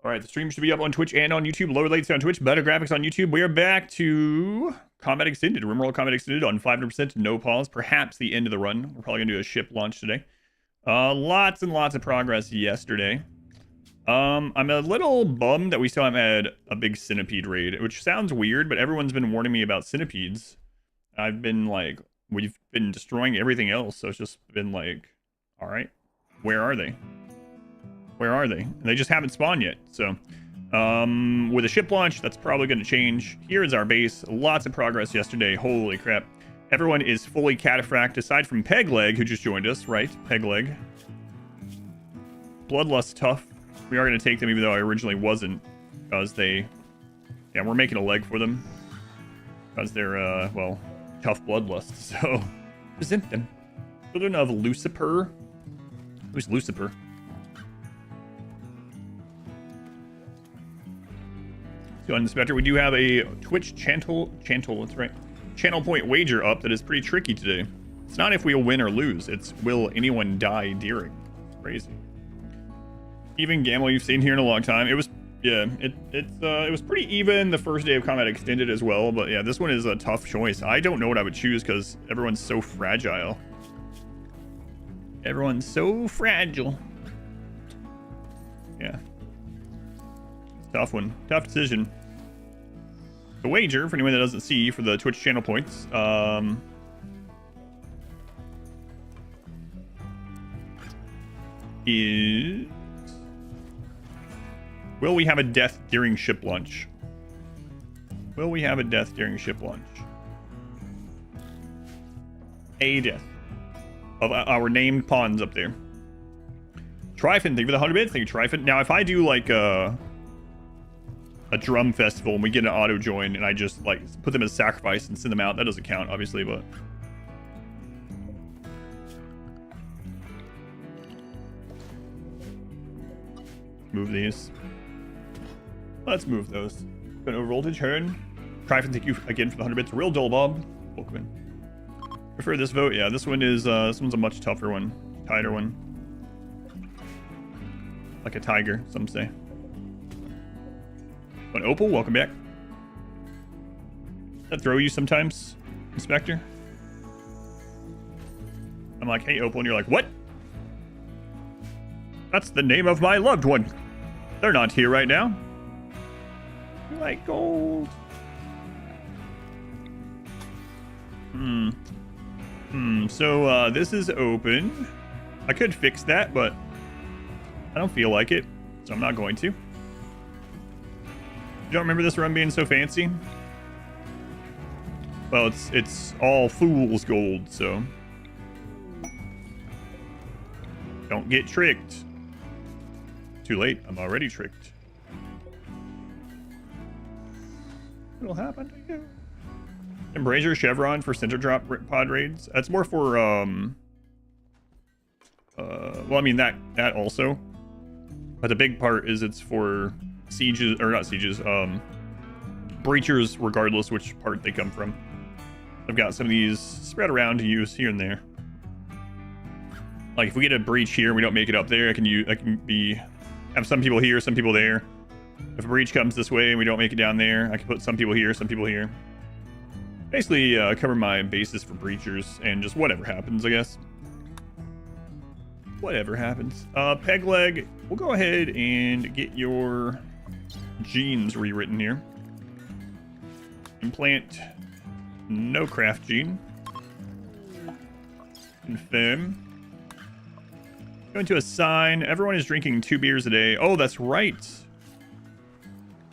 All right, the stream should be up on Twitch and on YouTube. Lower latency on Twitch, better graphics on YouTube. We are back to Combat Extended. RimWorld Combat Extended on 500%, no pause. Perhaps the end of the run. We're probably going to do a ship launch today. Lots and lots of progress yesterday. I'm a little bummed that we still haven't had a big centipede raid, which sounds weird, but everyone's been warning me about centipedes. I've been like, we've been destroying everything else, so it's just been like, all right, where are they? Where are they? And they just haven't spawned yet. So with a ship launch, that's probably going to change. Here is our base. Lots of progress yesterday. Holy crap. Everyone is fully cataphracted aside from Pegleg, who just joined us, right? Pegleg. Bloodlust tough. We are going to take them even though I originally wasn't. Because they... Yeah, we're making a leg for them. Because they're, well, tough bloodlust. So, present them. Children of Lucifer. Who's Lucifer? So on the Spectre, we do have a Twitch channel, that's right, channel point wager up that is pretty tricky today. It's not if we'll win or lose, it's will anyone die during. It's crazy. Even gamble you've seen here in a long time. It was, yeah, it was pretty even the first day of Combat Extended as well, but yeah, this one is a tough choice. I don't know what I would choose because everyone's so fragile. Everyone's so fragile. Yeah. Tough one. Tough decision. The wager, for anyone that doesn't see, for the Twitch channel points, is... Will we have a death during ship launch? Will we have a death during ship launch? A death. Of our named pawns up there. Tryphon, thank you for the 100 bits. Thank you, Tryphon. Now, if I do, like, a drum festival and we get an auto join and I just like put them as sacrifice and send them out, that doesn't count obviously, but move these. Let's move those. An overvoltage Hearn. Tryphon, thank you again for the 100 bits. Real dull Bob. Welcome in. Prefer this vote. Yeah, this one is this one's a much tougher one, tighter one, like a tiger, some say. But Opal, welcome back. Does that throw you sometimes, Inspector? I'm like, hey, Opal, and you're like, what? That's the name of my loved one. They're not here right now. You're like, gold. So, this is open. I could fix that, but I don't feel like it, so I'm not going to. You don't remember this run being so fancy? Well, it's all fool's gold, so don't get tricked. Too late. I'm already tricked. What'll happen to you? Embracer Chevron for center drop pod raids. That's more for well, I mean that also, but the big part is it's for sieges, or not sieges, breachers, regardless which part they come from. I've got some of these spread around to use here and there. Like if we get a breach here and we don't make it up there, I can have some people here, some people there. If a breach comes this way and we don't make it down there, I can put some people here, some people here. Basically cover my bases for breachers and just whatever happens, I guess. Whatever happens. Pegleg, we'll go ahead and get your genes rewritten here. Implant no craft gene. Confirm. Going to assign. Everyone is drinking 2 beers a day. Oh, that's right.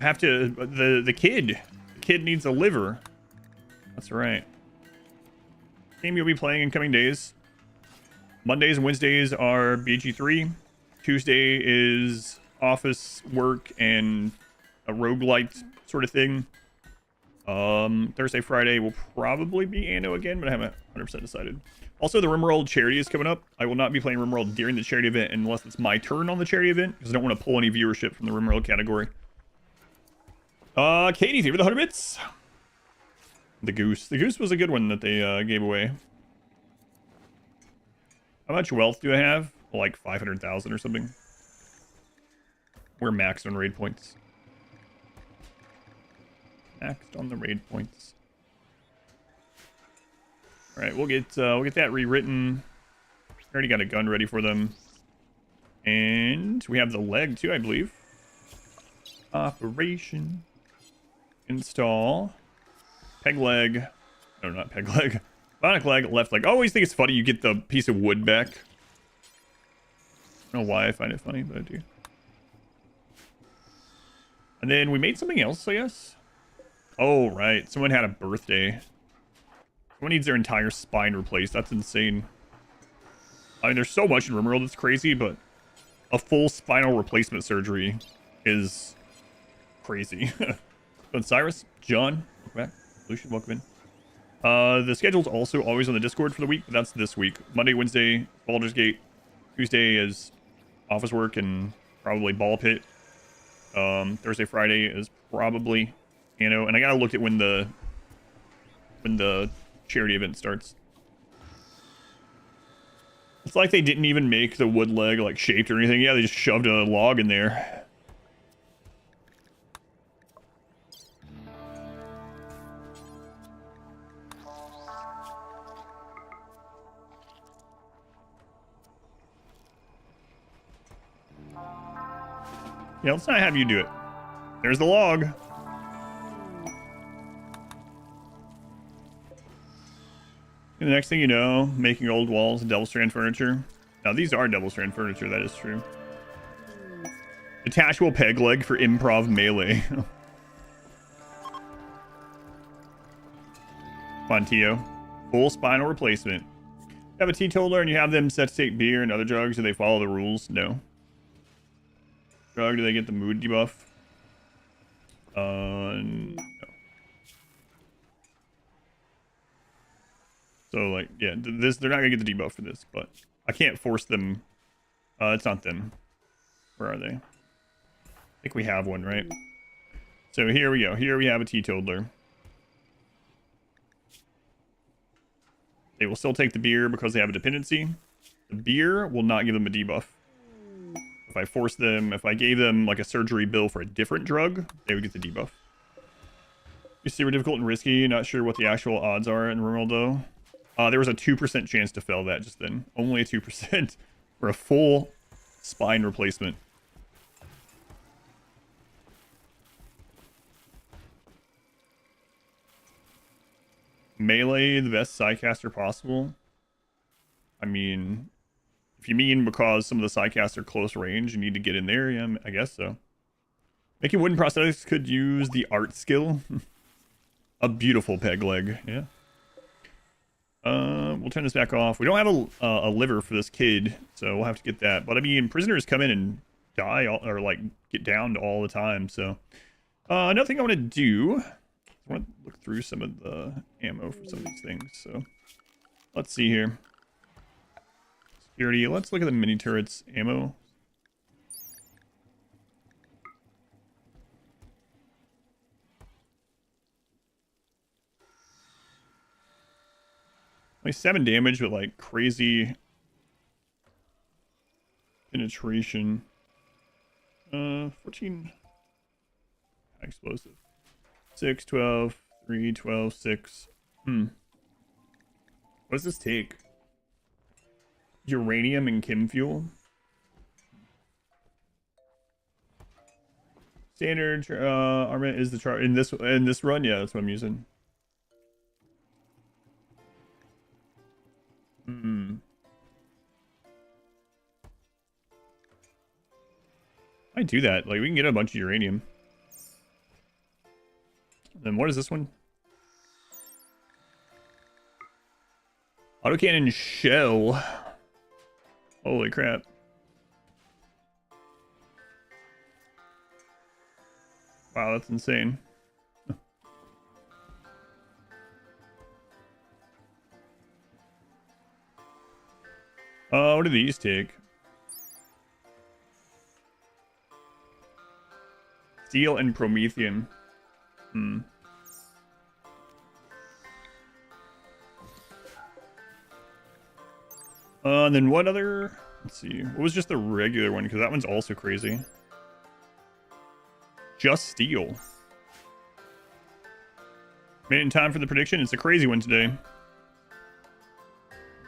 I have to. The kid. The kid needs a liver. That's right. Game you'll be playing in coming days. Mondays and Wednesdays are BG3. Tuesday is office work and a roguelite sort of thing. Thursday, Friday will probably be Anno again, but I haven't 100% decided. Also, the RimWorld charity is coming up. I will not be playing RimWorld during the charity event unless it's my turn on the charity event, because I don't want to pull any viewership from the RimWorld category. Katie, thank you for the 100 bits. The goose. The goose was a good one that they gave away. How much wealth do I have? Like 500,000 or something. We're maxed on raid points. Maxed on the raid points. All right, we'll get that rewritten. Already got a gun ready for them, and we have the leg too, I believe. Operation install peg leg. No, not peg leg. Bionic leg, left leg. I always think it's funny you get the piece of wood back. I don't know why I find it funny, but I do. And then we made something else, I guess. Oh, right. Someone had a birthday. Someone needs their entire spine replaced. That's insane. I mean, there's so much in RimWorld that's crazy, but a full spinal replacement surgery is crazy. But Cyrus, John, welcome back. Lucian, welcome in. The schedule's also always on the Discord for the week, but that's this week. Monday, Wednesday, Baldur's Gate. Tuesday is office work and probably ball pit. Thursday, Friday is probably, you know, and I gotta look at when the charity event starts. It's like they didn't even make the wood leg like shaped or anything. Yeah, they just shoved a log in there. Yeah, let's not have you do it. There's the log. And the next thing you know, making old walls and double strand furniture. Now, these are double strand furniture, that is true. Detachable peg leg for improv melee. Fontio. Full spinal replacement. You have a teetotaler and you have them set to take beer and other drugs. Do they follow the rules? No. Drug, do they get the mood debuff? No. So, like, yeah, they're not gonna get the debuff for this, but I can't force them. It's not them. Where are they? I think we have one, right? So here we go. Here we have a teetotaler. They will still take the beer because they have a dependency. The beer will not give them a debuff. If I force them, if I gave them like a surgery bill for a different drug, they would get the debuff. You super difficult and risky. Not sure what the actual odds are in RimWorld though. There was a 2% chance to fail that just then. Only a 2% for a full spine replacement. Melee, the best sidecaster possible. I mean, if you mean because some of the sidecasts are close range, you need to get in there, yeah, I guess so. Making wooden prosthetics could use the art skill. A beautiful peg leg, yeah. We'll turn this back off. We don't have a liver for this kid, so we'll have to get that. But I mean, prisoners come in and die or like get downed all the time. So another thing I want to do, I want to look through some of the ammo for some of these things. So let's see here. Security. Let's look at the mini turrets ammo. Like 7 damage with like crazy penetration. 14 explosive. 6, 12, 3, 12, 6. What does this take? Uranium and chem fuel. Standard armament is the chart in this run. Yeah, that's what I'm using. I do that. Like, we can get a bunch of uranium. Then what is this one? Autocannon shell. Holy crap. Wow, that's insane. What do these take? Steel and Promethean. And then what other? Let's see. What was just the regular one? Because that one's also crazy. Just steel. Made it in time for the prediction. It's a crazy one today.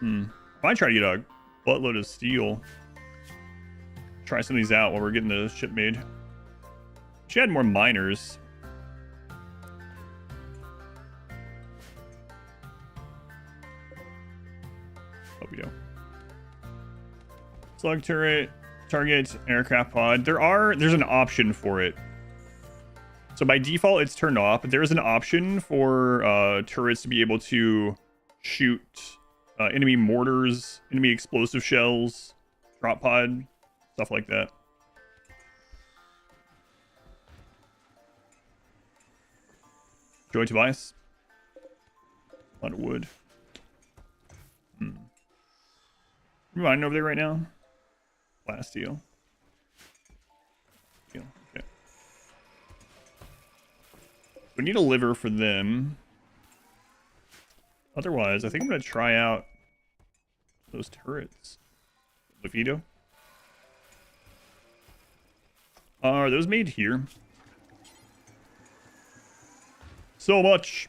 I might try to get a buttload of steel. Try some of these out while we're getting the ship made. She had more miners. Hope we don't. Slug turret, target, aircraft pod. There's an option for it. So by default, it's turned off, but there's an option for turrets to be able to shoot enemy mortars, enemy explosive shells, drop pod, stuff like that. Joy Tobias. A lot of wood. You mining over there right now? Last steel. Steel. Okay. We need a liver for them. Otherwise, I think I'm going to try out those turrets. Levito. Are those made here? So much.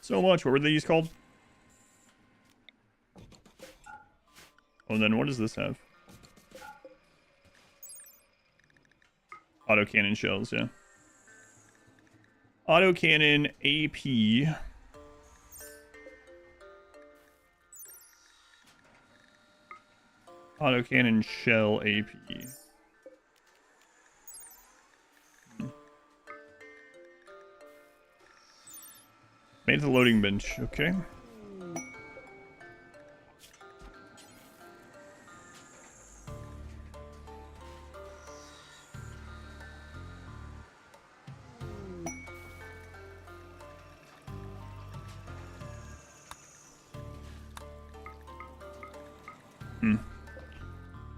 So much. What were these called? Oh, and then what does this have? Autocannon shells, yeah. Autocannon AP. Autocannon shell AP. Made the loading bench, okay.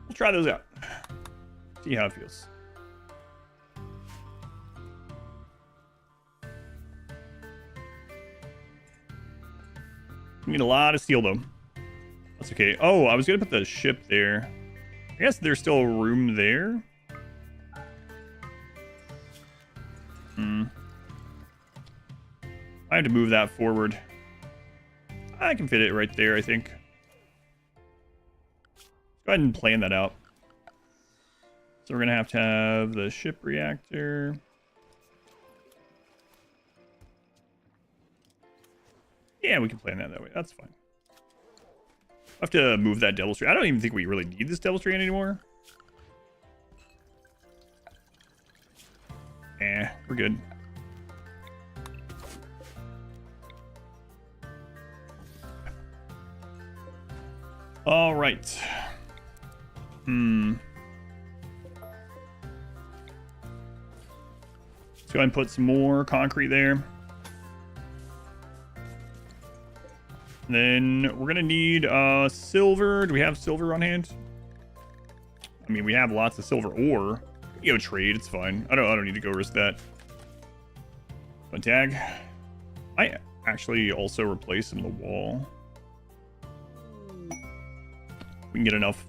We'll try those out. See how it feels. We need a lot of steel, though. That's okay. Oh, I was going to put the ship there. I guess there's still room there. I have to move that forward. I can fit it right there, I think. Go ahead and plan that out. So we're going to have the ship reactor. Yeah, we can plan that way. That's fine. I have to move that Devil's Tree. I don't even think we really need this Devil's Tree anymore. We're good. All right. Let's go ahead and put some more concrete there. Then we're gonna need silver. Do we have silver on hand? I mean, we have lots of silver ore. You go trade, it's fine. I don't need to go risk that. But tag. I actually also replace some of the wall. We can get enough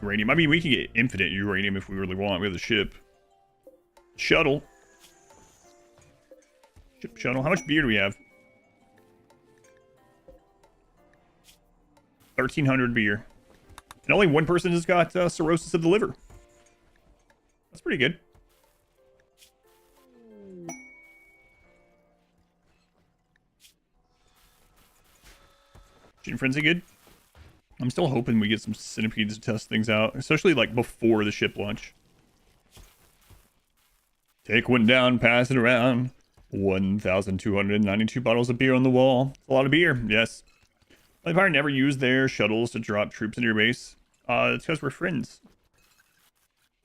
uranium. I mean, we can get infinite uranium if we really want. We have the ship. Shuttle. Ship shuttle. How much beer do we have? 1,300 beer. And only one person has got cirrhosis of the liver. That's pretty good. Gene Frenzy good? I'm still hoping we get some centipedes to test things out, especially like before the ship launch. Take one down, pass it around. 1,292 bottles of beer on the wall. It's a lot of beer, yes. The Empire never used their shuttles to drop troops into your base. It's because we're friends.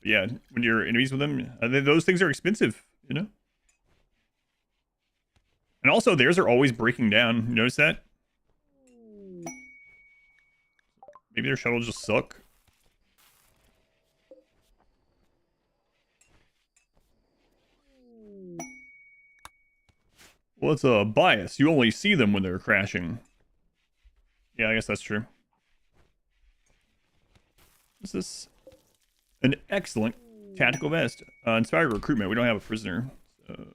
But yeah, when you're enemies with them, those things are expensive, you know? And also, theirs are always breaking down. You notice that? Maybe their shuttles just suck. Well, it's a bias. You only see them when they're crashing. Yeah, I guess that's true. Is this an excellent Tactical vest. Inspired recruitment. We don't have a prisoner. So.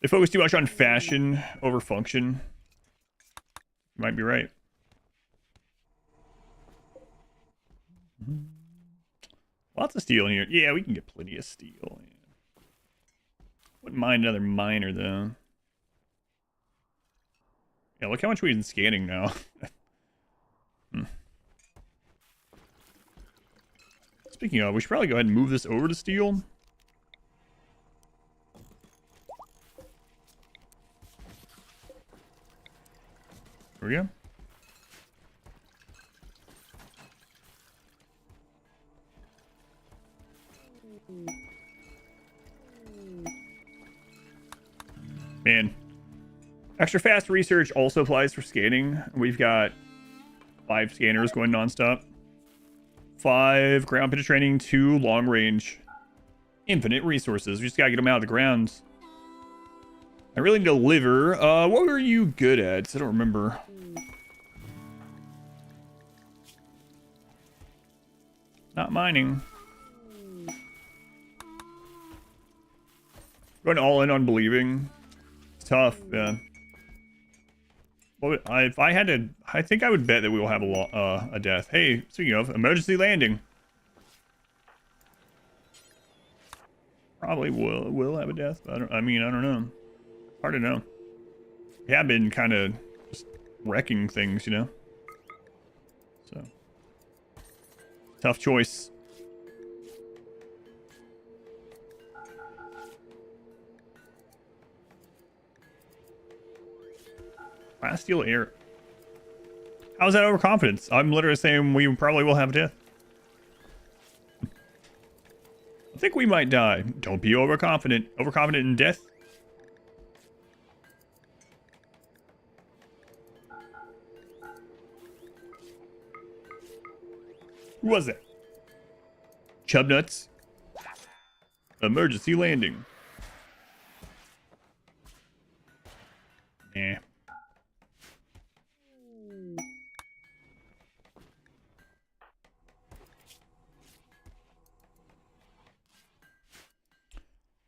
They focus too much on fashion over function. You might be right. Lots of steel in here. Yeah, we can get plenty of steel. Wouldn't mind another miner, though. Yeah, look how much we've been scanning now. Speaking of, we should probably go ahead and move this over to steel. There we go. Man. Extra fast research also applies for scanning. We've got 5 scanners going nonstop. 5 ground penetrating, 2 long range. Infinite resources. We just gotta get them out of the ground. I really need to liver. What were you good at? I don't remember. Not mining. Going all in on believing. It's tough, yeah. Well, if I had to, I think I would bet that we will have a death. Hey, speaking of, emergency landing. Probably will have a death. I mean, I don't know. Hard to know. We have been kind of just wrecking things, you know? So. Tough choice. Last steel air. How's that overconfidence? I'm literally saying we probably will have death. I think we might die. Don't be overconfident. Overconfident in death? Who was that? Chubnuts. Emergency landing. Eh.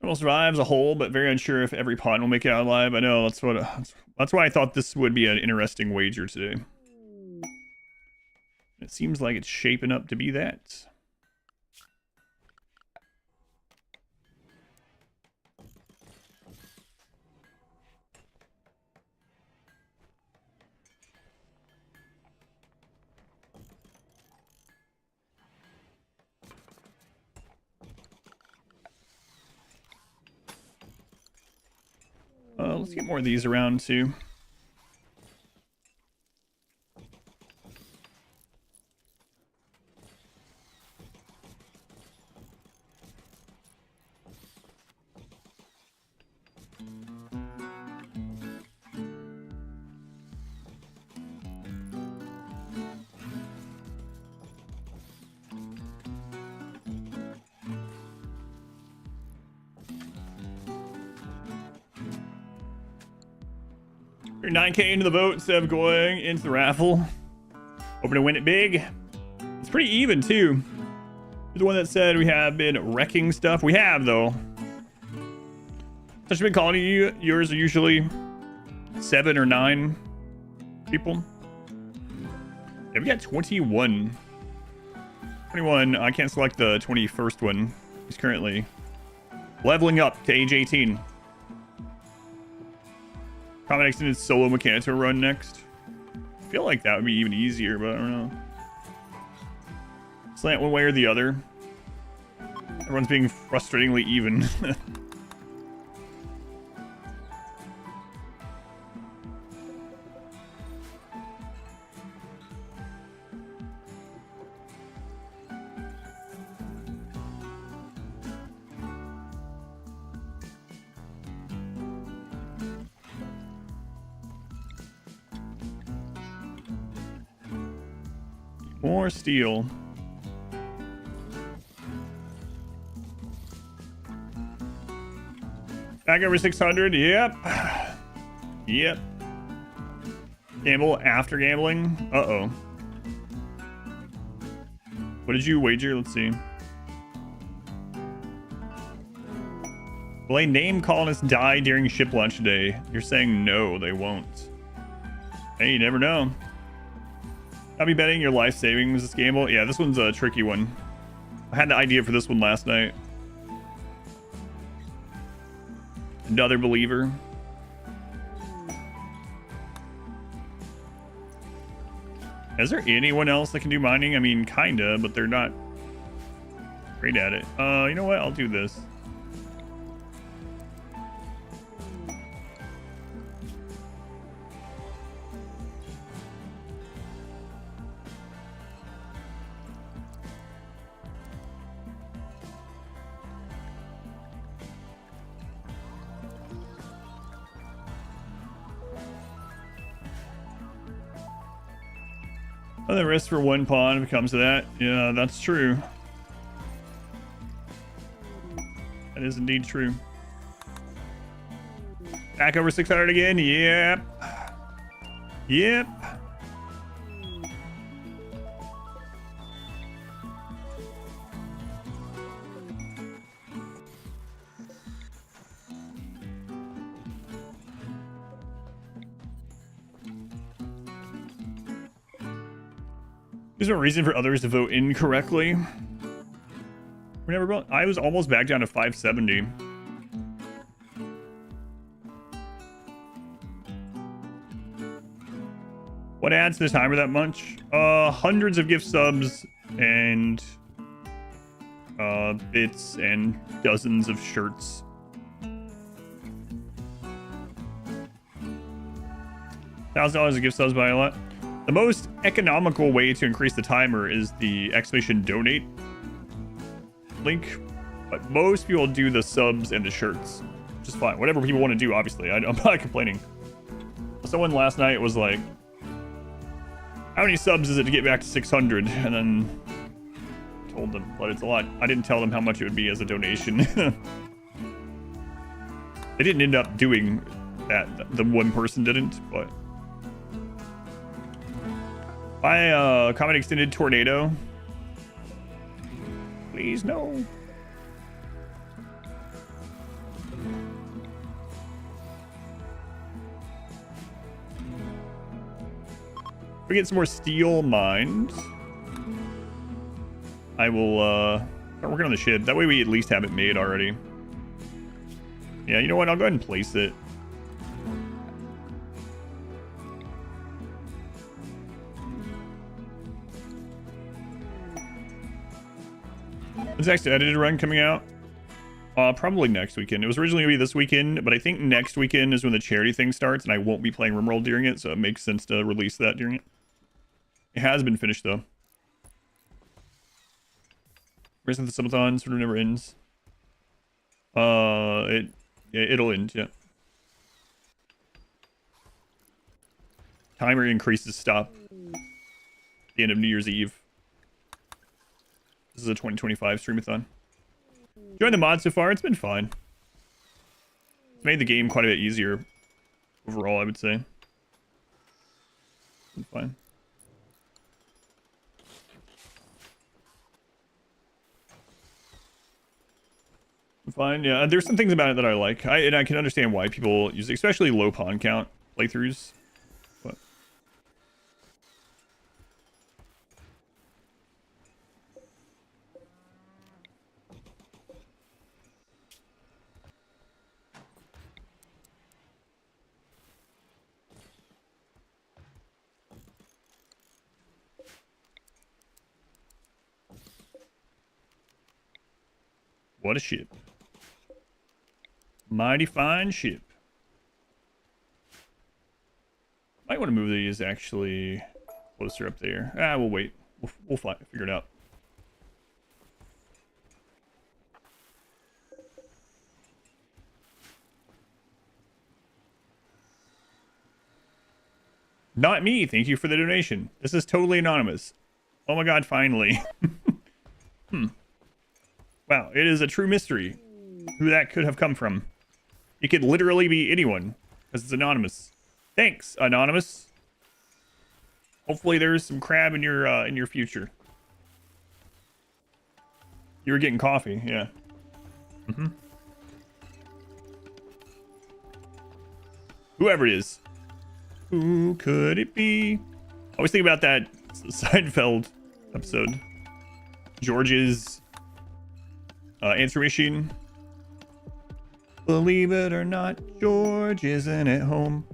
Will survive as a whole, but very unsure if every pawn will make it out alive. I know, that's why I thought this would be an interesting wager today. It seems like it's shaping up to be that. Let's get more of these around too. You're 9K into the vote instead of going into the raffle. Hoping to win it big. It's pretty even too. You're the one that said we have been wrecking stuff. We have though. Such a big colony. Yours are usually 7 or 9 people. Yeah, we got 21. 21. I can't select the 21st one. He's currently leveling up to age 18. Combat Extended solo Mechanical run next. I feel like that would be even easier, but I don't know. Slant one way or the other. Everyone's being frustratingly even. More steel. Back over 600. Yep. Yep. Gamble after gambling? Uh-oh. What did you wager? Let's see. Will a named colonist die during ship launch today? You're saying no, they won't. Hey, you never know. I'll be betting your life savings this gamble. Yeah, this one's a tricky one. I had the idea for this one last night. Another believer. Is there anyone else that can do mining? I mean, kinda, but they're not great at it. You know what? I'll do this. Oh, the risk for one pawn if it comes to that. Yeah, that's true. That is indeed true. Back over 600 again. Yep. Yep. There's no reason for others to vote incorrectly. I was almost back down to 570. What adds to the timer that much? Hundreds of gift subs and bits and dozens of shirts. $1,000 of gift subs by a lot. The most economical way to increase the timer is the exclamation donate link, but most people do the subs and the shirts, which is fine. Whatever people want to do, obviously. I'm not complaining. Someone last night was like, how many subs is it to get back to 600? And then told them, but it's a lot. I didn't tell them how much it would be as a donation. They didn't end up doing that. The one person didn't, but... Buy Comet Extended Tornado. Please, no. We get some more steel mined. I will start working on the ship. That way we at least have it made already. Yeah, you know what? I'll go ahead and place it. When's next edited run coming out? Probably next weekend. It was originally going to be this weekend, but I think next weekend is when the charity thing starts, and I won't be playing RimWorld during it, so it makes sense to release that during it. It has been finished, though. Race of the Subathon sort of never ends. It'll end, yeah. Timer increases stop at the end of New Year's Eve. This is a 2025 streamathon. Enjoying the mod so far. It's been fine. It's made the game quite a bit easier overall, I would say. It's been fine. Fine, yeah. There's some things about it that I like. And I can understand why people use it, especially low pawn count playthroughs. But what a ship. Mighty fine ship. Might want to move these actually closer up there. We'll wait. We'll figure it out. Not me. Thank you for the donation. This is totally anonymous. Oh my god, finally. Wow, it is a true mystery who that could have come from. It could literally be anyone, because it's anonymous. Thanks, anonymous. Hopefully there's some crab in your future. You were getting coffee, yeah. Mm-hmm. Whoever it is. Who could it be? I always think about that Seinfeld episode. George's answer machine. Believe it or not, George isn't at home.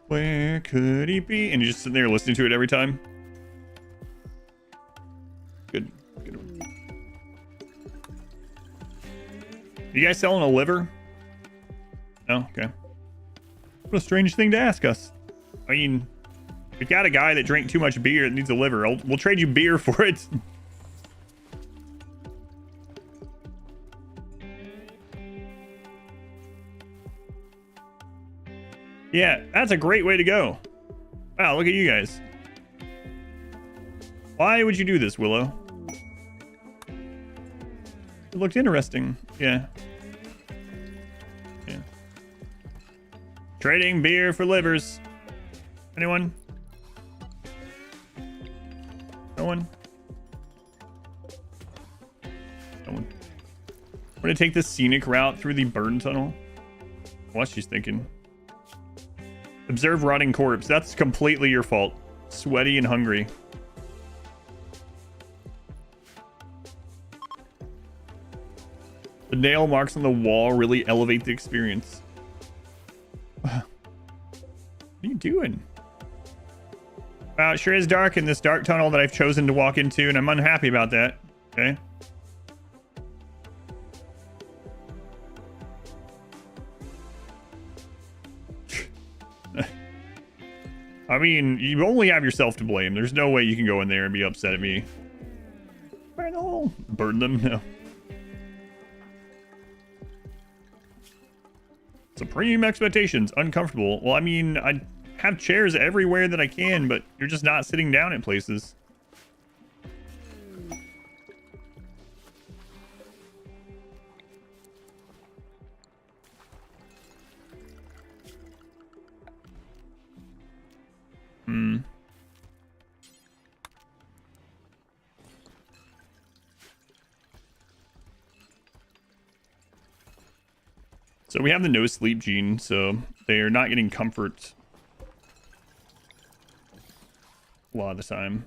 Where could he be? And you're just sitting there listening to it every time. Good. Good. You guys selling a liver? No? Okay. What a strange thing to ask us. I mean, we've got a guy that drank too much beer that needs a liver. We'll trade you beer for it. Yeah, that's a great way to go. Wow, look at you guys. Why would you do this, Willow? It looked interesting. Yeah. Yeah. Trading beer for livers. Anyone? No one? No one. I'm gonna take the scenic route through the burn tunnel. What she's thinking. Observe rotting corpse. That's completely your fault. Sweaty and hungry. The nail marks on the wall really elevate the experience. What are you doing? Wow, it sure is dark in this dark tunnel that I've chosen to walk into, and I'm unhappy about that. Okay. I mean, you only have yourself to blame. There's no way you can go in there and be upset at me. Burn the hole. Burn them? No. Supreme expectations. Uncomfortable. Well, I mean, I have chairs everywhere that I can, but you're just not sitting down in places. So we have the no sleep gene, so they're not getting comfort a lot of the time.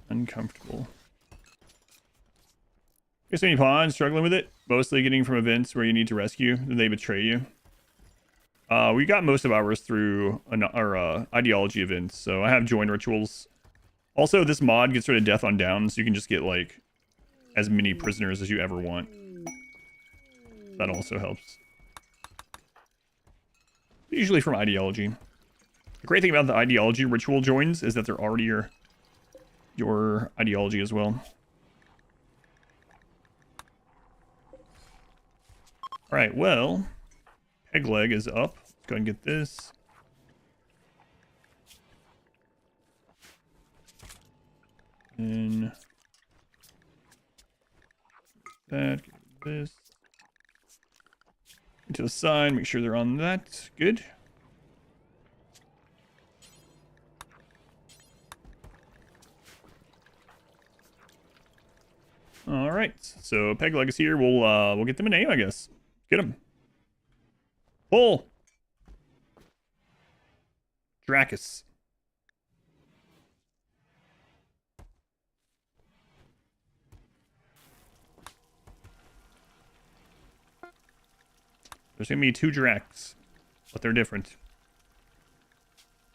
Uncomfortable. Guess any pawns struggling with it? Mostly getting from events where you need to rescue, then they betray you. We got most of ours through our ideology events, so I have join rituals. Also, this mod gets rid of death on down, so you can just get, like, as many prisoners as you ever want. That also helps. Usually from ideology. The great thing about the ideology ritual joins is that they're already your ideology as well. Alright, well, peg leg is up. Let's go ahead and get this. And that, get this. Into the side, make sure they're on that. Good. All right, so peg leg is here. We'll get them a name, I guess. Get them. Pull. Dracus. There's gonna be two Dracs, but they're different.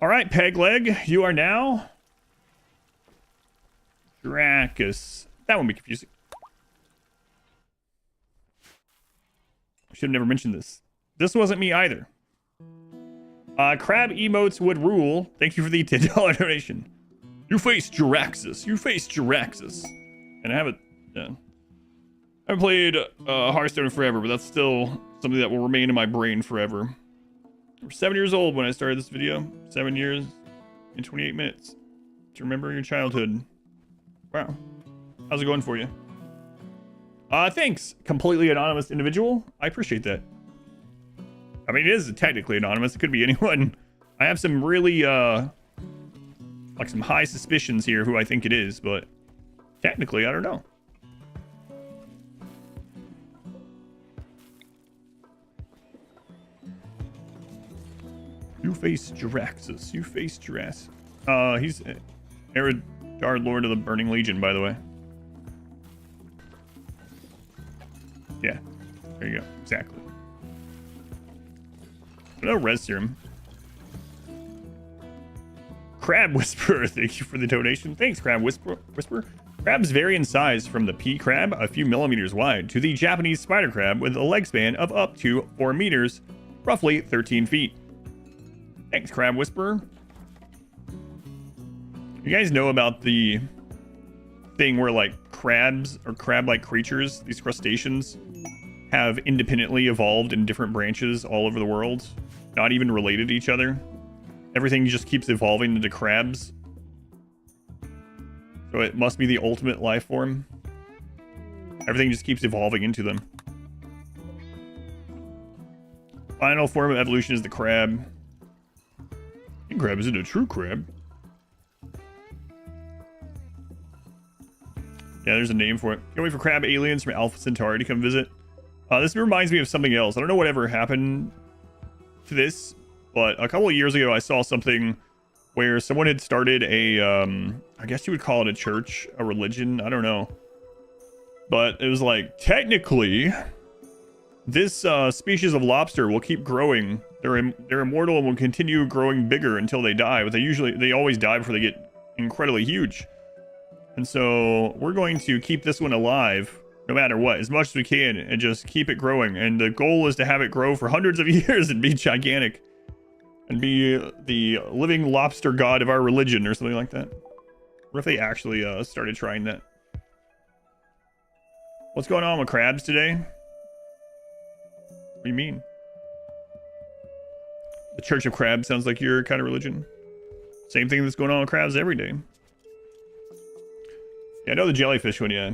All right, peg leg, you are now Dracus. That won't be confusing. I should have never mentioned this. This wasn't me either. Crab emotes would rule. Thank you for the $10 donation. You face Jiraxis. You face Jiraxis. And I haven't played Hearthstone in forever, but that's still something that will remain in my brain forever. I was 7 years old when I started this video. 7 years and 28 minutes to remember your childhood. Wow. How's it going for you? Thanks, completely anonymous individual. I appreciate that. I mean, it is technically anonymous. It could be anyone. I have some really, like some high suspicions here who I think it is, but technically, I don't know. You face Jiraxus. You face Jurassic. He's Eridar, Lord of the Burning Legion, by the way. Yeah, there you go. Exactly. No res serum. Crab Whisperer, thank you for the donation. Thanks, Crab Whisperer. Crabs vary in size from the pea crab, a few millimeters wide, to the Japanese spider crab with a leg span of up to 4 meters, roughly 13 feet. Thanks, Crab Whisperer. You guys know about the thing where, like, crabs or crab-like creatures, these crustaceans, have independently evolved in different branches all over the world, not even related to each other? Everything just keeps evolving into crabs. So it must be the ultimate life form. Everything just keeps evolving into them. Final form of evolution is the crab. King crab isn't a true crab. Yeah, there's a name for it. Can't wait for crab aliens from Alpha Centauri to come visit. This reminds me of something else. I don't know whatever happened to this, but a couple of years ago I saw something where someone had started a, I guess you would call it a church, a religion, I don't know. But it was like, technically, this species of lobster will keep growing. They're immortal and will continue growing bigger until they die, but they always die before they get incredibly huge. And so we're going to keep this one alive no matter what, as much as we can, and just keep it growing. And the goal is to have it grow for hundreds of years and be gigantic and be the living lobster god of our religion or something like that. What if they actually started trying that? What's going on with crabs today? What do you mean? The Church of Crabs sounds like your kind of religion. Same thing that's going on with crabs every day. Yeah, I know the jellyfish one, yeah.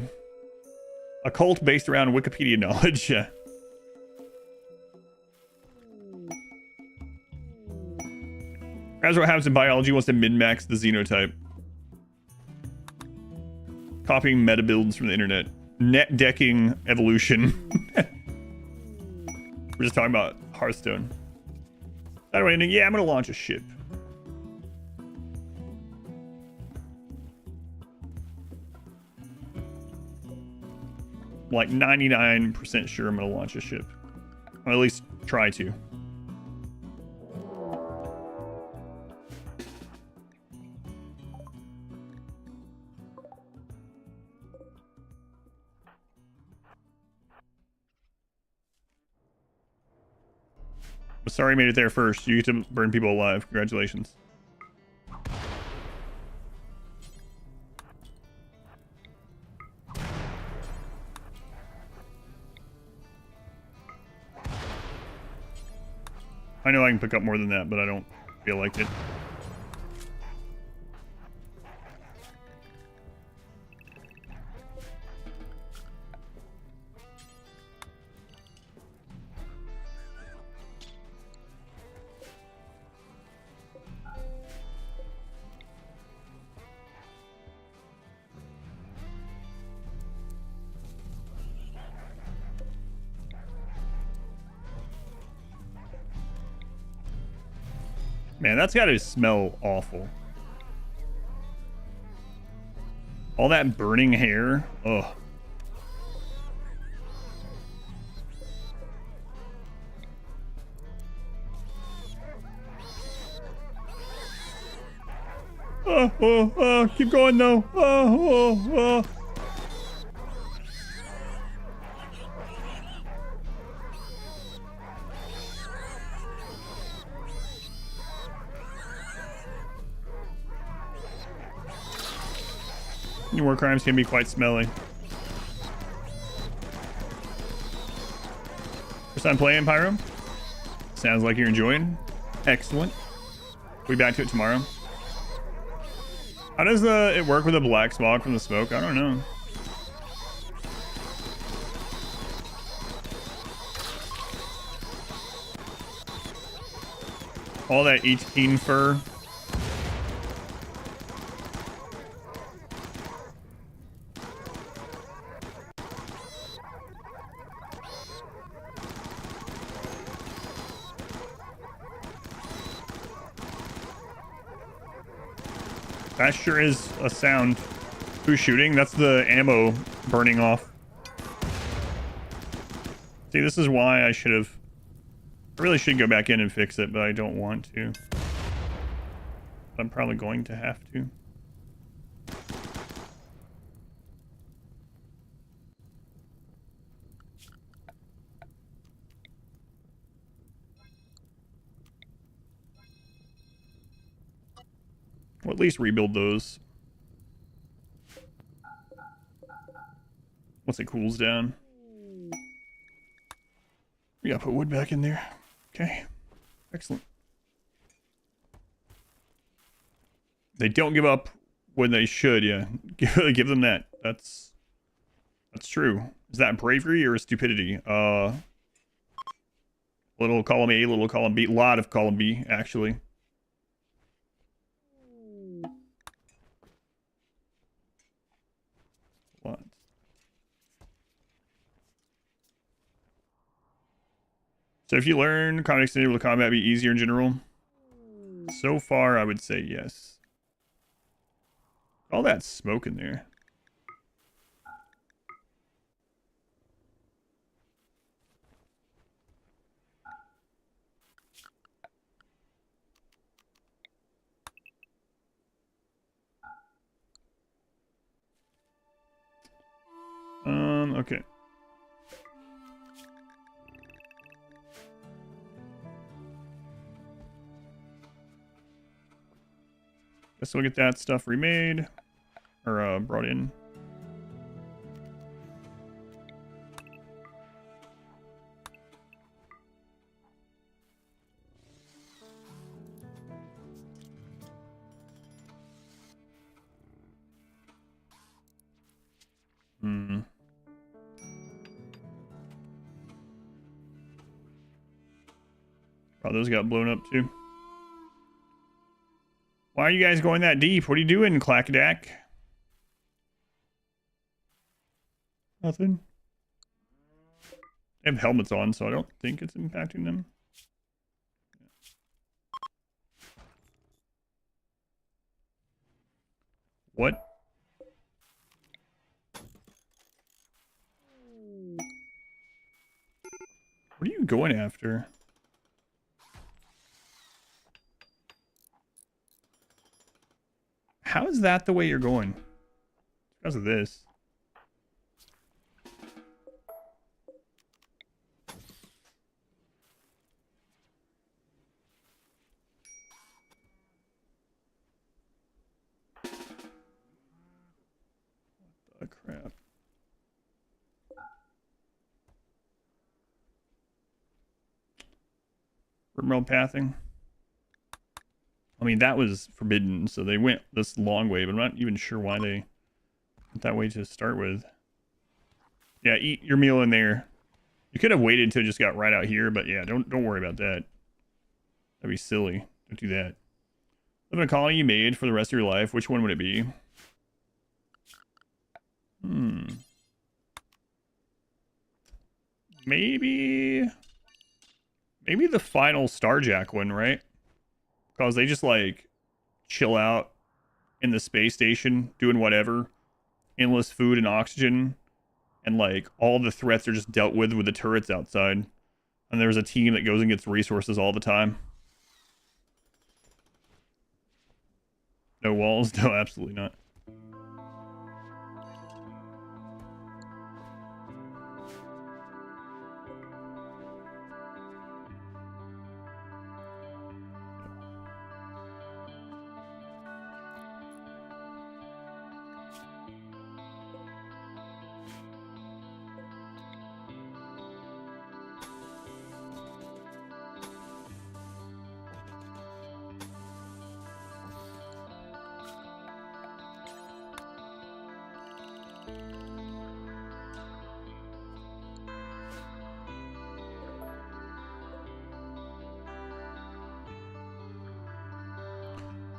A cult based around Wikipedia knowledge, yeah. As what happens in biology wants to min-max the xenotype. Copying meta builds from the internet. Net decking evolution. We're just talking about Hearthstone. Anyway, yeah, I'm gonna launch a ship. Like 99% sure I'm gonna launch a ship. Or at least try to. Sorry you made it there first. You get to burn people alive. Congratulations. I know I can pick up more than that, but I don't feel like it. Man, that's got to smell awful. All that burning hair. Ugh. Keep going though. War crimes can be quite smelly. First time playing, Pyro? Sounds like you're enjoying. Excellent. We'll be back to it tomorrow. How does it work with the black smog from the smoke? I don't know. All that 18 fur. That sure is a sound. Who's shooting? That's the ammo burning off. See, this is why I should have... I really should go back in and fix it, but I don't want to. I'm probably going to have to. Or at least rebuild those. Once it cools down. We gotta put wood back in there. Okay. Excellent. They don't give up when they should, yeah. Give them that. That's true. Is that bravery or stupidity? Little column A, little column B. Lot of column B, actually. What? So if you learn combat extended, will combat be easier in general? So far, I would say yes. All that smoke in there. Okay. Guess we'll get that stuff remade. Or, brought in. Oh, those got blown up too. Why are you guys going that deep? What are you doing, Clackadack? Nothing. They have helmets on, so I don't think it's impacting them. What? What are you going after? How is that the way you're going? Because of this. What the crap? RimWorld pathing. I mean, that was forbidden, so they went this long way, but I'm not even sure why they went that way to start with. Yeah, eat your meal in there. You could have waited until it just got right out here, but yeah, don't worry about that. That'd be silly. Don't do that. Live in a colony you made for the rest of your life. Which one would it be? Maybe the final Starjack one, right? Because they just like chill out in the space station doing whatever. Endless food and oxygen. And like all the threats are just dealt with the turrets outside. And there's a team that goes and gets resources all the time. No walls? No, absolutely not.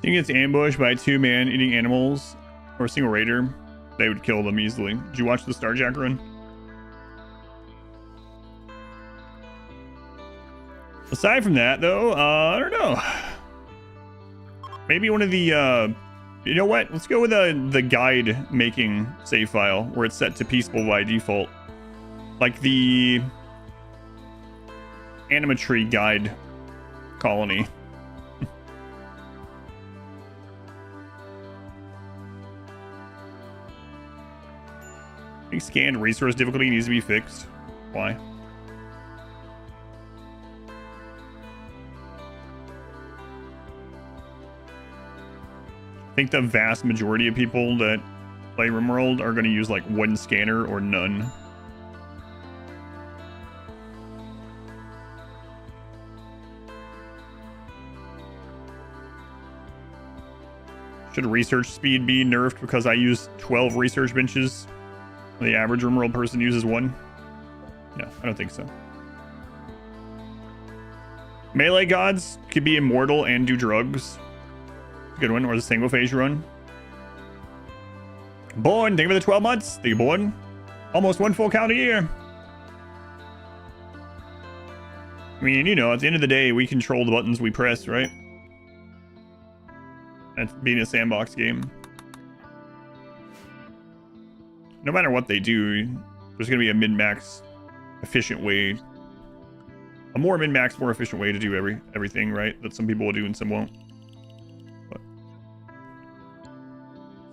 He gets ambushed by 2 man-eating animals or a single raider, they would kill them easily. Did you watch the Starjack run? Aside from that, though, I don't know. Maybe one of the, you know what? Let's go with the guide making save file where it's set to peaceful by default. Like the animatry guide colony. I think scanned resource difficulty needs to be fixed. Why? I think the vast majority of people that play RimWorld are going to use like one scanner or none. Should research speed be nerfed because I use 12 research benches? The average RimWorld person uses 1? No, I don't think so. Melee gods could be immortal and do drugs. Good one. Or the single phase run. Born, thank you for the 12 months. Thank you, Born. Almost 1 full calendar year. I mean, you know, at the end of the day, we control the buttons we press, right? That's being a sandbox game. No matter what they do, there's going to be a min-max efficient way. A more min-max, more efficient way to do everything, right? That some people will do and some won't.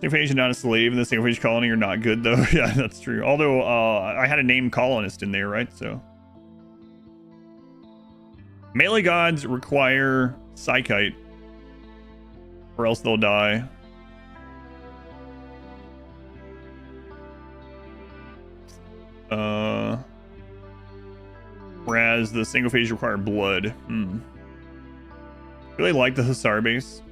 Single phase is not a slave, and the single phase colony are not good, though. Yeah, that's true. Although, I had a named colonist in there, right? So. Melee gods require Psychite, or else they'll die. Whereas the single phase require blood. Really like the Hussar base.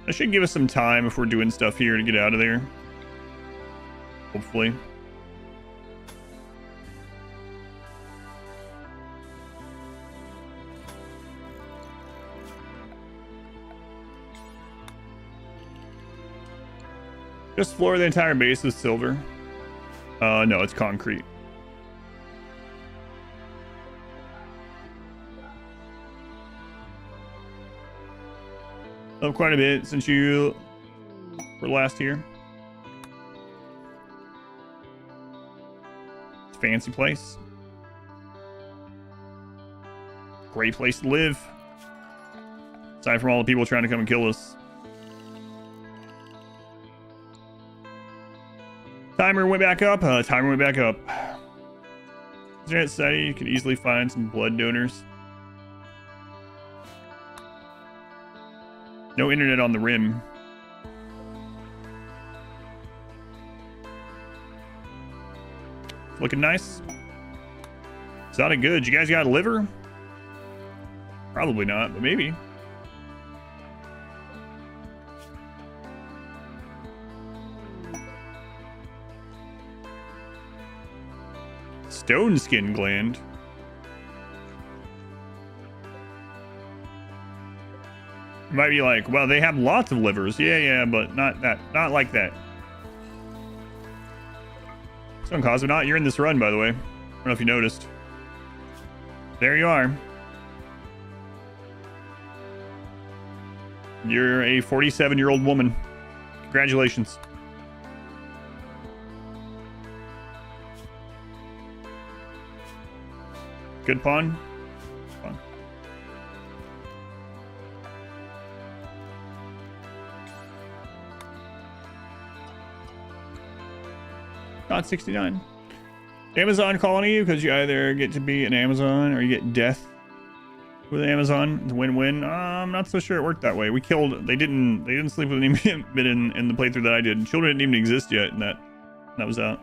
That should give us some time if we're doing stuff here to get out of there. Hopefully. Just floor the entire base with silver. No, it's concrete. Oh, quite a bit since you were last here. It's a fancy place. Great place to live. Aside from all the people trying to come and kill us. Timer went back up. Timer went back up. Internet study, you can easily find some blood donors. No internet on the rim. Looking nice. Sounded good. You guys got a liver? Probably not, but maybe. Stone skin gland. You might be like, well, they have lots of livers. Yeah, but not like that. Stone Cosmonaut, you're in this run, by the way. I don't know if you noticed. There you are. You're a 47-year-old woman. Congratulations. Good pawn. Pawn. Not 69. Amazon calling you because you either get to be an Amazon or you get death with Amazon. It's a win-win. I'm not so sure it worked that way. We killed. They didn't sleep with any bit in the playthrough that I did. Children didn't even exist yet, and that was out.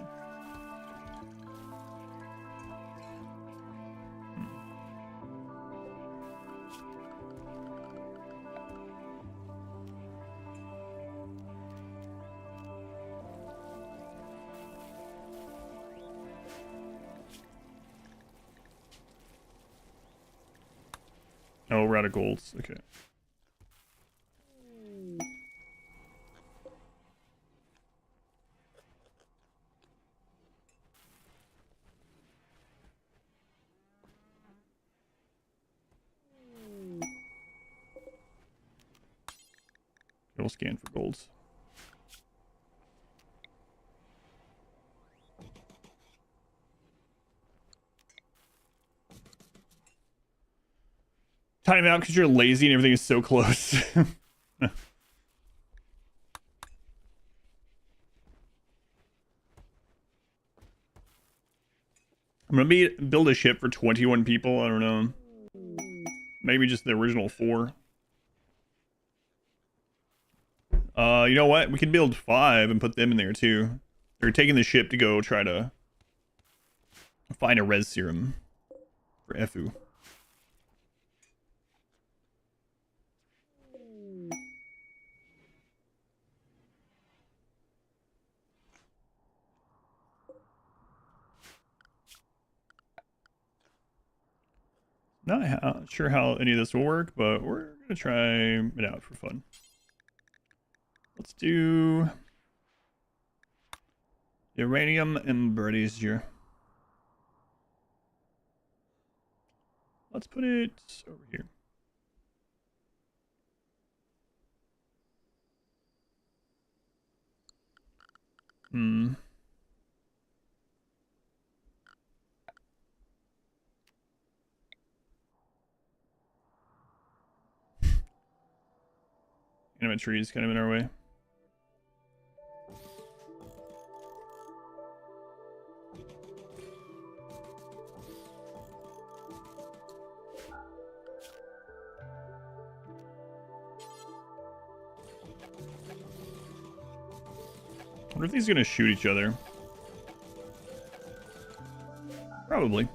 Oh, we're out of golds. Okay. We'll scan for golds. Time out because you're lazy and everything is so close. I'm gonna build a ship for 21 people. I don't know. Maybe just the original 4. You know what? We can build 5 and put them in there too. They're taking the ship to go try to find a res serum for Efu. Not sure how any of this will work, but we're gonna try it out for fun. Let's do uranium embrazier. Let's put it over here. Animate trees kind of in our way. I wonder if these are gonna shoot each other. Probably.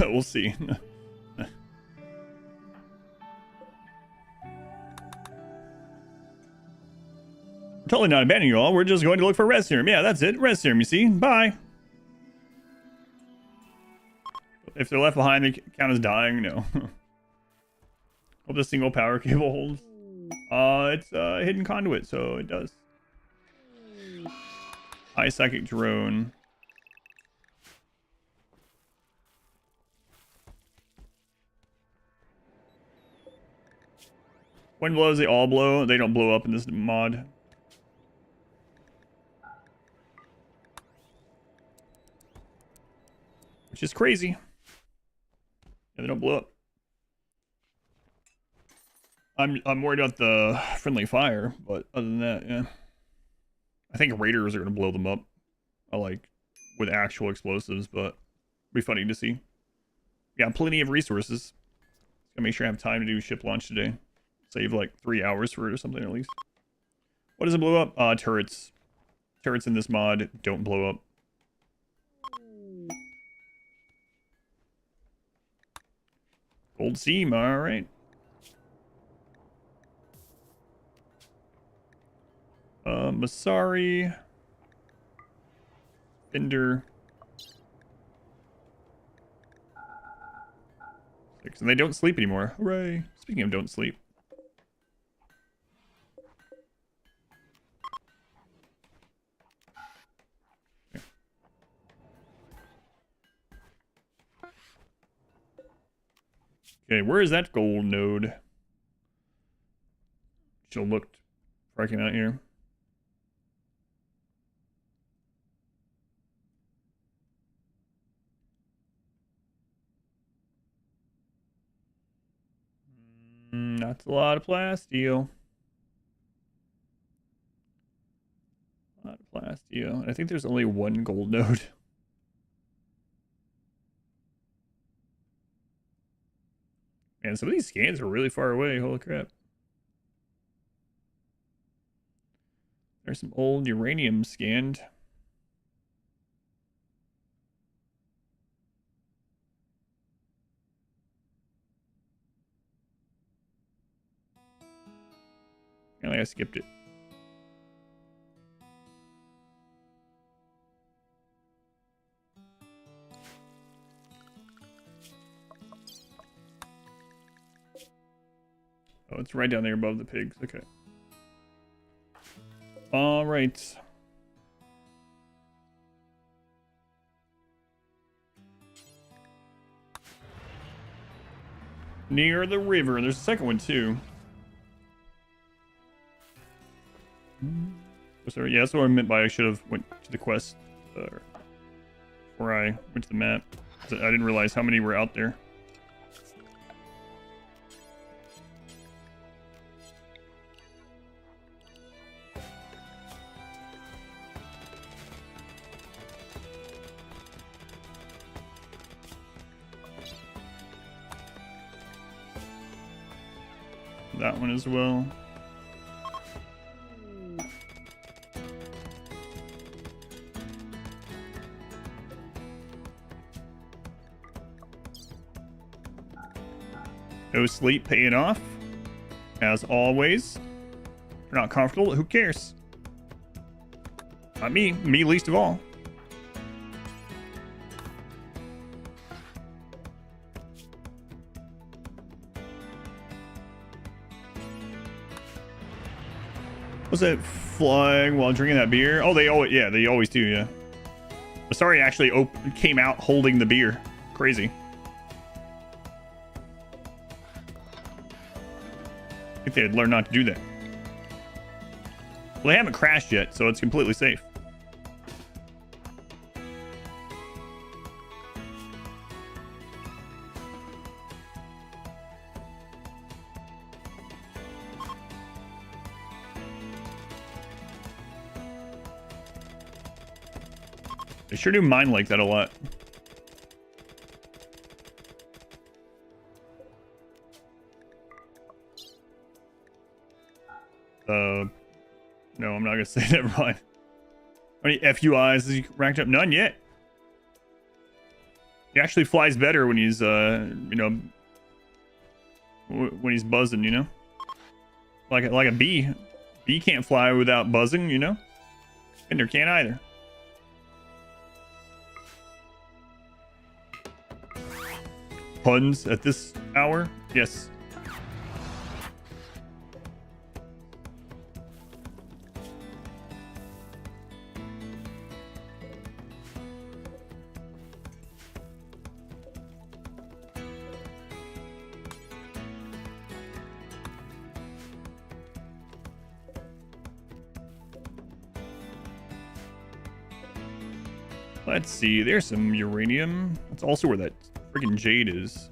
We'll see. We're totally not abandoning you all. We're just going to look for res serum. Yeah, that's it. Res serum, you see? Bye. If they're left behind, they count as dying. No. Hope the single power cable holds. It's a hidden conduit, so it does. High psychic drone. Wind blows, they all blow. They don't blow up in this mod. Which is crazy. Yeah, they don't blow up. I'm worried about the friendly fire, but other than that, yeah. I think raiders are gonna blow them up. Like with actual explosives, but it'll be funny to see. Yeah, plenty of resources. Gotta make sure I have time to do ship launch today. Save like 3 hours for it or something at least. What does it blow up? Turrets. Turrets in this mod don't blow up. Gold seam, alright. Masari. Fender. 6. And they don't sleep anymore. Hooray. Speaking of don't sleep. Okay, where is that gold node? She'll look before I came out here. That's a lot of plasteel. A lot of plasteel. I think there's only one gold node. And some of these scans are really far away. Holy crap. There's some old uranium scanned. I skipped it. Oh, it's right down there above the pigs. Okay. All right. Near the river. There's a second one too. Oh, sorry. Yeah, that's what I meant by I should have went to the quest before I went to the map. I didn't realize how many were out there. That one as well. No sleep paying off. As always. If you're not comfortable, who cares? Not me. Me least of all. Was it flying while drinking that beer? Oh, they always do, yeah. Sorry, actually came out holding the beer. Crazy. I think they'd learn not to do that. Well, they haven't crashed yet, so it's completely safe. They sure do mine like that a lot. No, I'm not gonna say. Never mind. How many FUIs has he racked up? None yet. He actually flies better when he's, you know, when he's buzzing, you know, like a bee. Bee can't fly without buzzing, you know, and there can't either. Puns at this hour? Yes. Let's see, there's some uranium. That's also where that freaking jade is.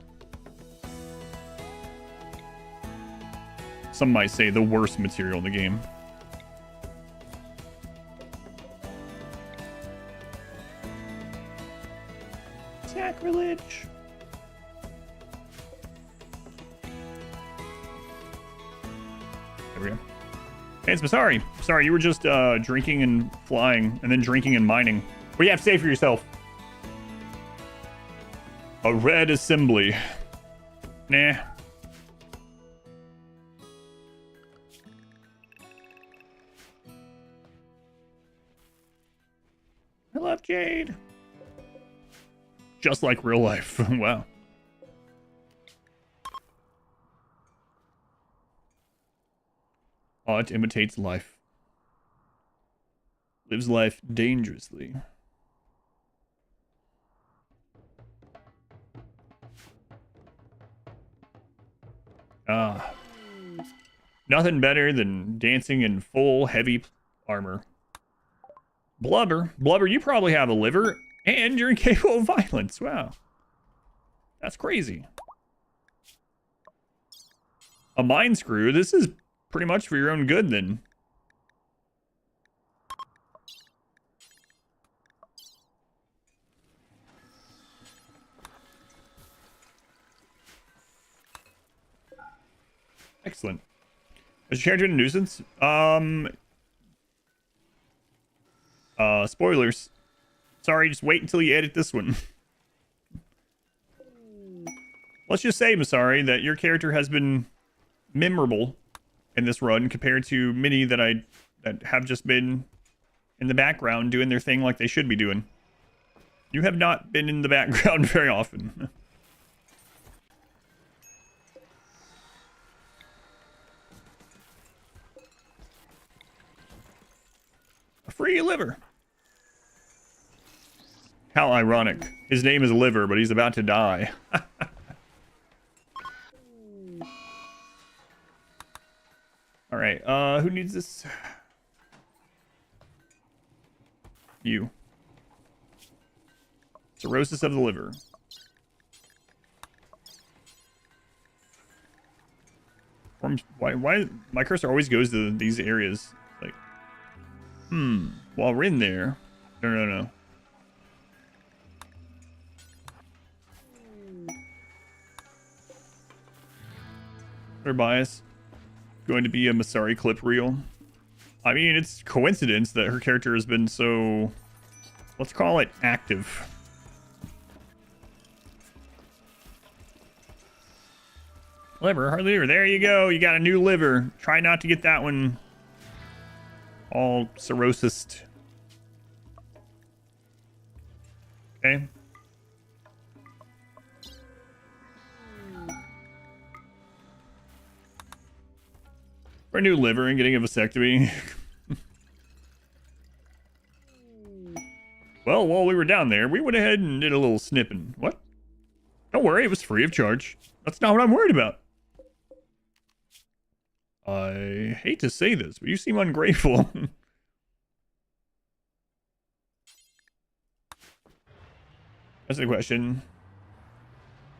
Some might say the worst material in the game. Sacrilege. There we go. Hey, it's Masari. Sorry, you were just drinking and flying, and then drinking and mining. What do you have to say for yourself? A red assembly. Nah. I love Jade. Just like real life. Wow. Art imitates life. Lives life dangerously. Nothing better than dancing in full heavy armor. Blubber, you probably have a liver and you're incapable of violence. Wow. That's crazy. A mind screw. This is pretty much for your own good then. Excellent. Is your character a nuisance? Spoilers. Sorry, just wait until you edit this one. Let's just say, Masari, that your character has been memorable in this run compared to many that have just been in the background doing their thing like they should be doing. You have not been in the background very often. A free liver. How ironic. His name is Liver, but he's about to die. All right, who needs this? You. Cirrhosis of the liver. Why my cursor always goes to these areas? Like, while we're in there. No. Her bias. Going to be a Masari clip reel. I mean, it's coincidence that her character has been so, let's call it, active. Liver, hardly liver. There you go. You got a new liver. Try not to get that one all cirrhosis. Okay. For a new liver and getting a vasectomy. Well, while we were down there, we went ahead and did a little snipping. What? Don't worry, it was free of charge. That's not what I'm worried about. I hate to say this, but you seem ungrateful. That's the question.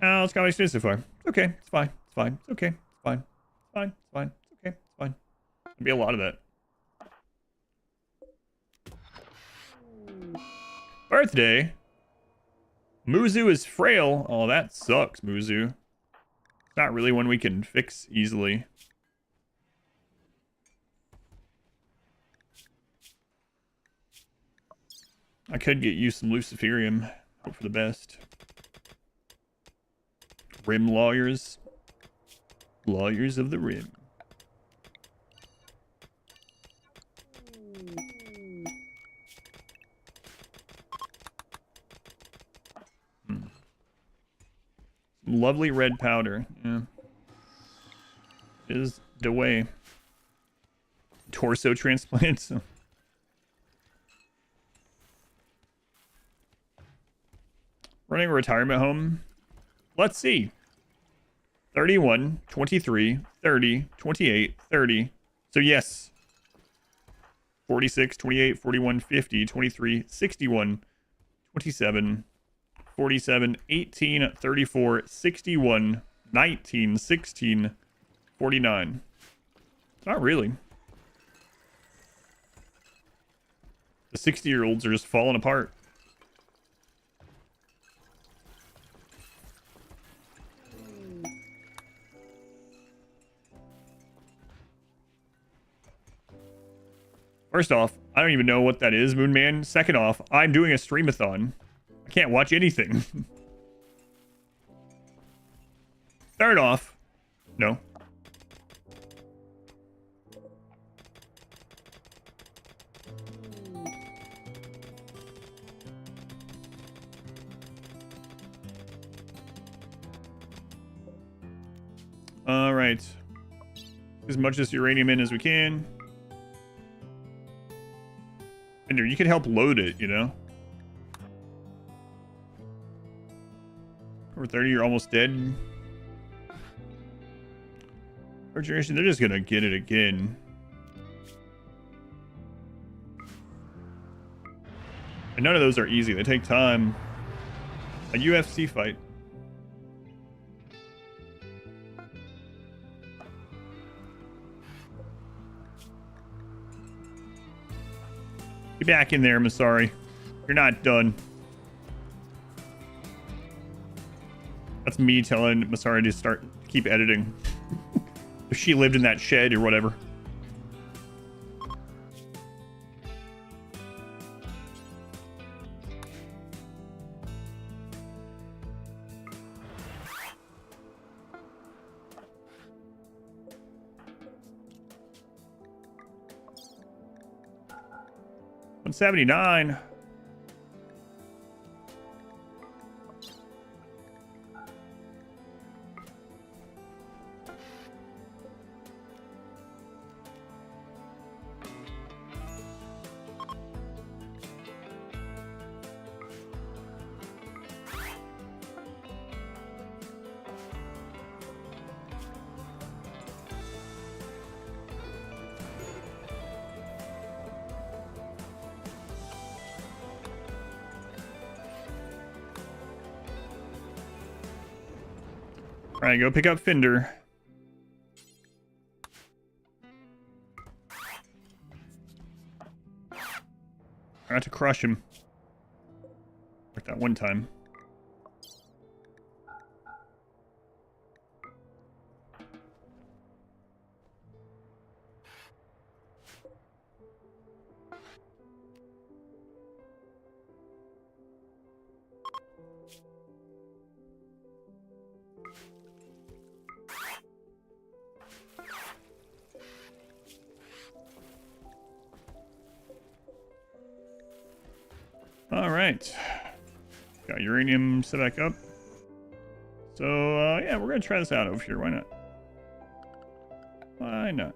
Oh, it's got me expensive so far. Okay, it's fine. It's fine. It's okay. It's fine. It's fine. It's fine. It's okay. It's fine. There'll be a lot of that. Birthday. Muzu is frail. Oh, that sucks, Muzu. It's not really one we can fix easily. I could get you some Luciferium. Hope for the best. Rim lawyers. Lawyers of the Rim. Lovely red powder. Yeah. Is the way. Torso transplants. Running a retirement home. Let's see. 31, 23, 30, 28, 30. So yes. 46, 28, 41, 50, 23, 61, 27, 47, 18, 34, 61, 19, 16, 49. Not really. The 60-year-olds are just falling apart. First off, I don't even know what that is, Moonman. Second off, I'm doing a streamathon. I can't watch anything. Third off, no. All right. As much as uranium in as we can. And you can help load it, you know? Over 30, you're almost dead. Third generation, they're just gonna get it again. And none of those are easy. They take time. A UFC fight. Get back in there, Masari. You're not done. That's me telling Masari to keep editing. If she lived in that shed or whatever. $179. All right, go pick up Fender. I had to crush him. Like that one time. All right. Got uranium set back up. So, yeah, we're going to try this out over here. Why not? Why not?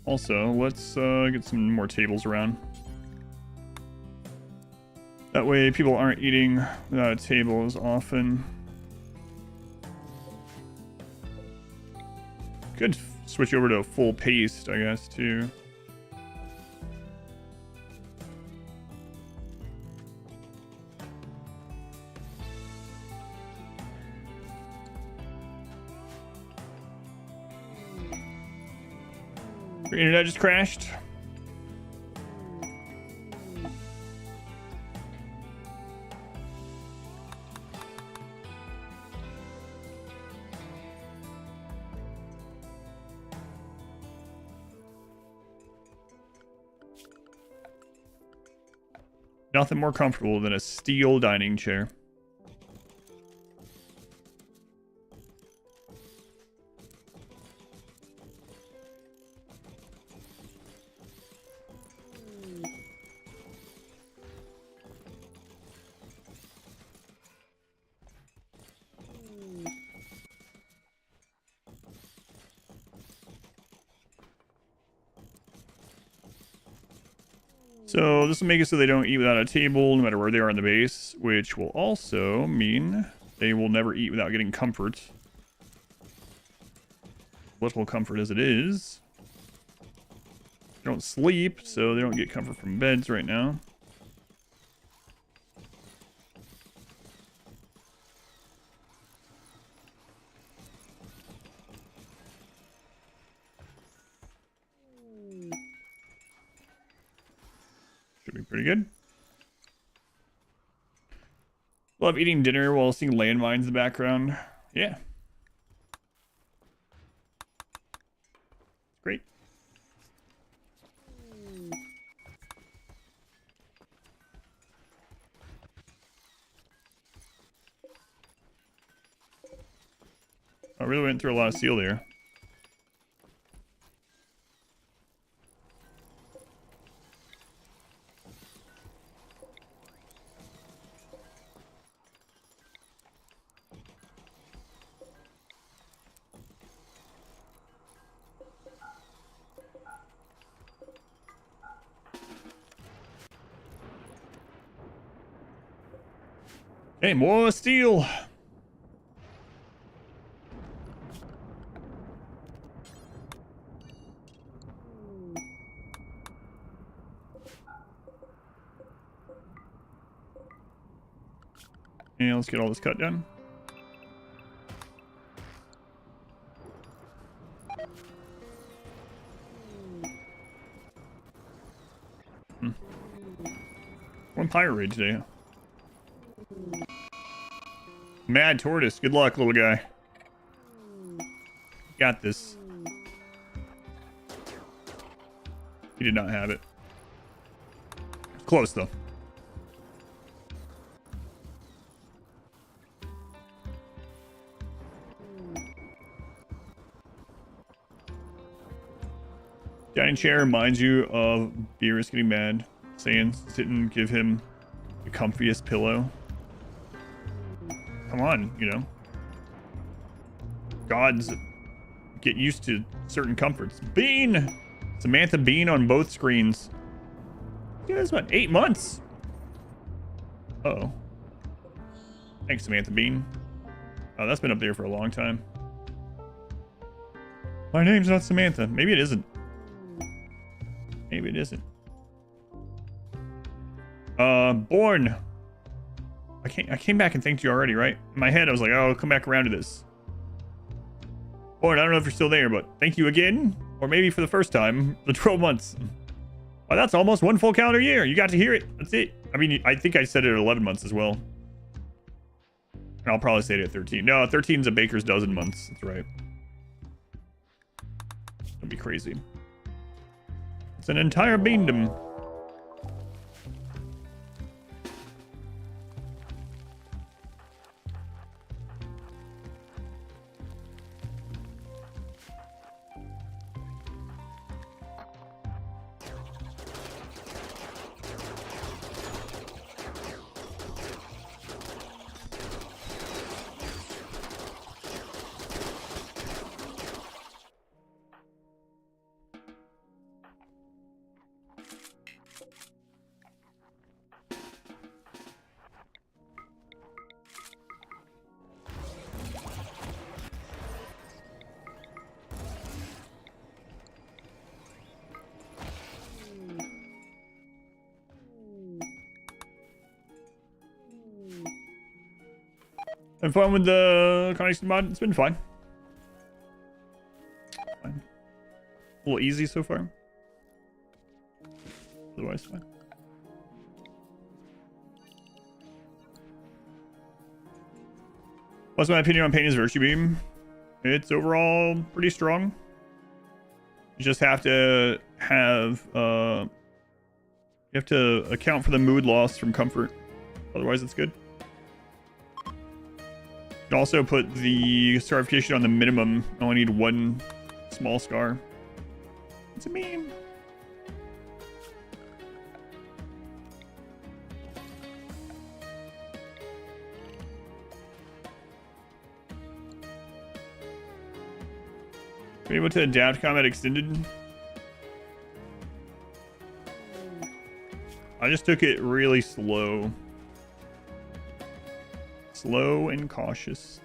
Also, let's get some more tables around. That way people aren't eating without a table as often. Could switch over to a full paste, I guess, too. Your internet just crashed. Nothing more comfortable than a steel dining chair. So this will make it so they don't eat without a table, no matter where they are in the base, which will also mean they will never eat without getting comfort. Little comfort as it is. They don't sleep, so they don't get comfort from beds right now. Should be pretty good. Love eating dinner while seeing landmines in the background. Yeah. Great. I really went through a lot of steel there. Hey, more steel. And let's get all this cut done. Going pirate raid today. Mad tortoise. Good luck, little guy. Got this. He did not have it. Close though. Dining chair reminds you of Beerus getting mad, saying sit and give him the comfiest pillow. Come on, you know. Gods get used to certain comforts. Bean! Samantha Bean on both screens. Yeah, that's about 8 months. Uh-oh. Thanks, Samantha Bean. Oh, that's been up there for a long time. My name's not Samantha. Maybe it isn't. Maybe it isn't. Born. I came back and thanked you already, right? In my head, I was like, oh, I'll come back around to this. Born, I don't know if you're still there, but thank you again. Or maybe for the first time, the 12 months. Oh, that's almost 1 full calendar year. You got to hear it. That's it. I mean, I think I said it at 11 months as well. And I'll probably say it at 13. No, 13 is a baker's dozen months. That's right. That'd be crazy. It's an entire beandom. Having fun with the Colonist mod? It's been fine. Fine. A little easy so far. Otherwise, fine. What's my opinion on Painter's Virtue Beam? It's overall pretty strong. You just have to have you have to account for the mood loss from comfort. Otherwise, it's good. You can also put the scarification on the minimum. I only need 1 small scar. It's a meme. Are you able to adapt combat extended? I just took it really slow. Slow and cautious.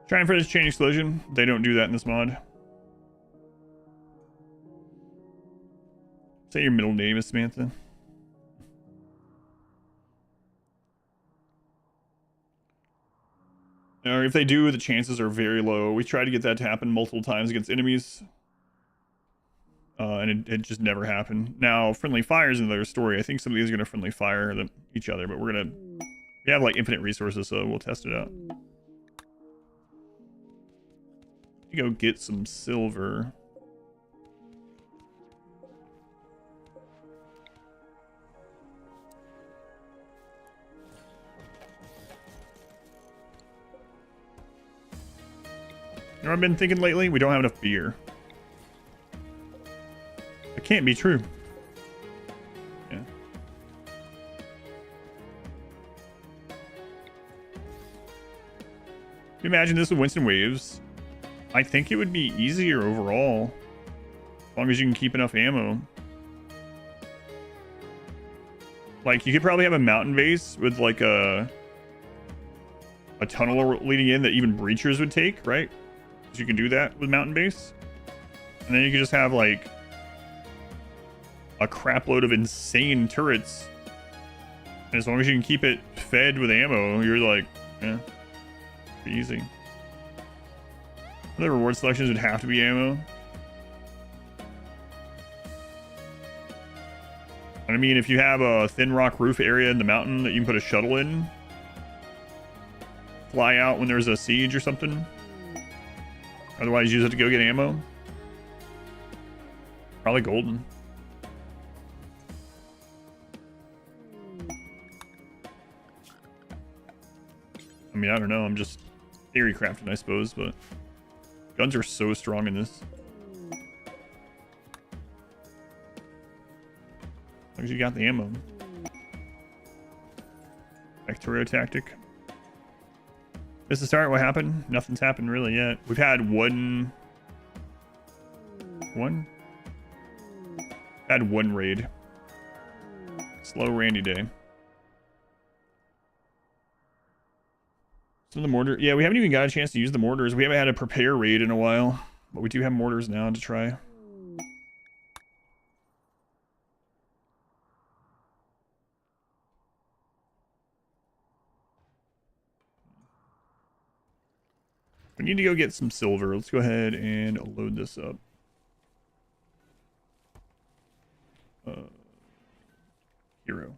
Trying for this chain explosion. They don't do that in this mod. Say your middle name is Samantha. Or if they do, the chances are very low. We tried to get that to happen multiple times against enemies. And it just never happened. Now, friendly fire is another story. I think some of these are going to friendly fire each other, but we're going to... We have like infinite resources, so we'll test it out. Go get some silver. You know what I've been thinking lately? We don't have enough beer. That can't be true. Yeah. Can you imagine this with Winston Waves? I think it would be easier overall. As long as you can keep enough ammo. Like, you could probably have a mountain base with like a tunnel leading in that even breachers would take, right? You can do that with mountain base. And then you can just have like a crap load of insane turrets. And as long as you can keep it fed with ammo, you're like, yeah, easy. The reward selections would have to be ammo. I mean, if you have a thin rock roof area in the mountain that you can put a shuttle in, fly out when there's a siege or something. Otherwise, use it to go get ammo. Probably golden. I mean, I don't know. I'm just theory crafting, I suppose, but guns are so strong in this. As long as you got the ammo. Victoria tactic. This is the start. What happened? Nothing's happened really yet. We've had one raid. Slow Randy day. So the mortar. Yeah, we haven't even got a chance to use the mortars. We haven't had a prepare raid in a while, but we do have mortars now to try. We need to go get some silver. Let's go ahead and load this up. Hero.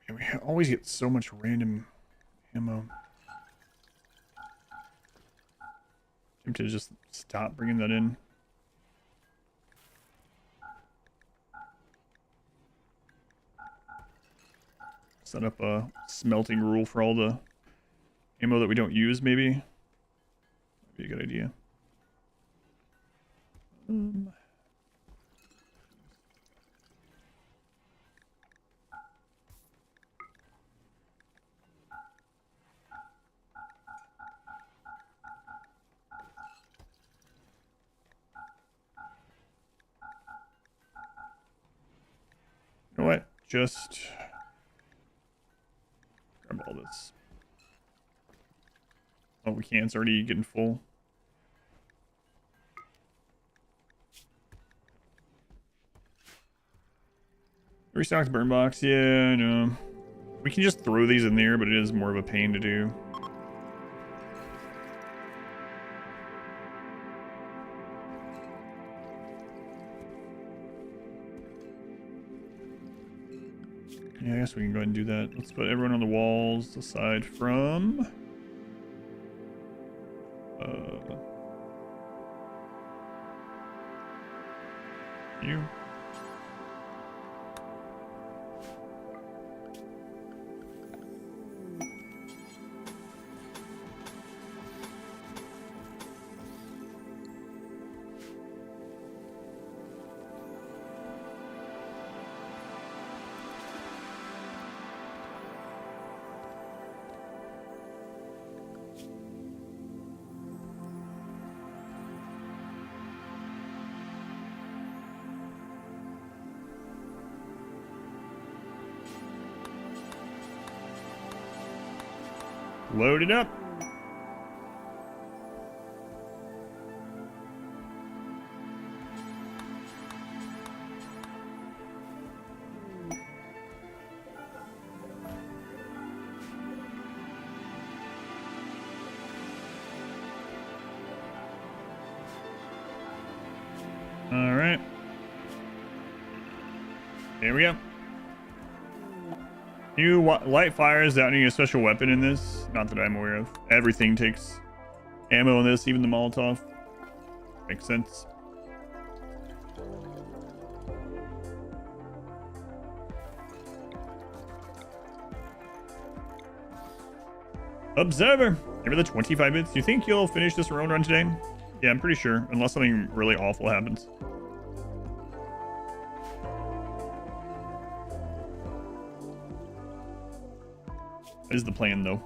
Yeah, we always get so much random ammo. Tempted to just stop bringing that in. Set up a smelting rule for all the ammo that we don't use, maybe. That'd be a good idea. You know what? Just grab all this. Oh, we can't. It's already getting full. Restocked burn box. Yeah, I know. We can just throw these in there, but it is more of a pain to do. Yeah, I guess we can go ahead and do that. Let's put everyone on the walls aside from... you. Load it up. All right. There we go. New light fires without needing a special weapon in this. Not that I'm aware of. Everything takes ammo in this, even the Molotov. Makes sense. Observer! Give the 25 bits. Do you think you'll finish this run today? Yeah, I'm pretty sure. Unless something really awful happens. That is the plan, though.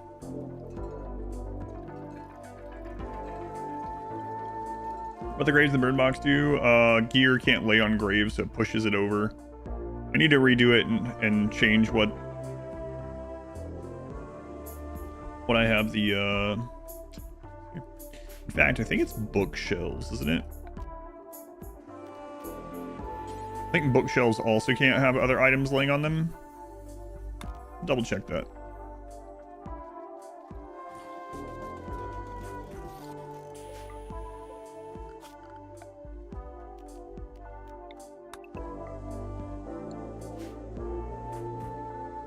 What the graves in the bird box do? Gear can't lay on graves, so it pushes it over. I need to redo it and change what I have the, in fact, I think it's bookshelves, isn't it? I think bookshelves also can't have other items laying on them. Double check that.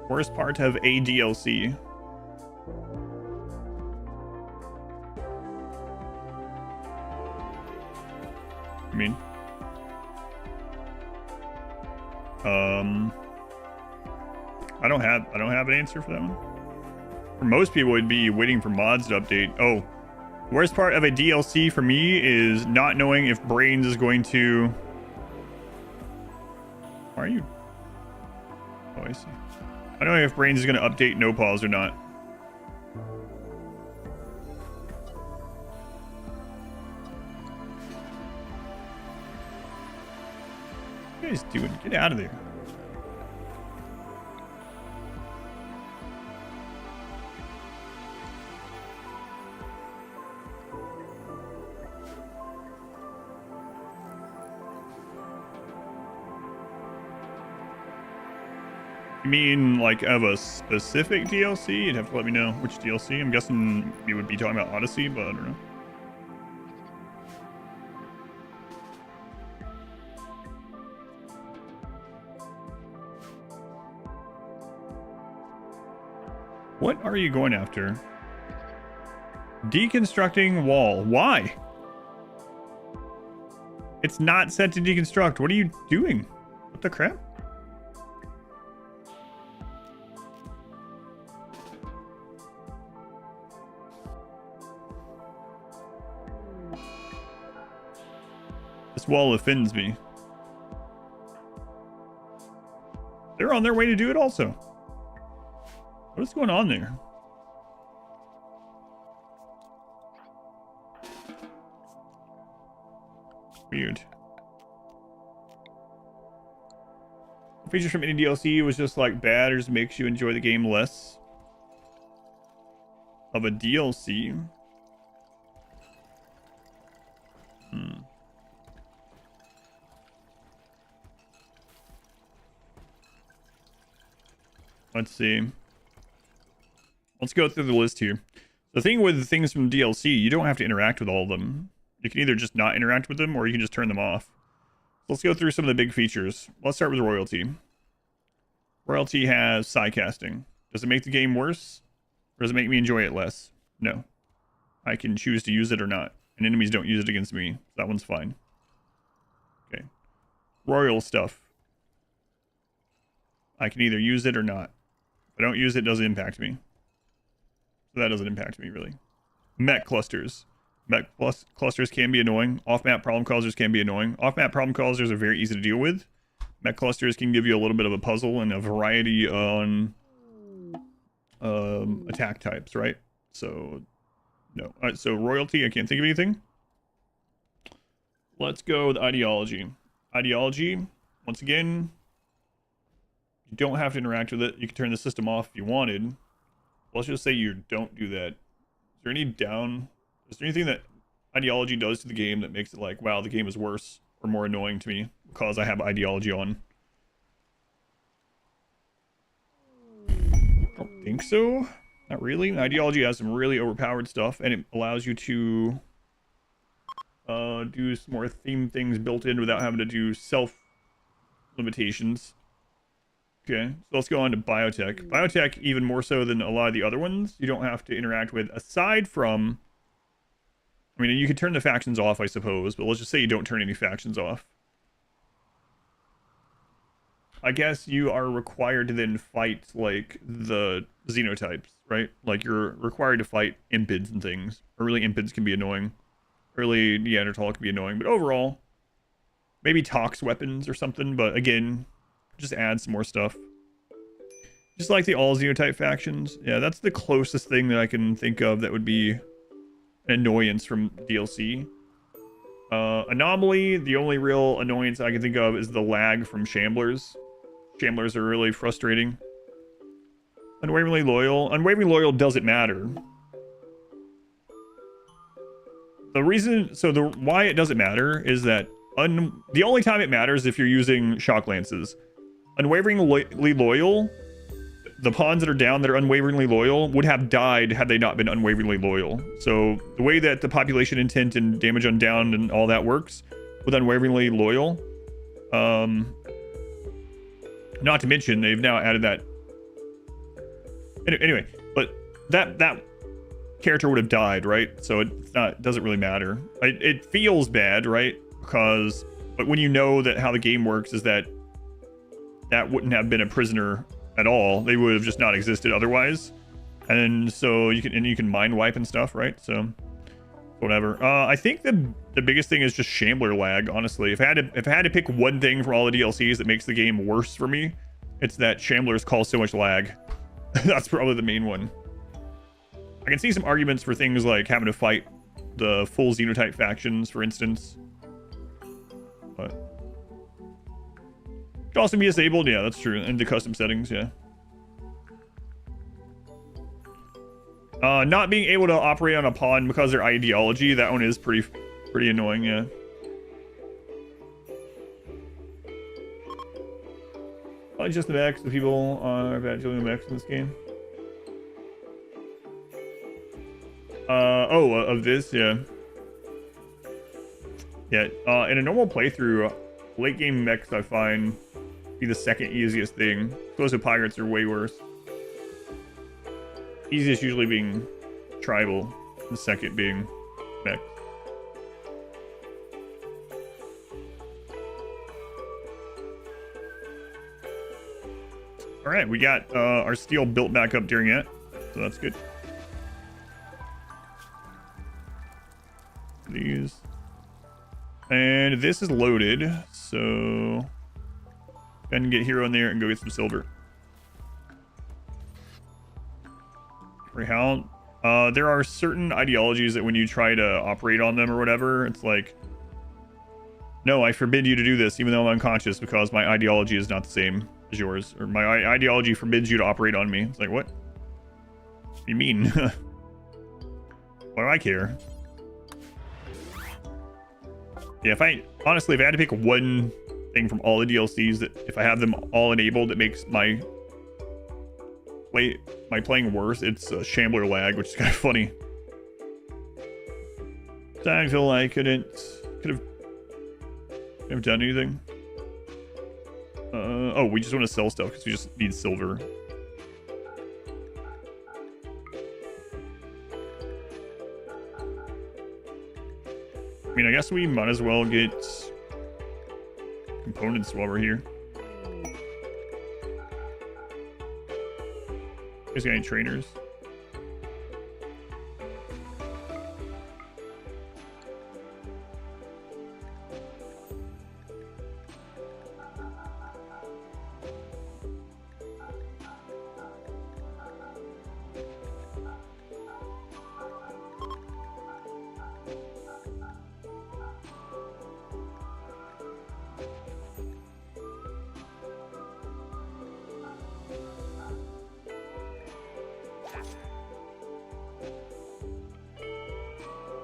Worst part of a DLC. I mean, I don't have an answer for that one. For most people, it'd be waiting for mods to update. Oh, worst part of a DLC for me is not knowing if Brains is going to. Why are you? Oh, I see. I don't know if Brains is going to update no pause or not. What are you guys doing? Get out of there. You mean like of a specific DLC? You'd have to let me know which DLC. I'm guessing you would be talking about Odyssey, but I don't know. What are you going after? Deconstructing wall. Why? It's not set to deconstruct. What are you doing? What the crap? This wall offends me. They're on their way to do it also. What is going on there? Weird. Features from any DLC was just like bad or just makes you enjoy the game less of a DLC. Let's see. Let's go through the list here. The thing with things from DLC, you don't have to interact with all of them. You can either just not interact with them or you can just turn them off. Let's go through some of the big features. Let's start with Royalty. Royalty has sidecasting. Does it make the game worse? Or does it make me enjoy it less? No. I can choose to use it or not. And enemies don't use it against me. That one's fine. Okay. Royal stuff. I can either use it or not. If I don't use it, it doesn't impact me. So that doesn't impact me, really. Mech clusters. Mech clusters can be annoying. Off-map problem causers can be annoying. Off-map problem causers are very easy to deal with. Mech clusters can give you a little bit of a puzzle and a variety on attack types, right? So, no. All right, so Royalty, I can't think of anything. Let's go with Ideology. Ideology, once again, you don't have to interact with it. You can turn the system off if you wanted. Let's just say you don't do that. Is there anything that Ideology does to the game that makes it like, wow, the game is worse or more annoying to me because I have Ideology on? I don't think so. Not really. Ideology has some really overpowered stuff, and it allows you to do some more theme things built in without having to do self limitations. Okay, so let's go on to Biotech. Biotech, even more so than a lot of the other ones, you don't have to interact with, aside from... I mean, you could turn the factions off, I suppose, but let's just say you don't turn any factions off. I guess you are required to then fight, like, the xenotypes, right? Like, you're required to fight impids and things. Early impids can be annoying. Early Neanderthal can be annoying, but overall, maybe tox weapons or something, but again... just add some more stuff. Just like the all xenotype factions. Yeah, that's the closest thing that I can think of that would be an annoyance from DLC. Anomaly, the only real annoyance I can think of is the lag from Shamblers. Shamblers are really frustrating. Unwaveringly loyal. Unwaveringly loyal doesn't matter. The reason, so the why it doesn't matter is that the only time it matters if you're using shock lances. Unwaveringly loyal, the pawns that are down that are unwaveringly loyal would have died had they not been unwaveringly loyal. So the way that the population intent and damage on down and all that works with unwaveringly loyal, not to mention they've now added that. Anyway, but that character would have died, right? So it doesn't really matter. It feels bad, right? But when you know that how the game works is that wouldn't have been a prisoner at all. They would have just not existed otherwise. And so you can mind wipe and stuff, right? So whatever. I think the biggest thing is just Shambler lag, honestly. If I had to pick one thing from all the DLCs that makes the game worse for me, it's that Shamblers cause so much lag. That's probably the main one. I can see some arguments for things like having to fight the full Xenotype factions, for instance. But it could also be disabled. Yeah, that's true. In the custom settings, yeah. Not being able to operate on a pawn because of their ideology, that one is pretty annoying, yeah. Probably just the mechs. The people are bad dealing with mechs in this game. Of this, yeah. Yeah, in a normal playthrough, late game mechs I find be the second easiest thing. Explosive pirates are way worse. Easiest usually being tribal, the second being mech. Alright, we got our steel built back up during it, so that's good. These. And this is loaded, so go ahead and get hero in there and go get some silver. For how there are certain ideologies that when you try to operate on them or whatever, it's like, no, I forbid you to do this even though I'm unconscious because my ideology is not the same as yours, or my ideology forbids you to operate on me. It's like, what do you mean? Why do I care? Yeah, if I had to pick one thing from all the DLCs that if I have them all enabled that makes my playing worse, it's Shambler lag, which is kind of funny. I feel like I could have done anything. Oh, we just want to sell stuff because we just need silver. I mean, I guess we might as well get components while we're here. Guys got any trainers?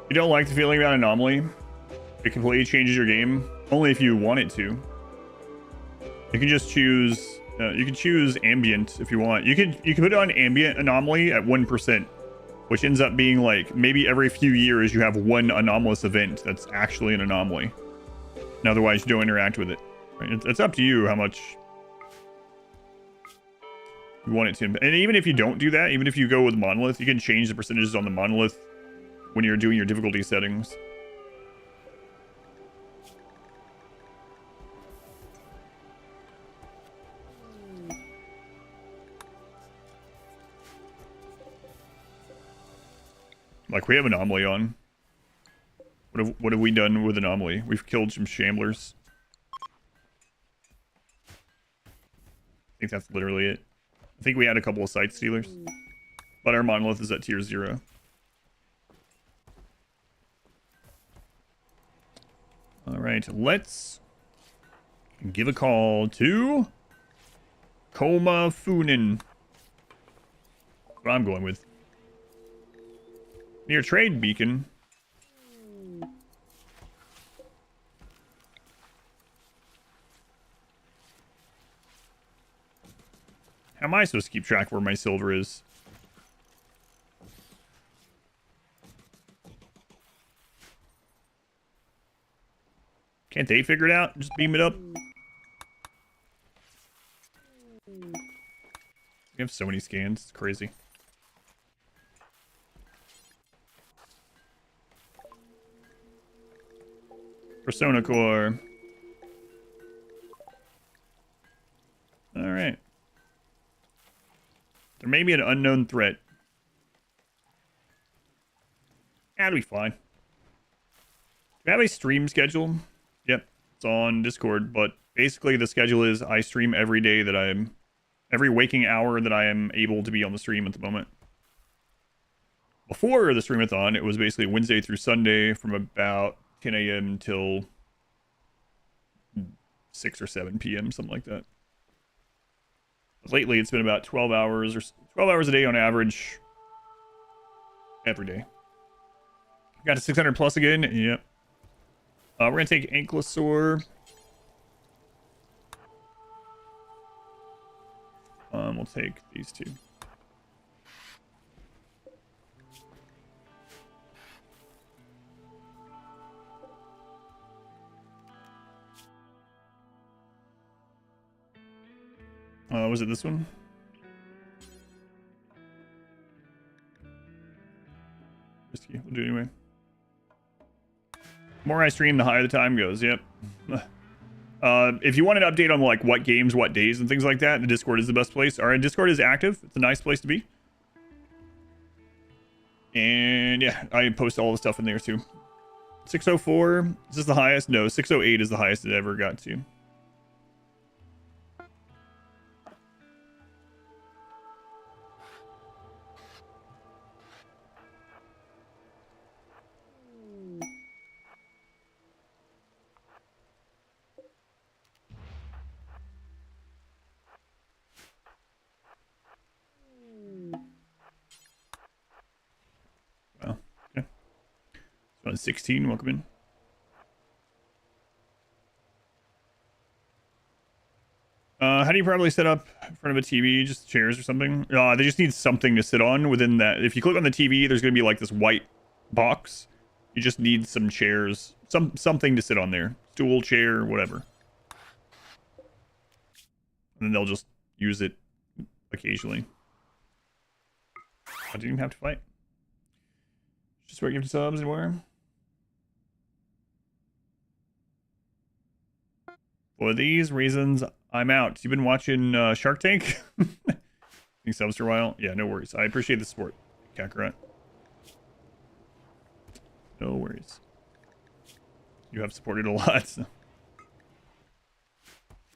You don't like the feeling about Anomaly? It completely changes your game, only if you want it to. You can just choose, you can choose Ambient if you want. You can put it on Ambient Anomaly at 1%, which ends up being like, maybe every few years you have one anomalous event that's actually an anomaly. And otherwise you don't interact with it. Right? It's up to you how much you want it to. And even if you don't do that, even if you go with Monolith, you can change the percentages on the Monolith when you're doing your difficulty settings. Like, we have Anomaly on. What have we done with Anomaly? We've killed some Shamblers. I think that's literally it. I think we had a couple of Sight Stealers. But our Monolith is at tier 0. right, let's give a call to Koma Funin. That's what I'm going with. Near trade beacon. How am I supposed to keep track of where my silver is? Can't they figure it out? Just beam it up. We have so many scans. It's crazy. Persona Core. Alright. There may be an unknown threat. That'll be fine. Do we have a stream schedule? Yep, it's on Discord, but basically the schedule is I stream every day that every waking hour that I am able to be on the stream at the moment. Before the streamathon, it was basically Wednesday through Sunday from about 10 a.m. till 6 or 7 p.m., something like that. But lately, it's been about 12 hours or 12 hours a day on average every day. Got to 600 plus again. Yep. We're going to take Ankylosaur. We'll take these two. Was it this one? Risky. We'll do it anyway. The more I stream, the higher the time goes. Yep. If you want an update on like what games, what days, and things like that, the Discord is the best place. Our Discord is active. It's a nice place to be. And yeah, I post all the stuff in there too. 604. Is this the highest? No, 608 is the highest it ever got to. On 16, welcome in. How do you probably set up in front of a TV? Just chairs or something? They just need something to sit on within that. If you click on the TV, there's going to be like this white box. You just need some chairs, something to sit on there. Stool, chair, whatever. And then they'll just use it occasionally. I didn't even have to fight. Just start giving subs anywhere. For these reasons, I'm out. You've been watching Shark Tank? Think subs for a while? Yeah, no worries. I appreciate the support, Kakarot. No worries. You have supported a lot. So.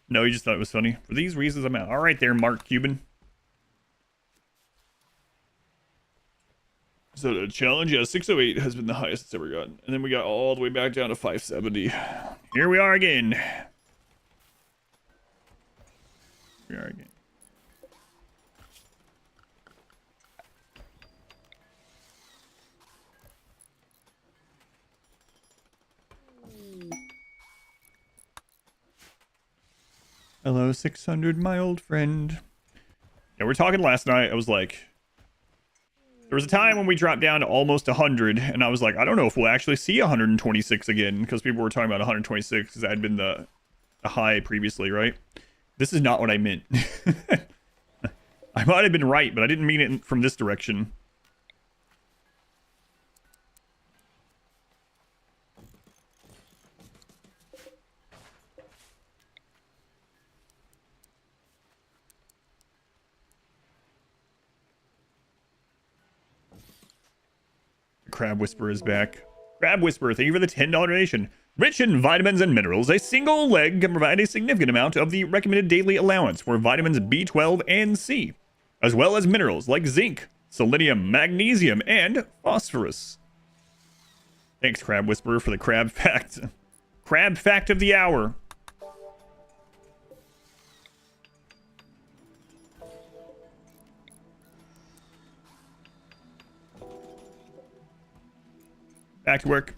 No, you just thought it was funny. For these reasons, I'm out. All right there, Mark Cuban. So the challenge, yeah, 608 has been the highest it's ever gotten. And then we got all the way back down to 570. Here we are again. We are again. Hello, 600, my old friend. Yeah, we're talking last night. I was like, there was a time when we dropped down to almost 100, and I was like, I don't know if we'll actually see 126 again, because people were talking about 126 because that had been the high previously, right? This is not what I meant. I might have been right, but I didn't mean it from this direction. The Crab Whisperer is back. Crab Whisperer, thank you for the $10 donation. Rich in vitamins and minerals, a single leg can provide a significant amount of the recommended daily allowance for vitamins B12 and C, as well as minerals like zinc, selenium, magnesium, and phosphorus. Thanks, Crab Whisperer, for the crab fact. Crab fact of the hour. Back to work.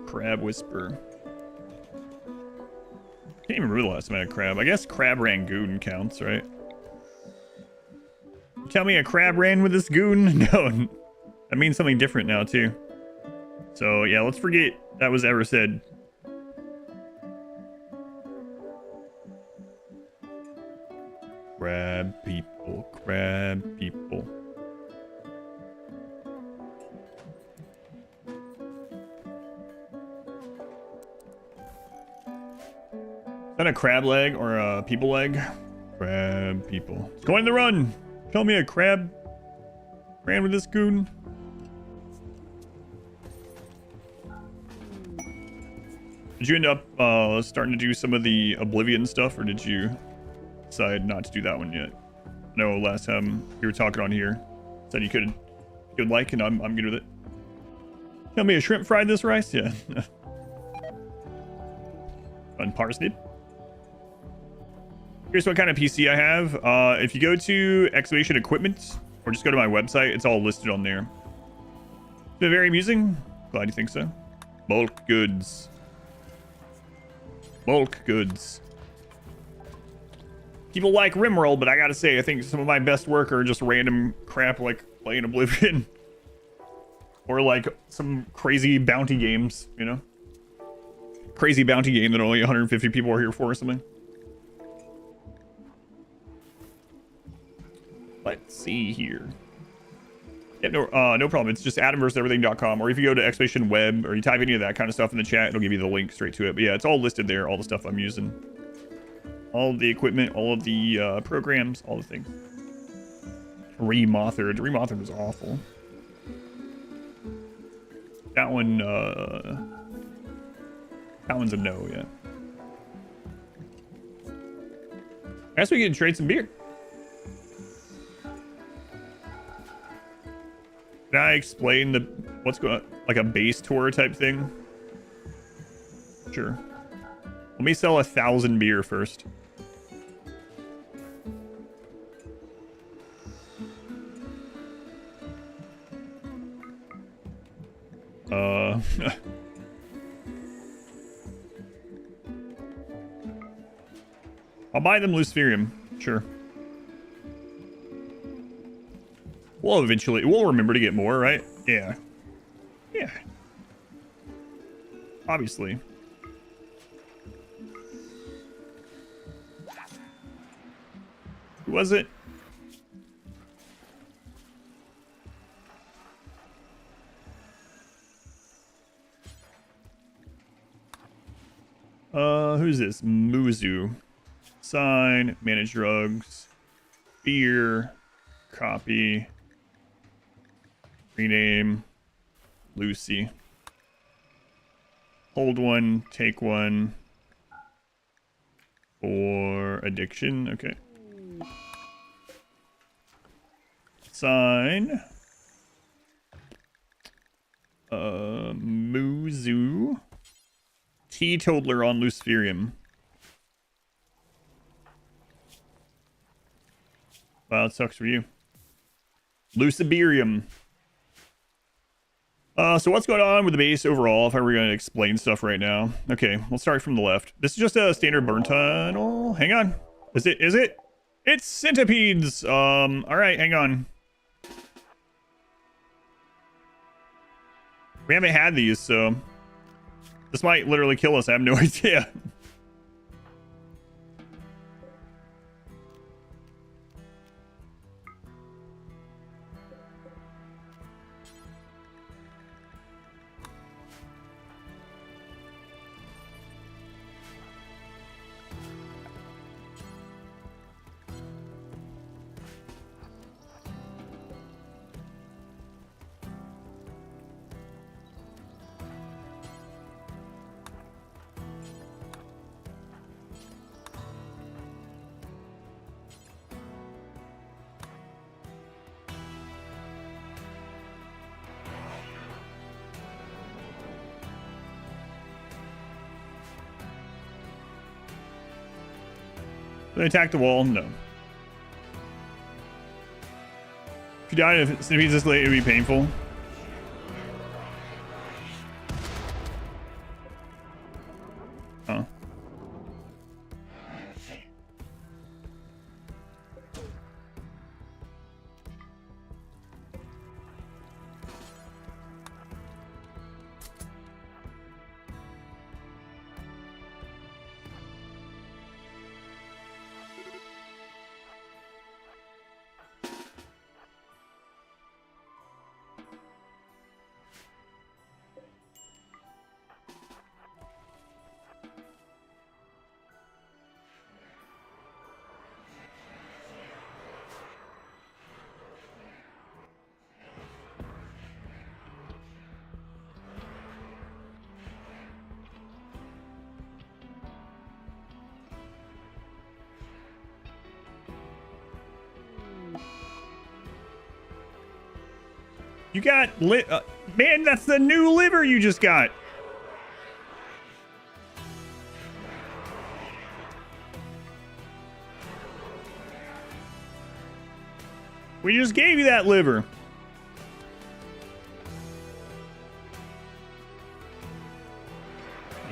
Crab whisper. Can't even remember the last time I had a crab. I guess crab rangoon counts, right? Tell me a crab ran with this goon? No. That means something different now, too. So, yeah, let's forget that was ever said. Crab people, crab people. Is that a crab leg or a people leg? Crab people. It's going to run. Tell me a crab ran with this goon. Did you end up starting to do some of the Oblivion stuff, or did you decide not to do that one yet? No, last time we were talking on here, said you could like, and I'm good with it. Tell me a shrimp fried this rice? Yeah. Fun parsnip. Here's what kind of PC I have. If you go to Excavation Equipment, or just go to my website, it's all listed on there. It's been very amusing. Glad you think so. Bulk goods. Bulk goods. People like RimWorld, but I gotta say, I think some of my best work are just random crap like playing Oblivion. Or like some crazy bounty games, you know? Crazy bounty game that only 150 people are here for or something. Let's see here. Yeah, no problem. It's just adamverseverything.com, or if you go to Excavation Web, or you type any of that kind of stuff in the chat, it'll give you the link straight to it. But yeah, it's all listed there, all the stuff I'm using. All of the equipment, all of the programs, all the things. Remothered. Remothered was awful. That one, that one's a no, yeah. I guess we can trade some beer. Can I explain what's going on, like a base tour type thing? Sure. Let me sell 1,000 beer first. I'll buy them Luciferium. Sure. We'll remember to get more, right? Yeah. Yeah. Obviously. Who was it? Who's this? Muzu. Sign, manage drugs, beer, copy, rename, Lucy. Hold one, take one for addiction. Okay. Sign. Muzu. Teetotaler on Luciferium. Wow, it sucks for you. Luciberium. So what's going on with the base overall, if I were going to explain stuff right now? Okay, we'll start from the left. This is just a standard burn tunnel. Hang on. Is it? It's centipedes! Alright, hang on. We haven't had these, so... this might literally kill us, I have no idea. They attack the wall? No. If you died, if it means this late, it would be painful. Huh. You got man, that's the new liver you just got. We just gave you that liver.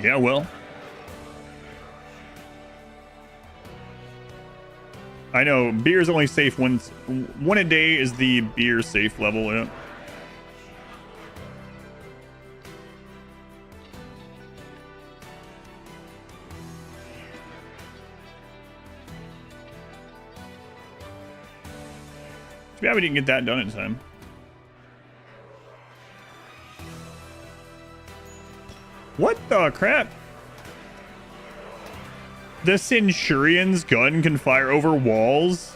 Yeah, well. I know, beer's only safe once. One a day is the beer safe level, yeah. Yeah, we didn't get that done in time. What the crap? The Centurion's gun can fire over walls?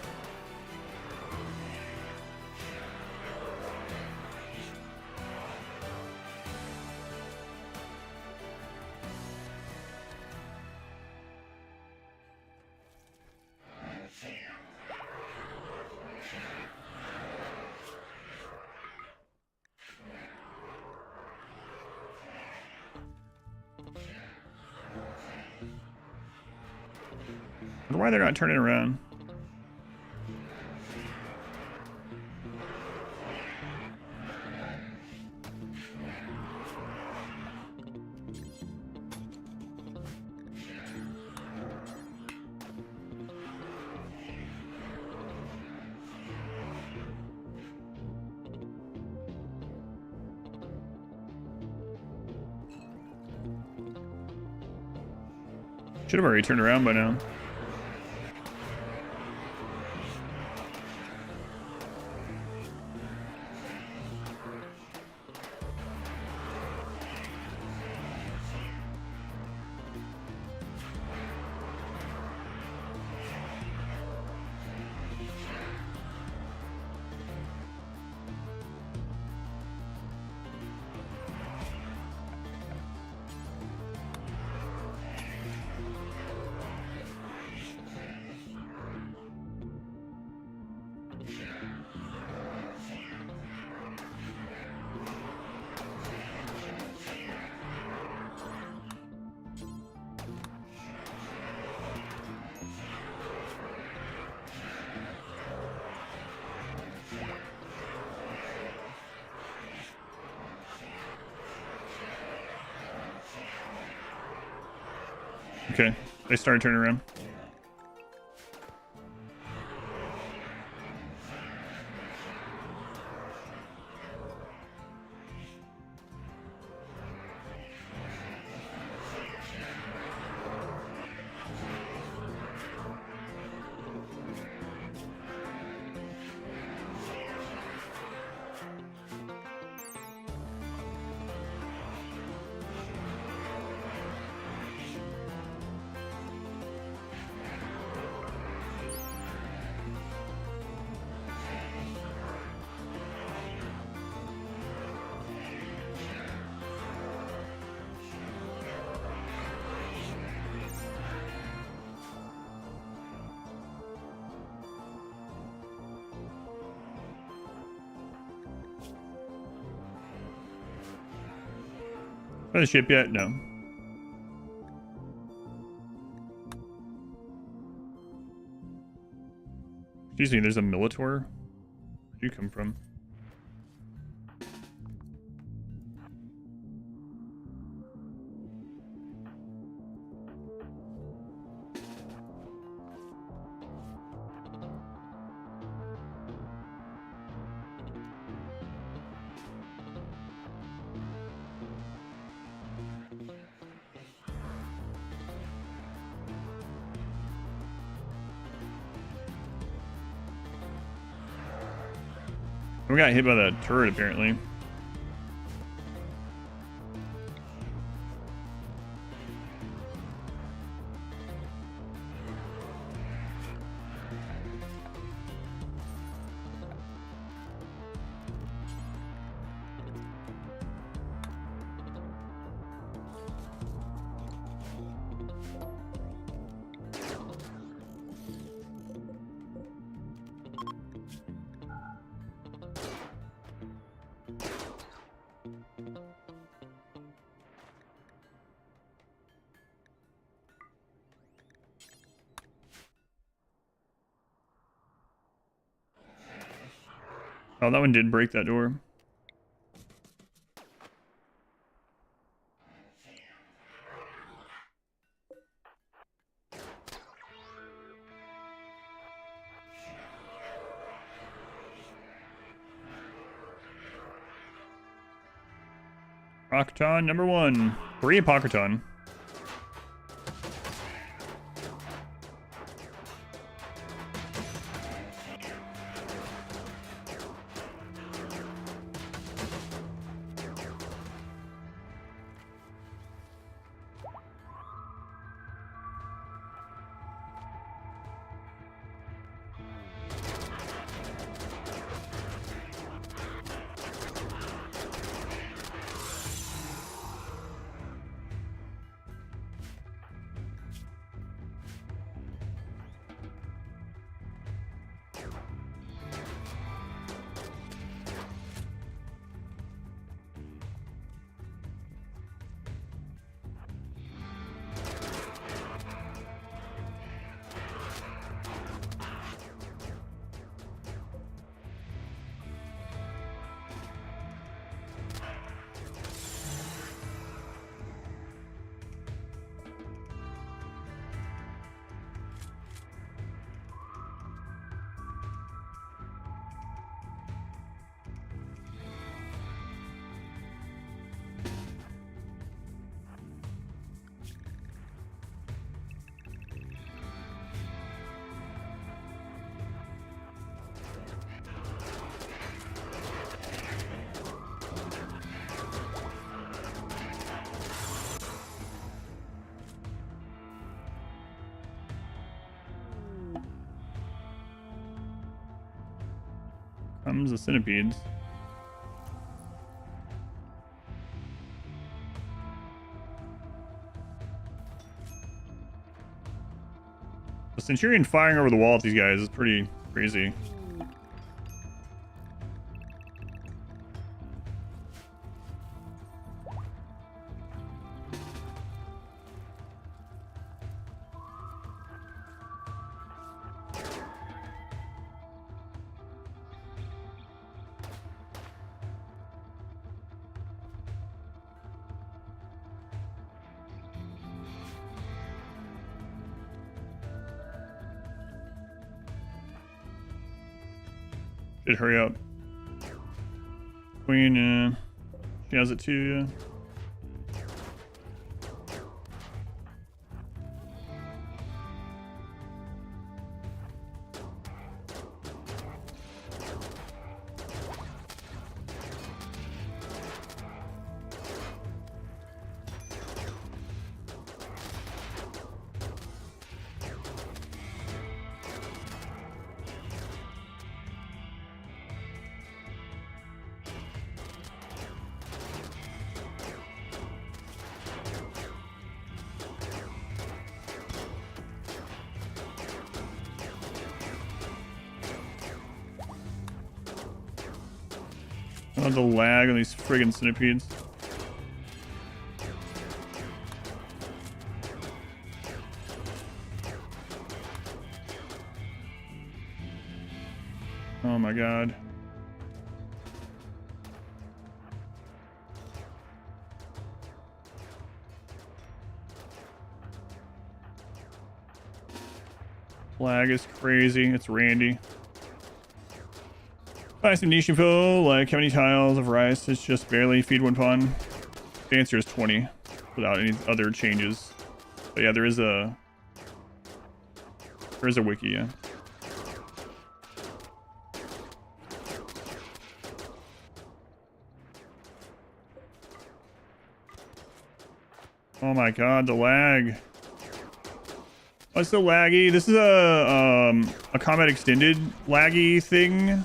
I wonder why they're not turning around. Should have already turned around by now. Okay, they started turning around. Not the ship yet? No. Excuse me, there's a Militor? Where'd you come from? We got hit by the turret, apparently. Oh, that one did break that door. Apocryton number 1. 3 Apocryton. Comes the centipedes. The Centurion firing over the wall at these guys is pretty crazy. Should hurry up. Queen, she has it too, yeah. Oh, the lag on these friggin' centipedes. Oh my god. Lag is crazy. It's Randy. Buy some niche info, like how many tiles of rice is just barely feed one pawn. The answer is 20 without any other changes. But yeah, there is a wiki, yeah. Oh my god, the lag. Oh, it's so laggy. This is a Combat Extended laggy thing.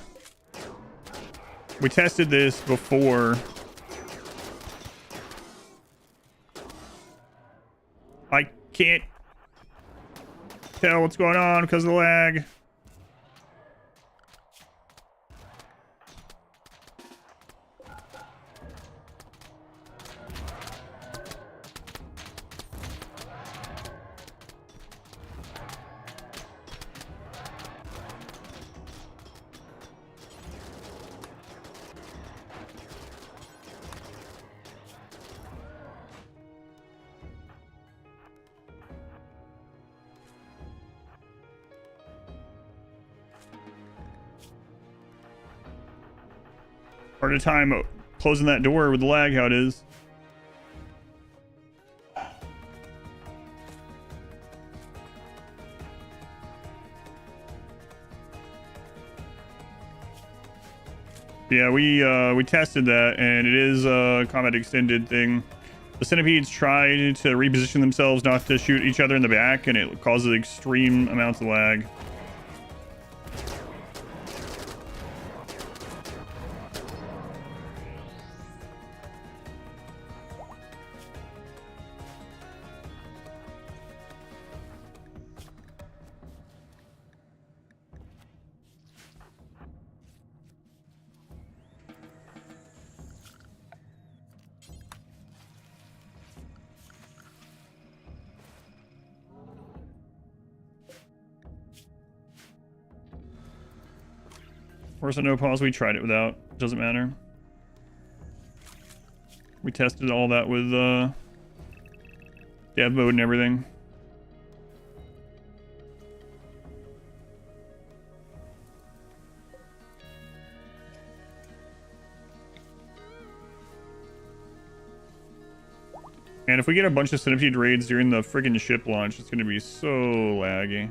We tested this before. I can't tell what's going on because of the lag. Hard a time closing that door with the lag how it is. Yeah, we tested that, and it is a Combat Extended thing. The centipedes try to reposition themselves not to shoot each other in the back, and it causes extreme amounts of lag. Of course, no pause. We tried it without. Doesn't matter. We tested all that with dev mode and everything. And if we get a bunch of centipede raids during the friggin' ship launch, it's gonna be so laggy.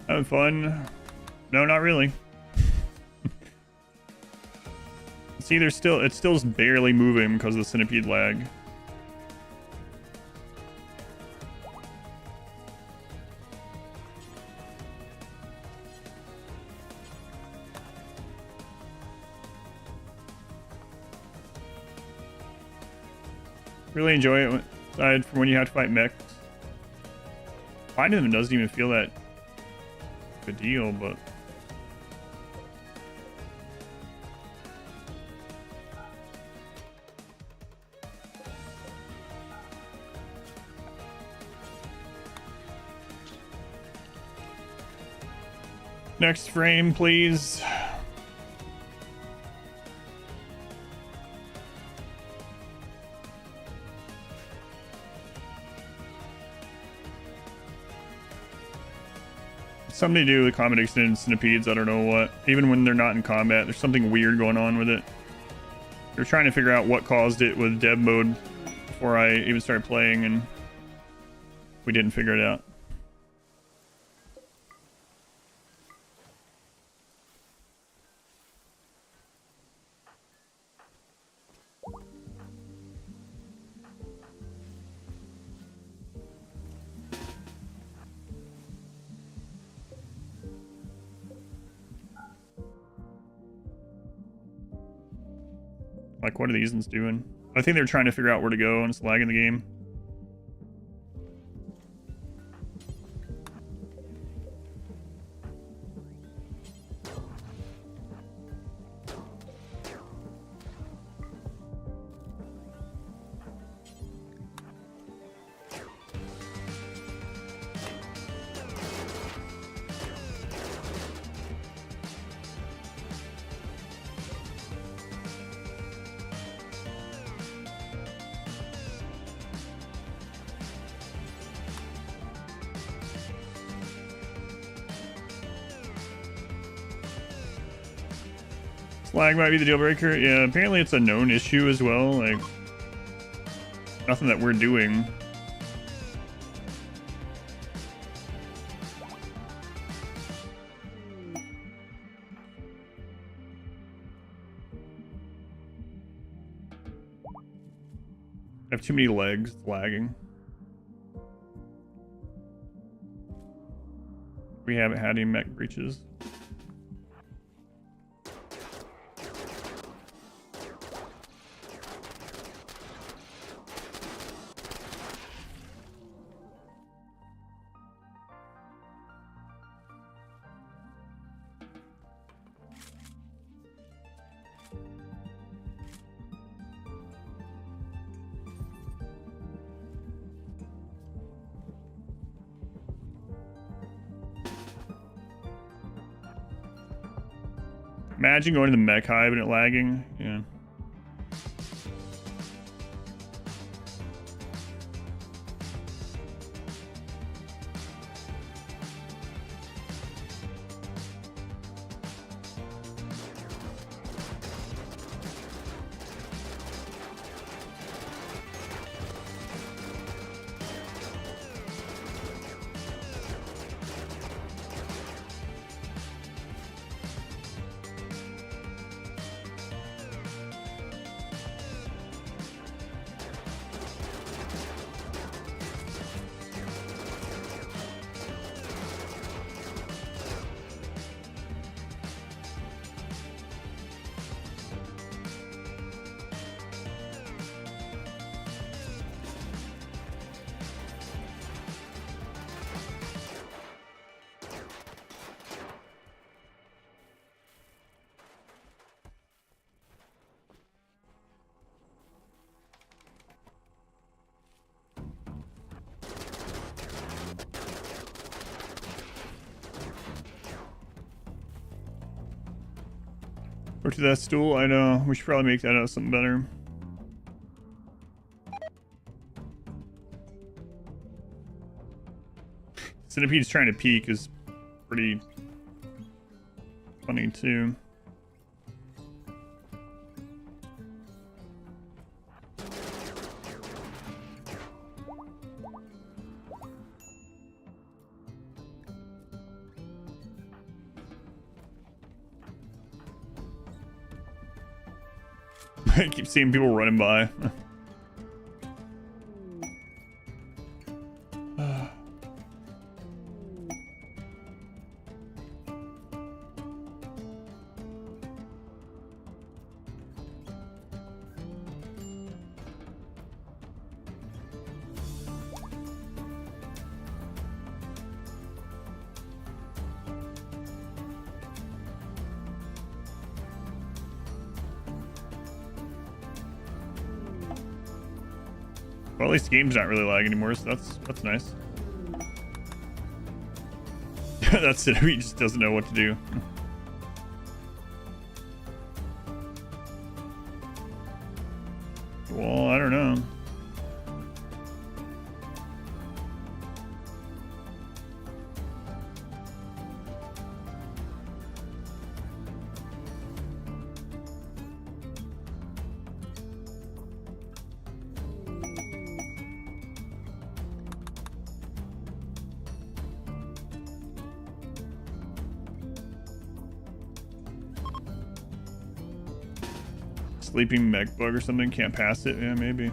Having fun? No, not really. See, it's still barely moving because of the centipede lag. Really enjoy it, aside from when you have to fight mechs. Finding them doesn't even feel that a deal, but next frame, please. Something to do with Combat Extended Centipedes, I don't know what. Even when they're not in combat, there's something weird going on with it. They're trying to figure out what caused it with dev mode before I even started playing, and we didn't figure it out. Like, what are these ones doing? I think they're trying to figure out where to go, and it's lagging the game. Lag might be the deal breaker. Yeah, apparently it's a known issue as well. Like, nothing that we're doing. I have too many legs. It's lagging. We haven't had any mech breaches. Imagine going to the mech hive and it lagging. Yeah. Or to that stool. I know. We should probably make that out something better. Centipede's trying to peek is pretty funny too. I keep seeing people running by. Well, at least the game's not really lagging anymore, so that's nice. That's it. He just doesn't know what to do. Well, I don't know. Sleeping mech bug or something, can't pass it. Yeah, maybe.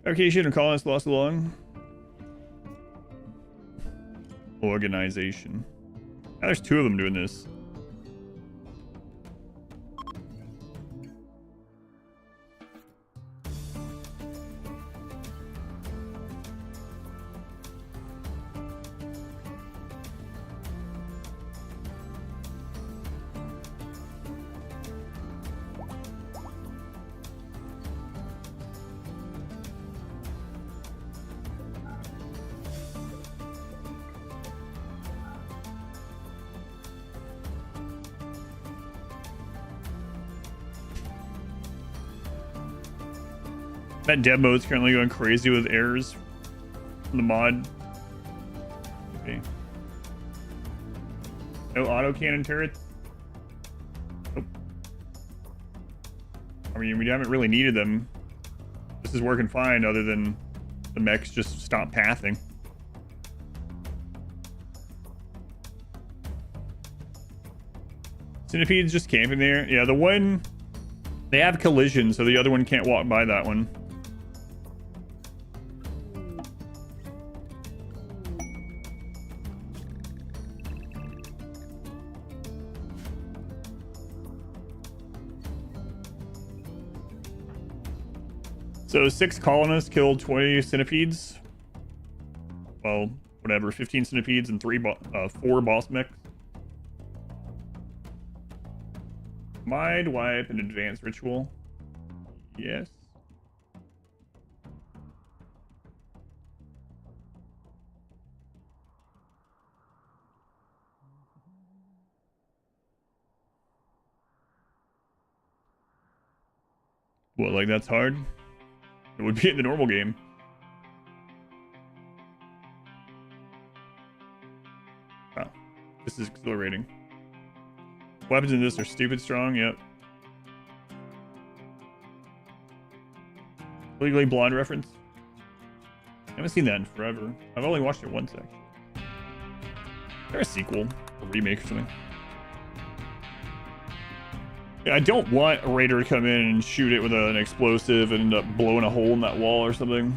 Fabrication and colonists lost along. Organization. Now there's two of them doing this. That dev mode's currently going crazy with errors from the mod. Okay. No autocannon turrets. Nope. I mean, we haven't really needed them. This is working fine, other than the mechs just stop pathing. Centipede's just camping there. Yeah, the one... They have collision, so the other one can't walk by that one. So 6 colonists killed 20 centipedes. Well, whatever, 15 centipedes and 4 boss mechs. Mind wipe and advanced ritual. Yes. What, like that's hard? It would be in the normal game. Wow. This is exhilarating. Weapons in this are stupid strong, yep. Legally Blonde reference. I haven't seen that in forever. I've only watched it once, actually. Is there a sequel? A remake or something? Yeah, I don't want a raider to come in and shoot it with an explosive and end up blowing a hole in that wall or something.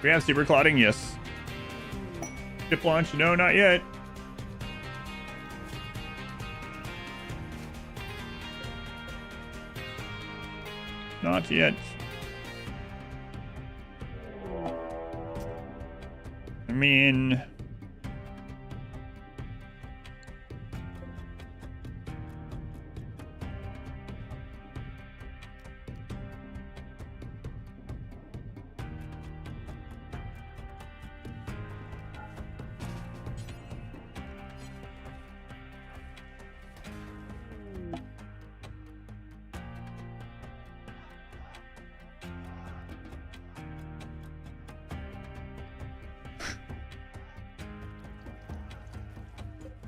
We have super clouding, yes. Ship launch, no, not yet. Not yet. I mean...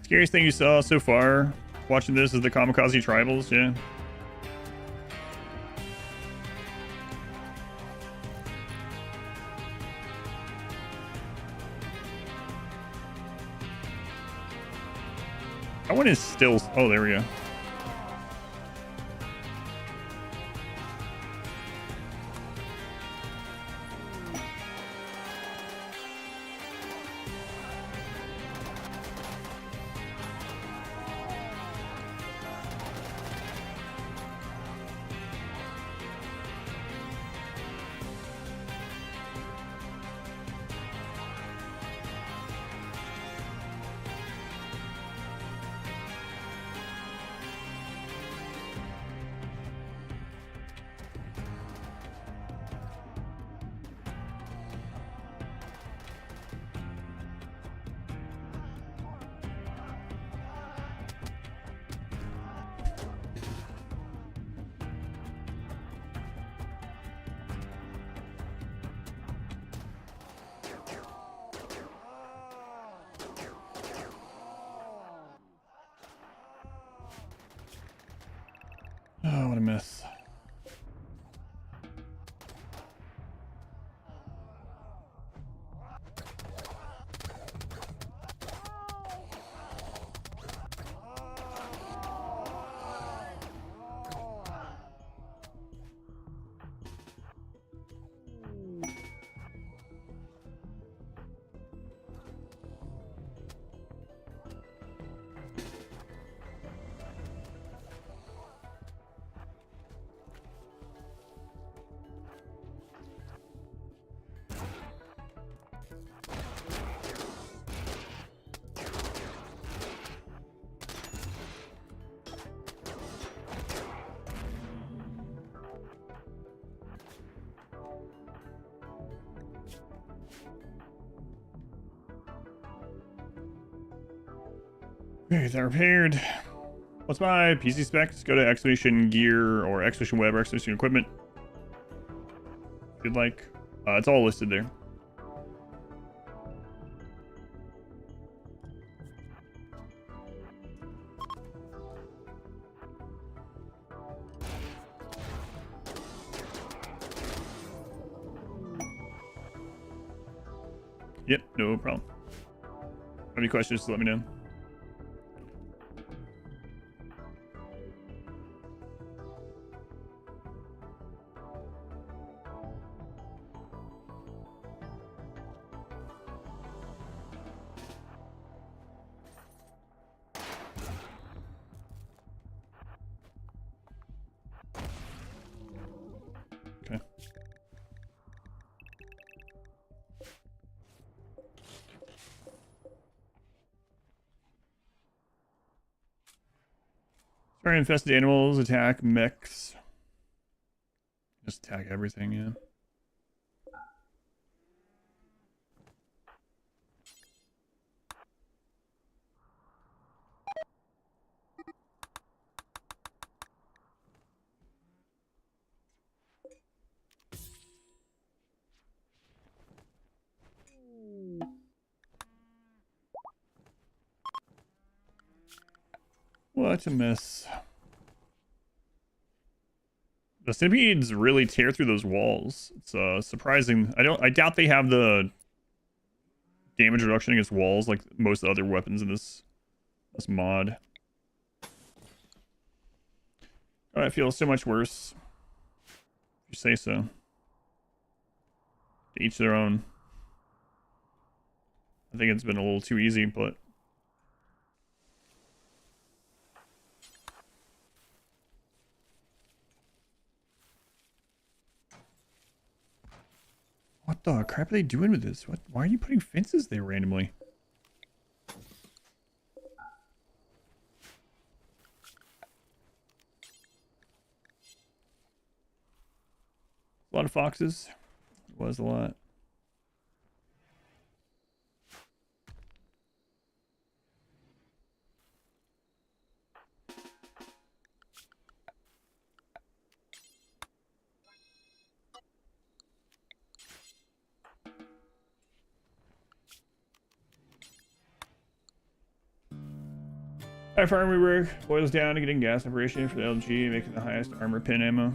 Scariest thing you saw so far watching this is the kamikaze tribals, yeah. That one is still... Oh, there we go. Oh, what a mess. Okay, that repaired. What's my PC specs? Go to exclamation gear or exclamation web or exclamation equipment. If you'd like. It's all listed there. Yep, no problem. Have any questions, just let me know. Okay. Sorry, infested animals, attack mechs. Just attack everything, yeah. What a mess. The centipedes really tear through those walls. It's surprising. I doubt they have the damage reduction against walls like most of the other weapons in this mod. Oh, it feels so much worse. If you say so. To each their own. I think it's been a little too easy, but what the crap are they doing with this? Why are you putting fences there randomly? A lot of foxes. It was a lot. Our armory work boils down to getting gas separation for the LG, making the highest armor pin ammo.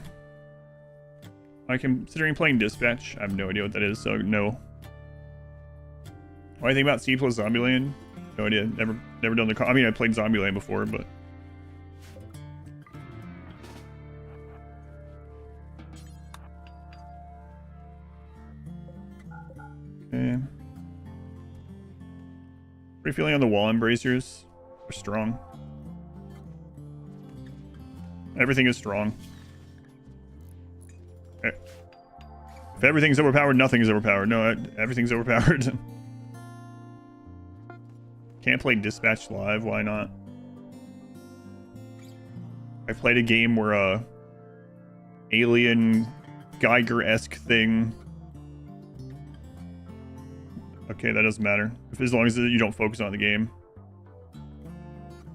I'm considering playing dispatch. I have no idea what that is, so no. What do you think about C plus Zombieland? No idea. Never done the. I mean, I played Zombieland before, but. Okay. What are you feeling on the wall embracers? They're strong. Everything is strong. If everything's overpowered, nothing is overpowered. No, everything's overpowered. Can't play Dispatch live. Why not? I played a game where a alien Geiger-esque thing. Okay, that doesn't matter. As long as you don't focus on the game.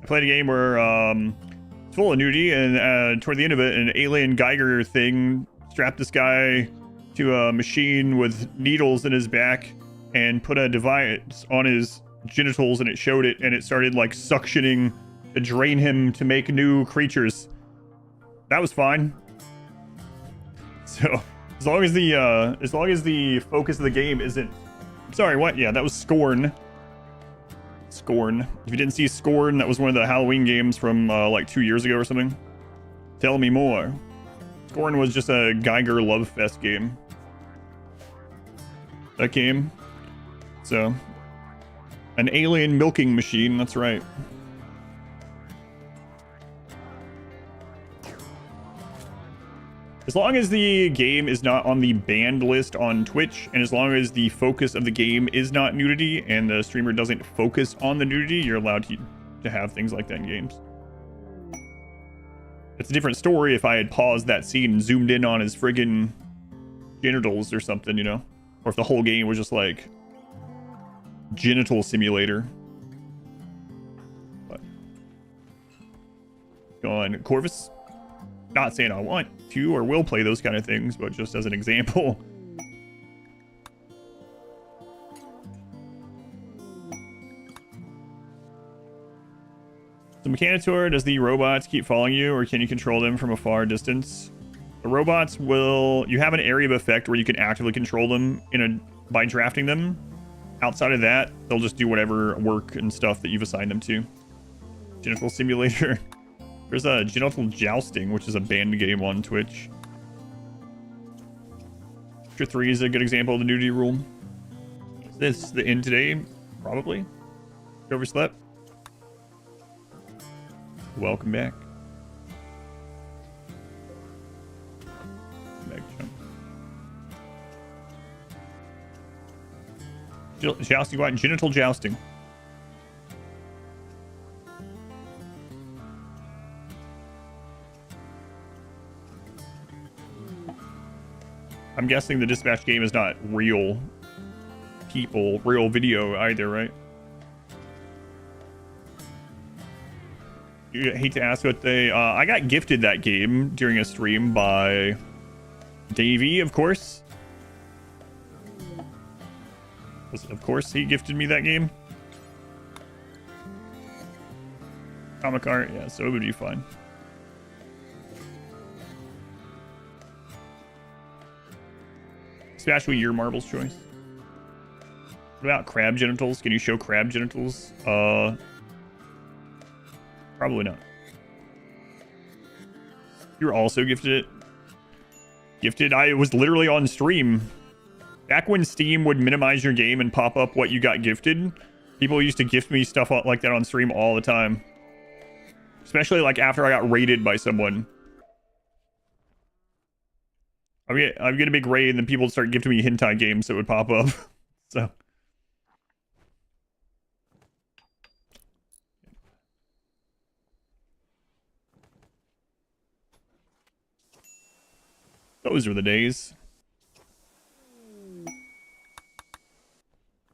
I played a game where it's full of nudity, and toward the end of it, an alien Geiger thing strapped this guy to a machine with needles in his back and put a device on his genitals, and it showed it, and it started like suctioning to drain him to make new creatures. That was fine. So as long as the focus of the game isn't. Sorry, what? Yeah, that was Scorn. Scorn. If you didn't see Scorn, that was one of the Halloween games from like 2 years ago or something. Tell me more. Scorn was just a Geiger love fest game. That game. So, an alien milking machine, that's right. As long as the game is not on the banned list on Twitch, and as long as the focus of the game is not nudity, and the streamer doesn't focus on the nudity, you're allowed to have things like that in games. It's a different story if I had paused that scene and zoomed in on his friggin' genitals or something, you know? Or if the whole game was just like genital simulator. But on Corvus. Not saying I want to or will play those kind of things, but just as an example. The Mechanitor, does the robots keep following you, or can you control them from a far distance? The robots will... You have an area of effect where you can actively control them by drafting them. Outside of that, they'll just do whatever work and stuff that you've assigned them to. Genital Simulator. There's a Genital Jousting, which is a banned game on Twitch. Tier 3 is a good example of the nudity rule. Is this the end today? Probably. Overslept. Welcome back. Jousting, go out. Genital jousting. I'm guessing the dispatch game is not real people, real video either, right? You hate to ask what they... I got gifted that game during a stream by Davey, of course. Of course, he gifted me that game. Comic art, yeah, so it would be fun. Especially your marbles choice. What about crab genitals? Can you show crab genitals? Probably not. You're also gifted it. Gifted? I was literally on stream. Back when Steam would minimize your game and pop up what you got gifted, people used to gift me stuff like that on stream all the time. Especially like after I got raided by someone. I'd get a big raid and then people would start gifting me hentai games that would pop up. So. Those are the days.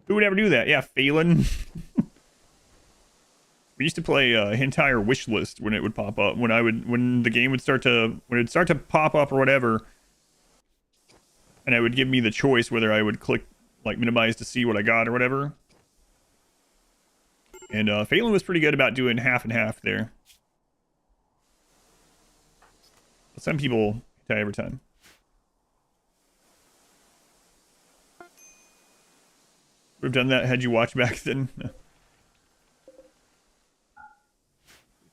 Who would ever do that? Yeah, Phelan. We used to play hentai or wish list when it would pop up. When the game would start to pop up or whatever, and it would give me the choice whether I would click like minimize to see what I got or whatever. And Phelan was pretty good about doing half and half there. But some people hentai every time. We've done that had you watch back then. No.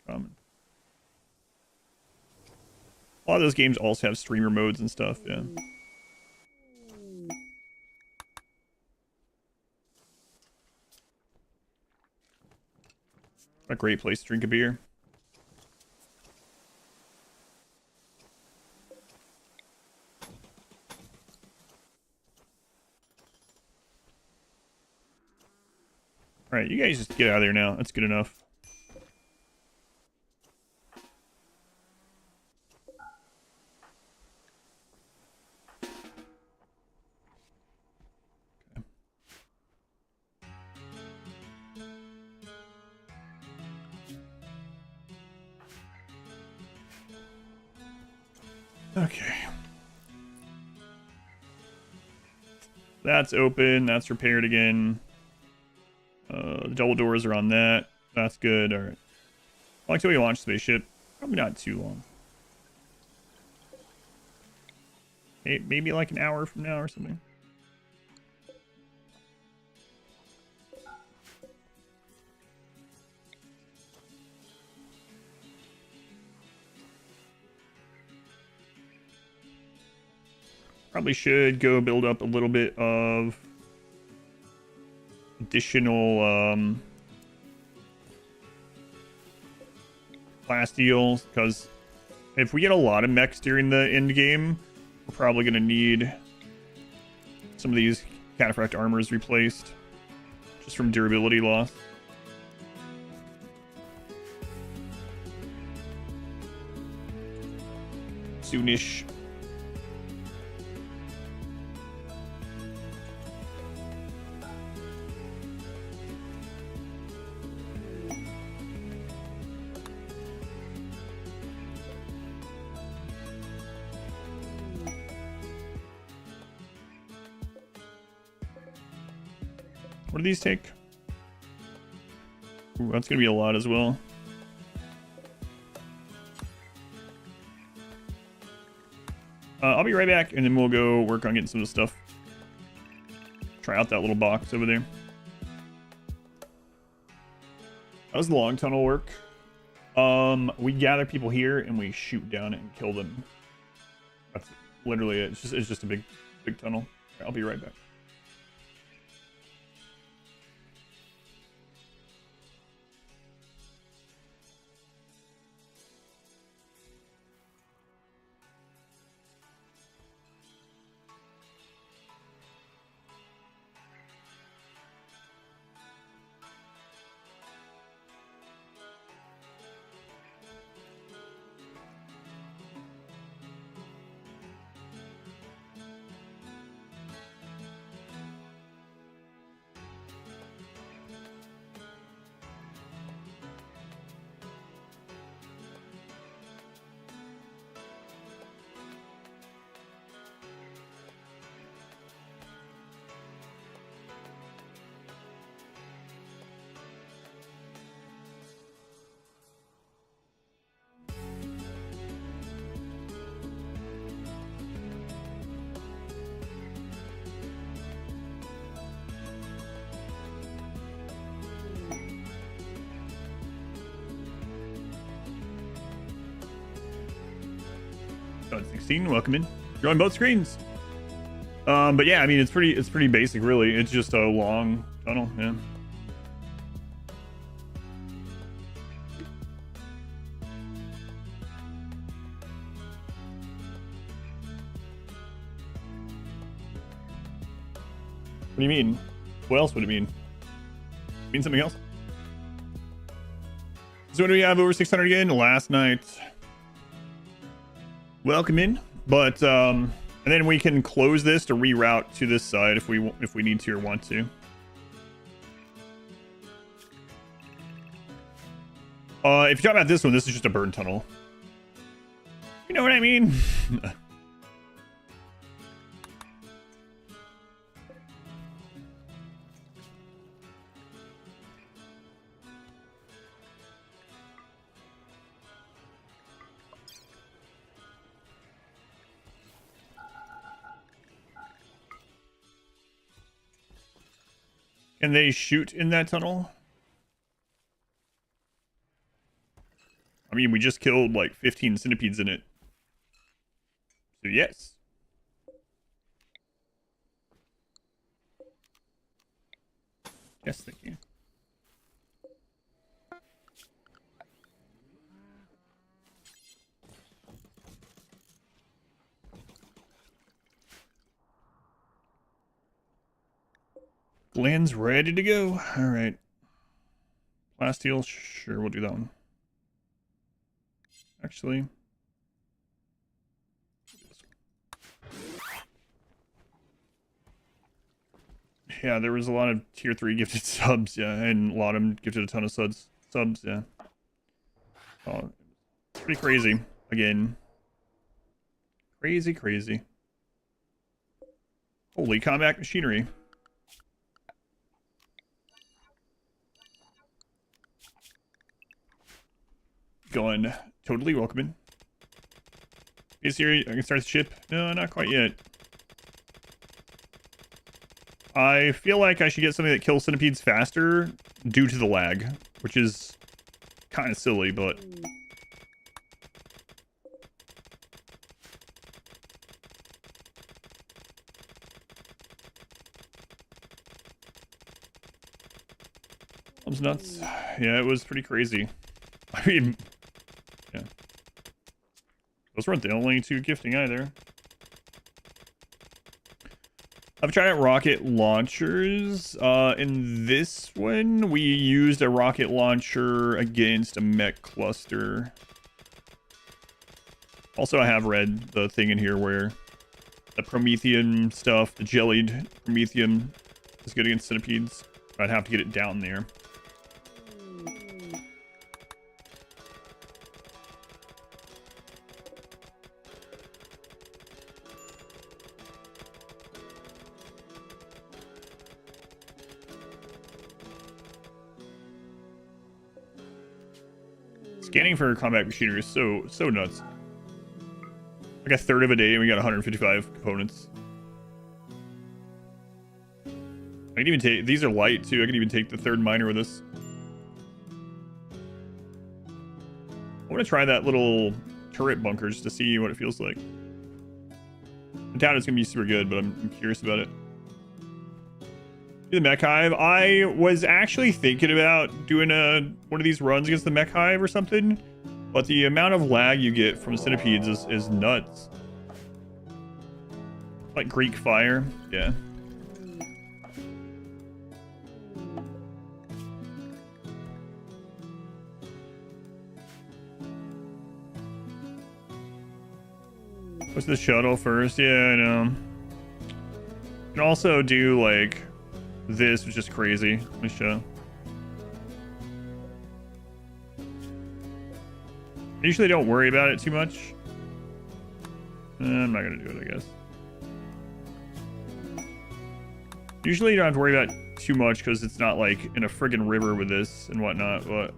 Common. A lot of those games also have streamer modes and stuff, yeah. A great place to drink a beer. Alright, you guys just get out of there now. That's good enough. Okay. That's open. That's repaired again. The double doors are on that. That's good. All right. How long till we launch spaceship? Probably not too long. Maybe like an hour from now or something. Probably should go build up a little bit of additional plasteel, because if we get a lot of mechs during the end game, we're probably going to need some of these cataphract armors replaced just from durability loss. Soonish. What do these take? Ooh, that's gonna be a lot as well. I'll be right back, and then we'll go work on getting some of the stuff. Try out that little box over there. How does the long tunnel work? We gather people here, and we shoot down it and kill them. That's literally it. It's just a big tunnel. I'll be right back. Code 16, welcome in. You're on both screens. But yeah, I mean, it's pretty basic, really. It's just a long tunnel, yeah. What do you mean? What else would it mean? Mean something else? So when do we have over 600 again? Last night. Welcome in, but and then we can close this to reroute to this side if we need to or want to. If you're talking about this one, this is just a burn tunnel. You know what I mean? Can they shoot in that tunnel? I mean, we just killed like 15 centipedes in it. So yes. Yes, thank you. Glenn's ready to go. All right. Plasteel, sure, we'll do that one. Actually. Yeah, there was a lot of tier 3 gifted subs, yeah, and a lot of them gifted a ton of subs, yeah. Oh, pretty crazy, again. Crazy. Holy combat machinery. Going totally welcome in. Is here, I can start the ship? No, not quite yet. I feel like I should get something that kills centipedes faster due to the lag, which is kind of silly, but... That was nuts. Yeah, it was pretty crazy. I mean... Yeah. Those weren't the only two gifting either. I've tried out rocket launchers. In this one, we used a rocket launcher against a mech cluster. Also, I have read the thing in here where the Promethean stuff, the jellied Promethean, is good against centipedes. I'd have to get it down there. Scanning for combat machinery is so nuts. Like a third of a day and we got 155 components. I can even take, these are light too, I can even take the third miner with this. I want to try that little turret bunker just to see what it feels like. I doubt it's going to be super good, but I'm curious about it. The mech hive. I was actually thinking about doing one of these runs against the mech hive or something, but the amount of lag you get from centipedes is nuts. Like Greek fire, yeah. What's the shuttle first? Yeah, I know. You can also do like this, which is crazy. Let me show. I usually don't worry about it too much. I'm not gonna do it, I guess. Usually you don't have to worry about it too much because it's not like in a friggin' river with this and whatnot, but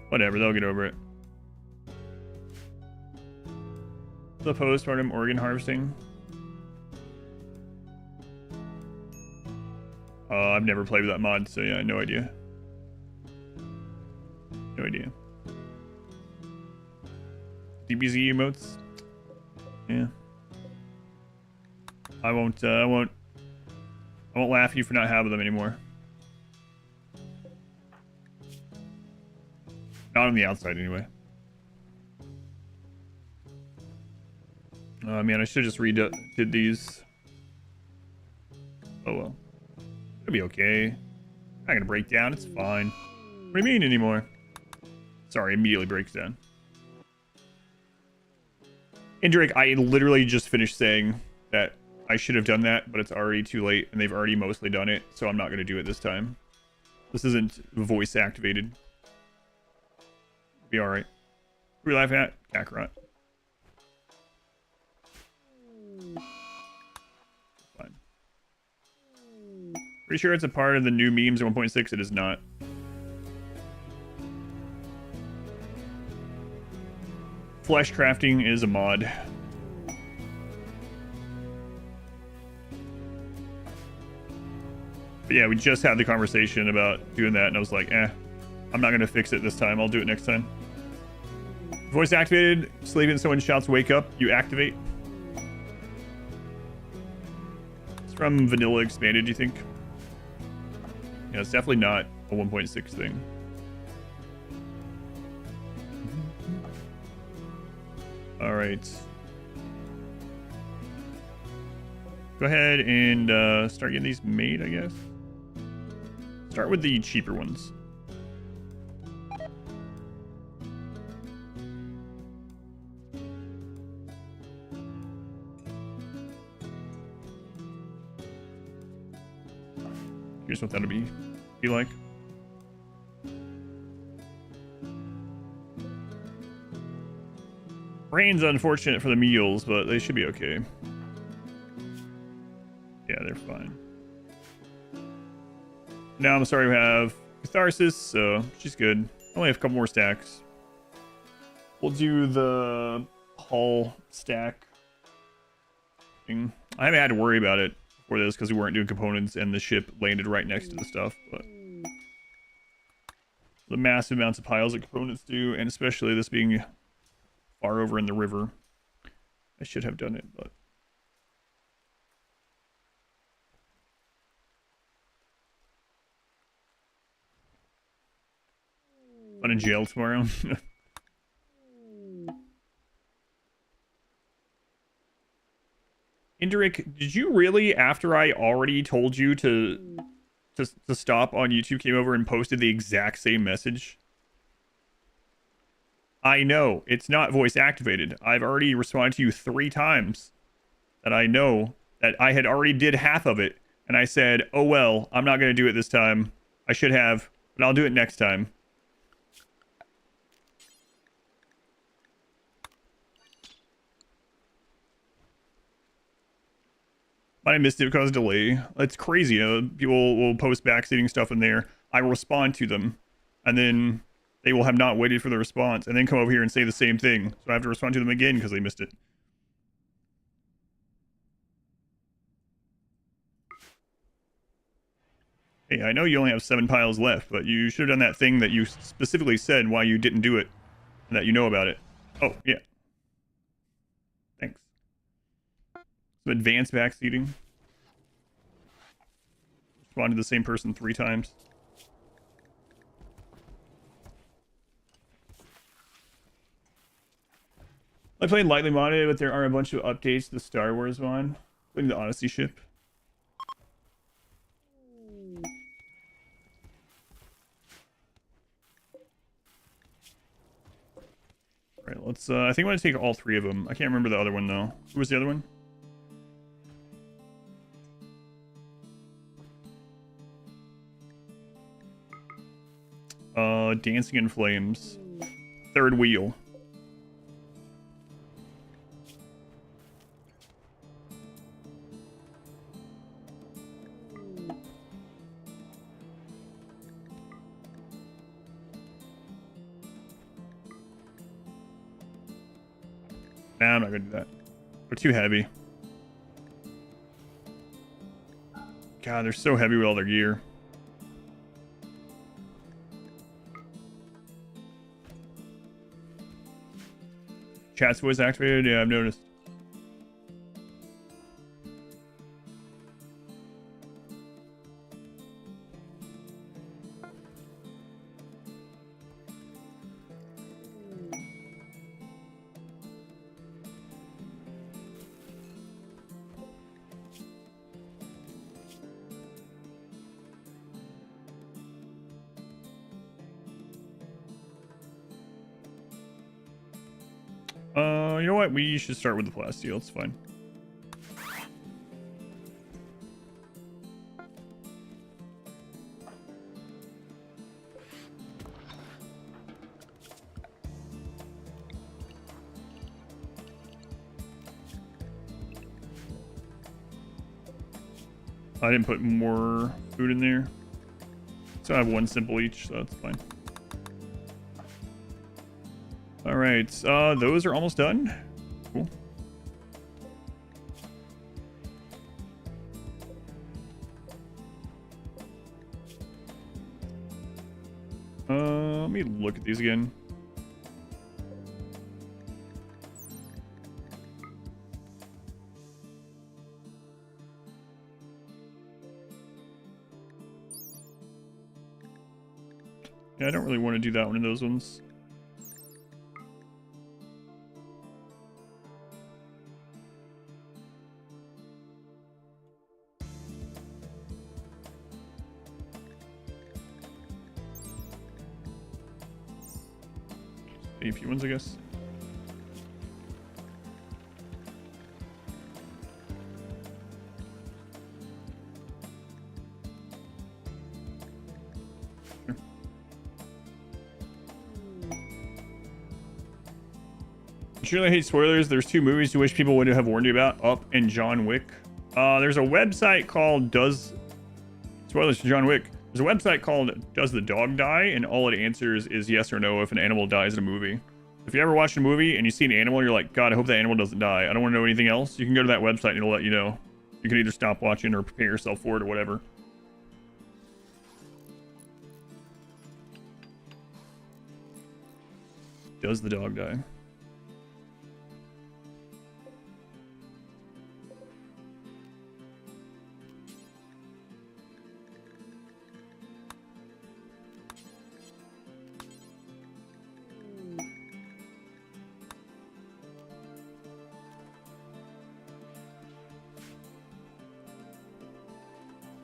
whatever, they'll get over it. The postpartum organ harvesting. I've never played with that mod, so yeah, no idea. No idea. DBZ emotes. Yeah. I won't laugh at you for not having them anymore. Not on the outside, anyway. Oh man, I should have just did these. Oh well. It'll be okay. Not gonna break down, it's fine. What do you mean anymore? Sorry, immediately breaks down. Indrik, I literally just finished saying that I should have done that, but it's already too late, and they've already mostly done it, so I'm not gonna do it this time. This isn't voice activated. Be alright. Who are we laughing at? Kakarot. Fine. Pretty sure it's a part of the new memes 1.6. It is not. Flesh crafting is a mod. But yeah, we just had the conversation about doing that, and I was like, I'm not going to fix it this time. I'll do it next time. Voice activated. Sleeping, someone shouts, wake up. You activate. It's from Vanilla Expanded, do you think? Yeah, it's definitely not a 1.6 thing. All right. Go ahead and start getting these made, I guess. Start with the cheaper ones. Here's what that'll be like. Rain's unfortunate for the meals, but they should be okay. Yeah, they're fine. Now I'm sorry we have Catharsis, so she's good. Only have a couple more stacks. We'll do the hull stack thing. I haven't had to worry about it for this because we weren't doing components and the ship landed right next to the stuff, but the massive amounts of piles that components do, and especially this being far over in the river, I should have done it, but I'm in jail tomorrow. Indrik, did you really, after I already told you to stop on YouTube, came over and posted the exact same message? I know, it's not voice activated. I've already responded to you 3 times that I know that I had already did half of it. And I said, oh well, I'm not going to do it this time. I should have, but I'll do it next time. I missed it because of delay. It's crazy. People will post backseating stuff in there. I will respond to them, and then they will have not waited for the response, and then come over here and say the same thing. So I have to respond to them again because they missed it. Hey, I know you only have 7 piles left, but you should have done that thing that you specifically said why you didn't do it, and that you know about it. Oh, yeah. Thanks. Some advanced backseating. Respond to the same person 3 times. I played lightly modded, but there are a bunch of updates to the Star Wars one, including the Odyssey ship. Alright, let's, I think I'm gonna take all 3 of them. I can't remember the other one, though. Who was the other one? Dancing in Flames. Third wheel. Nah, I'm not gonna do that. They're too heavy. God, they're so heavy with all their gear. Chat's voice activated? Yeah, I've noticed. You know what? We should start with the plasteel. It's fine. I didn't put more food in there. So I have 1 simple each, so that's fine. All right, those are almost done. Cool. Let me look at these again. Yeah, I don't really want to do that one of those ones. A few ones, I guess. Sure. I surely hate spoilers. There's 2 movies you wish people would have warned you about: Up and John Wick. There's a website called Spoilers to John Wick. There's a website called Does the Dog Die? And all it answers is yes or no if an animal dies in a movie. If you ever watch a movie and you see an animal and you're like, God, I hope that animal doesn't die, I don't want to know anything else, you can go to that website and it'll let you know. You can either stop watching or prepare yourself for it or whatever. Does the dog die?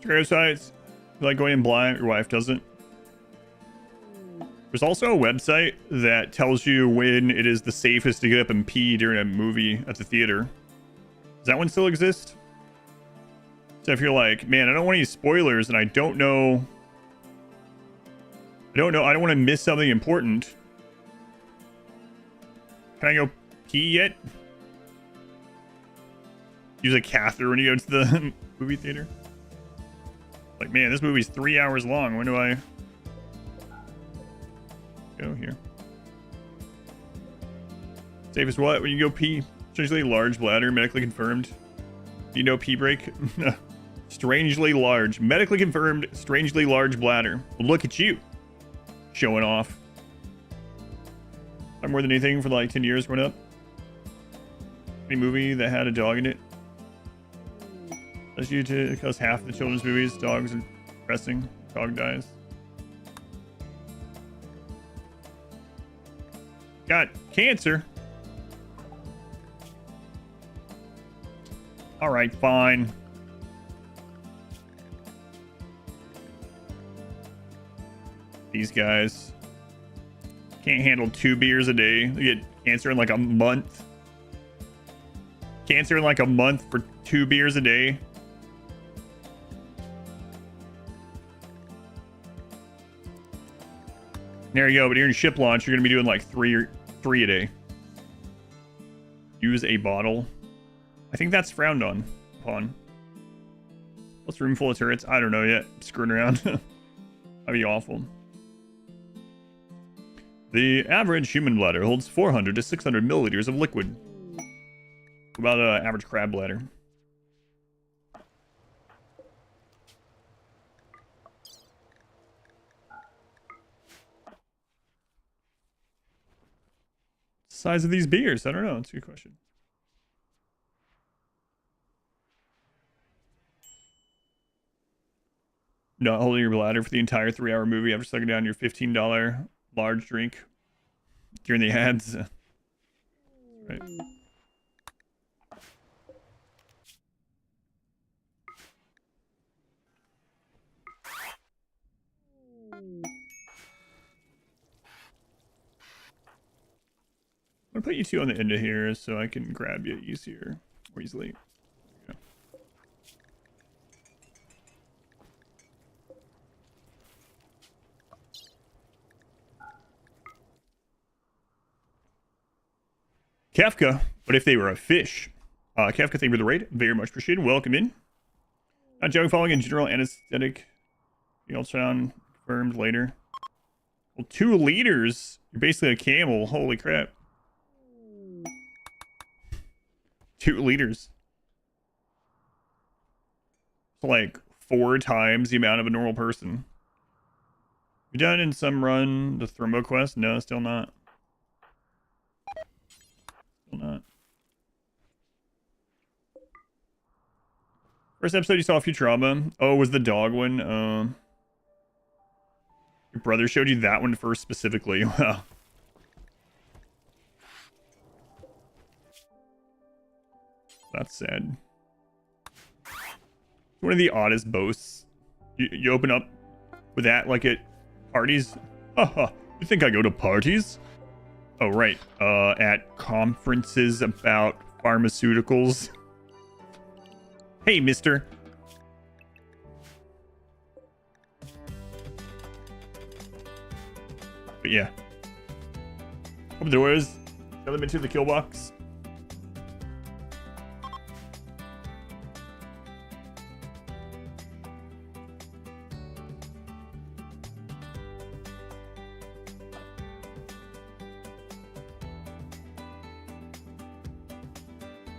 Grave sites, like going in blind, your wife doesn't. There's also a website that tells you when it is the safest to get up and pee during a movie at the theater. Does that one still exist? So if you're like, man, I don't want any spoilers and I don't want to miss something important. Can I go pee yet? Use a catheter when you go to the movie theater. Like, man, this movie's 3 hours long. When do I Go here. Safest what? When you go pee. Strangely large bladder, medically confirmed. Do you know pee break? Strangely large. Medically confirmed, strangely large bladder. Look at you. Showing off. More than anything for like 10 years growing up. Any movie that had a dog in it. That's due to because half the children's movies, dogs are depressing. Dog dies. Got cancer. All right, fine. These guys can't handle 2 beers a day. They get cancer in like a month. Cancer in like a month for 2 beers a day. There you go. But here in ship launch, you're gonna be doing like three a day. Use a bottle. I think that's frowned upon. What's room full of turrets? I don't know yet. Screwing around. That'd be awful. The average human bladder holds 400 to 600 milliliters of liquid. What about an average crab bladder? Size of these beers? I don't know. It's a good question. Not holding your bladder for the entire 3-hour movie after sucking down your $15 large drink during the ads. Right. I'm gonna put you two on the end of here so I can grab you easier, more easily. Kafka, but if they were a fish. Kafka, thank you for the raid. Very much appreciated. Welcome in. Not joking, following in general anesthetic. The ultrasound confirmed later. Well, 2 liters. You're basically a camel. Holy crap. 2 liters. It's like 4 times the amount of a normal person. You done in some run the Thermo quest? No, still not. Still not. First episode you saw Futurama. Oh, it was the dog one. Your brother showed you that one first specifically. Wow. That's sad. One of the oddest boasts. You open up with that like at parties. Haha, you think I go to parties? Oh, right. At conferences about pharmaceuticals. Hey, mister. But yeah. Open the doors. Shove them into the kill box.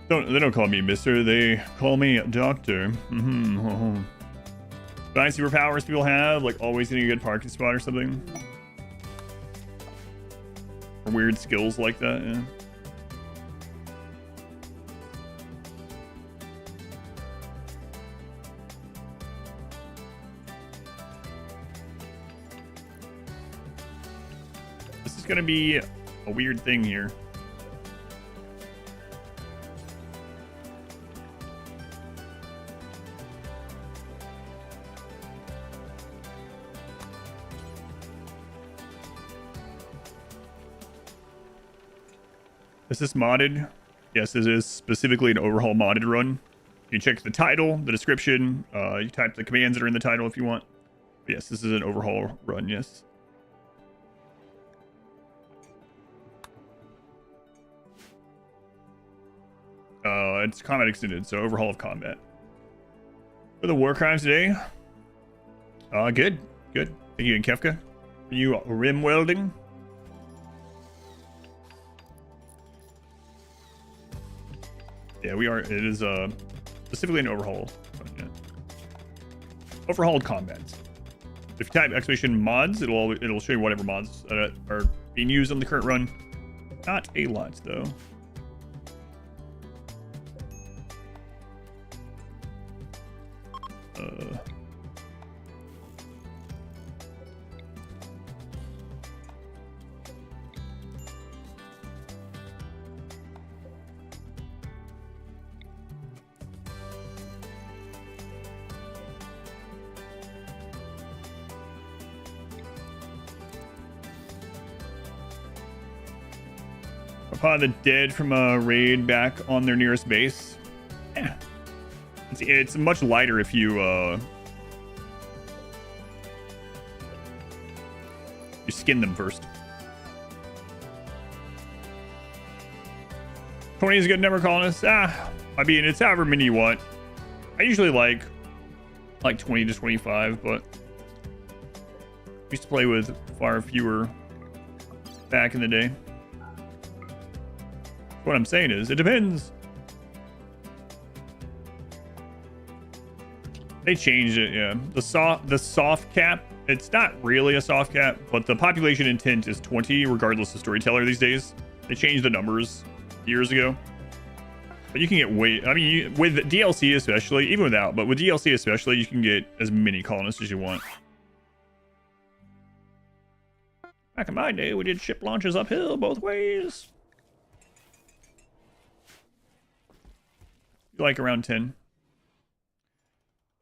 They don't call me mister, they call me doctor. Mm-hmm. Nice superpowers people have, like always getting a good parking spot or something. Or weird skills like that, yeah. This is gonna be a weird thing here. Is this modded? Yes, this is specifically an overhaul modded run. You check the title, the description. You type the commands that are in the title if you want. But yes, this is an overhaul run, yes. It's combat extended, so overhaul of combat. For the war crimes today. Good. Thank you, Kefka. Are you rim welding? Yeah, we are. It is specifically an overhaul. Yeah. Overhauled combat. If you type exclamation mods, it'll show you whatever mods are being used on the current run. Not a lot though. Upon the dead from a raid back on their nearest base. Yeah. It's much lighter if you skin them first. 20 is a good number, Colonist. I mean, it's however many you want. I usually like 20 to 25, but I used to play with far fewer back in the day. What I'm saying is, it depends. They changed it, yeah. The soft cap, it's not really a soft cap, but the population intent is 20 regardless of storyteller these days. They changed the numbers years ago. But you can get way, I mean, with DLC especially, even without, but with DLC especially, you can get as many colonists as you want. Back in my day, we did ship launches uphill both ways. Like around 10.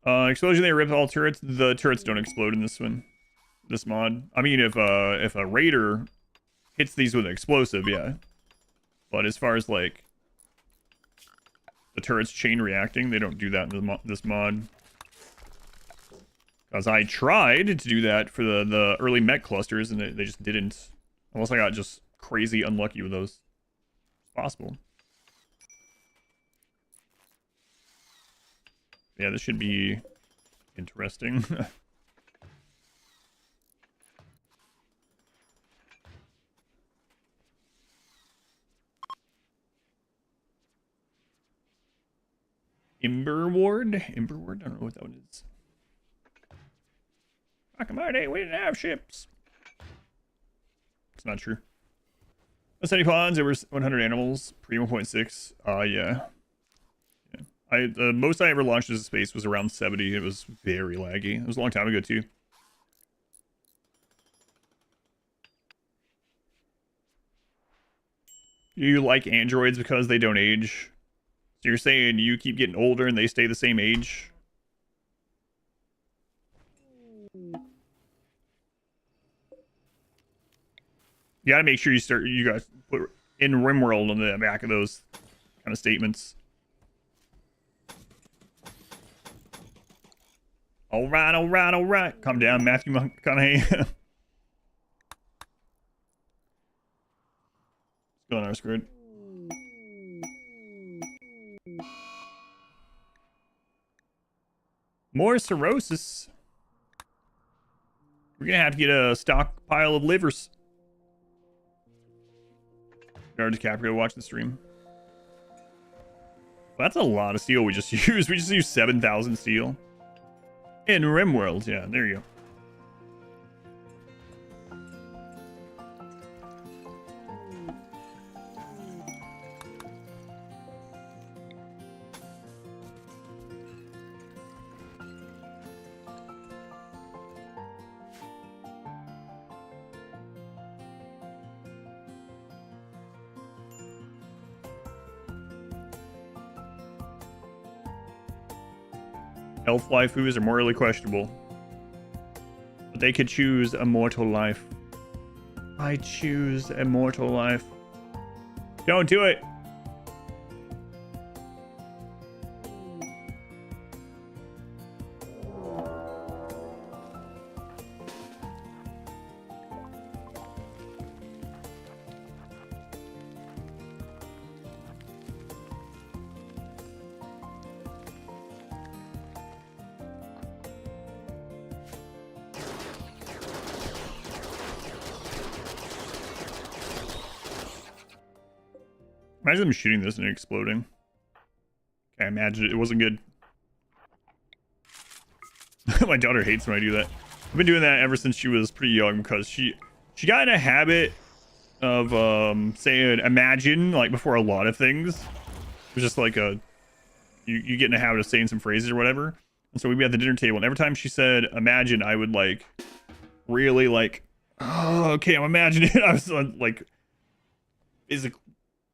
Explosion, they ripped all turrets. The turrets don't explode in this one. This mod. I mean, if a raider hits these with an explosive, yeah. But as far as like the turrets chain reacting, they don't do that in this mod. Because I tried to do that for the early mech clusters, and they just didn't. Unless I got just crazy unlucky with those. It's possible. Yeah, this should be interesting. Emberward? Emberward? I don't know what that one is. Back in my day, we didn't have ships. It's not true. That's 70 ponds, there were 100 animals, pre 1.6. Yeah. The most I ever launched as a space was around 70. It was very laggy. It was a long time ago too. You like androids because they don't age? So you're saying you keep getting older and they stay the same age? You gotta make sure you guys put in RimWorld on the back of those kind of statements. All right, all right, all right. Calm down, Matthew McConaughey. What's going on, Squid? More cirrhosis. We're gonna have to get a stockpile of livers. Leonardo DiCaprio watch the stream. Well, that's a lot of steel we just used. We just used 7,000 steel. In RimWorld, yeah, there you go. Elf waifus are morally questionable. But they could choose immortal life. I choose immortal life. Don't do it! Imagine them shooting this and exploding. I imagine it wasn't good. My daughter hates when I do that. I've been doing that ever since she was pretty young because she got in a habit of saying imagine like before a lot of things. It was just like a you get in a habit of saying some phrases or whatever. And so we'd be at the dinner table, and every time she said imagine, I would like really like, oh, okay, I'm imagining it. I was like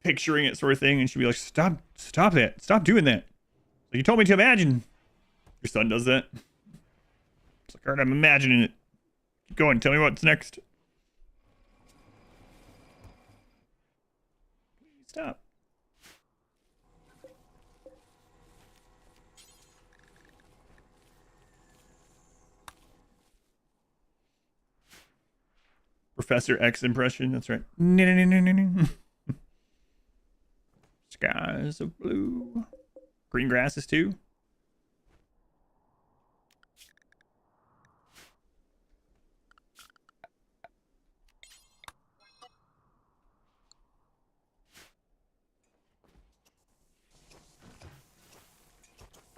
picturing it sort of thing, and she'd be like, stop that, stop doing that. So you told me to imagine. Your son does that. It's like, all right, I'm imagining it. Keep going, tell me what's next. Please stop. Professor X impression, that's right. Skies of blue. Green grasses too.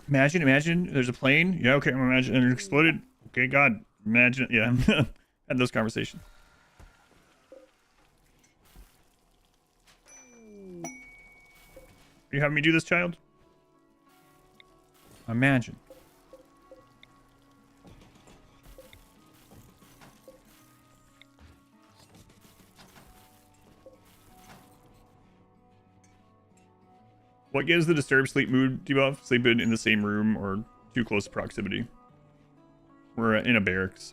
Imagine there's a plane. Yeah, okay, I'm imagining and it exploded. Okay, God, imagine, yeah. Had those conversations. Are you having me do this, child? Imagine. What gives the disturbed sleep mood debuff? Sleeping in the same room or too close proximity. We're in a barracks.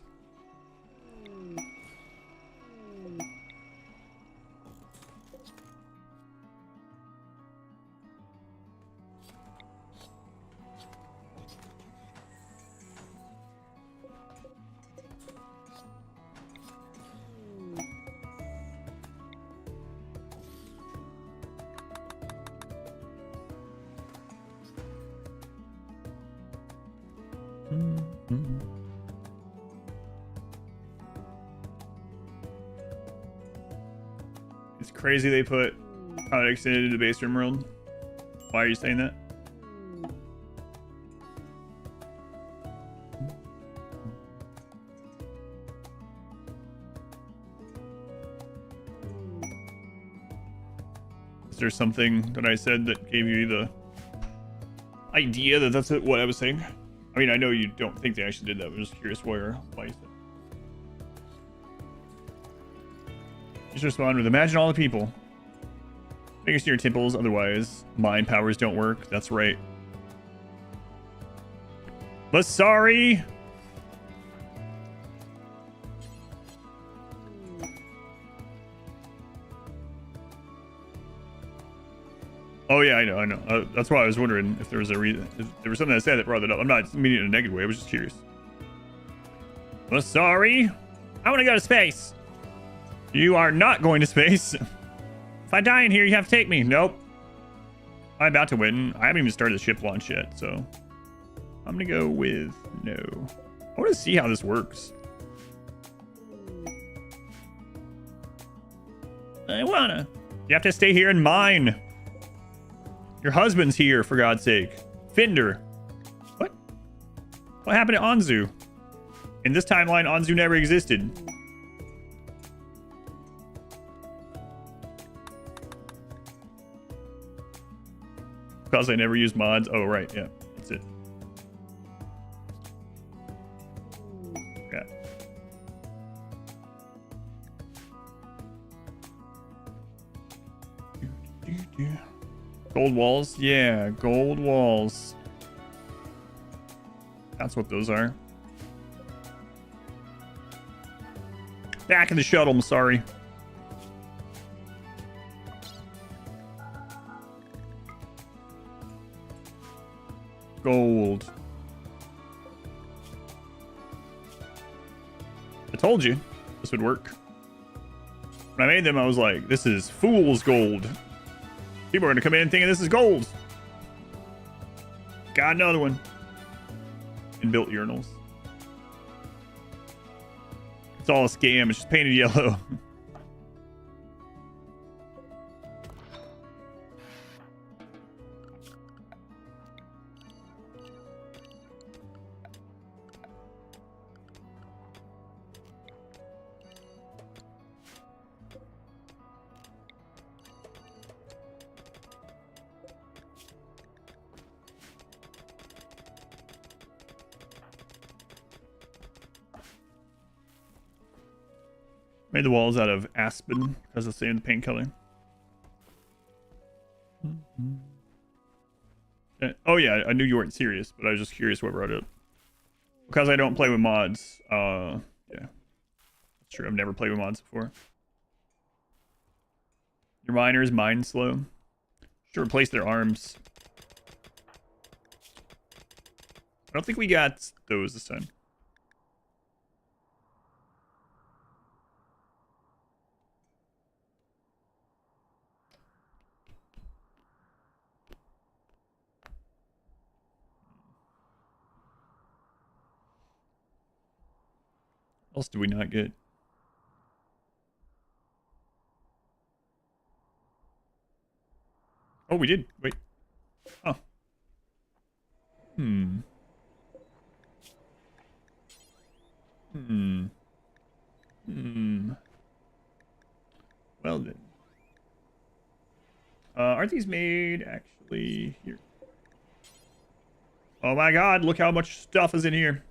It's crazy they put how it extended into base RimWorld. Why are you saying that? Is there something that I said that gave you the idea that that's what I was saying? I mean, I know you don't think they actually did that, but I'm just curious why you said it. Just respond with imagine all the people. Fingers to your temples, otherwise mind powers don't work. That's right. But sorry. Oh yeah, I know. That's why I was wondering if there was a reason. If there was something I said that brought that up. I'm not meaning it in a negative way. I was just curious. But sorry. I want to go to space. You are not going to space. If I die in here, you have to take me. Nope. I'm about to win. I haven't even started the ship launch yet, so I'm gonna go with no. I want to see how this works. I wanna. You have to stay here in mine. Your husband's here, for God's sake. Fender. What? What happened to Anzu? In this timeline, Anzu never existed. Because I never use mods. Oh, right. Yeah, that's it. Yeah. Gold walls? Yeah, gold walls. That's what those are. Back in the shuttle, I'm sorry. Gold. I told you this would work. When I made them, I was like, this is fool's gold. People are going to come in thinking this is gold. Got another one. Inbuilt urinals. It's all a scam. It's just painted yellow. Made the walls out of aspen because of the same paint color. Oh yeah, I knew you weren't serious, but I was just curious what brought it up. Because I don't play with mods. Yeah. That's true, I've never played with mods before. Your miners mine slow. Should replace their arms. I don't think we got those this time. What else did we not get? Oh, we did. Wait. Oh. Hmm. Well then. Aren't these made actually here? Oh my god, look how much stuff is in here.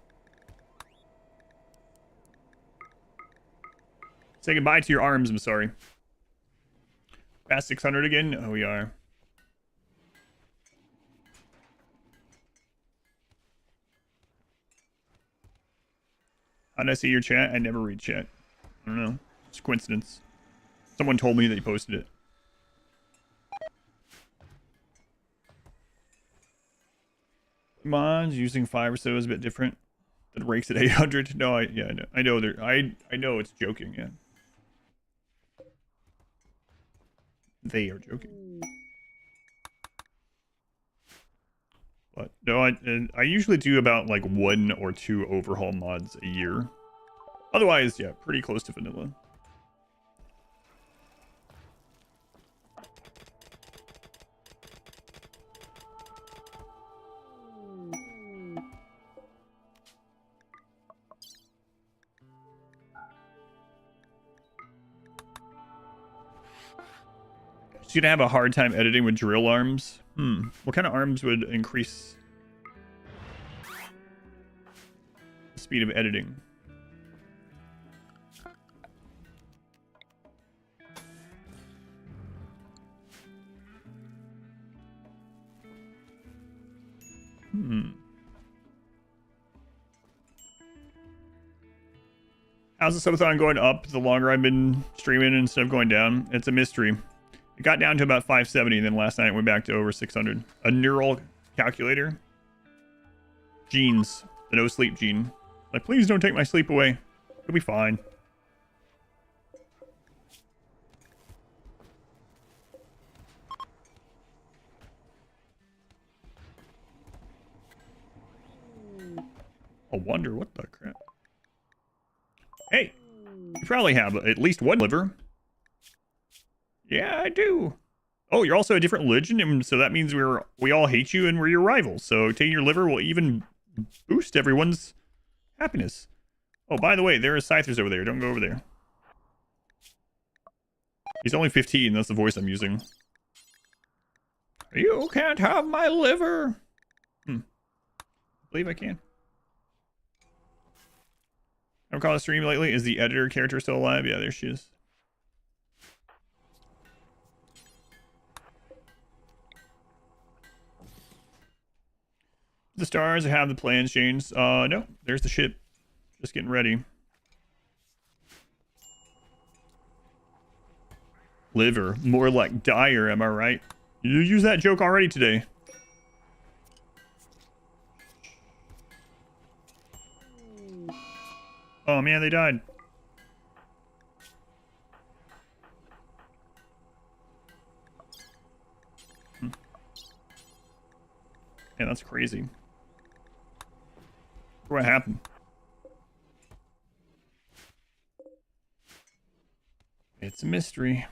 Say goodbye to your arms, I'm sorry. Past 600 again? Oh, we are. How did I see your chat? I never read chat. I don't know. It's a coincidence. Someone told me that you posted it. Mods using 5 or so is a bit different. That rakes at 800. No, I know. I know it's joking, yeah. They are joking. But no, I usually do about like 1 or 2 overhaul mods a year. Otherwise, yeah, pretty close to vanilla. She's gonna have a hard time editing with drill arms. What kind of arms would increase the speed of editing? How's the subathon going up the longer I've been streaming instead of going down? It's a mystery. It got down to about 570, and then last night it went back to over 600. A neural calculator. Genes. The no sleep gene. Like, please don't take my sleep away. It'll be fine. A wonder what the crap. Hey, you probably have at least one liver. Yeah, I do. Oh, you're also a different religion, and so that means we all hate you and we're your rivals. So taking your liver will even boost everyone's happiness. Oh, by the way, there are scythers over there. Don't go over there. He's only 15. That's the voice I'm using. You can't have my liver. I believe I can. Haven't caught a stream lately. Is the editor character still alive? Yeah, there she is. The stars have the plans changed. No, there's the ship. Just getting ready. Liver. More like dire, am I right? You used that joke already today. Oh man, they died. Yeah, that's crazy. What happened? It's a mystery.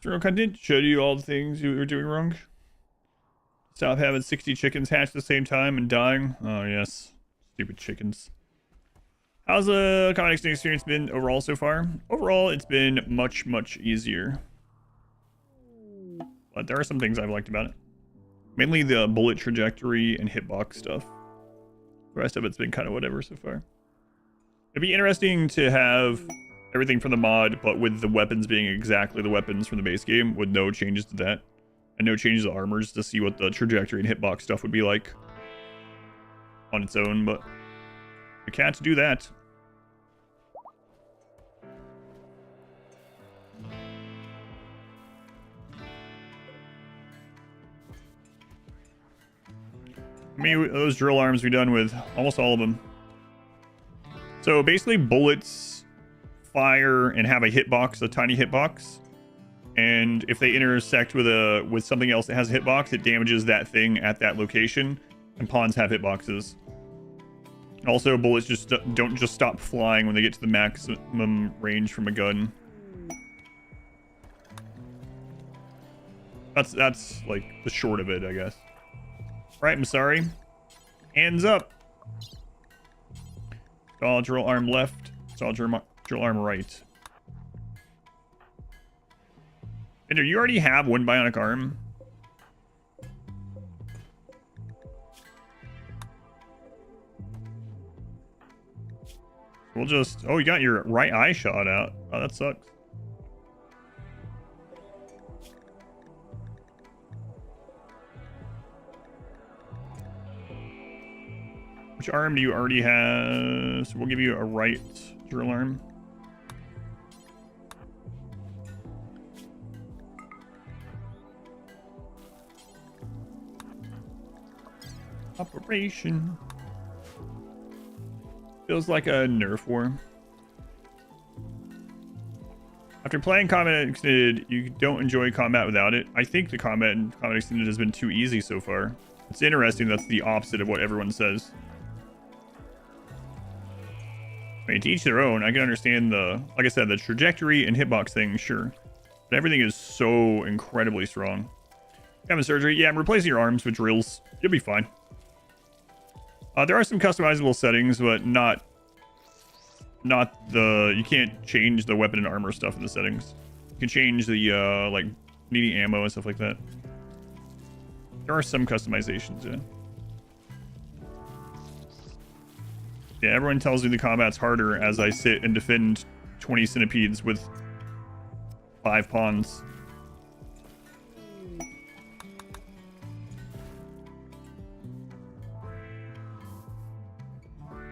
Zero content showed you all the things you were doing wrong. Stop having 60 chickens hatch at the same time and dying. Oh yes, stupid chickens. How's the combat experience been overall so far? Overall, it's been much, much easier. But there are some things I've liked about it. Mainly the bullet trajectory and hitbox stuff. The rest of it's been kind of whatever so far. It'd be interesting to have everything from the mod, but with the weapons being exactly the weapons from the base game, with no changes to that. And no changes to armors, to see what the trajectory and hitbox stuff would be like on its own, but we can't do that. How many of those drill arms we done with? Almost all of them. So basically bullets fire and have a hitbox, a tiny hitbox. And if they intersect with something else that has a hitbox, it damages that thing at that location. And pawns have hitboxes. Also, bullets just don't just stop flying when they get to the maximum range from a gun. That's like the short of it, I guess. Right, I'm sorry. Hands up. Saw drill arm left. Saw drill arm right. And do you already have one bionic arm? We'll just... Oh, you got your right eye shot out. Oh, that sucks. Which arm do you already have? So we'll give you a right drill arm. Operation. Feels like a Nerf war. After playing Combat Extended, you don't enjoy combat without it. I think the combat in Combat Extended has been too easy so far. It's interesting that's the opposite of what everyone says. I mean, to each their own. I can understand like I said, the trajectory and hitbox thing, sure. But everything is so incredibly strong. Having surgery, yeah, I'm replacing your arms with drills. You'll be fine. There are some customizable settings, but not the... You can't change the weapon and armor stuff in the settings. You can change the, like, needing ammo and stuff like that. There are some customizations, yeah. Yeah, everyone tells me the combat's harder as I sit and defend 20 centipedes with 5 pawns.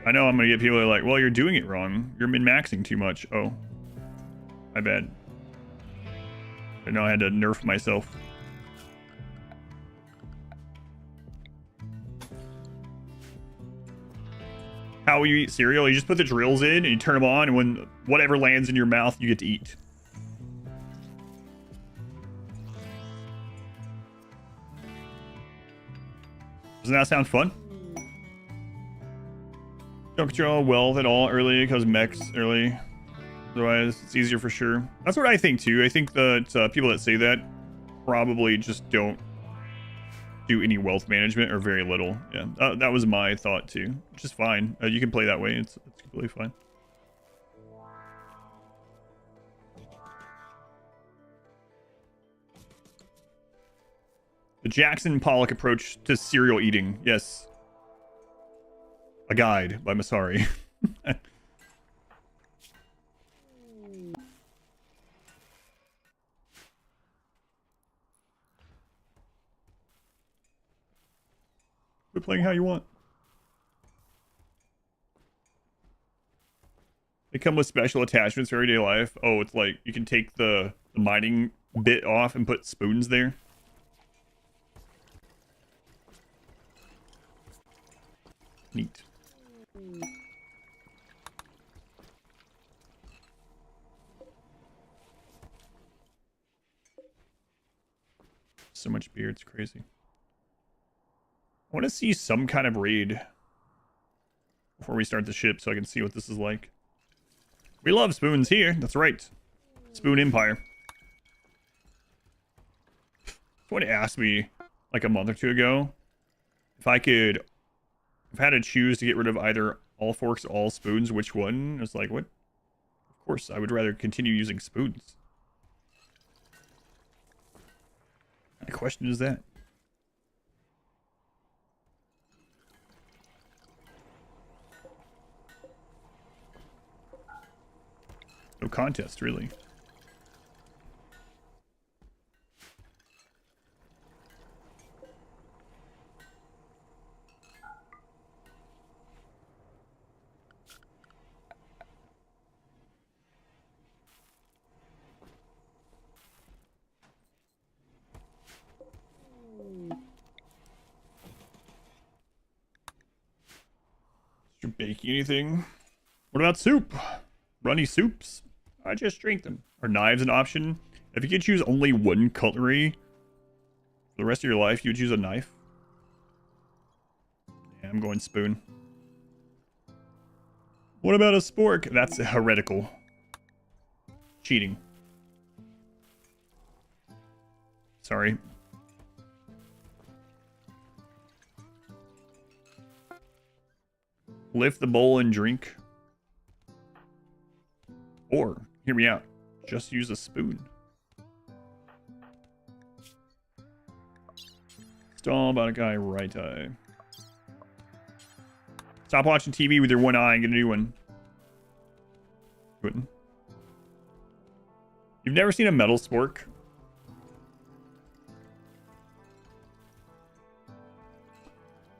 I know I'm gonna get people that are like, well, you're doing it wrong. You're min-maxing too much. Oh. My bad. I know I had to nerf myself. How will you eat cereal? You just put the drills in and you turn them on, and when whatever lands in your mouth, you get to eat. Doesn't that sound fun? Don't control wealth at all early because mechs early. Otherwise, it's easier for sure. That's what I think too. I think that people that say that probably just don't do any wealth management or very little. Yeah, that was my thought too, which is fine. You can play that way. It's completely fine. The Jackson Pollock approach to cereal eating. Yes. A Guide by Masari. Quit playing how you want. They come with special attachments for everyday life. Oh, it's like you can take the mining bit off and put spoons there. Neat. So much beer, it's crazy. I want to see some kind of raid before we start the ship so I can see what this is like. We love spoons here. That's right. Spoon Empire. Someone asked me like a month or two ago if I had to choose to get rid of either All forks, all spoons, which one? It's like, what? Of course, I would rather continue using spoons. What kind of question is that? No contest, really. Is you baking anything? What about soup? Runny soups? I just drink them. Are knives an option? If you could choose only one cutlery for the rest of your life, you would choose a knife? Yeah, I'm going spoon. What about a spork? That's heretical. Cheating. Sorry. Lift the bowl and drink. Or, hear me out, just use a spoon. It's all about a guy right eye. Stop watching TV with your one eye and get a new one. You've never seen a metal spork?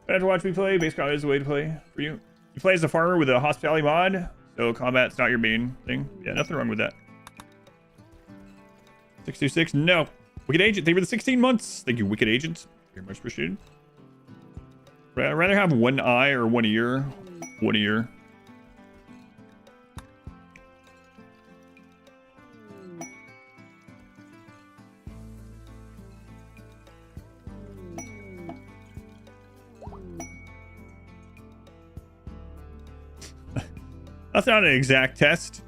Better to watch me play. Base combat is the way to play for you. You play as a farmer with a hospitality mod, so combat's not your main thing. Yeah, nothing wrong with that. 626, no. Wicked Agent, thank you for the 16 months. Thank you, Wicked Agent. Very much appreciated. I'd rather have one eye or one ear. One ear. That's not an exact test.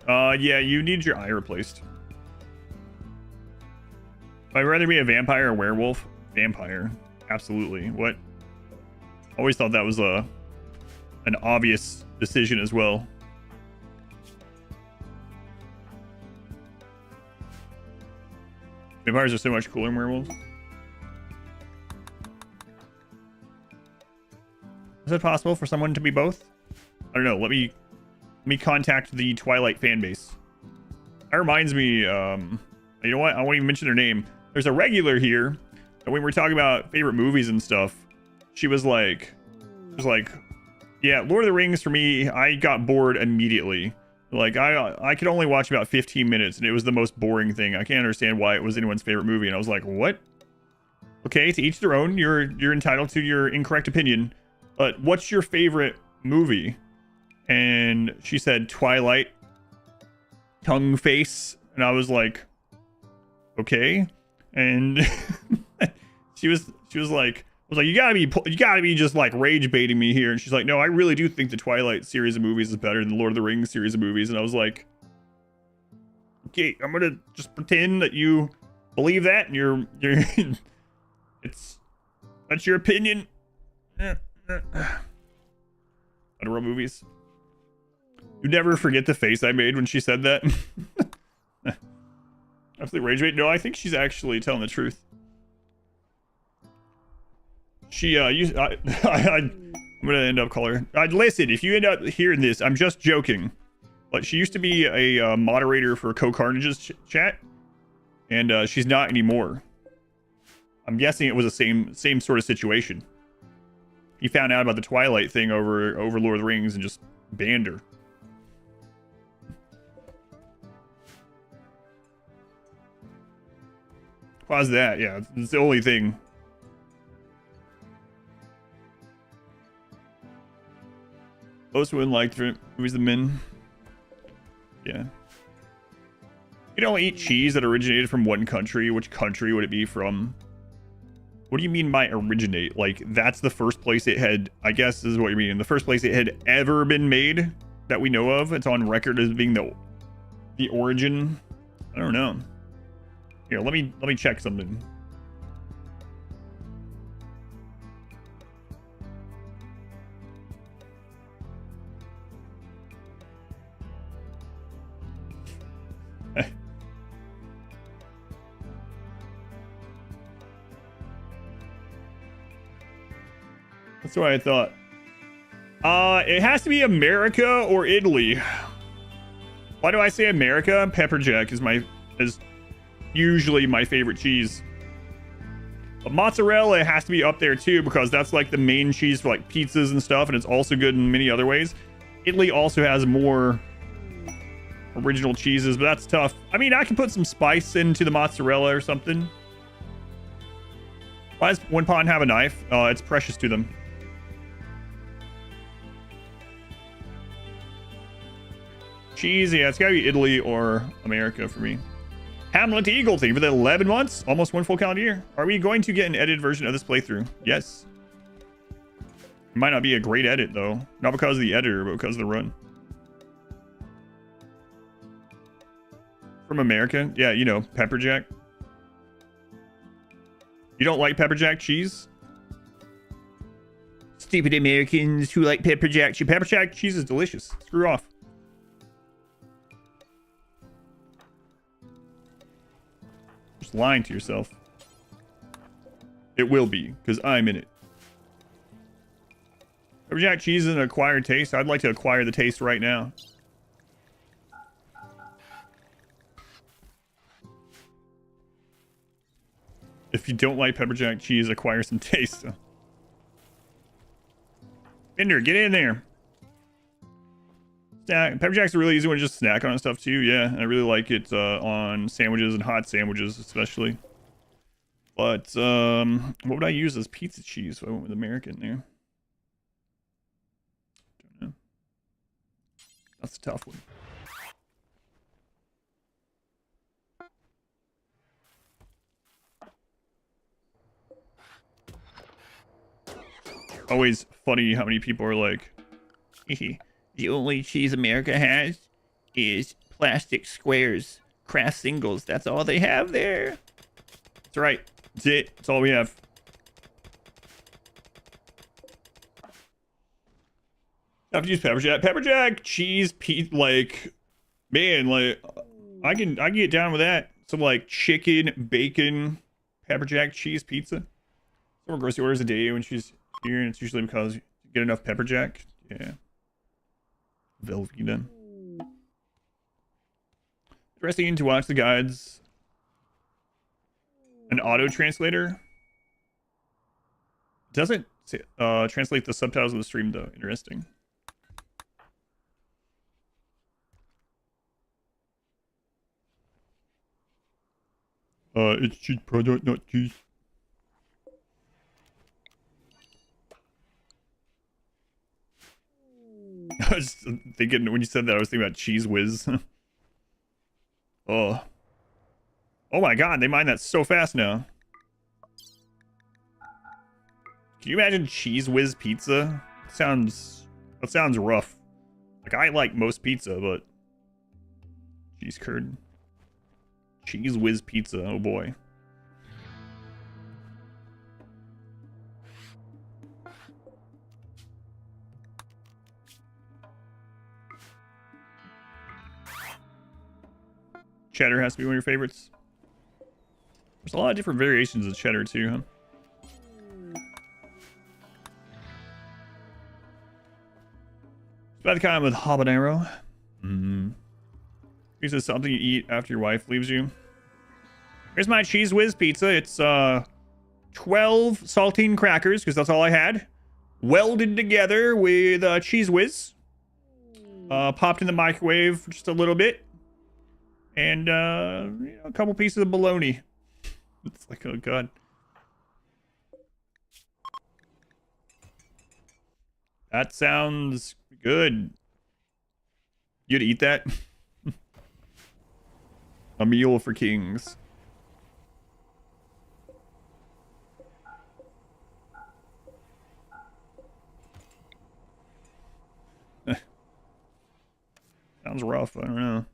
Yeah, you need your eye replaced. I'd rather be a vampire or werewolf. Vampire. Absolutely. What? Always thought that was an obvious decision as well. Vampires are so much cooler than werewolves. Is it possible for someone to be both? I don't know. Let me contact the Twilight fan base. That reminds me, you know what? I won't even mention their name. There's a regular here, and when we're talking about favorite movies and stuff, she was like, yeah, Lord of the Rings for me, I got bored immediately. Like, I could only watch about 15 minutes, and it was the most boring thing. I can't understand why it was anyone's favorite movie. And I was like, what? Okay, to each their own. You're entitled to your incorrect opinion. But what's your favorite movie? And she said Twilight, tongue face, and I was like, okay. And she was like, you gotta be just like rage baiting me here. And she's like, no, I really do think the Twilight series of movies is better than the Lord of the Rings series of movies. And I was like, okay, I'm gonna just pretend that you believe that, and you're that's your opinion. Federal movies. You never forget the face I made when she said that. Absolutely rage bait. No, I think she's actually telling the truth. She I'm gonna end up calling her. Listen, if you end up hearing this, I'm just joking. But she used to be a moderator for Co-Carnage's chat, and she's not anymore. I'm guessing it was the same sort of situation. He found out about the Twilight thing over Lord of the Rings and just banned her. Why's that? Yeah, it's the only thing. Most women like movies than men. Yeah. You can only eat cheese that originated from one country. Which country would it be from? What do you mean by originate? Like, that's the first place it had, I guess is what you mean. The first place it had ever been made that we know of. It's on record as being the origin. I don't know. Here, let me check something. That's what I thought. It has to be America or Italy. Why do I say America? Pepper jack is usually my favorite cheese. But mozzarella has to be up there too, because that's like the main cheese for like pizzas and stuff, and it's also good in many other ways. Italy also has more original cheeses, but that's tough. I mean, I can put some spice into the mozzarella or something. Why does one pawn have a knife? It's precious to them. Cheese, yeah, it's gotta be Italy or America for me. Hamlet Eagle, thank you for the 11 months, almost 1 full calendar year. Are we going to get an edited version of this playthrough? Yes. It might not be a great edit though, not because of the editor, but because of the run. From America, yeah, you know, pepper jack. You don't like pepper jack cheese? Stupid Americans who like pepper jack cheese. Pepper jack cheese is delicious. Screw off. Just lying to yourself. It will be, because I'm in it. Pepper jack cheese is an acquired taste. I'd like to acquire the taste right now. If you don't like pepper jack cheese, acquire some taste. Bender, get in there. Pepper jack's a really easy one to just snack on stuff too. Yeah, I really like it on sandwiches and hot sandwiches especially. But what would I use as pizza cheese? So I went with American there. Don't know. That's a tough one. Always funny how many people are like, the only cheese America has is plastic squares, craft singles. That's all they have there. That's right. That's it. That's all we have. I have to use pepper jack. Pepper jack cheese, like, man, like, I can get down with that. Some like chicken, bacon, pepper jack cheese pizza. Someone grocery orders a day when she's here, and it's usually because you get enough pepper jack. Yeah. Velveeta. Interesting to watch the guides. An auto translator doesn't translate the subtitles of the stream though. Interesting. It's cheese product, not cheese. I was thinking, when you said that, I was thinking about Cheese Whiz. Oh. Oh my god, they mine that so fast now. Can you imagine Cheese Whiz pizza? That sounds rough. Like, I like most pizza, but... cheese curd. Cheese Whiz pizza, oh boy. Cheddar has to be one of your favorites. There's a lot of different variations of cheddar too, huh? It's about the kind with habanero. This is something you eat after your wife leaves you. Here's my Cheese Whiz pizza. It's 12 saltine crackers, because that's all I had. Welded together with Cheese Whiz. Popped in the microwave for just a little bit. And, you know, a couple pieces of bologna. It's like, oh god. That sounds good. You'd eat that? A meal for kings. Sounds rough, I don't know.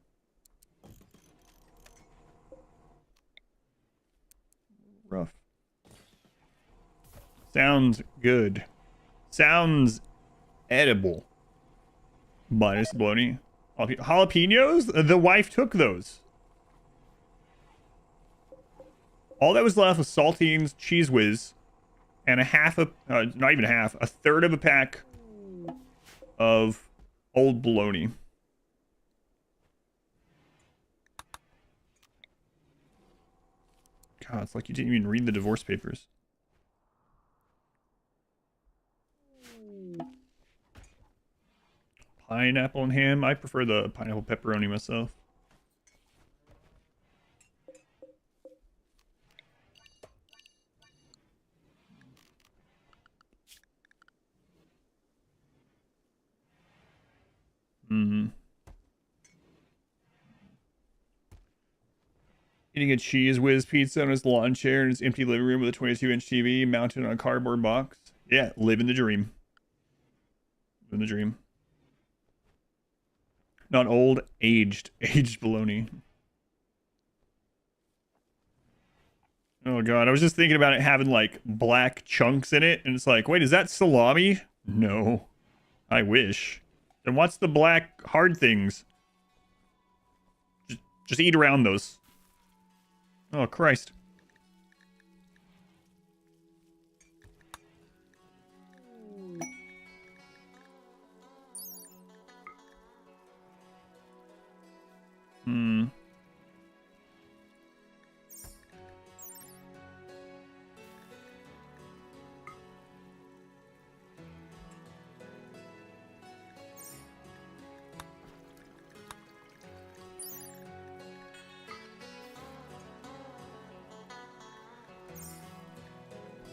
Rough. Sounds good. Sounds edible. Minus bologna. Jalapenos? The wife took those. All that was left was saltines, Cheese Whiz, and a half of, not even half, a third of a pack of old bologna. God, it's like you didn't even read the divorce papers. Pineapple and ham. I prefer the pineapple pepperoni myself. Eating a cheese whiz pizza on his lawn chair in his empty living room with a 22-inch TV mounted on a cardboard box. Yeah, living the dream. Living the dream. Not old, aged bologna. Oh god, I was just thinking about it having like black chunks in it, and it's like, wait, is that salami? No. I wish. Then what's the black hard things? Just eat around those. Oh, Christ.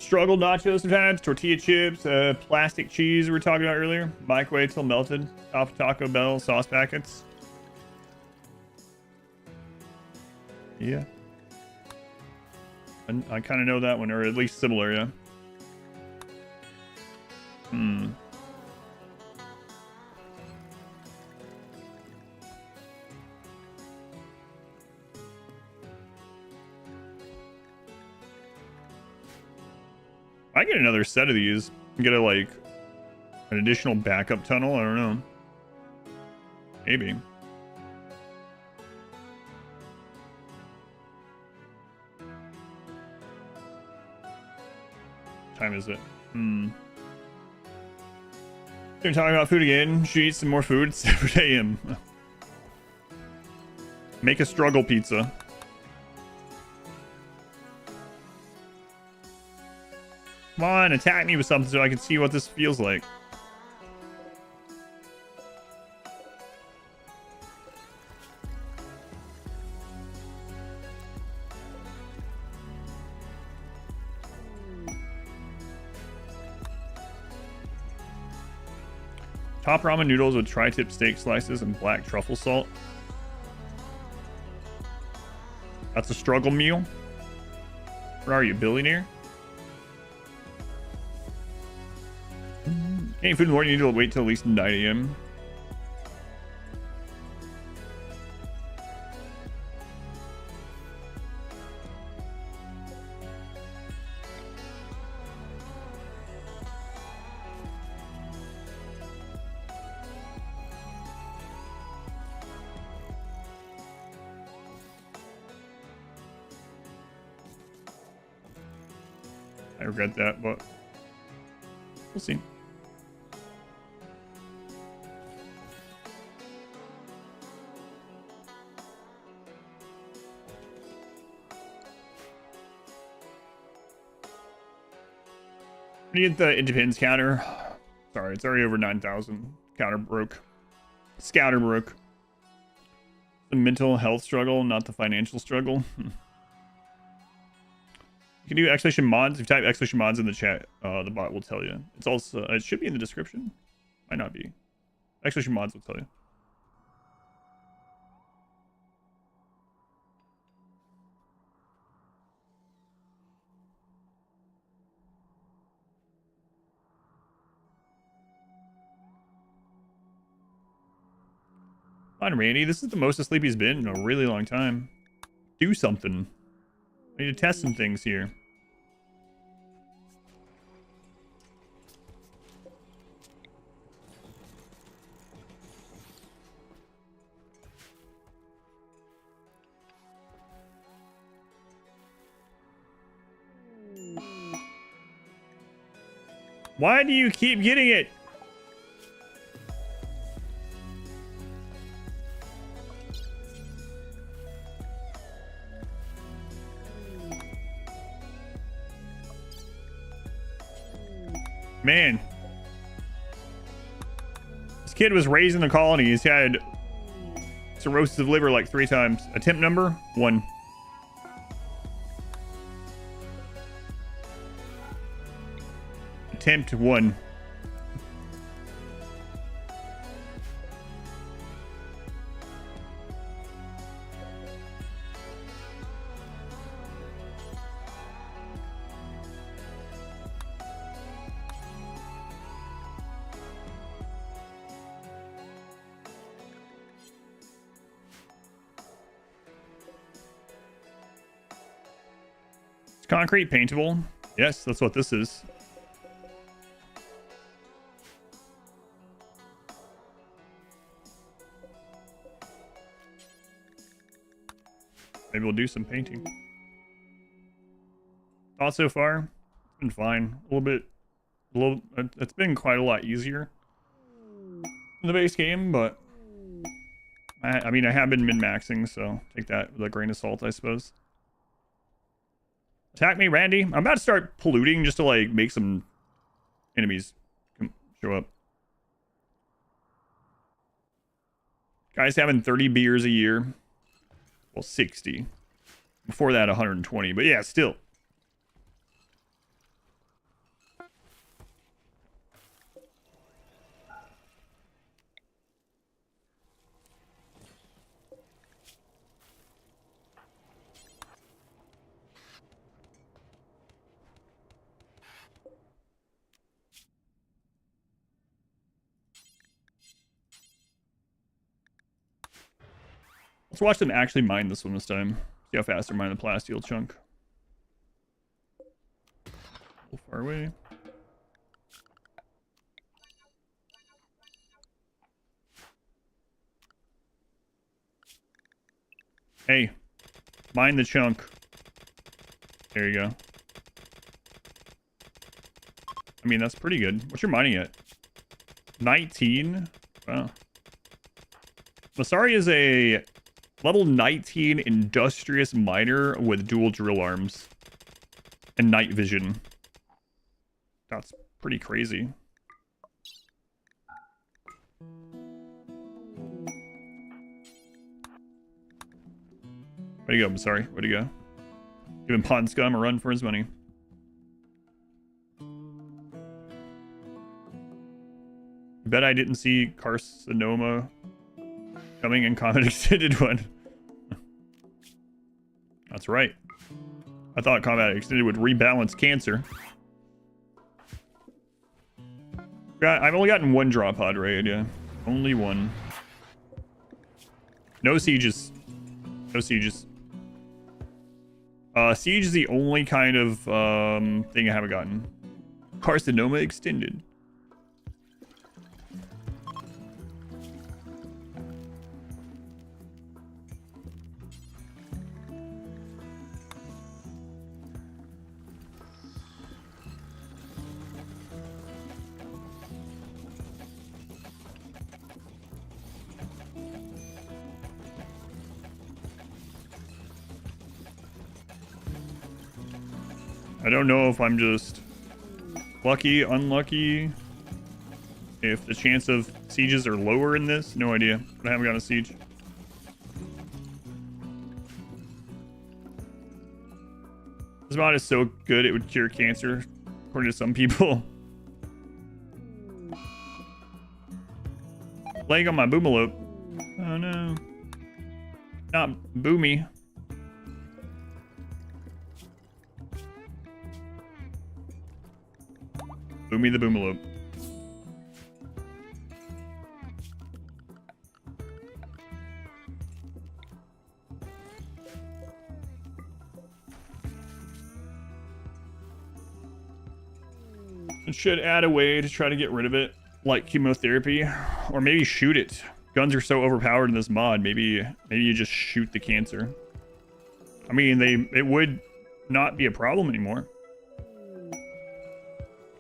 Struggle nachos sometimes, tortilla chips, plastic cheese we were talking about earlier. Microwave till melted. Top Taco Bell sauce packets. Yeah. I kind of know that one, or at least similar, yeah. I get another set of these. Get a like an additional backup tunnel. I don't know. Maybe. What time is it? They're talking about food again. Should eat some more food. It's 7 a.m. Make a struggle pizza. Come on, attack me with something so I can see what this feels like. Top ramen noodles with tri-tip steak slices and black truffle salt. That's a struggle meal. Where are you, billionaire? Any food in the morning, you need to wait till at least 9 a.m. I regret that, but we'll see. You get the independence counter. Sorry, it's already over 9,000. Counter broke. Scouter broke. The mental health struggle, not the financial struggle. You can do exclamation mods. If you type exclamation mods in the chat, the bot will tell you. It's also, it should be in the description. Might not be. Exclamation mods will tell you. Come on, Randy. This is the most asleep he's been in a really long time. Do something. I need to test some things here. Why do you keep getting it? Man. This kid was raised in the colony. He's had cirrhosis of liver like 3 times. Attempt number 1. Attempt 1. Concrete paintable. Yes, that's what this is. Maybe we'll do some painting. Thoughts so far? It's been fine. It's been quite a lot easier in the base game, but I mean, I have been min-maxing, so take that with a grain of salt, I suppose. Attack me, Randy. I'm about to start polluting just to, like, make some enemies show up. Guys having 30 beers a year. Well, 60. Before that, 120. But yeah, still. Let's watch them actually mine this one this time. See how fast they're mining the plasteel chunk. A little far away. Hey, mine the chunk. There you go. I mean, that's pretty good. What's your mining at? 19? Wow. Masari is a level 19 industrious miner with dual drill arms and night vision. That's pretty crazy. Where'd he go? I'm sorry. Where'd he go? Giving Pond Scum a run for his money. I bet I didn't see carcinoma coming in Combat Extended one. That's right. I thought Combat Extended would rebalance cancer. I've only gotten 1 draw pod raid, yeah. Only 1. No sieges. No sieges. Siege is the only kind of thing I haven't gotten. Carcinoma Extended. I don't know if I'm just lucky, unlucky, if the chance of sieges are lower in this. No idea, but I haven't got a siege. This mod is so good it would cure cancer, according to some people. Leg on my boomalope. Oh no. Not boomy. Boomy the boomalope. It should add a way to try to get rid of it, like chemotherapy, or maybe shoot it. Guns are so overpowered in this mod. Maybe you just shoot the cancer. I mean, it would not be a problem anymore.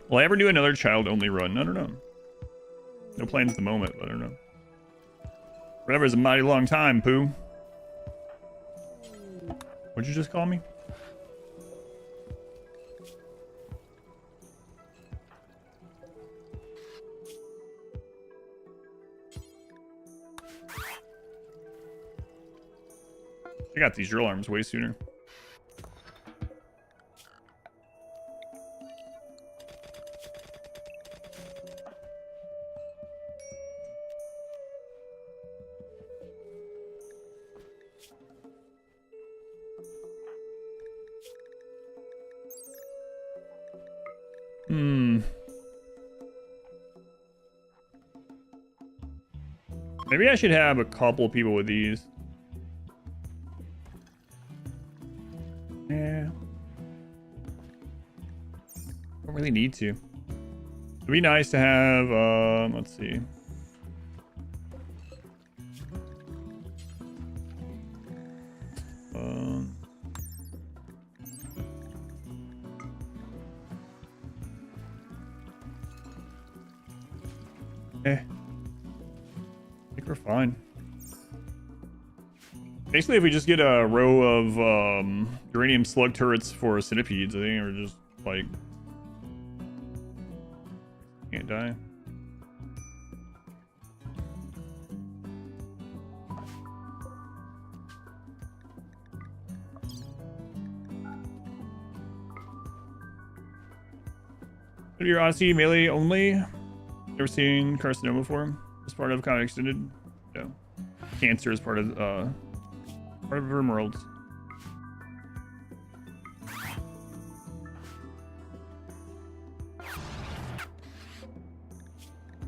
Will I ever do another child-only run? I don't know. No plans at the moment, but I don't know. Forever is a mighty long time, Pooh. What'd you just call me? I got these drill arms way sooner. Maybe I should have a couple people with these. Yeah. Don't really need to. It'd be nice to have, let's see. I think we're fine. Basically, if we just get a row of uranium slug turrets for centipedes, I think we're just like can't die. Your Odyssey melee only. Never seen carcinoma form as part of Combat Extended. No. Cancer is part of RimWorld.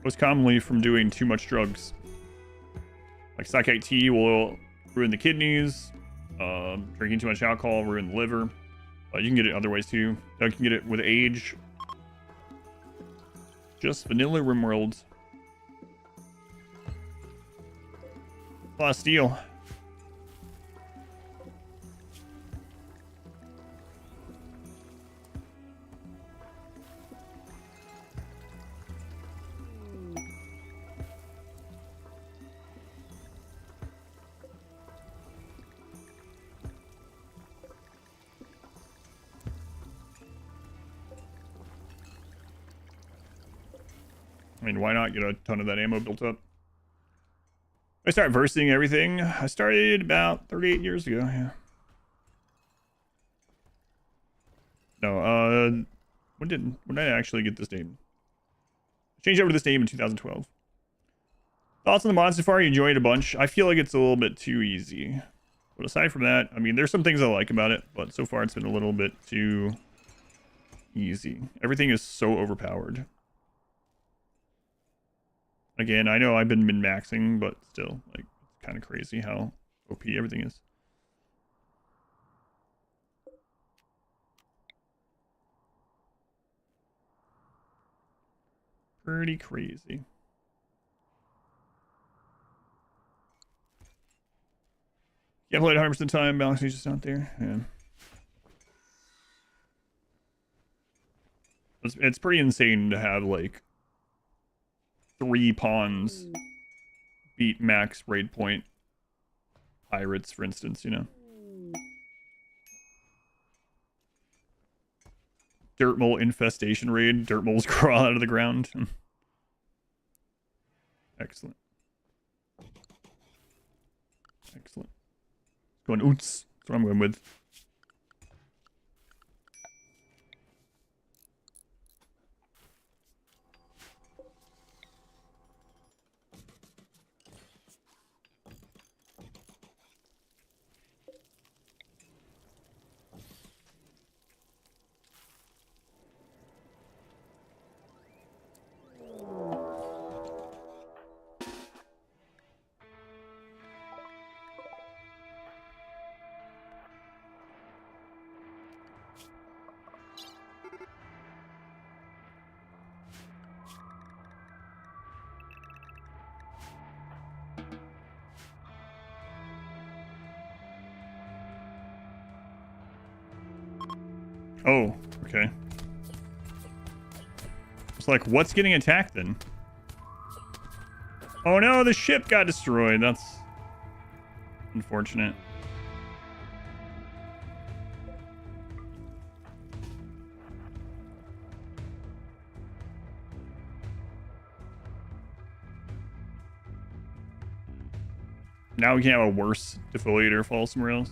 Most commonly from doing too much drugs. Like psychic tea will ruin the kidneys. Drinking too much alcohol ruin the liver. You can get it other ways too. You can get it with age. Just vanilla RimWorld. A lot of steel. I mean, why not get a ton of that ammo built up? I started versing everything. I started about 38 years ago, yeah. No, when did I actually get this name? I changed over to this name in 2012. Thoughts on the mod so far? You enjoyed a bunch. I feel like it's a little bit too easy. But aside from that, I mean, there's some things I like about it, but so far it's been a little bit too easy. Everything is so overpowered. Again, I know I've been min-maxing, but still, like, it's kind of crazy how OP everything is. Pretty crazy. Yeah, played 100% of the time, balance is just not there. Yeah. It's pretty insane to have, like, 3 pawns beat max raid point pirates, for instance, you know. Dirt mole infestation raid. Dirt moles crawl out of the ground. Excellent. Excellent. Going oots. That's what I'm going with. Oh, okay. like, what's getting attacked then? Oh no, the ship got destroyed. That's unfortunate. Now we can have a worse defoliator fall somewhere else.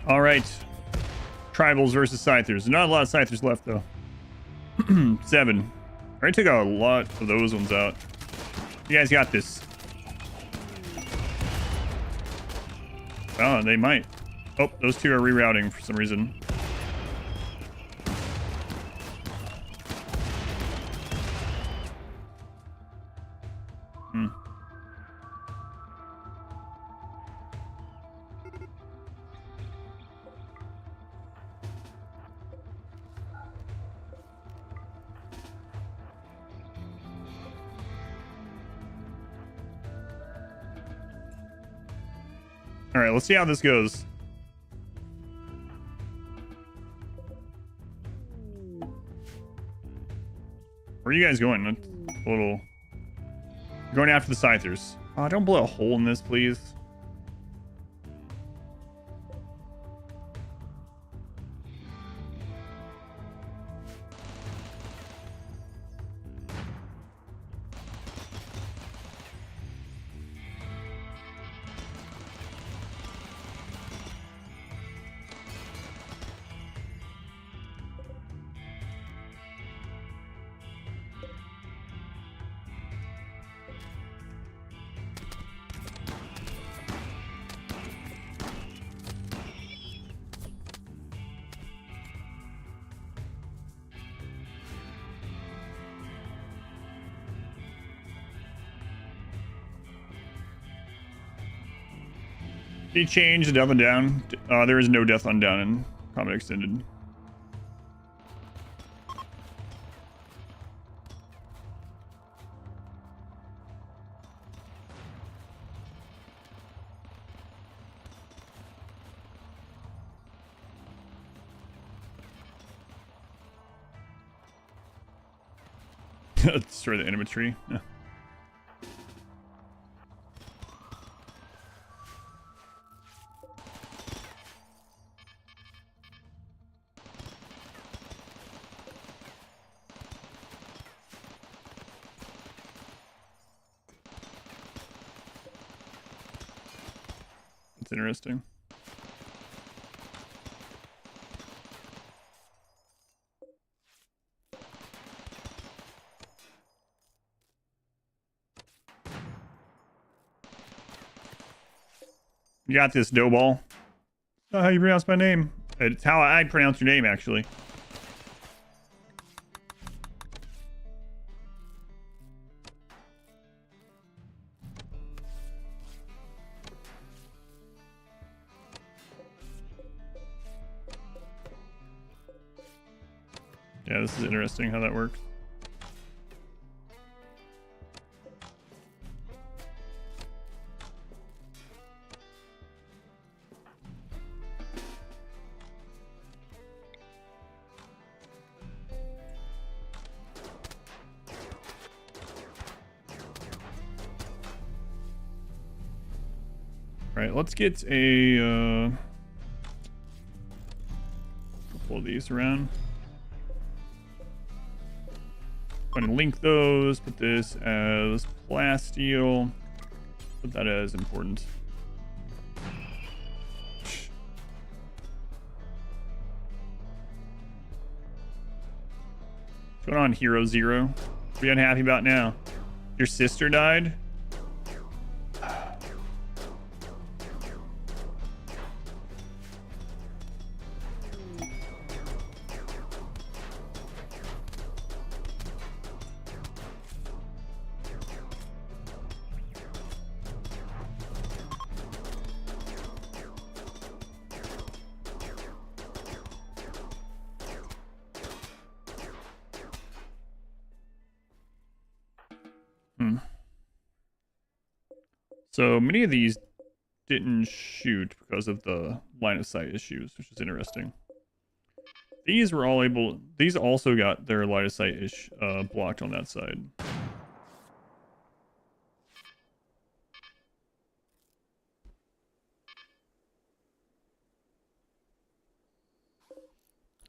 All right. Tribals versus Scythers. Not a lot of Scythers left, though. 7. I already took a lot of those ones out. You guys got this. Oh, they might. Oh, those two are rerouting for some reason. All right, let's see how this goes. Where are you guys going? A little... Going after the Scythers. Oh, don't blow a hole in this, please. He changed death on down. There is no death on down in Combat Extended. Destroy the animatry. Yeah. That's interesting. You got this, Doughball. Not how you pronounce my name. It's how I pronounce your name, actually. Yeah, this is interesting how that works. All right, let's get a couple of these around. I'm going to link those. Put this as plasteel. Put that as important. What's going on, Hero Zero? What are you unhappy about now? Your sister died? So many of these didn't shoot because of the line of sight issues, which is interesting. These were all able... These also got their line of sight blocked on that side.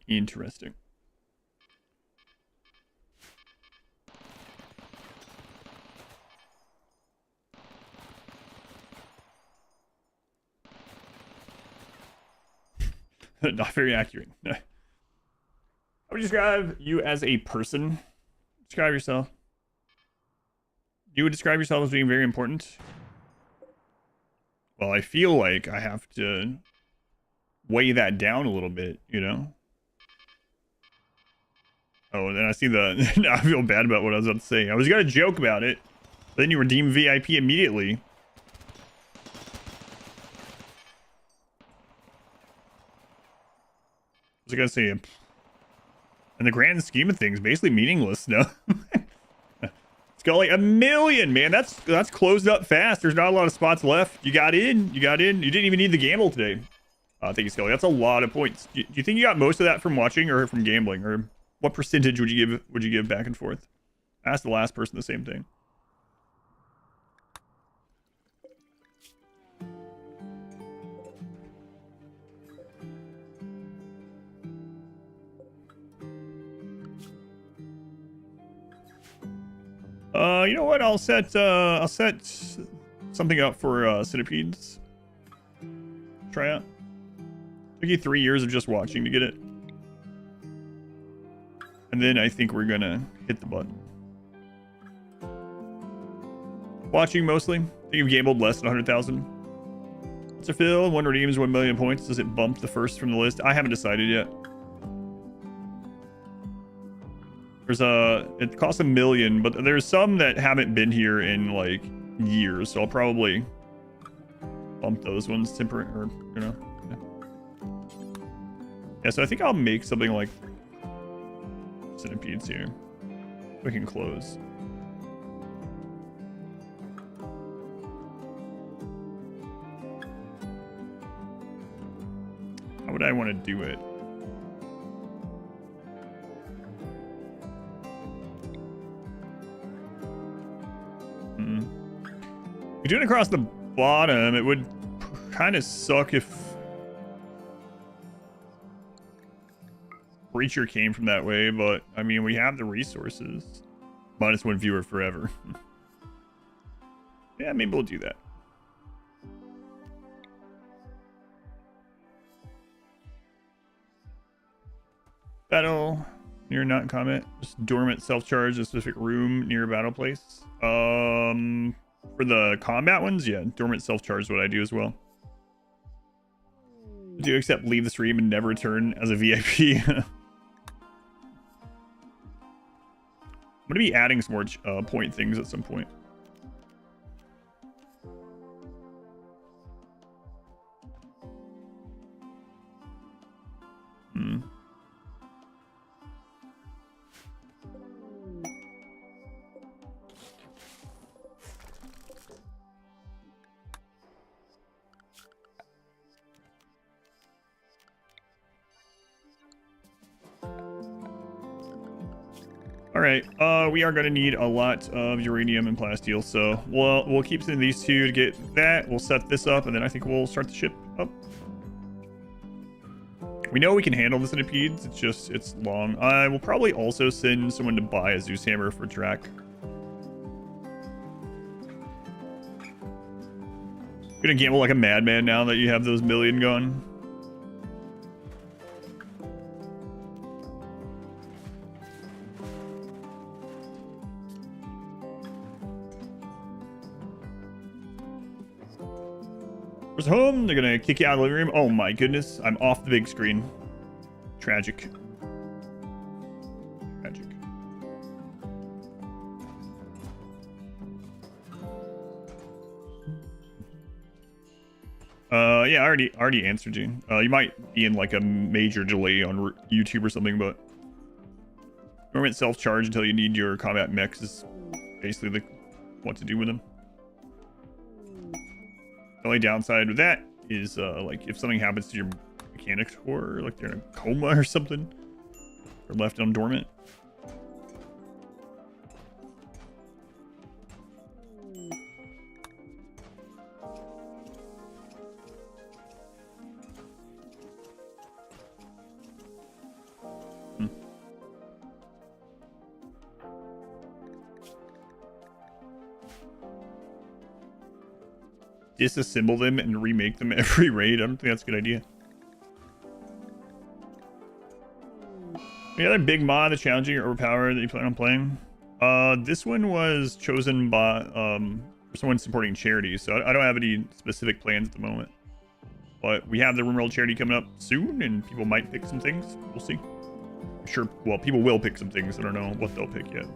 Interesting. Not very accurate. I would describe you as a person. Describe yourself. You would describe yourself as being very important. Well, I feel like I have to weigh that down a little bit, you know? Oh, and then I see the... Now I feel bad about what I was about to say. I was going to joke about it. But then you were deemed VIP immediately. I was gonna say, in the grand scheme of things, basically meaningless. No, it's got like 1 million, man. That's closed up fast. There's not a lot of spots left. You got in. You didn't even need the gamble today. Thank you, Scully. That's a lot of points. Do you think you got most of that from watching or from gambling, or what percentage would you give back and forth? Ask the last person the same thing. You know what? I'll set something up for centipedes. Try out. Took you 3 years of just watching to get it. And then I think we're gonna hit the button. Watching mostly. I think you've gambled less than 100,000. Mr. Phil, one redeems 1 million points. Does it bump the first from the list? I haven't decided yet. It costs 1 million, but there's some that haven't been here in like years, so I'll probably bump those ones temporary, or you know. Yeah, so I think I'll make something like centipedes here. We can close. How would I want to do it? If you're doing it across the bottom, it would kind of suck if Breacher came from that way, but I mean, we have the resources. -1 viewer forever. Yeah, maybe we'll do that. Battle near not comment. Just dormant self-charge a specific room near a battle place. For the combat ones, yeah, dormant self-charge is what I do as well. Do except leave the stream and never return as a VIP. I'm gonna be adding some more point things at some point. All right, we are going to need a lot of uranium and plasteel, so we'll keep sending these two to get that. We'll set this up, and then I think we'll start the ship up. We know we can handle the centipedes. It's just, it's long. I will probably also send someone to buy a Zeus hammer for track. Gonna gamble like a madman now that you have those million gone. Where's home? They're gonna kick you out of the living room. Oh my goodness, I'm off the big screen. Tragic. Tragic. Yeah, I already answered you. You might be in like a major delay on YouTube or something, but remember, self-charge until you need your combat mechs is basically what to do with them. The only downside with that is like if something happens to your mechanics core, like they're in a coma or something, or left on dormant. Disassemble them and remake them every raid. I don't think that's a good idea. Any other big mod that's challenging or overpowered that you plan on playing? This one was chosen by for someone supporting charity, so I don't have any specific plans at the moment. But we have the RimWorld charity coming up soon, and people might pick some things. We'll see. I'm sure, well, people will pick some things. I don't know what they'll pick yet.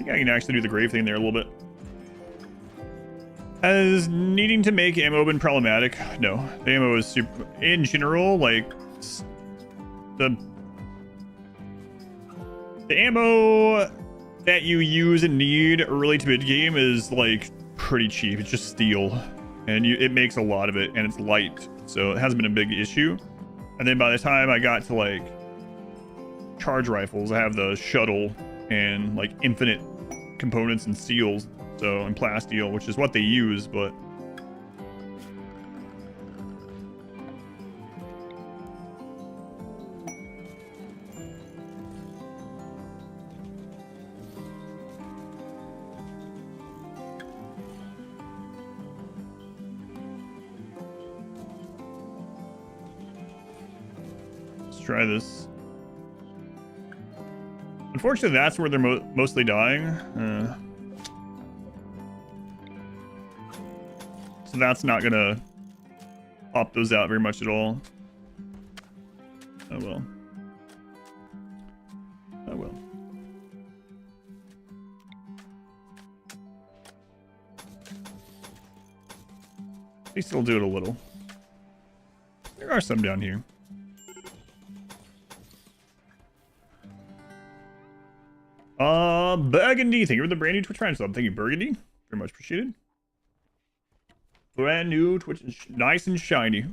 I can actually do the grave thing there a little bit. Has needing to make ammo been problematic? No. The ammo is super... In general, like... The ammo that you use and need early to mid-game is, like, pretty cheap. It's just steel. And it makes a lot of it, and it's light. So it hasn't been a big issue. And then by the time I got to, like... charge rifles, I have the shuttle and, like, infinite components and seals, so, and plasteel, which is what they use, but let's try this. Unfortunately, that's where they're mostly dying. So that's not gonna pop those out very much at all. Oh well. Oh well. At least it'll do it a little. There are some down here. Burgundy, thank you for the brand new Twitch Prime sub. Thank you, Burgundy. Very much appreciated. Brand new Twitch, nice and shiny.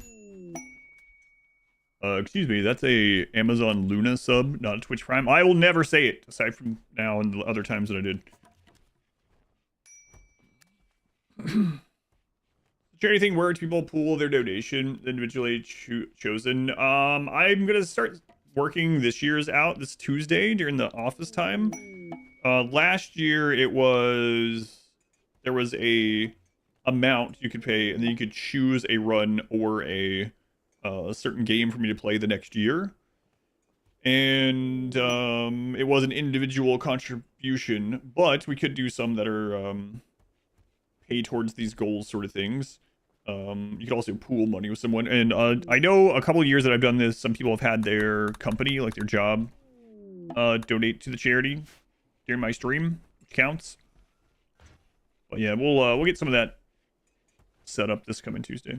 Excuse me, that's a Amazon Luna sub, not a Twitch Prime. I will never say it, aside from now and the other times that I did. Charity thing works. People pool their donation, individually chosen. I'm gonna start working this year's out this Tuesday during the office time. Last year there was a amount you could pay, and then you could choose a run or a certain game for me to play the next year. And it was an individual contribution, but we could do some that are pay towards these goals sort of things. You could also pool money with someone, and I know a couple of years that I've done this, some people have had their company, like their job, donate to the charity during my stream, which counts. But yeah, we'll get some of that set up this coming Tuesday.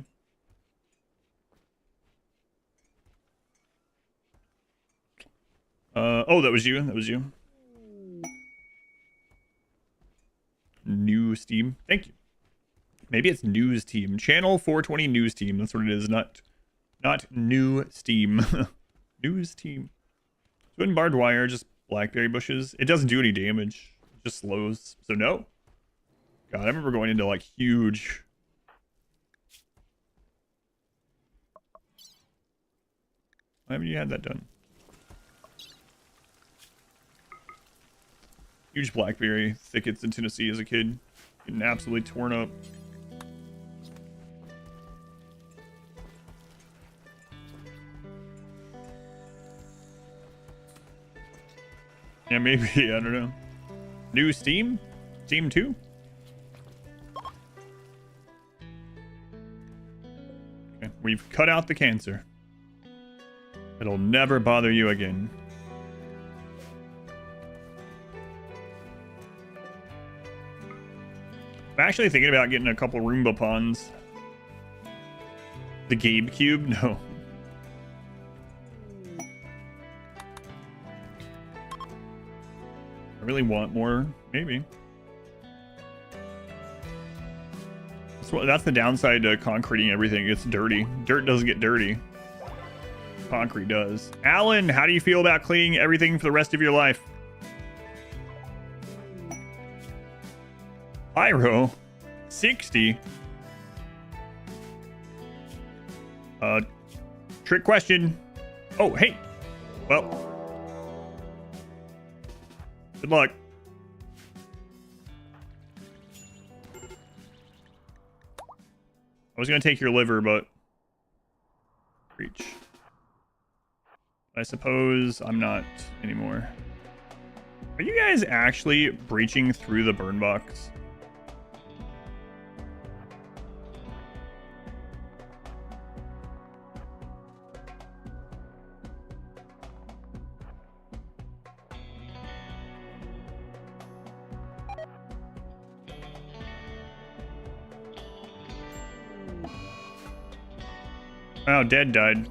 Oh, that was you. That was you. New Steam. Thank you. Maybe it's News Team. Channel 420 News Team. That's what it is. Not New Steam. News Team. Twin barbed wire, just blackberry bushes. It doesn't do any damage. It just slows. So no. God, I remember going into like huge. Why haven't you had that done? Huge blackberry thickets in Tennessee as a kid. Getting absolutely torn up. Yeah, maybe. I don't know. New Steam? Steam 2? Okay, we've cut out the cancer. It'll never bother you again. I'm actually thinking about getting a couple Roomba ponds. The Gabe Cube? No. I really want more. Maybe. That's the downside to concreting everything. It's dirty. Dirt doesn't get dirty. Concrete does. Alan, how do you feel about cleaning everything for the rest of your life? Pyro? 60? Trick question. Oh, hey. Well. Good luck. I was going to take your liver, but... Reach. I suppose I'm not anymore. Are you guys actually breaching through the burn box? Oh, Dead died.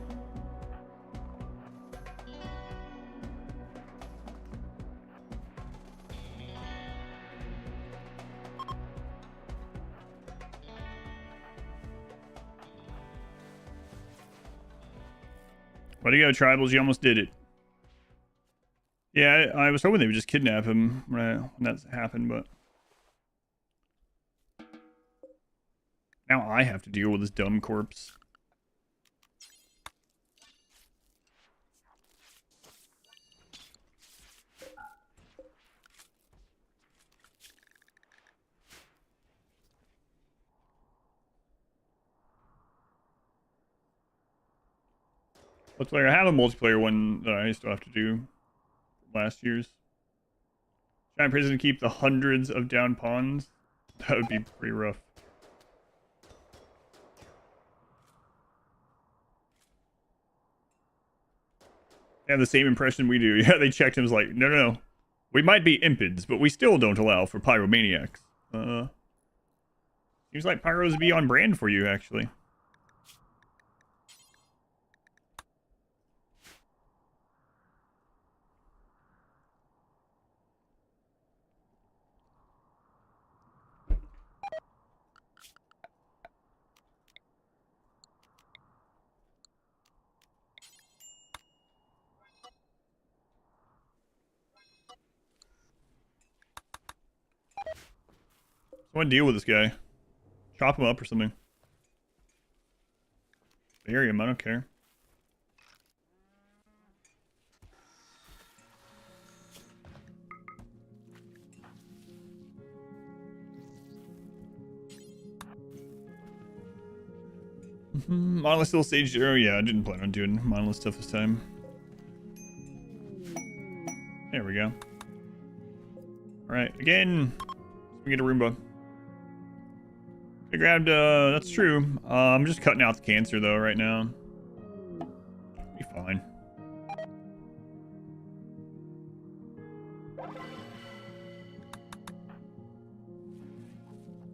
Way to go, Tribals. You almost did it. Yeah, I was hoping they would just kidnap him when that happened, but... Now I have to deal with this dumb corpse. Multiplayer. I have a multiplayer one that I still have to do from last year's. Giant prison to keep the hundreds of down pawns. That would be pretty rough. They have the same impression we do. Yeah, they checked him as like, no. We might be impids, but we still don't allow for pyromaniacs. Seems like pyros would be on brand for you, actually. I want to deal with this guy. Chop him up or something. Bury him, I don't care. Monolith still stage 0? Yeah, I didn't plan on doing monolith stuff this time. There we go. Alright, again. We get a Roomba. I grabbed, that's true. I'm just cutting out the cancer though right now. Be fine.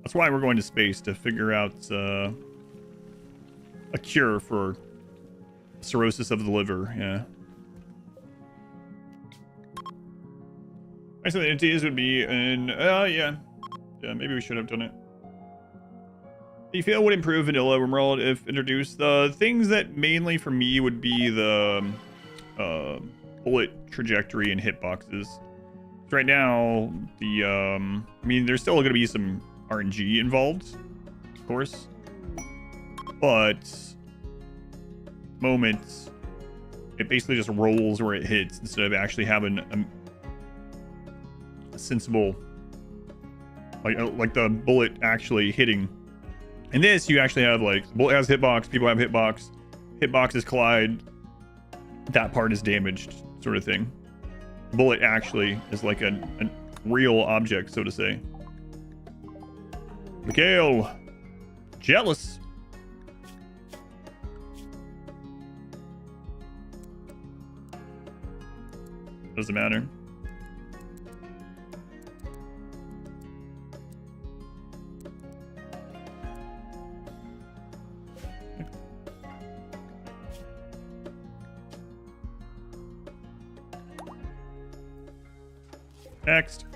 That's why we're going to space, to figure out a cure for cirrhosis of the liver, yeah. I said the entities would be in, yeah. Yeah, maybe we should have done it. Do you feel would improve vanilla RimWorld if introduced? The things that mainly for me would be the bullet trajectory and hitboxes. Right now, I mean, there's still going to be some RNG involved, of course. But moments, it basically just rolls where it hits instead of actually having a sensible, like the bullet actually hitting. In this, you actually have like the bullet has hitbox, people have hitbox, hitboxes collide, that part is damaged, sort of thing. Bullet actually is like a real object, so to say. Mikhail, jealous. Doesn't matter. Next.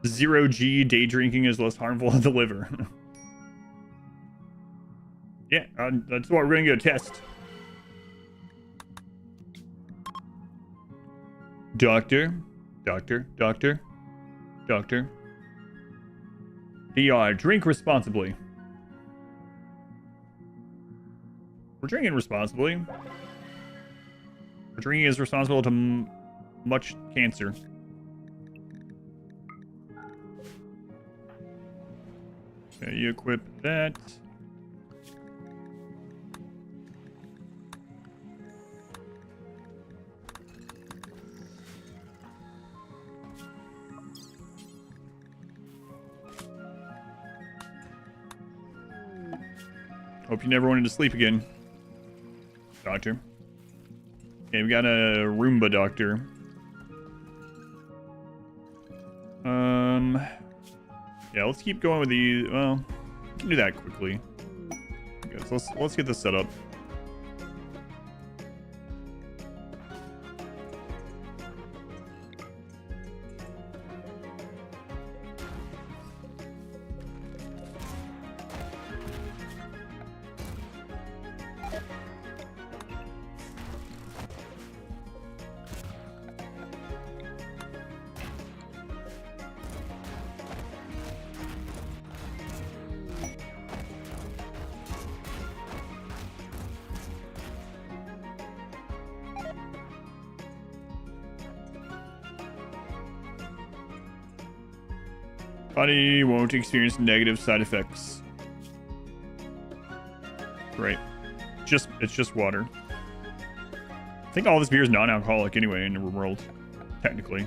Zero G day drinking is less harmful to the liver. Yeah, that's what we're gonna go test. Doctor. DR, drink responsibly. We're drinking responsibly. Drinking is responsible to much cancer. Okay, you equip that. Hope you never wanted to sleep again, doctor. Okay, we got a Roomba doctor. Yeah, let's keep going with the. Well, we can do that quickly. Okay, so let's get this set up. Body won't experience negative side effects. Right. It's just water. I think all this beer is non-alcoholic anyway in the RimWorld, technically.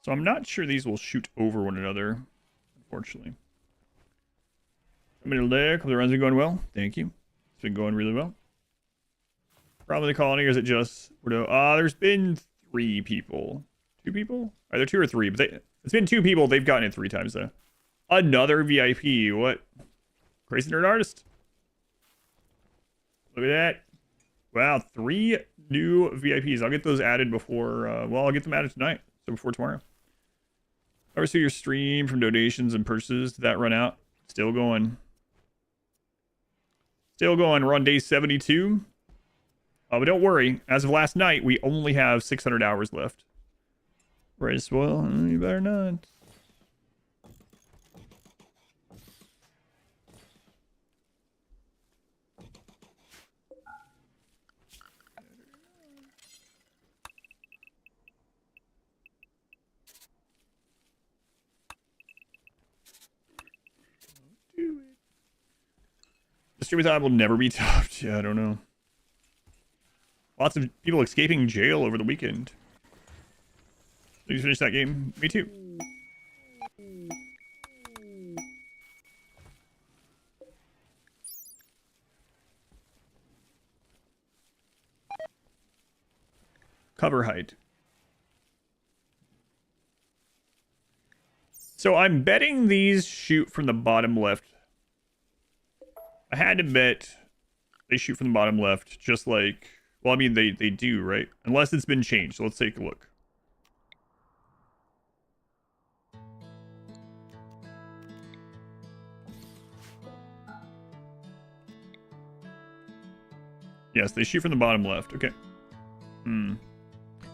So I'm not sure these will shoot over one another, unfortunately. I'm in there. Hope the runs are going well. Thank you. It's been going really well. Probably the colony, or is it just... there's been 3 people. 2 people? Are there 2 or 3? But it's been 2 people. They've gotten it 3 times, though. Another VIP. What? Crazy Nerd Artist? Look at that. Wow, 3 new VIPs. I'll get those added before... I'll get them added tonight. So before tomorrow. Ever see your stream from donations and purchases? Did that run out? Still going. Still going. We're on day 72. But don't worry. As of last night, we only have 600 hours left. Right, well, you better not. The stream time will never be topped. Yeah, I don't know. Lots of people escaping jail over the weekend. Did you finish that game? Me too. Cover height. So I'm betting these shoot from the bottom left. I had to bet they shoot from the bottom left, just like... Well, I mean, they do, right? Unless it's been changed. So let's take a look. Yes, they shoot from the bottom left. Okay. On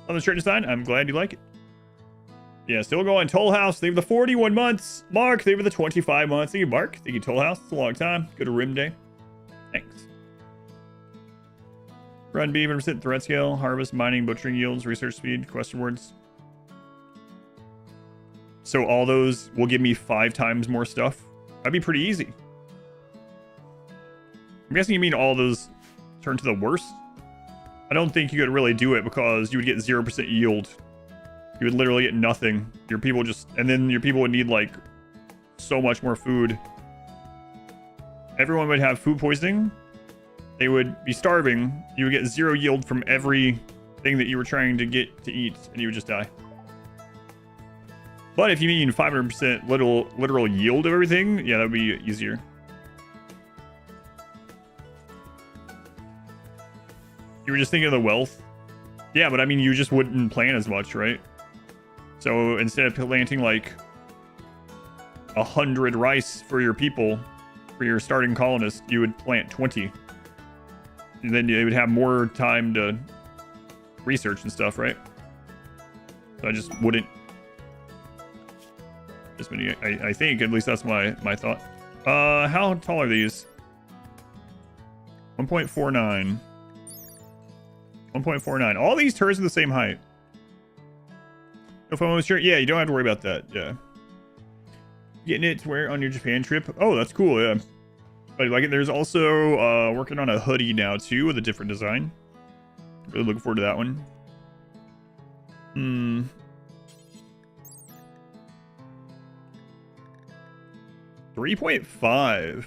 the shirt design, I'm glad you like it. Yeah, still going. Toll House, thank you for the 41 months. Mark, thank you for the 25 months. Thank you, Mark. Thank you, Toll House. It's a long time. Go to Rim Day. Thanks. Run B, 100% threat scale, harvest, mining, butchering yields, research speed, question words. So all those will give me 5 times more stuff. That'd be pretty easy. I'm guessing you mean all those turn to the worst? I don't think you could really do it because you would get 0% yield. You would literally get nothing. Your people just... And then your people would need, like, so much more food. Everyone would have food poisoning. They would be starving. You would get 0 yield from every thing that you were trying to get to eat, and you would just die. But if you mean 500% literal yield of everything, yeah, that would be easier. You were just thinking of the wealth? Yeah, but I mean, you just wouldn't plant as much, right? So instead of planting like 100 rice for your people, for your starting colonist, you would plant 20. And then you would have more time to research and stuff, right? So I just wouldn't. I think, at least that's my thought. How tall are these? 1.49. 1.49. All these turrets are the same height. No phone was sure. Yeah, you don't have to worry about that. Yeah. Getting it to wear on your Japan trip. Oh, that's cool. Yeah. I like it. There's also working on a hoodie now too with a different design. Really looking forward to that one. 3.5.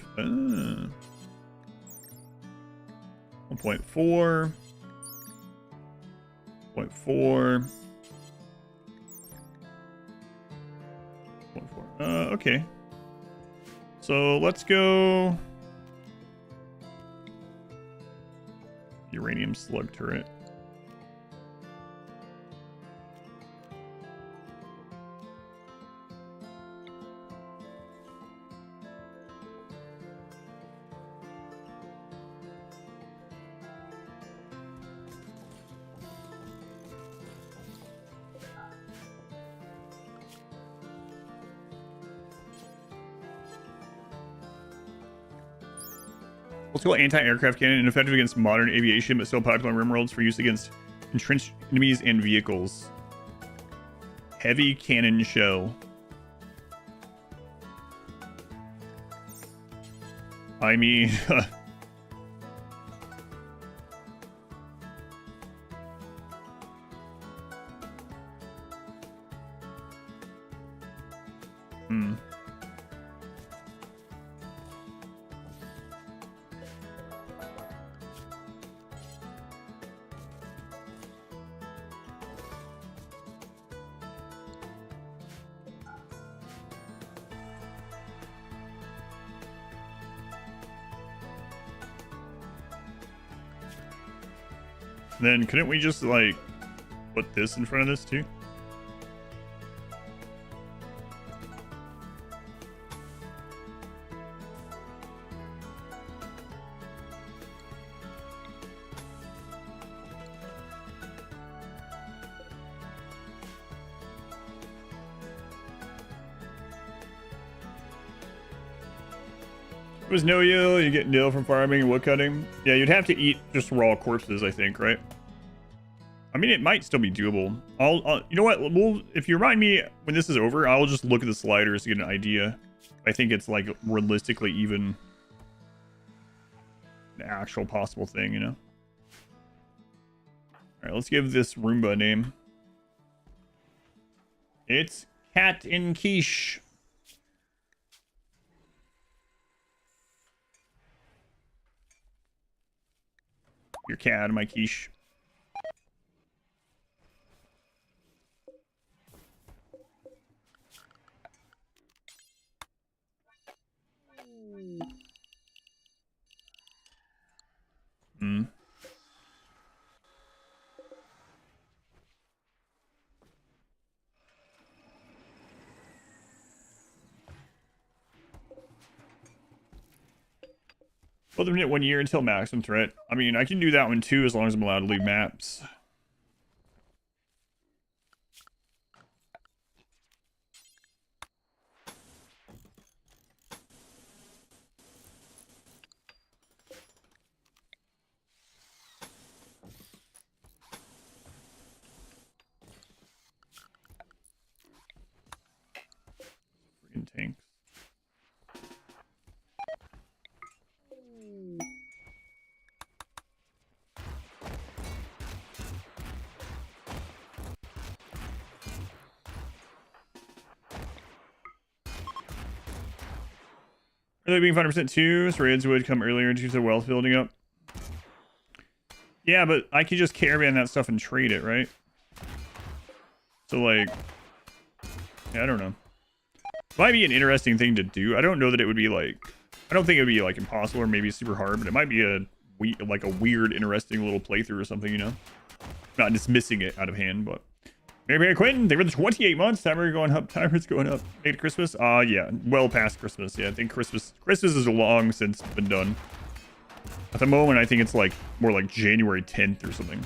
1.4. 0.4. 0.4. Okay. So let's go. Uranium slug turret. Multiple anti-aircraft cannon, ineffective against modern aviation, but still popular in RimWorlds for use against entrenched enemies and vehicles. Heavy cannon shell. I mean... Then couldn't we just like put this in front of this too? It was no yield, you get nil from farming and wood cutting. Yeah, you'd have to eat just raw corpses, I think, right? I mean, it might still be doable. I'll you know what? If you remind me when this is over, I'll just look at the sliders to get an idea. I think it's like realistically even an actual possible thing, you know? All right, let's give this Roomba a name. It's Cat in Quiche. Your cat out of my quiche. Well, they're 1 year until maximum threat. I mean, I can do that one too as long as I'm allowed to leave maps. Freaking tanks. Are they being 5% too? So raids would come earlier due to the wealth building up. Yeah, but I could just caravan that stuff and trade it, right? So like, yeah, I don't know. Might be an interesting thing to do. I don't know that it would be like, I don't think it would be like impossible or maybe super hard, but it might be a weird, interesting little playthrough or something, you know? Not dismissing it out of hand, but. Mary Quinn, they were the 28 months. Timer's going up. Timer's going up. Made Christmas? Yeah. Well past Christmas. Yeah, I think Christmas is long since been done. At the moment, I think it's like more like January 10th or something.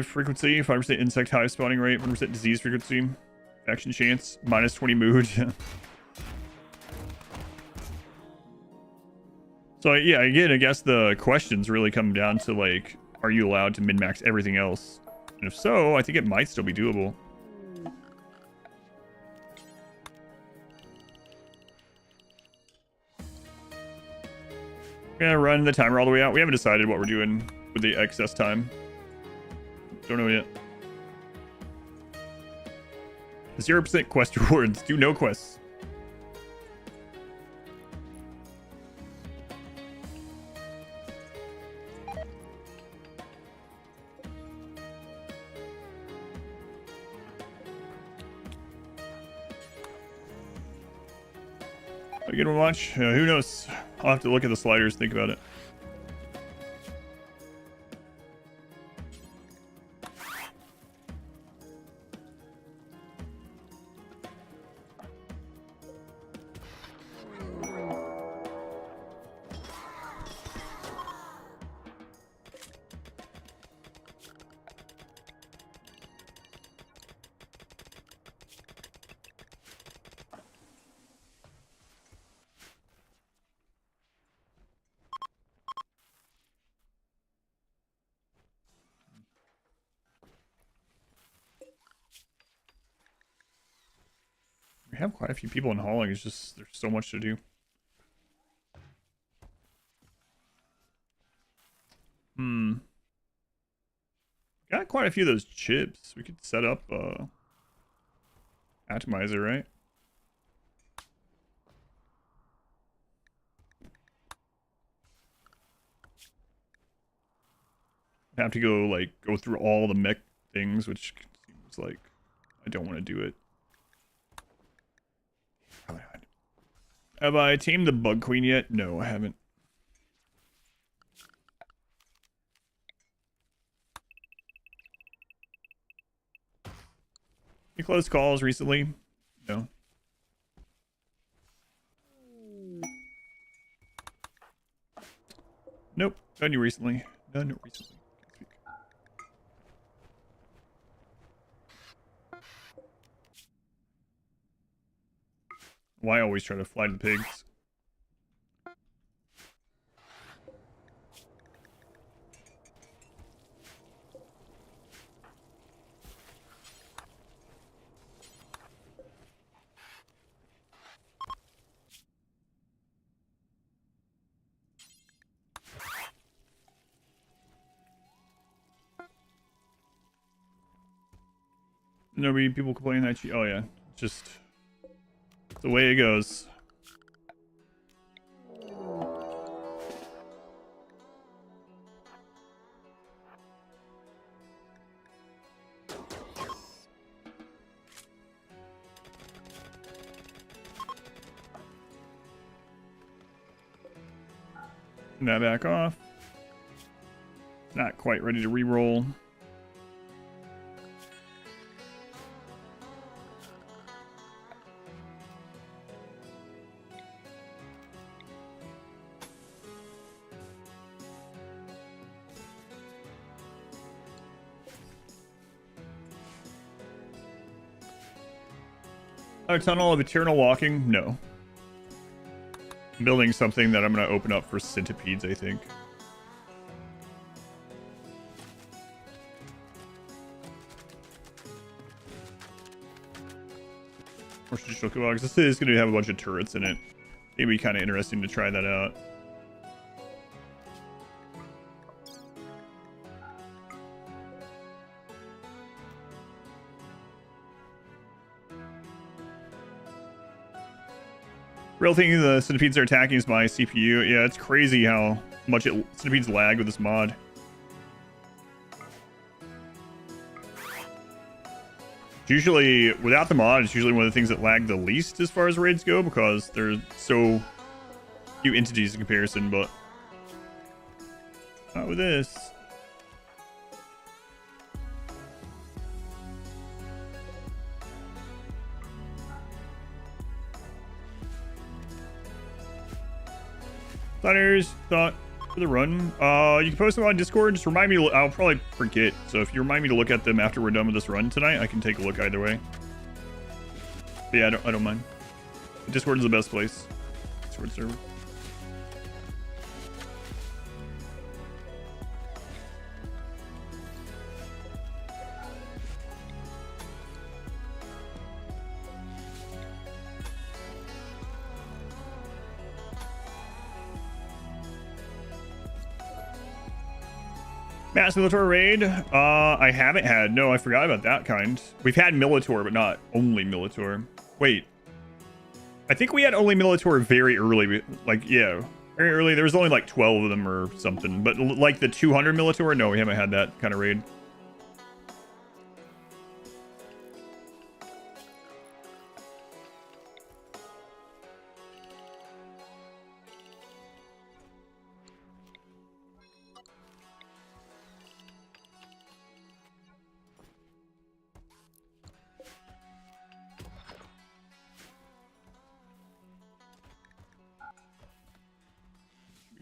Frequency, 5% insect hive spawning rate, 1% disease frequency, action chance, -20 mood. So yeah, again, I guess the questions really come down to like, are you allowed to min-max everything else? And if so, I think it might still be doable. We're gonna run the timer all the way out. We haven't decided what we're doing with the excess time. Don't know yet. 0% quest rewards. Do no quests. Are you gonna watch? Who knows? I'll have to look at the sliders, think about it. We have quite a few people in hauling. It's just there's so much to do. Got quite a few of those chips. We could set up atomizer, right? Have to go through all the mech things, which seems like I don't want to do it. Have I tamed the bug queen yet? No, I haven't. Any close calls recently? No. Nope. None recently. None recently. Why always try to fly to the pigs? Nobody, people complaining that she, oh yeah, just the way it goes. That back off. Not quite ready to re-roll. A tunnel of eternal walking? No. I'm building something that I'm going to open up for centipedes, I think. Or traditional cobox. This is going to have a bunch of turrets in it. It'd be kind of interesting to try that out. Real thing the centipedes are attacking is my CPU. Yeah, it's crazy how much centipedes lag with this mod. Usually, without the mod, it's usually one of the things that lag the least as far as raids go, because there's so few entities in comparison, but not with this. Thought for the run. You can post them on Discord. Just remind me. I'll probably forget. So if you remind me to look at them after we're done with this run tonight, I can take a look either way. But yeah, I don't mind. Discord is the best place. Discord server. Mass Militor raid? I haven't had. No, I forgot about that kind. We've had Militor, but not only Militor. Wait. I think we had only Militor very early. Like, yeah. Very early. There was only like 12 of them or something. But like the 200 Militor? No, we haven't had that kind of raid.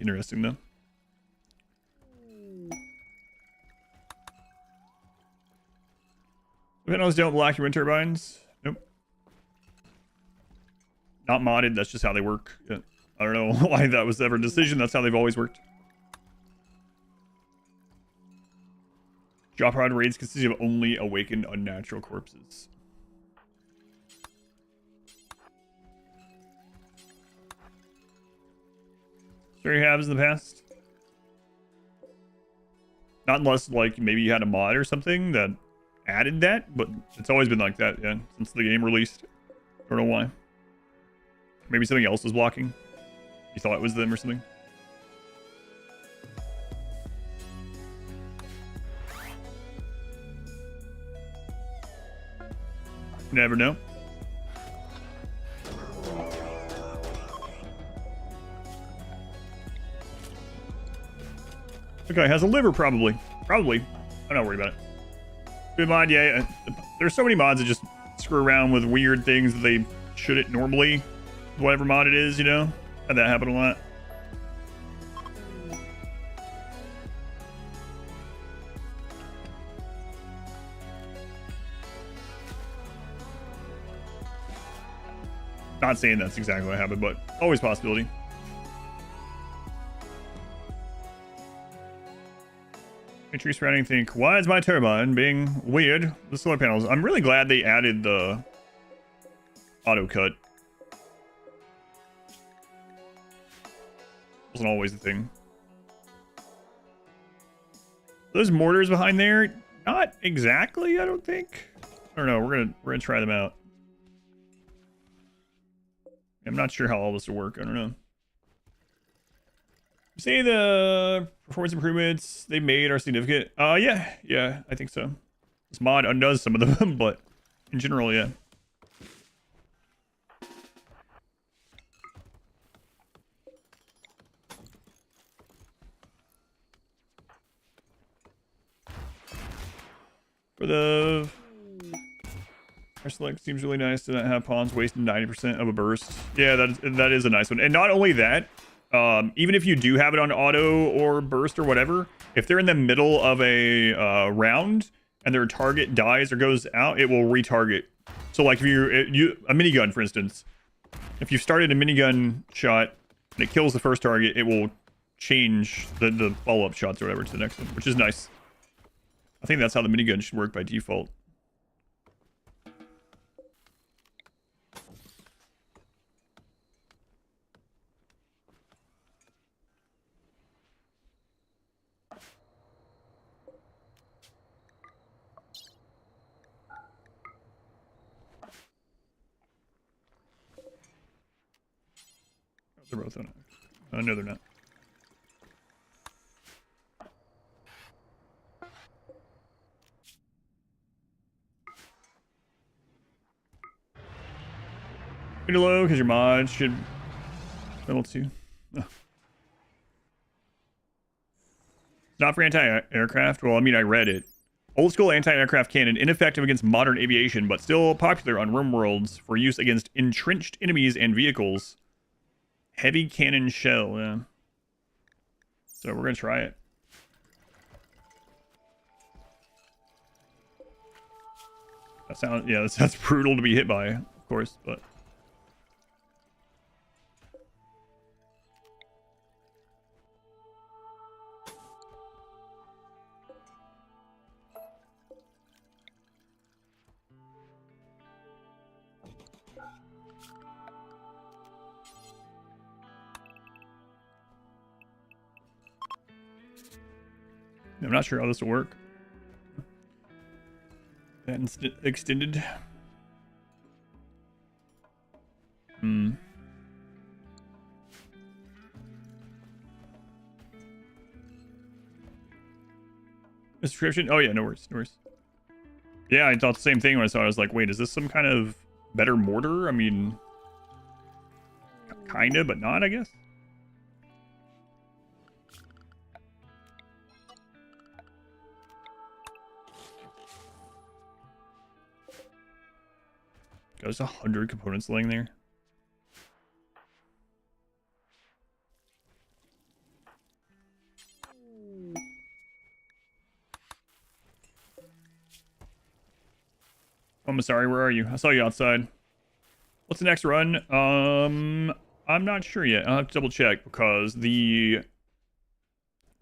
Interesting though. Panels don't block your wind turbines. Nope. Not modded. That's just how they work. Yeah. I don't know why that was ever a decision. That's how they've always worked. Drop rod raids consist of only awakened unnatural corpses. Sure you have in the past. Not unless, like, maybe you had a mod or something that added that, but it's always been like that, yeah, since the game released. I don't know why. Maybe something else was blocking. You thought it was them or something. You never know. Okay, has a liver probably. Probably. I'm not worried about it. Good mod, yeah. There's so many mods that just screw around with weird things that they shouldn't normally. Whatever mod it is, you know? Had that happen a lot. Not saying that's exactly what happened, but always a possibility. Tree surrounding think, why is my turbine being weird? The solar panels. I'm really glad they added the auto cut. Wasn't always the thing. Those mortars behind there, not exactly, I don't think. I don't know, we're gonna try them out. I'm not sure how all this will work, I don't know. Say the performance improvements they made are significant. Yeah, I think so. This mod undoes some of them, but in general, yeah. For the our select seems really nice to not have pawns wasting 90% of a burst. Yeah, that is a nice one. And not only that, even if you do have it on auto or burst or whatever, if they're in the middle of a round and their target dies or goes out, it will retarget. So like if you a minigun, for instance, if you started a minigun shot and it kills the first target, it will change the follow-up shots or whatever to the next one, which is nice. I think that's how the minigun should work by default. They're both on it. No, they're not. Pretty low because your mod should level 2. Oh. Not for anti-aircraft. Well, I mean, I read it. Old school anti-aircraft cannon, ineffective against modern aviation, but still popular on RimWorlds for use against entrenched enemies and vehicles. Heavy cannon shell, yeah. So we're gonna try it. That sounds, yeah, that's brutal to be hit by, of course, but. I'm not sure how this will work. And extended. Description? Oh yeah, no worries, no worries. Yeah, I thought the same thing when I saw it. I was like, wait, is this some kind of better mortar? I mean, kinda, but not, I guess. There's 100 components laying there. I'm sorry, where are you? I saw you outside. What's the next run? I'm not sure yet. I'll have to double check because the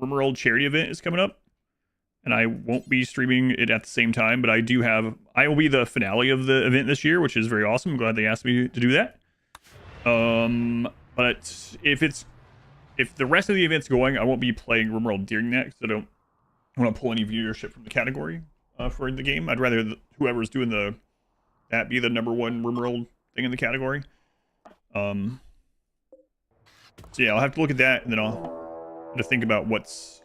RimWorld charity event is coming up. And I won't be streaming it at the same time, but I will be the finale of the event this year, which is very awesome. I'm glad they asked me to do that. But if the rest of the event's going, I won't be playing RimWorld during that because I don't want to pull any viewership from the category for the game. I'd rather whoever's doing that be the #1 RimWorld thing in the category. So yeah, I'll have to look at that, and then I'll have to think about what's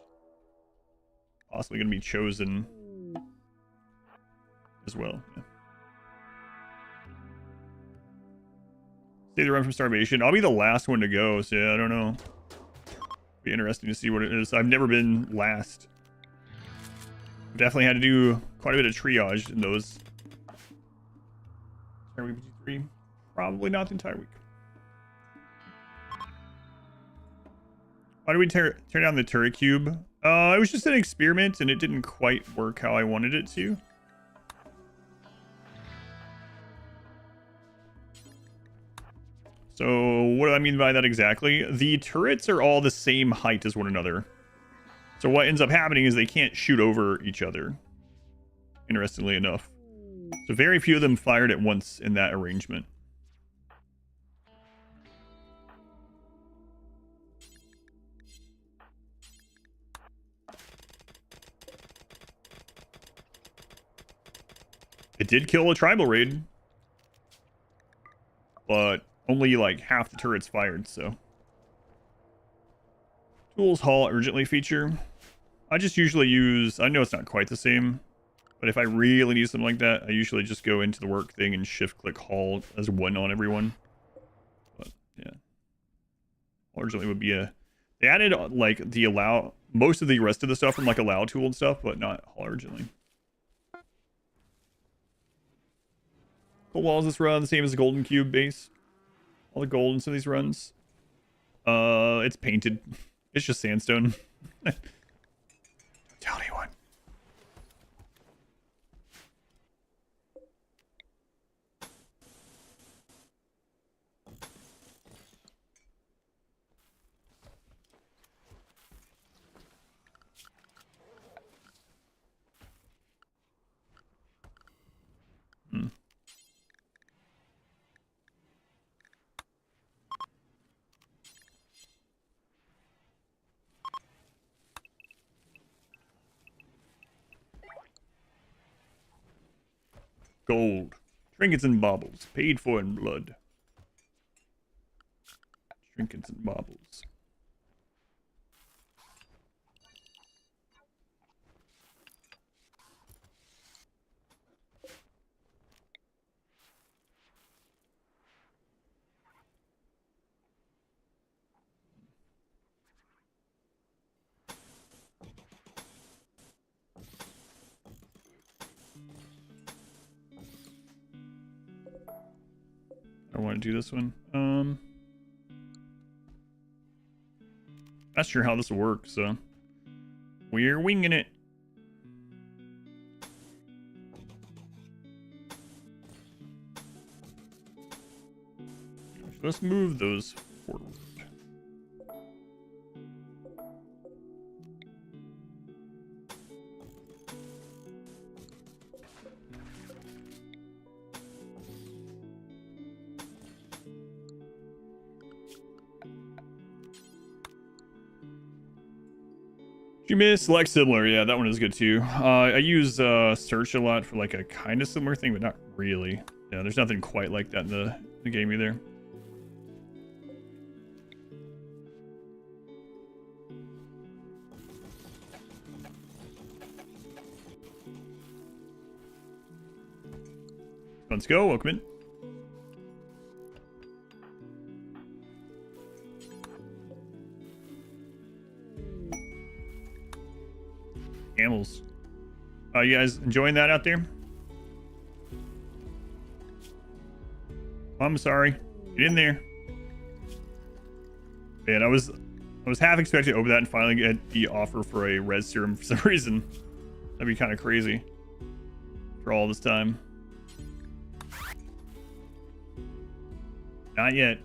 possibly going to be chosen as well. Yeah. Save the run from starvation. I'll be the last one to go, so yeah, I don't know. Be interesting to see what it is. I've never been last. I've definitely had to do quite a bit of triage in those. Are we BG3? Probably not the entire week. Why did we tear down the turret cube? It was just an experiment, and it didn't quite work how I wanted it to. So, what do I mean by that exactly? The turrets are all the same height as one another. So what ends up happening is they can't shoot over each other, interestingly enough. So very few of them fired at once in that arrangement. It did kill a tribal raid, but only like half the turrets fired, so. Tools haul urgently feature. I just usually use, I know it's not quite the same, but if I really need something like that, I usually just go into the work thing and shift click haul as one on everyone. But yeah. Urgently would be they added like the allow, most of the rest of the stuff from like allow tool and stuff, but not haul urgently. The walls of this run the same as the golden cube base. All the gold in some of these runs. It's painted. It's just sandstone. Tell anyone. Gold. Trinkets and baubles. Paid for in blood. Trinkets and baubles. I want to do this one. Not sure how this will work, so we're winging it. Let's move those forward. You miss select similar. Yeah, that one is good too. I use search a lot for like a kind of similar thing, but not really. Yeah, there's nothing quite like that in the game either. Let's go. Welcome in. Camels. You guys enjoying that out there? I'm sorry. Get in there. Man, I was half expecting to open that and finally get the offer for a res serum for some reason. That'd be kind of crazy. For all this time. Not yet.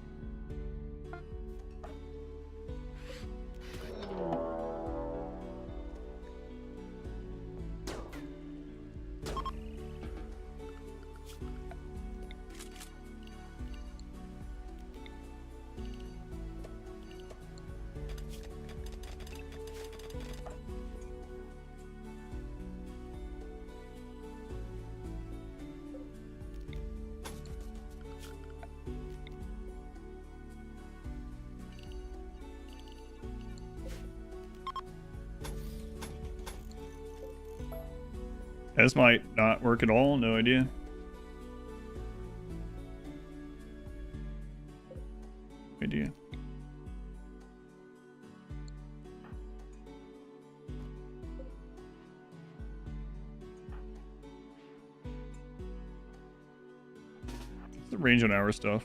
This might not work at all. No idea. Idea. What's the range on our stuff?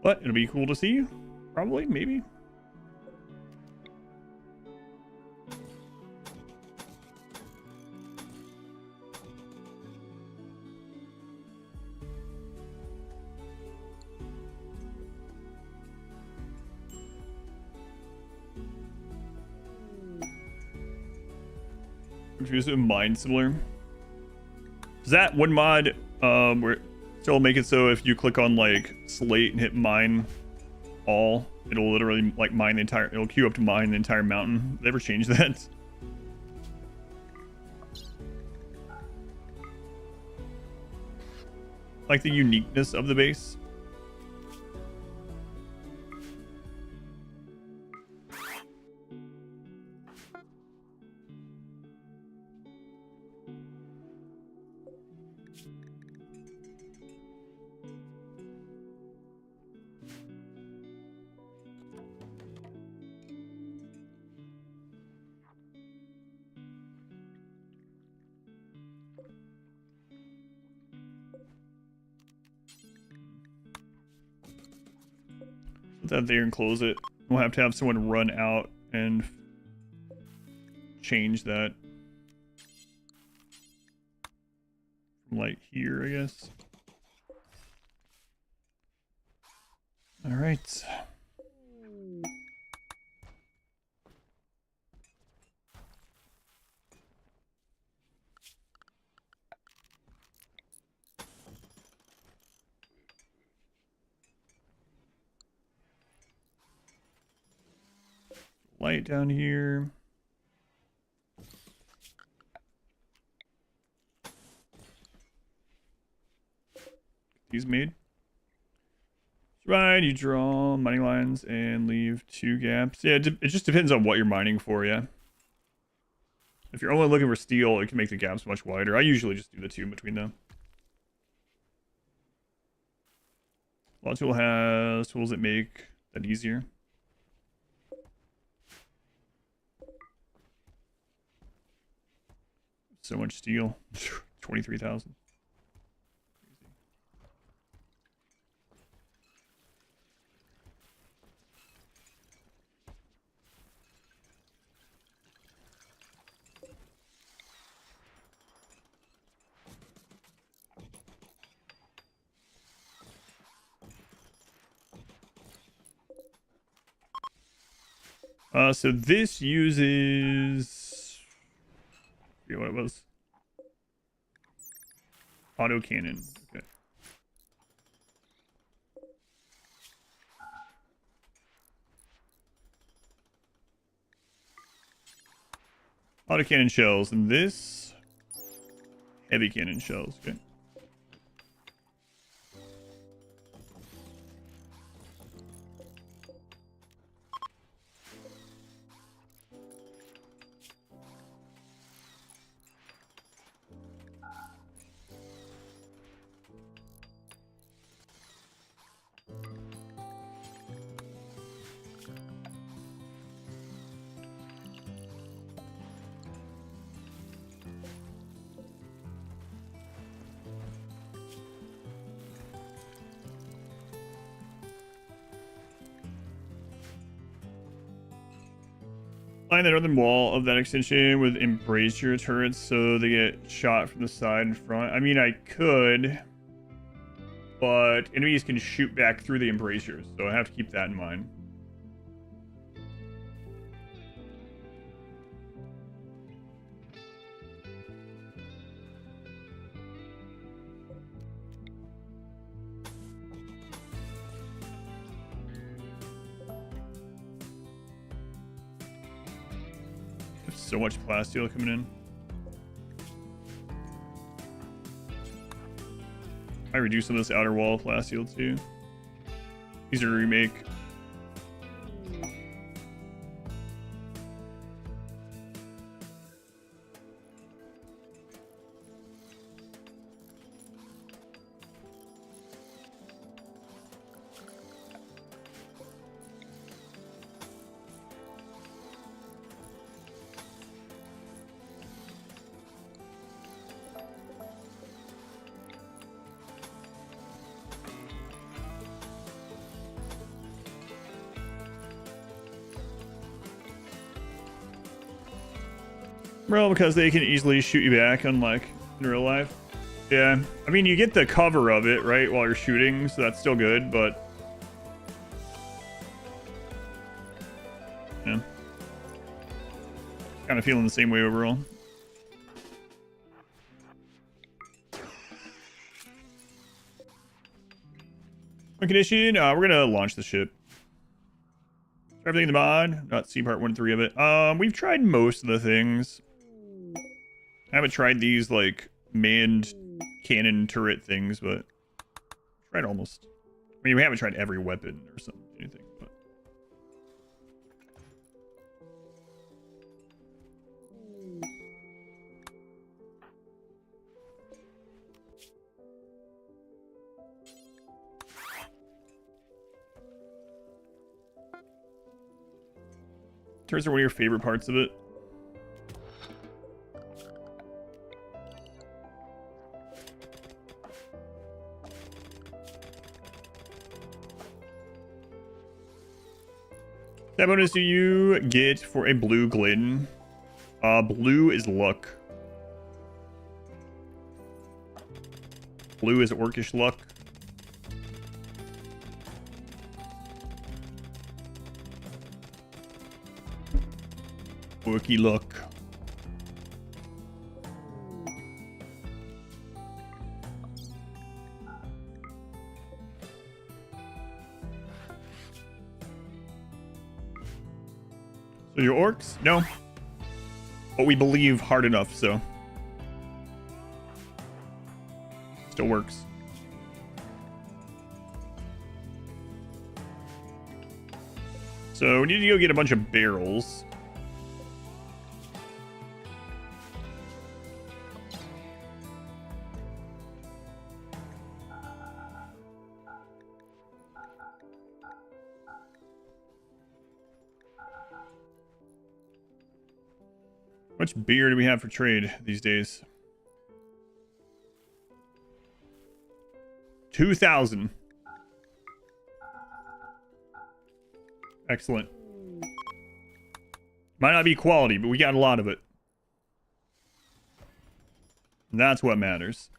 But it'll be cool to see. Probably, maybe. Confused with mine similar. Does that one mod where still make it so if you click on like slate and hit mine all, it'll literally like mine the entire, it'll queue up to mine the entire mountain? Did they ever change that? Like the uniqueness of the base. Put that there and close it. We'll have to have someone run out and change that. From like here, I guess. All right. Light down here. These made. Right, you draw mining lines and leave 2 gaps. Yeah, it just depends on what you're mining for, yeah. If you're only looking for steel, it can make the gaps much wider. I usually just do the 2 in between them. Law tool has tools that make that easier. So much steel. 23,000. So this uses, I forget what it was. Autocannon. Okay. Autocannon shells, and this heavy cannon shells. Okay. Line the northern wall of that extension with embrasure turrets so they get shot from the side and front. I mean, I could, but enemies can shoot back through the embrasures, so I have to keep that in mind. So much plasteel coming in. I reduce some of this outer wall of plasteel too. Easier to remake. Well, because they can easily shoot you back, unlike in real life. Yeah, I mean, you get the cover of it, right, while you're shooting, so that's still good, but... yeah. Kind of feeling the same way overall. On condition, we're going to launch the ship. Everything in the mod, not see part 1 and 3 of it. We've tried most of the things. I haven't tried these, like, manned cannon turret things, but tried almost. I mean, we haven't tried every weapon or something, anything, but. Turrets are one of your favorite parts of it. That bonus do you get for a blue glidden? Blue is luck. Blue is orcish luck. Orky luck. So your orcs? No. But we believe hard enough, so. Still works. So we need to go get a bunch of barrels. How much beer do we have for trade these days? 2,000. Excellent. Might not be quality, but we got a lot of it. And that's what matters.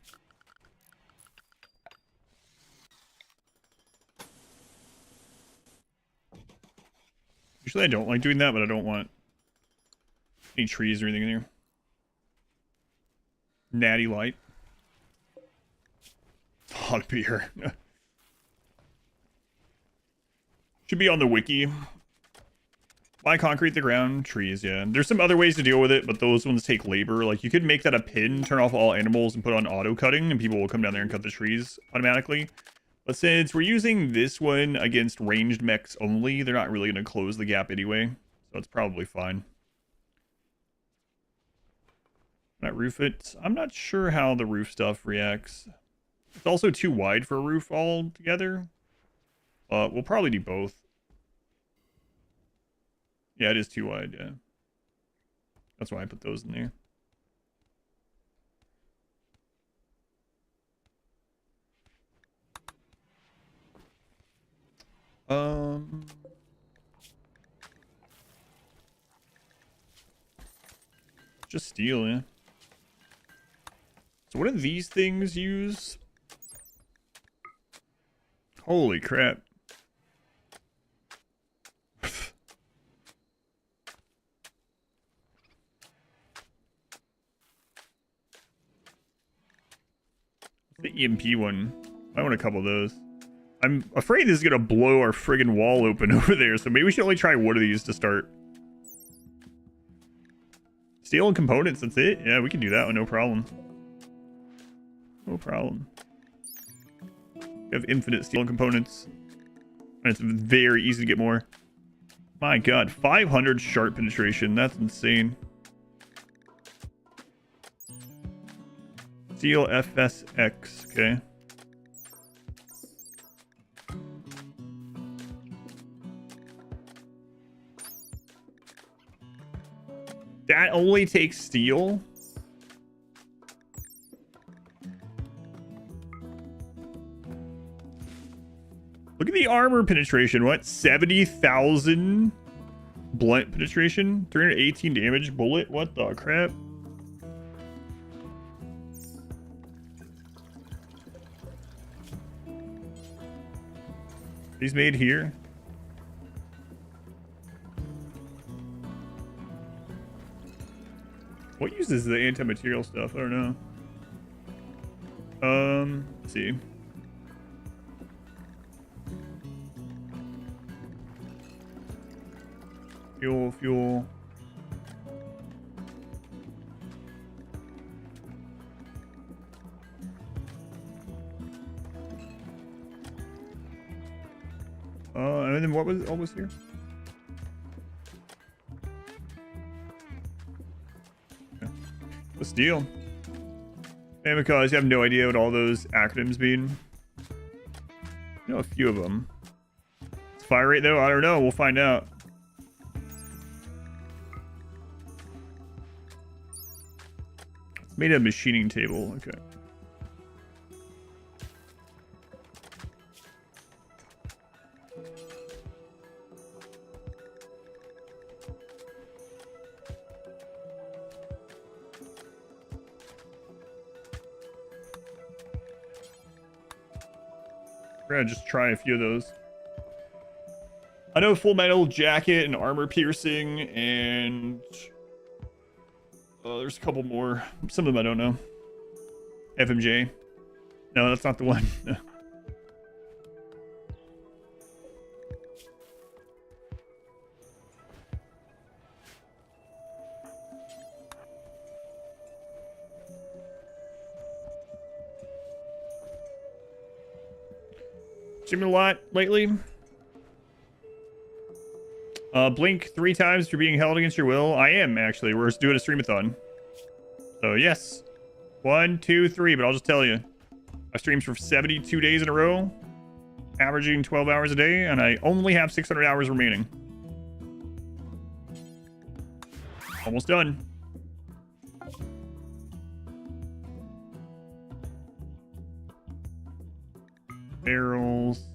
Usually I don't like doing that, but I don't want any trees or anything in here. Natty light. A lot of beer. Should be on the wiki. Why concrete the ground? Trees, yeah. There's some other ways to deal with it, but those ones take labor. Like, you could make that a pin, turn off all animals, and put on auto cutting, and people will come down there and cut the trees automatically. But since we're using this one against ranged mechs only, they're not really going to close the gap anyway. So it's probably fine. Not roof it. I'm not sure how the roof stuff reacts. It's also too wide for a roof altogether. We'll probably do both. Yeah, it is too wide, yeah. That's why I put those in there. Just steel, yeah. So what do these things use? Holy crap. The EMP one. I want a couple of those. I'm afraid this is going to blow our friggin' wall open over there, so maybe we should only try one of these to start. Steel and components, that's it? Yeah, we can do that one, no problem. No problem. We have infinite steel and components. And it's very easy to get more. My god, 500 sharp penetration. That's insane. Steel FSX, okay. That only takes steel? Look at the armor penetration. What? 70,000 blunt penetration? 318 damage bullet? What the crap? These made here? What uses the anti-material stuff? I don't know. Let's see. Fuel. And then what was here? Okay. Let's deal. And because you have no idea what all those acronyms mean. You know a few of them. Fire rate though? I don't know. We'll find out. Made a machining table. Okay. We're gonna just try a few of those. I know full metal jacket and armor piercing, and there's a couple more. Some of them I don't know. FMJ. No, that's not the one. Streaming a lot lately. Blink 3 times for being held against your will. I am, actually. We're doing a streamathon. So, yes. 1, 2, 3, but I'll just tell you. I streamed for 72 days in a row, averaging 12 hours a day, and I only have 600 hours remaining. Almost done. Barrels.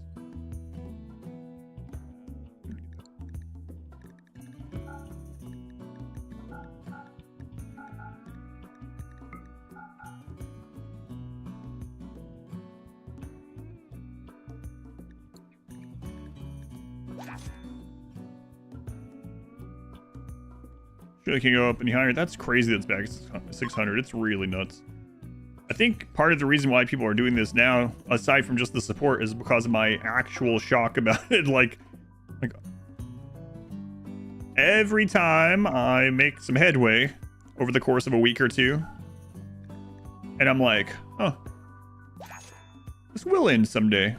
Sure, can go up any higher. That's crazy. That's back at 600. It's really nuts. I think part of the reason why people are doing this now, aside from just the support, is because of my actual shock about it. Like every time I make some headway over the course of a week or two, and I'm like, oh, this will end someday.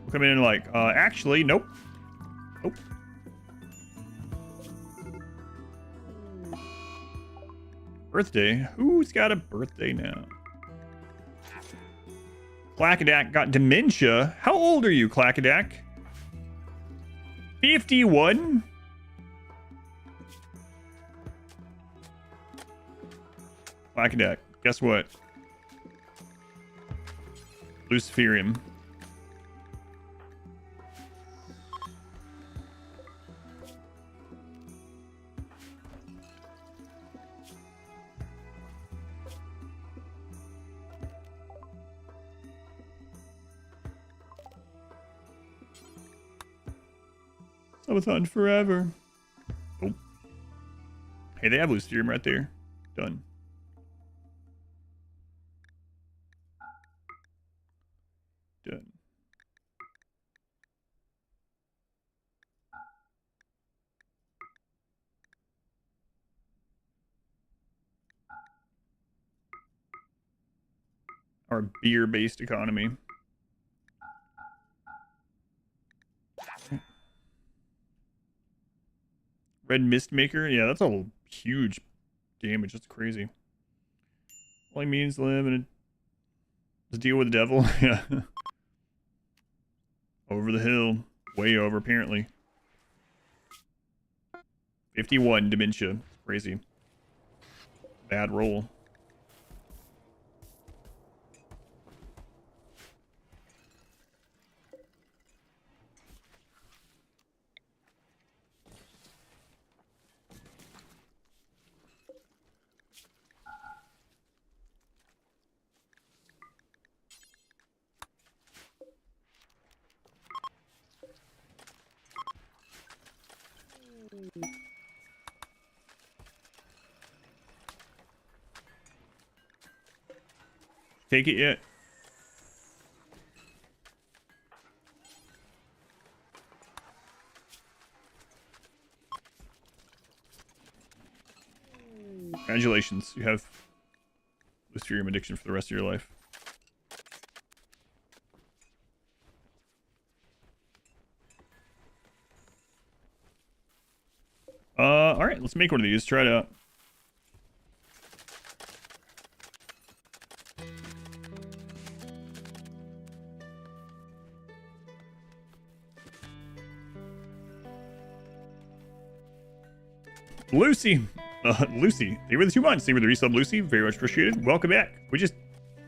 We'll come in and like, actually, nope. Nope. Birthday? Who's got a birthday now? Clackadak got dementia. How old are you, Clackadak? 51? Clackadak, guess what? Luciferium. Subathon forever. Oh. Hey, they have Luciferium right there. Done. Done. Our beer-based economy. Red Mist Maker? Yeah, that's a huge damage. That's crazy. Only means limited. Let's deal with the devil. Yeah. Over the hill. Way over, apparently. 51 dementia. Crazy. Bad roll. Take it yet? Congratulations, you have Luciferium addiction for the rest of your life. All right, let's make one of these. Try it out. Lucy. Lucy, thank you for the 2 months. Thank you for the resub, Lucy. Very much appreciated. Welcome back. We just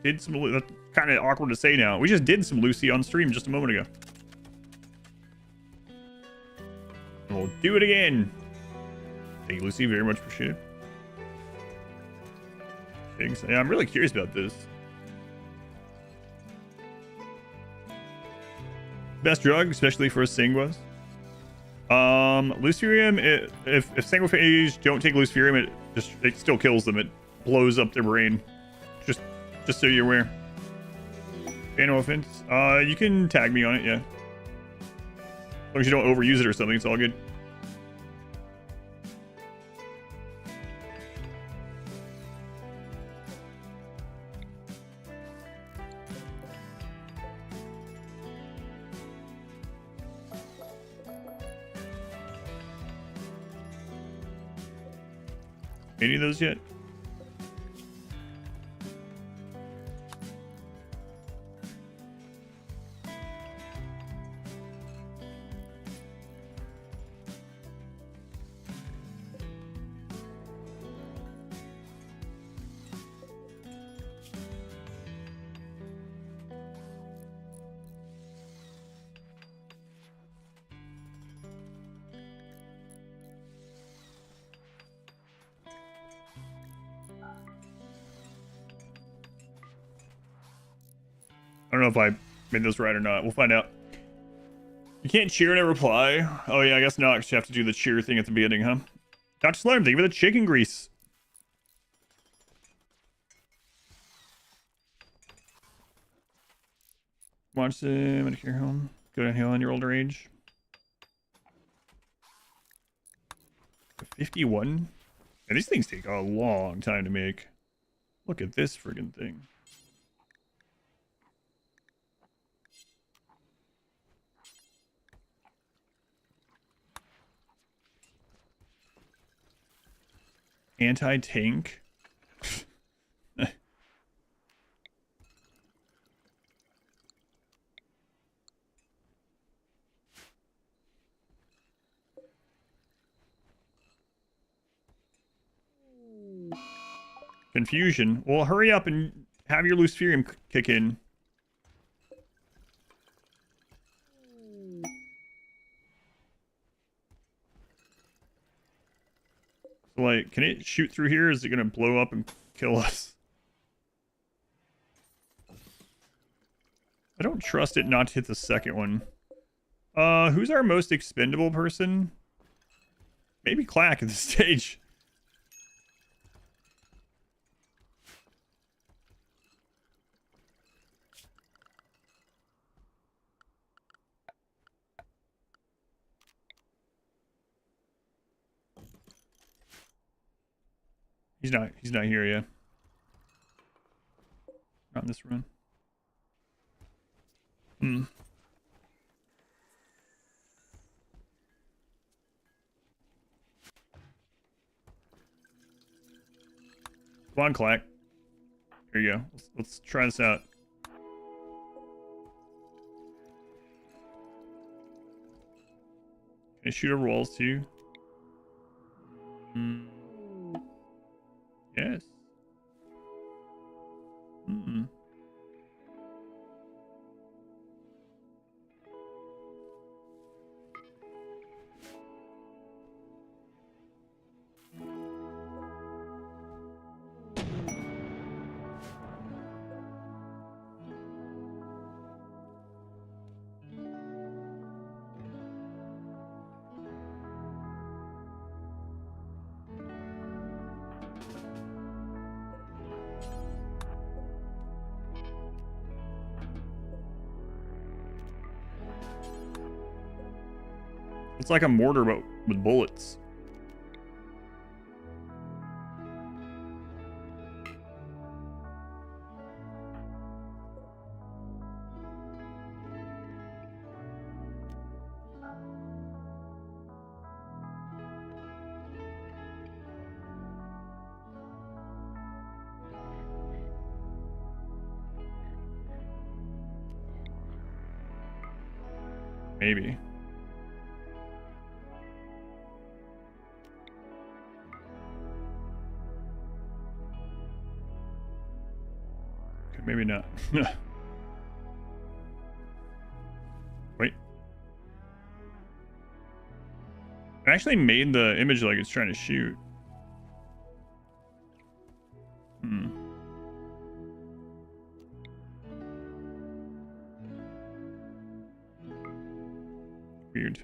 did some... That's kind of awkward to say now. We just did some Lucy on stream just a moment ago. And we'll do it again. Thank you, Lucy. Very much appreciated. Thanks. Yeah, I'm really curious about this. best drug, especially for Sanguas. Luciferium, if Sanguiphage don't take Luciferium, it still kills them. It blows up their brain. Just so you're aware. Okay, no offense. You can tag me on it, yeah. As long as you don't overuse it or something, it's all good. Any of those yet? I don't know if I made this right or not. We'll find out. You can't cheer and a reply. Oh yeah, I guess not, because you have to do the cheer thing at the beginning, huh? Dr. Slurm, thank you for the chicken grease. Watch the Medicare home. Go downhill in your older age. 51? And these things take a long time to make. Look at this friggin' thing. Anti-tank. Confusion. Well, hurry up and have your Luciferium kick in. So, like, can it shoot through here? Is it gonna blow up and kill us? I don't trust it not to hit the second one. Who's our most expendable person? Maybe Clack at this stage. He's not here yet. Not in this run. Come on, Clack. Here you go. Let's try this out. Can I shoot over walls too? Yes. It's like a mortar, but with bullets. Maybe. Okay, maybe not. Wait. I actually made the image like it's trying to shoot. Weird.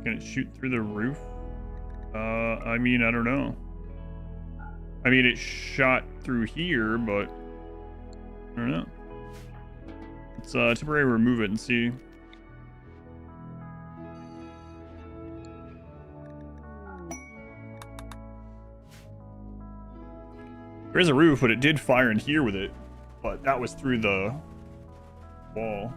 Can it shoot through the roof? I mean, I don't know. I mean, it shot through here, but I don't know. Let's temporarily remove it and see. There is a roof, but it did fire in here with it. But that was through the wall.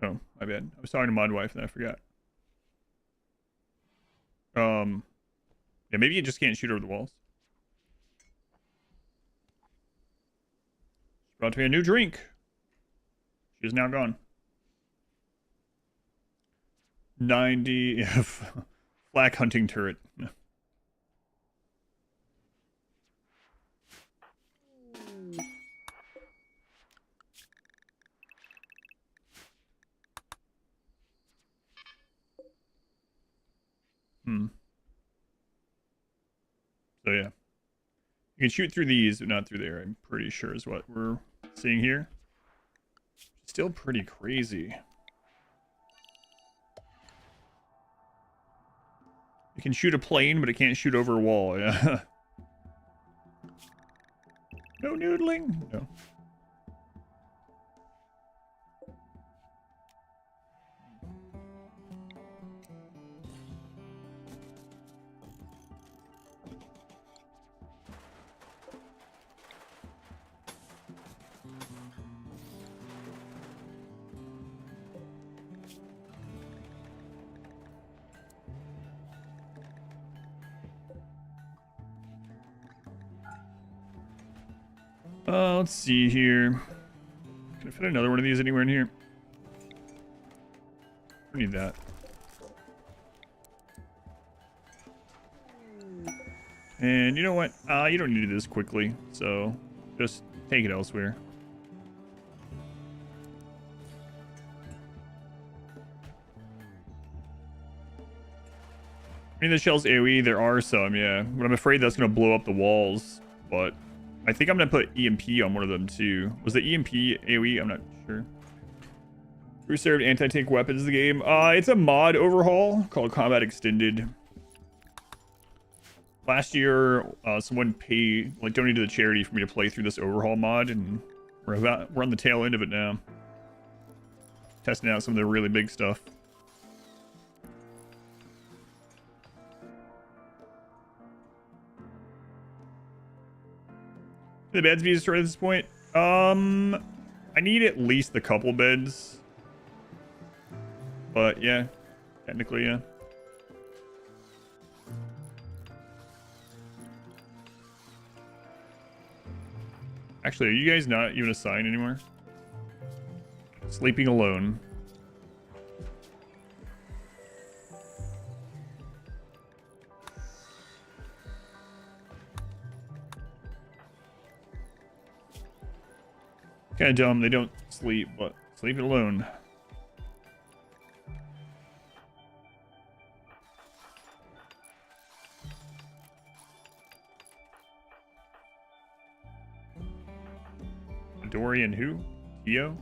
Oh, my bad. I was talking to Mod Wife and I forgot. Yeah, maybe you just can't shoot over the walls. Brought to me a new drink. She is now gone. 90 flak hunting turret. So yeah. You can shoot through these, but not through there, I'm pretty sure is what we're seeing here. Still pretty crazy. You can shoot a plane, but it can't shoot over a wall, yeah. No noodling? No. Let's see here. Can I fit another one of these anywhere in here? I need that. And you know what? You don't need to do this quickly, so just take it elsewhere. I mean, the shell's AoE, there are some, yeah. But I'm afraid that's going to blow up the walls. But I think I'm going to put EMP on one of them, too. Was the EMP AoE? I'm not sure. Who served anti-tank weapons in the game? It's a mod overhaul called Combat Extended. Last year, someone donated to the charity for me to play through this overhaul mod, and we're on the tail end of it now. Testing out some of the really big stuff. The beds be destroyed at this point? I need at least a couple beds. But yeah, technically, yeah. Actually, are you guys not even assigned anymore? Sleeping alone. Kind of dumb. They don't sleep, but sleep alone. Dorian who? Tio?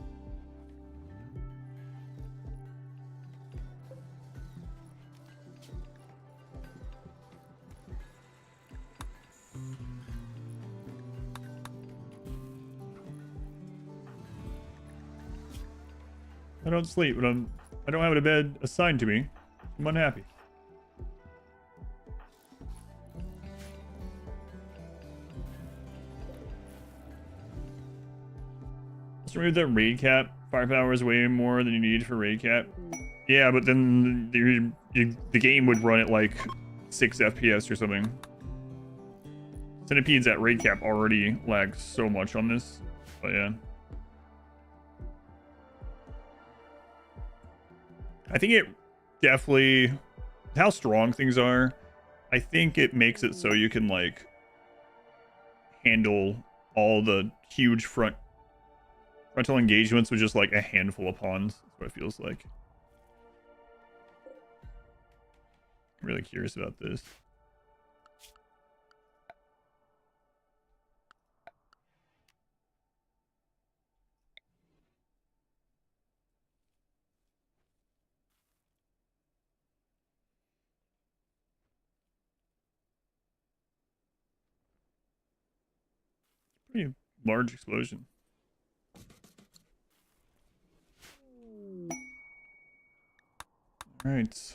I don't sleep, but I don't have a bed assigned to me. I'm unhappy. Let's remove that raid cap. Firepower is way more than you need for raid cap. Yeah, but then the game would run at like 6 FPS or something. Centipedes at raid cap already lag so much on this. But yeah. I think it definitely, how strong things are, I think it makes it so you can like handle all the huge frontal engagements with just like a handful of pawns. That's what it feels like. I'm really curious about this. Pretty large explosion. All right.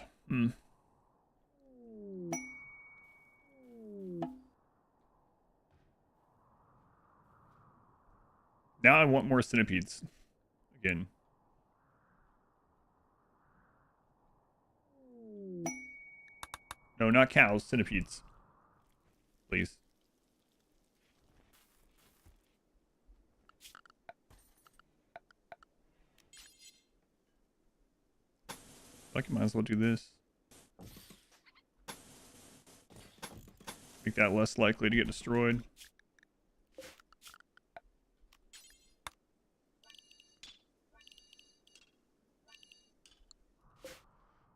Now I want more centipedes. Again. No, not cows, centipedes. Please. I might as well do this. Make that less likely to get destroyed.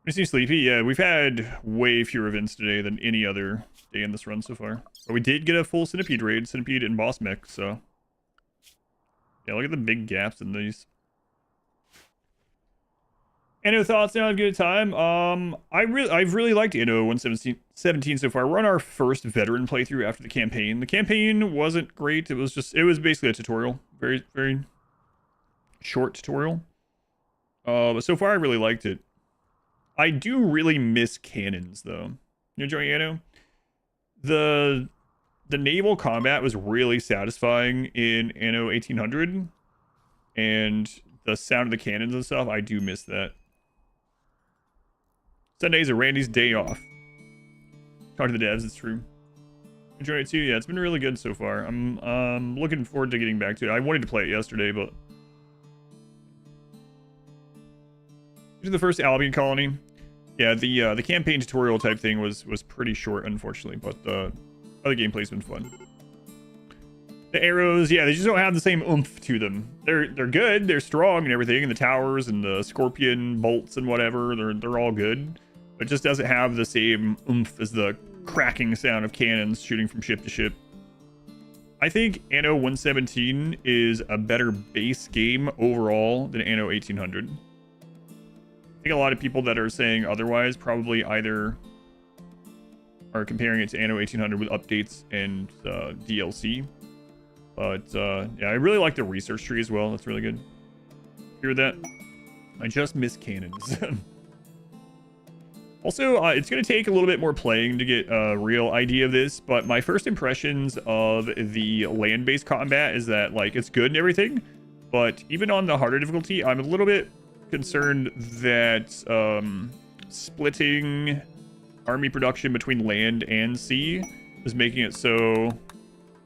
Makes you sleepy? Yeah, we've had way fewer events today than any other day in this run so far. But we did get a full centipede raid, centipede and boss mech, so. Yeah, look at the big gaps in these. Anno thoughts now, good time. I've really liked Anno 117 so far. We're on our first veteran playthrough after the campaign. The campaign wasn't great. It was basically a tutorial. Very, very short tutorial. But so far I really liked it. I do really miss cannons though. You enjoying Anno? The naval combat was really satisfying in Anno 1800, and the sound of the cannons and stuff, I do miss that. Sundays are Randy's day off. Talk to the devs, it's true. Enjoy it too. Yeah, it's been really good so far. I'm looking forward to getting back to it. I wanted to play it yesterday, but to the first Albion colony. Yeah, the campaign tutorial type thing was pretty short, unfortunately, but the other gameplay's been fun. The arrows, yeah, they just don't have the same oomph to them. They're good, they're strong and everything, and the towers and the scorpion bolts and whatever, they're all good. But it just doesn't have the same oomph as the cracking sound of cannons shooting from ship to ship. I think Anno 117 is a better base game overall than Anno 1800. I think a lot of people that are saying otherwise probably either are comparing it to Anno 1800 with updates and DLC. But yeah, I really like the research tree as well. That's really good. Hear that? I just miss cannons. Also, it's going to take a little bit more playing to get a real idea of this, but my first impressions of the land-based combat is that, like, it's good and everything, but even on the harder difficulty, I'm a little bit concerned that splitting army production between land and sea is making it so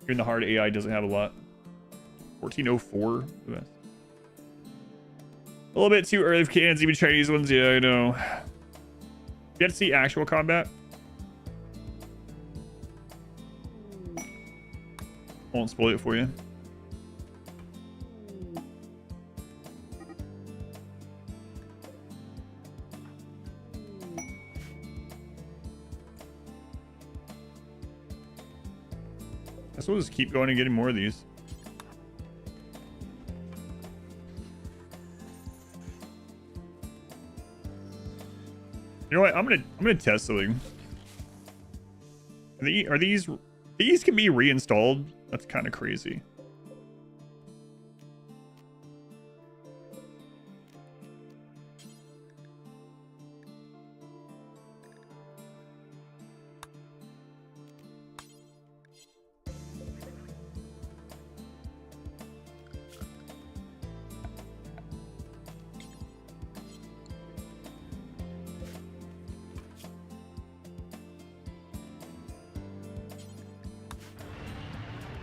even the hard AI doesn't have a lot. 1404. A little bit too early for cannons, even Chinese ones. Yeah, I know. You get to see actual combat. Won't spoil it for you. guess we'll just keep going and getting more of these. You know what? I'm gonna test something. Are these can be reinstalled? That's kind of crazy.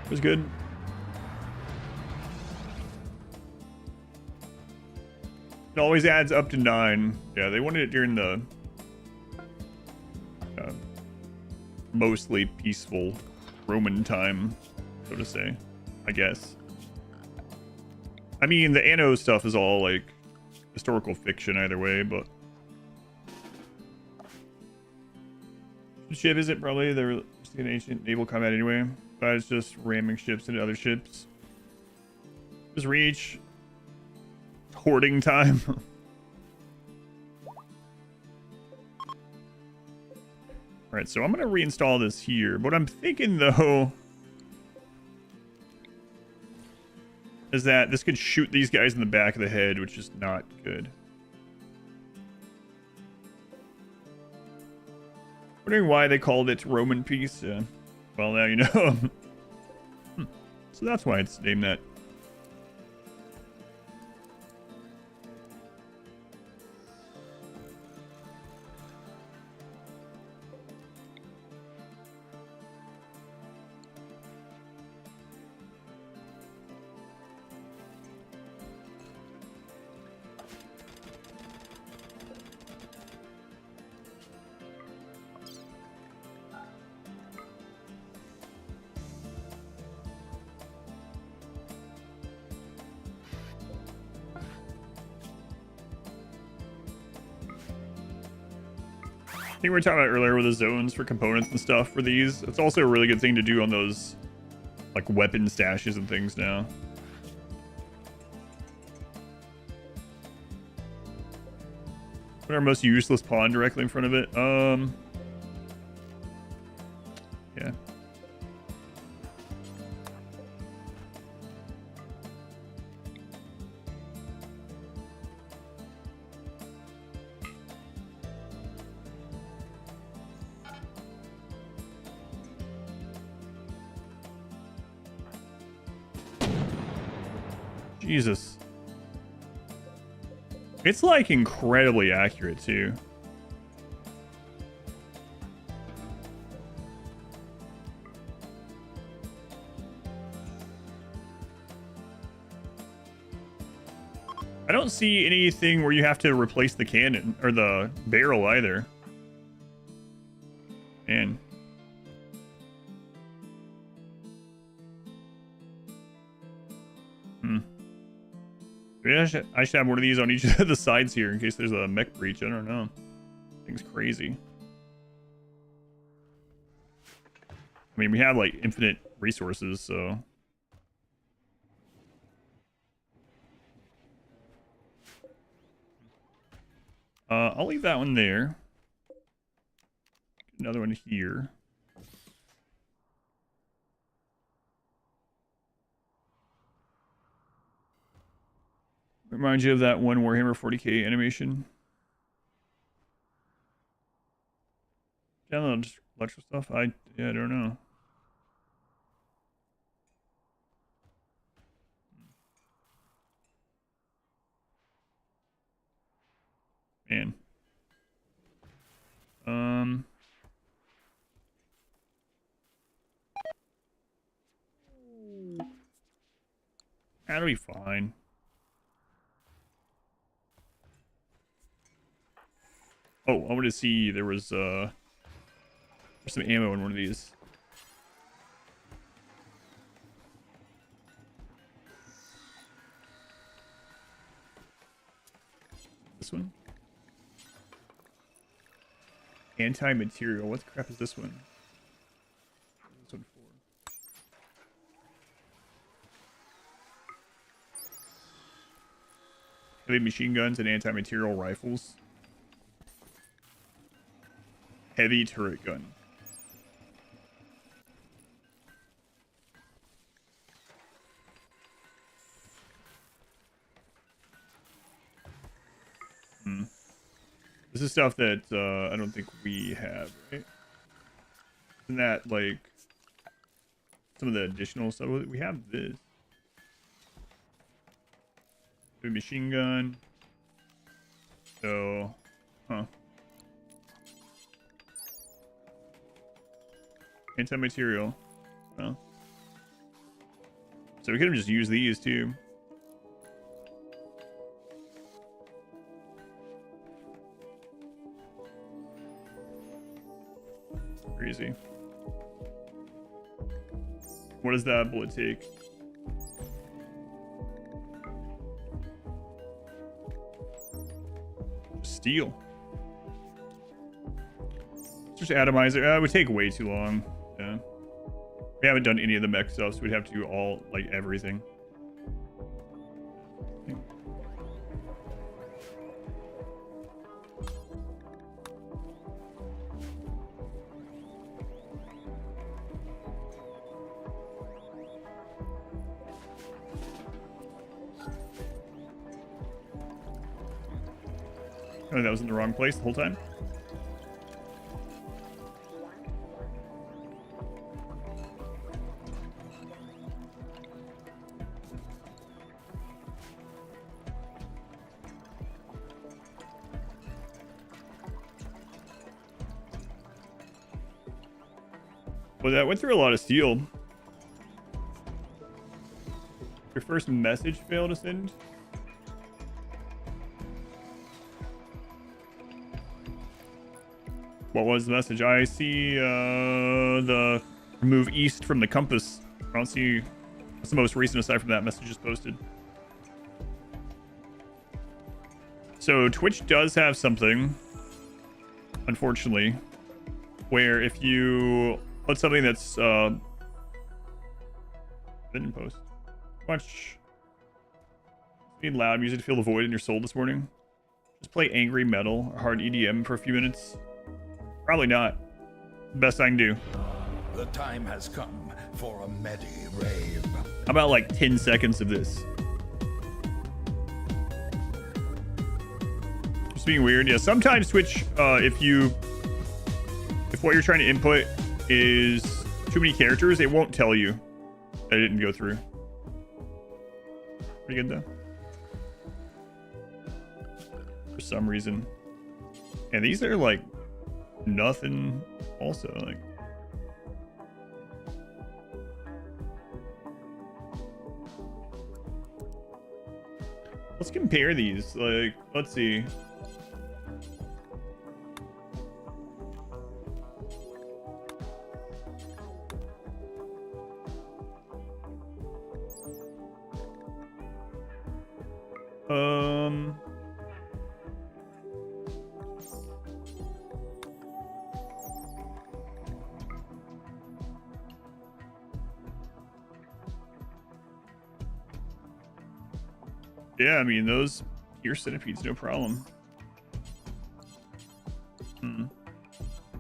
It was good. It always adds up to 9. Yeah, they wanted it during the mostly peaceful Roman time, so to say, I guess. I mean, the Anno stuff is all like historical fiction either way, but ship is it probably? They're just an ancient naval combat anyway. But it's just ramming ships into other ships. Just reach hoarding time. Alright, so I'm gonna reinstall this here. What I'm thinking though is that this could shoot these guys in the back of the head, which is not good. Wondering why they called it Roman peace. Yeah. Well, now you know. So that's why it's named that. I think we were talking about earlier with the zones for components and stuff for these. It's also a really good thing to do on those like weapon stashes and things now. Put our most useless pawn directly in front of it. Yeah. Jesus. It's like incredibly accurate too. I don't see anything where you have to replace the cannon or the barrel either. Man. Maybe I should have one of these on each of the sides here in case there's a mech breach. I don't know. Thing's crazy. I mean, we have like infinite resources, so. I'll leave that one there. Another one here. Remind you of that one Warhammer 40k animation. Download just electrical stuff. I don't know. Man. That'll be fine. Oh, I wanted to see there was there's some ammo in one of these. This one? Anti-material. What the crap is this one? What's this one for? Heavy machine guns and anti-material rifles. Heavy turret gun. This is stuff that I don't think we have, right? Isn't that like some of the additional stuff? We have this. Heavy machine gun. So, huh. Anti-material. Well. So we could have just used these too. Crazy. What does that bullet take? Steel. Just atomizer. It would take way too long. Yeah. We haven't done any of the mech stuff, so we'd have to do all, like, everything. Oh, that was in the wrong place the whole time. Well, that went through a lot of steel. Your first message failed to send? What was the message? I see the move east from the compass. I don't see... What's the most recent aside from that message just posted? So Twitch does have something, unfortunately, where if you put something that's didn't post. Watch. Need loud music to feel the void in your soul this morning. Just play angry metal or hard EDM for a few minutes. Probably not. Best I can do. The time has come for a Medi rave. How about like 10 seconds of this? Just being weird. Yeah, sometimes Twitch, if what you're trying to input is too many characters, it won't tell you that it didn't go through. Pretty good though. For some reason. And these are like nothing also, like, let's compare these. Like, let's see. Yeah, I mean, those ear centipedes, no problem.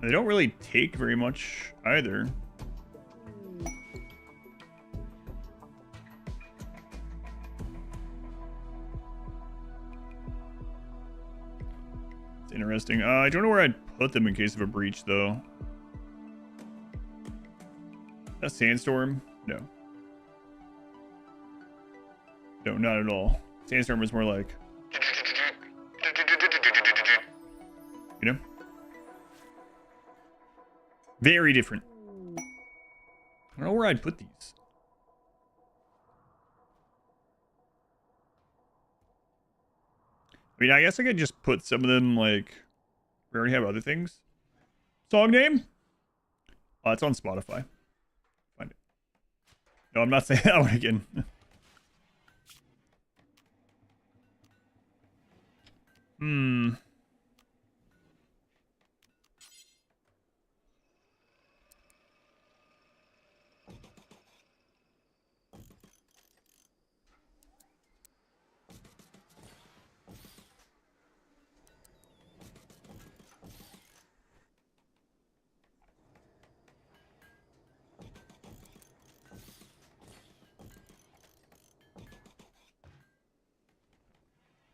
They don't really take very much either. It's interesting. I don't know where I'd put them in case of a breach, though. A sandstorm? No. No, not at all. Sandstorm was more like, you know, very different. I don't know where I'd put these. I mean, I guess I could just put some of them like, we already have other things. Song name? Oh, it's on Spotify. Find it. No, I'm not saying that one again.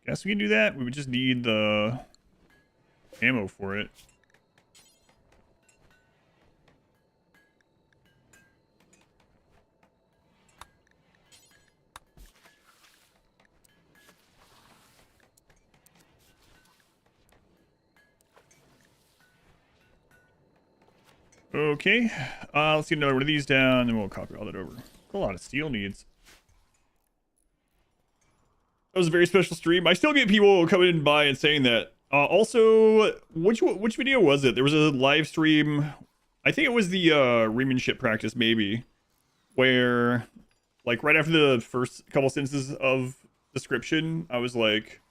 Guess we can do that. We would just need the ammo for it. Okay, let's get another one of these down, and we'll copy all that over. A lot of steel needs. That was a very special stream. I still get people coming by and saying that. Also, which video was it? There was a live stream. I think it was the remanship practice, maybe, where, like, right after the first couple sentences of description, I was like,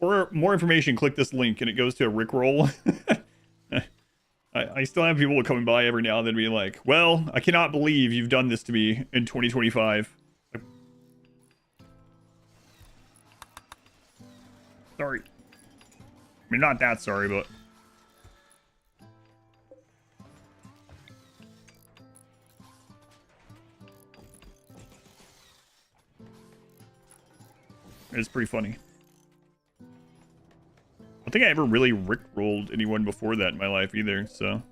for more information, click this link, and it goes to a Rickroll. I still have people coming by every now and then being like, well, I cannot believe you've done this to me in 2025. Sorry. I mean, not that sorry, but... it's pretty funny. I don't think I ever really rickrolled anyone before that in my life either, so...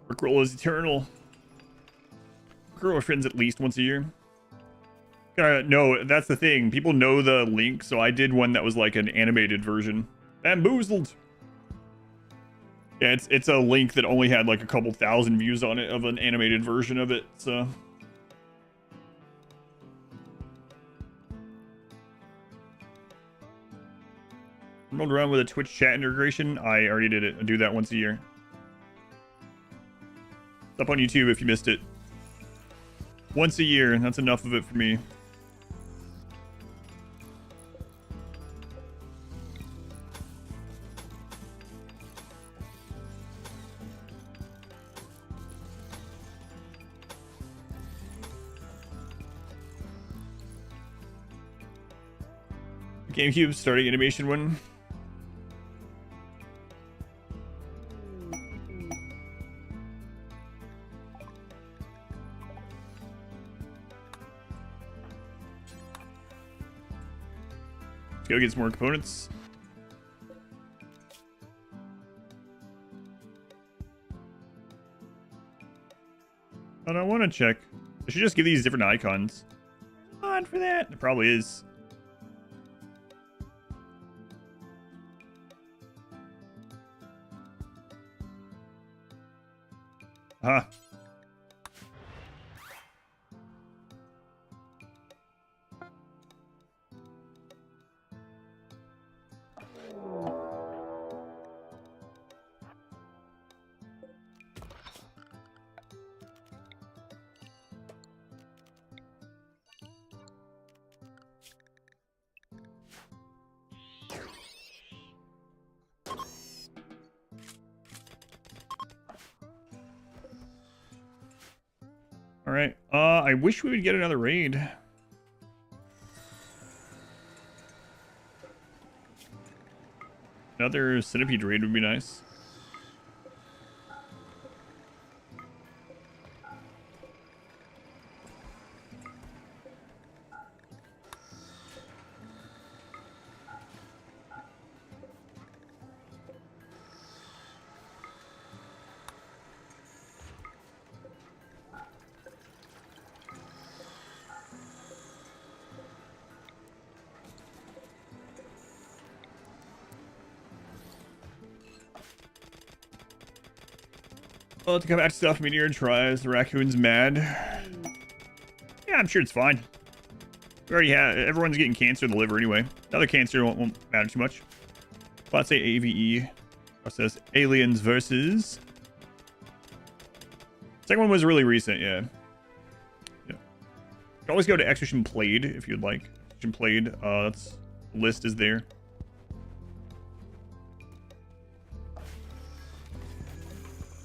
Rickroll is eternal. Rickroll our friends at least once a year. No, that's the thing. People know the link, so I did one that was like an animated version. Bamboozled! Yeah, it's a link that only had like a couple thousand views on it of an animated version of it, so... RimWorld Run with a Twitch chat integration? I already did it. I do that once a year. It's up on YouTube if you missed it. Once a year, that's enough of it for me. GameCube starting animation one. Let's go get some more components. I don't want to check. I should just give these different icons. On for that. It probably is. Huh. All right. I wish we would get another raid. Another centipede raid would be nice. Well, to come back to stuff Meteor tries. The raccoon's mad. Yeah, I'm sure it's fine. We already have... Everyone's getting cancer in the liver anyway. The other cancer won't matter too much. Let's say AVE. Process Aliens versus... Second one was really recent, yeah. You can always go to Exhibition Played if you'd like. Exhibition Played. That's... The list is there.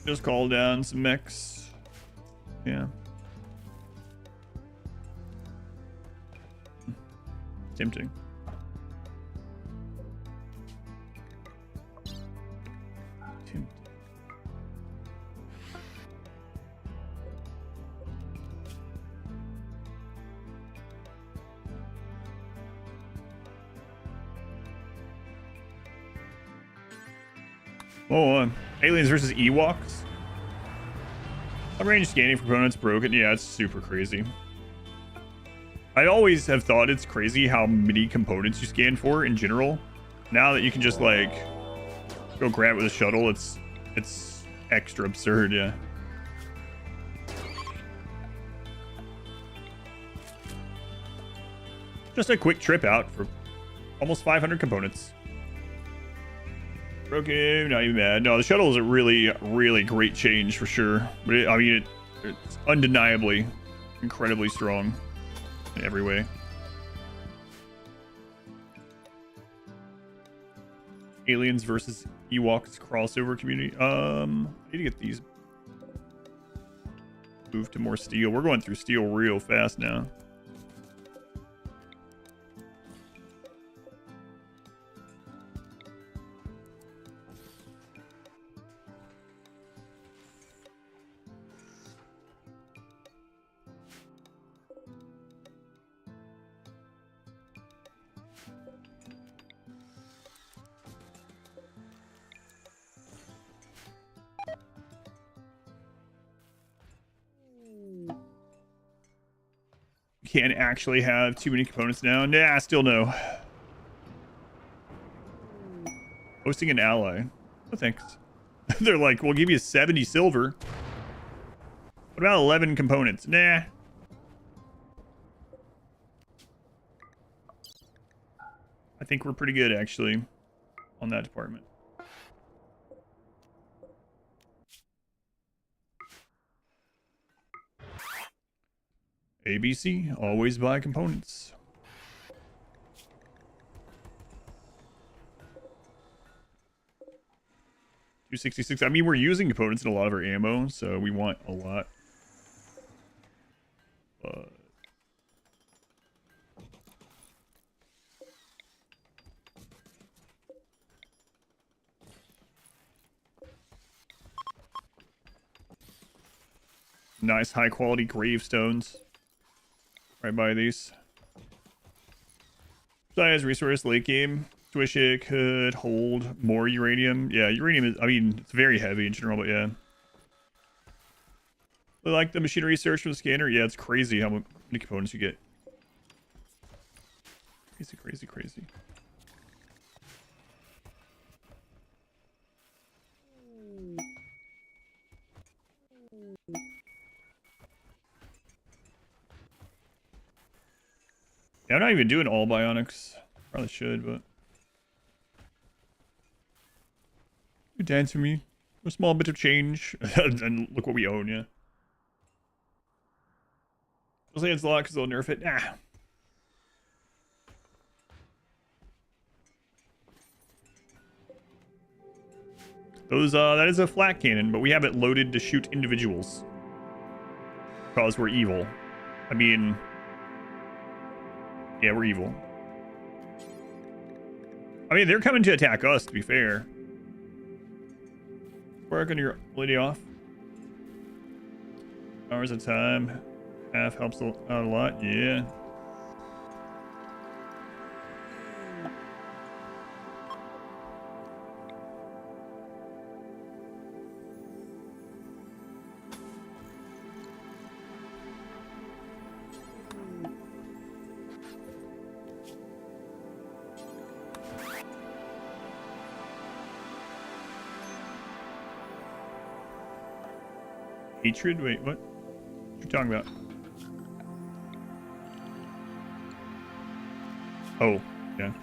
Just call down some mechs. Yeah. Tempting. Hint. Oh, aliens versus Ewoks. Long range scanning for components broken. Yeah, it's super crazy. I always have thought it's crazy how many components you scan for in general. Now that you can just like go grab it with a shuttle, it's extra absurd, yeah. Just a quick trip out for almost 500 components. Broken, not even bad. No, the shuttle is a really, really great change for sure. But it's undeniably incredibly strong in every way. Aliens versus Ewoks crossover community. I need to get these moved to more steel. We're going through steel real fast now. Can't actually have too many components now. Nah, still no. Hosting an ally. No thanks. They're like, we'll give you 70 silver. What about 11 components? Nah. I think we're pretty good actually on that department. ABC, always buy components. $266. I mean, we're using components in a lot of our ammo, so we want a lot. But nice high quality gravestones. Right by these. Size resource late game. Wish it could hold more uranium. Yeah, uranium is, I mean, it's very heavy in general, but yeah. I like the machine research for the scanner. Yeah, it's crazy how many components you get. Crazy, crazy, crazy. Yeah, I'm not even doing all bionics. Probably should, but you dance for me. A small bit of change. And look what we own, yeah. I'll say it's a lot because they'll nerf it. Nah. Those, that is a flat cannon, but we have it loaded to shoot individuals. Because we're evil. I mean, yeah, we're evil. I mean, they're coming to attack us, to be fair. Work on your lady off. Hours of time. Half helps out a lot, yeah. Hatred? Wait, what? What are you talking about? Oh, yeah.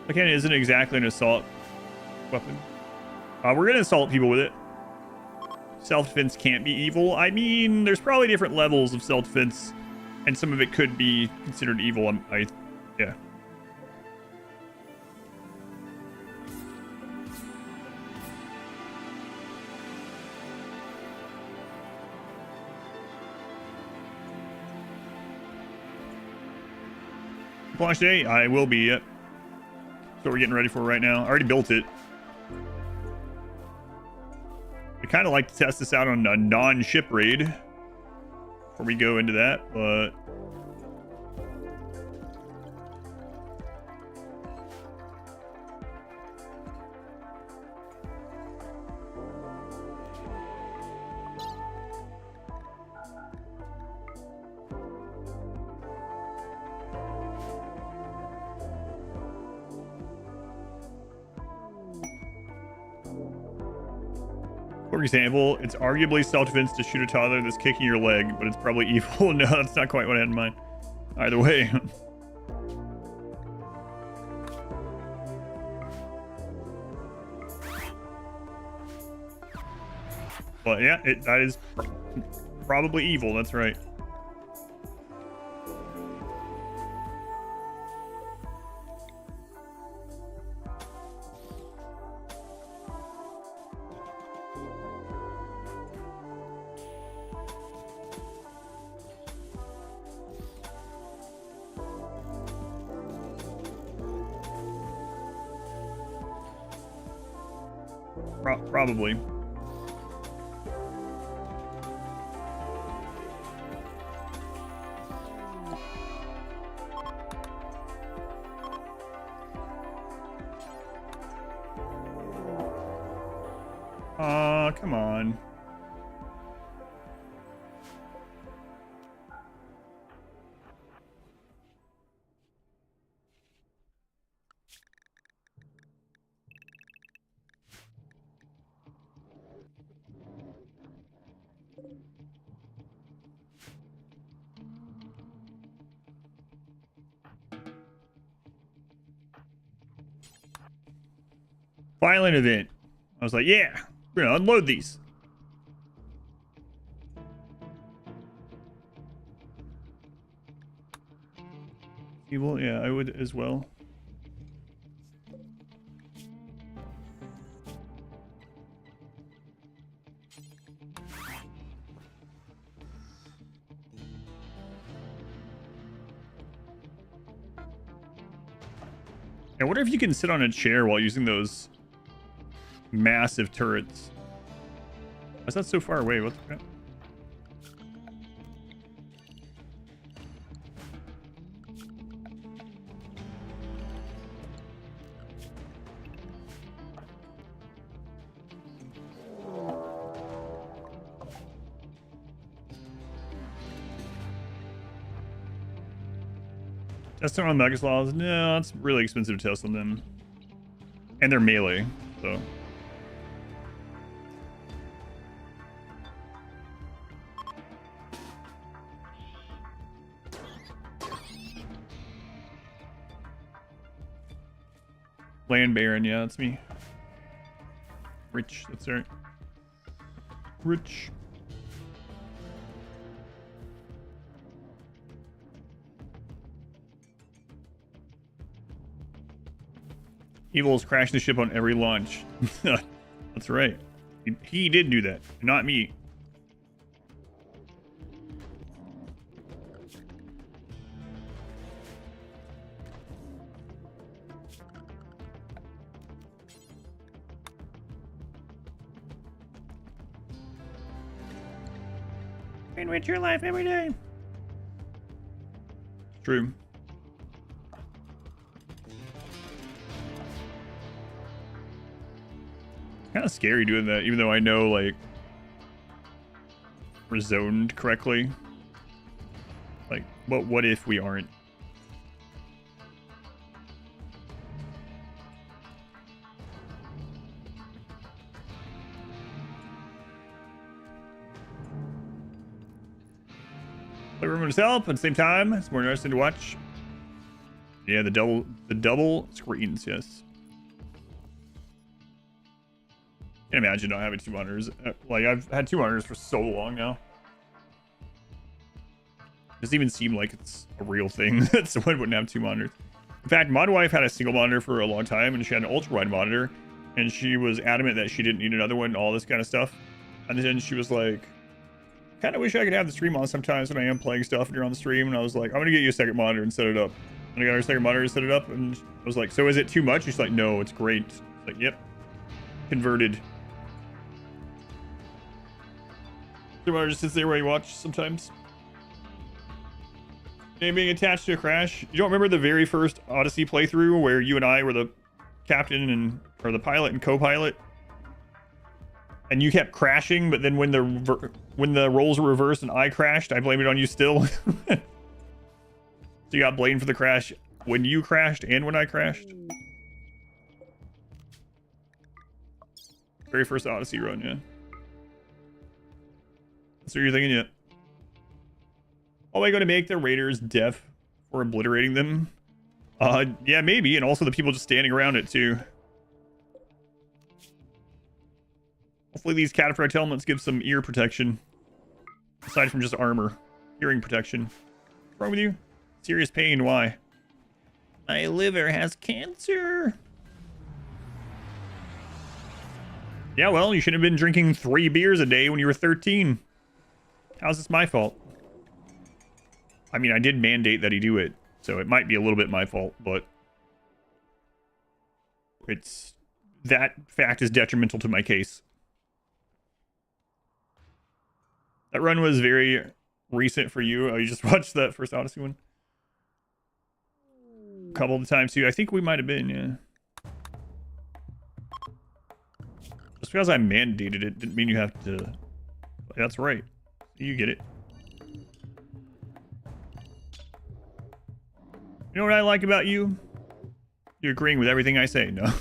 Again, it isn't exactly an assault weapon. We're gonna assault people with it. Self-defense can't be evil. I mean, there's probably different levels of self-defense, and some of it could be considered evil. Yeah. Launch day? I will be, yep. That's what we're getting ready for right now. I already built it. I kind of like to test this out on a non-ship raid before we go into that, but for example, it's arguably self-defense to shoot a toddler that's kicking your leg, but it's probably evil. No, that's not quite what I had in mind. Either way. But yeah, that is probably evil. That's right. Probably. Come on. Violent event. I was like, yeah, we're gonna unload these. Evil, yeah, I would as well. I wonder if you can sit on a chair while using those massive turrets. Why's that so far away? What the crap? Testing on Megaslaws? No, it's really expensive to test on them. And they're melee, so. Land Baron, yeah, that's me. Rich, that's right. Rich. Evil's crashing the ship on every launch. That's right. He did do that, not me. Enrich your life every day. True. Kind of scary doing that, even though I know, like, we're zoned correctly. Like, what if we aren't? Everyone to help at the same time. It's more interesting to watch. Yeah, the double screens, yes. Can't imagine not having 2 monitors. Like, I've had 2 monitors for so long now. Doesn't even seem like it's a real thing that someone wouldn't have 2 monitors. In fact, my wife had a single monitor for a long time, and she had an ultra-wide monitor, and she was adamant that she didn't need another one, all this kind of stuff. And then she was like, kind of wish I could have the stream on sometimes when I am playing stuff and you're on the stream. And I was like, I'm going to get you a second monitor and set it up. And I got our second monitor to set it up, and I was like, so is it too much? She's like, no, it's great. It's like, yep. Converted. The monitor just sits there while you watch sometimes. Name being attached to a crash. You don't remember the very first Odyssey playthrough where you and I were the captain and or the pilot and co-pilot, and you kept crashing, but then when the roles were reversed and I crashed, I blamed it on you still. So you got blamed for the crash when you crashed and when I crashed. Very first Odyssey run, yeah. That's what you're thinking, yet. Are we going to make the raiders deaf for obliterating them? Yeah, maybe, and also the people just standing around it too. Hopefully these cataphract helmets give some ear protection. Aside from just armor. Hearing protection. What's wrong with you? Serious pain, why? My liver has cancer. Yeah, well, you should have been drinking 3 beers a day when you were 13. How's this my fault? I mean, I did mandate that he do it, so it might be a little bit my fault, but it's that fact is detrimental to my case. That run was very recent for you. Oh, you just watched that first Odyssey one? A couple of times too. I think we might have been, yeah. Just because I mandated it didn't mean you have to. That's right. You get it. You know what I like about you? You're agreeing with everything I say. No.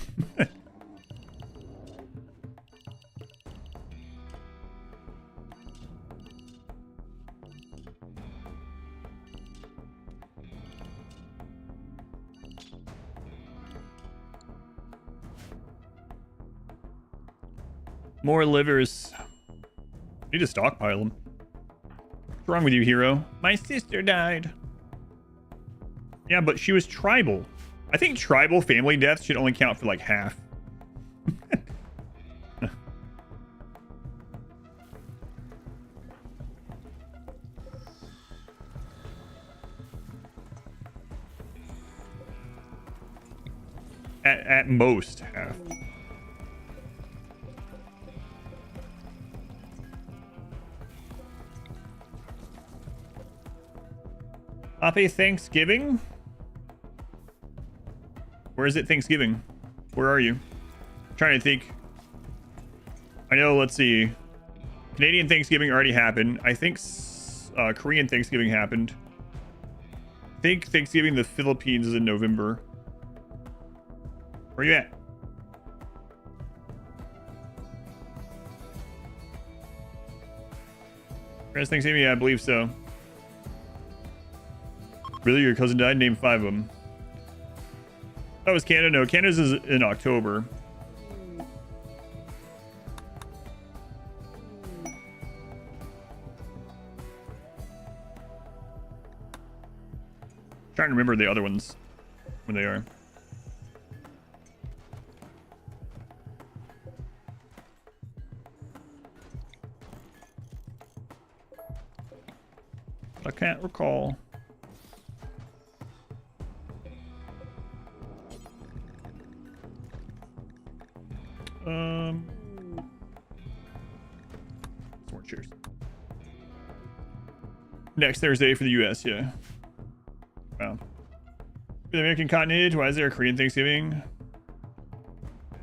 More livers. Need to stockpile them. What's wrong with you, hero? My sister died. Yeah, but she was tribal. I think tribal family deaths should only count for like half. At most half. Happy Thanksgiving? Where is it Thanksgiving? Where are you? I'm trying to think. I know, let's see. Canadian Thanksgiving already happened. I think Korean Thanksgiving happened. I think Thanksgiving in the Philippines is in November. Where are you at? Where's Thanksgiving? Yeah, I believe so. Really? Your cousin died? Name 5 of them. That was Canada. No, Canada's is in October. Trying to remember the other ones when they are. I can't recall. More cheers. Next Thursday for the US, yeah. Wow. The American continent, why is there a Korean Thanksgiving?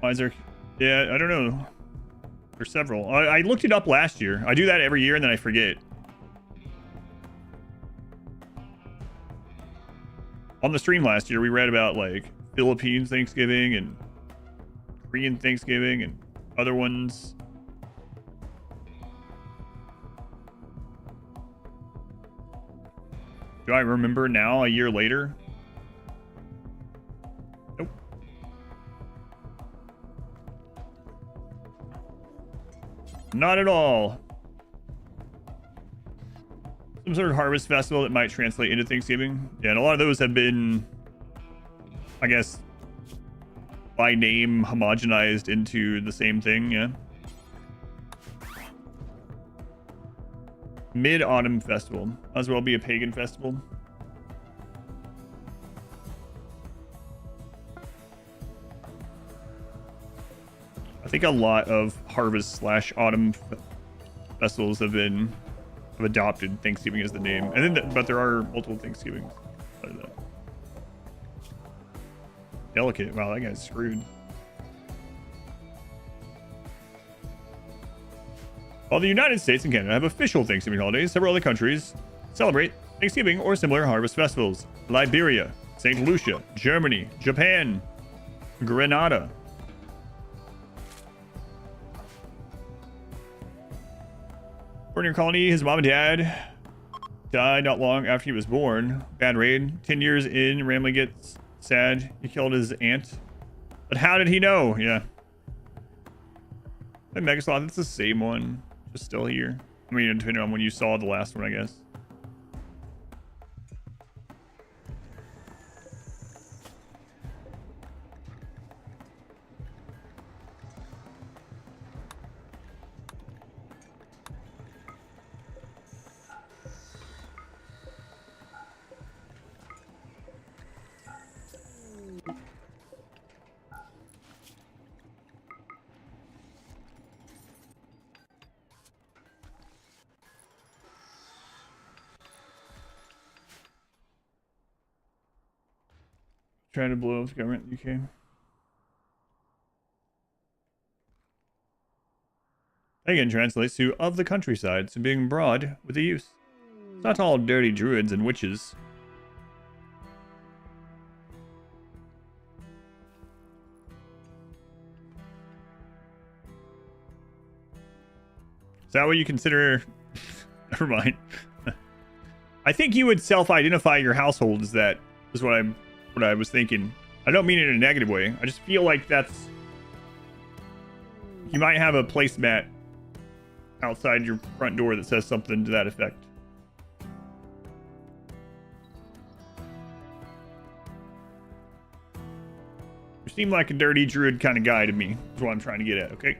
Why is there... Yeah, I don't know. There's several. I looked it up last year. I do that every year and then I forget. On the stream last year, we read about like Philippines Thanksgiving and Korean Thanksgiving and other ones. Do I remember now a year later? Nope. Not at all. Some sort of harvest festival that might translate into Thanksgiving. Yeah, and a lot of those have been, I guess, by name homogenized into the same thing, yeah. Mid-Autumn Festival. Might as well be a pagan festival. I think a lot of harvest / autumn festivals have adopted Thanksgiving as the name, and then but there are multiple Thanksgivings. Delicate. Wow, that guy's screwed. While the United States and Canada have official Thanksgiving holidays, several other countries celebrate Thanksgiving or similar harvest festivals. Liberia, St. Lucia, Germany, Japan, Grenada. Born in your colony, his mom and dad died not long after he was born. Bad raid. 10 years in, Ramley gets sad. He killed his aunt. But how did he know? Yeah. The Megaslot, that's the same one. Just still here. I mean, depending on when you saw the last one, I guess. Trying to blow up the government in the UK. Again translates to of the countryside, so being broad with the use. It's not all dirty druids and witches. Is that what you consider? Never mind. I think you would self-identify your household as that, is what I was thinking. I don't mean it in a negative way. I just feel like that's... You might have a placemat outside your front door that says something to that effect. You seem like a dirty druid kind of guy to me, is what I'm trying to get at, okay?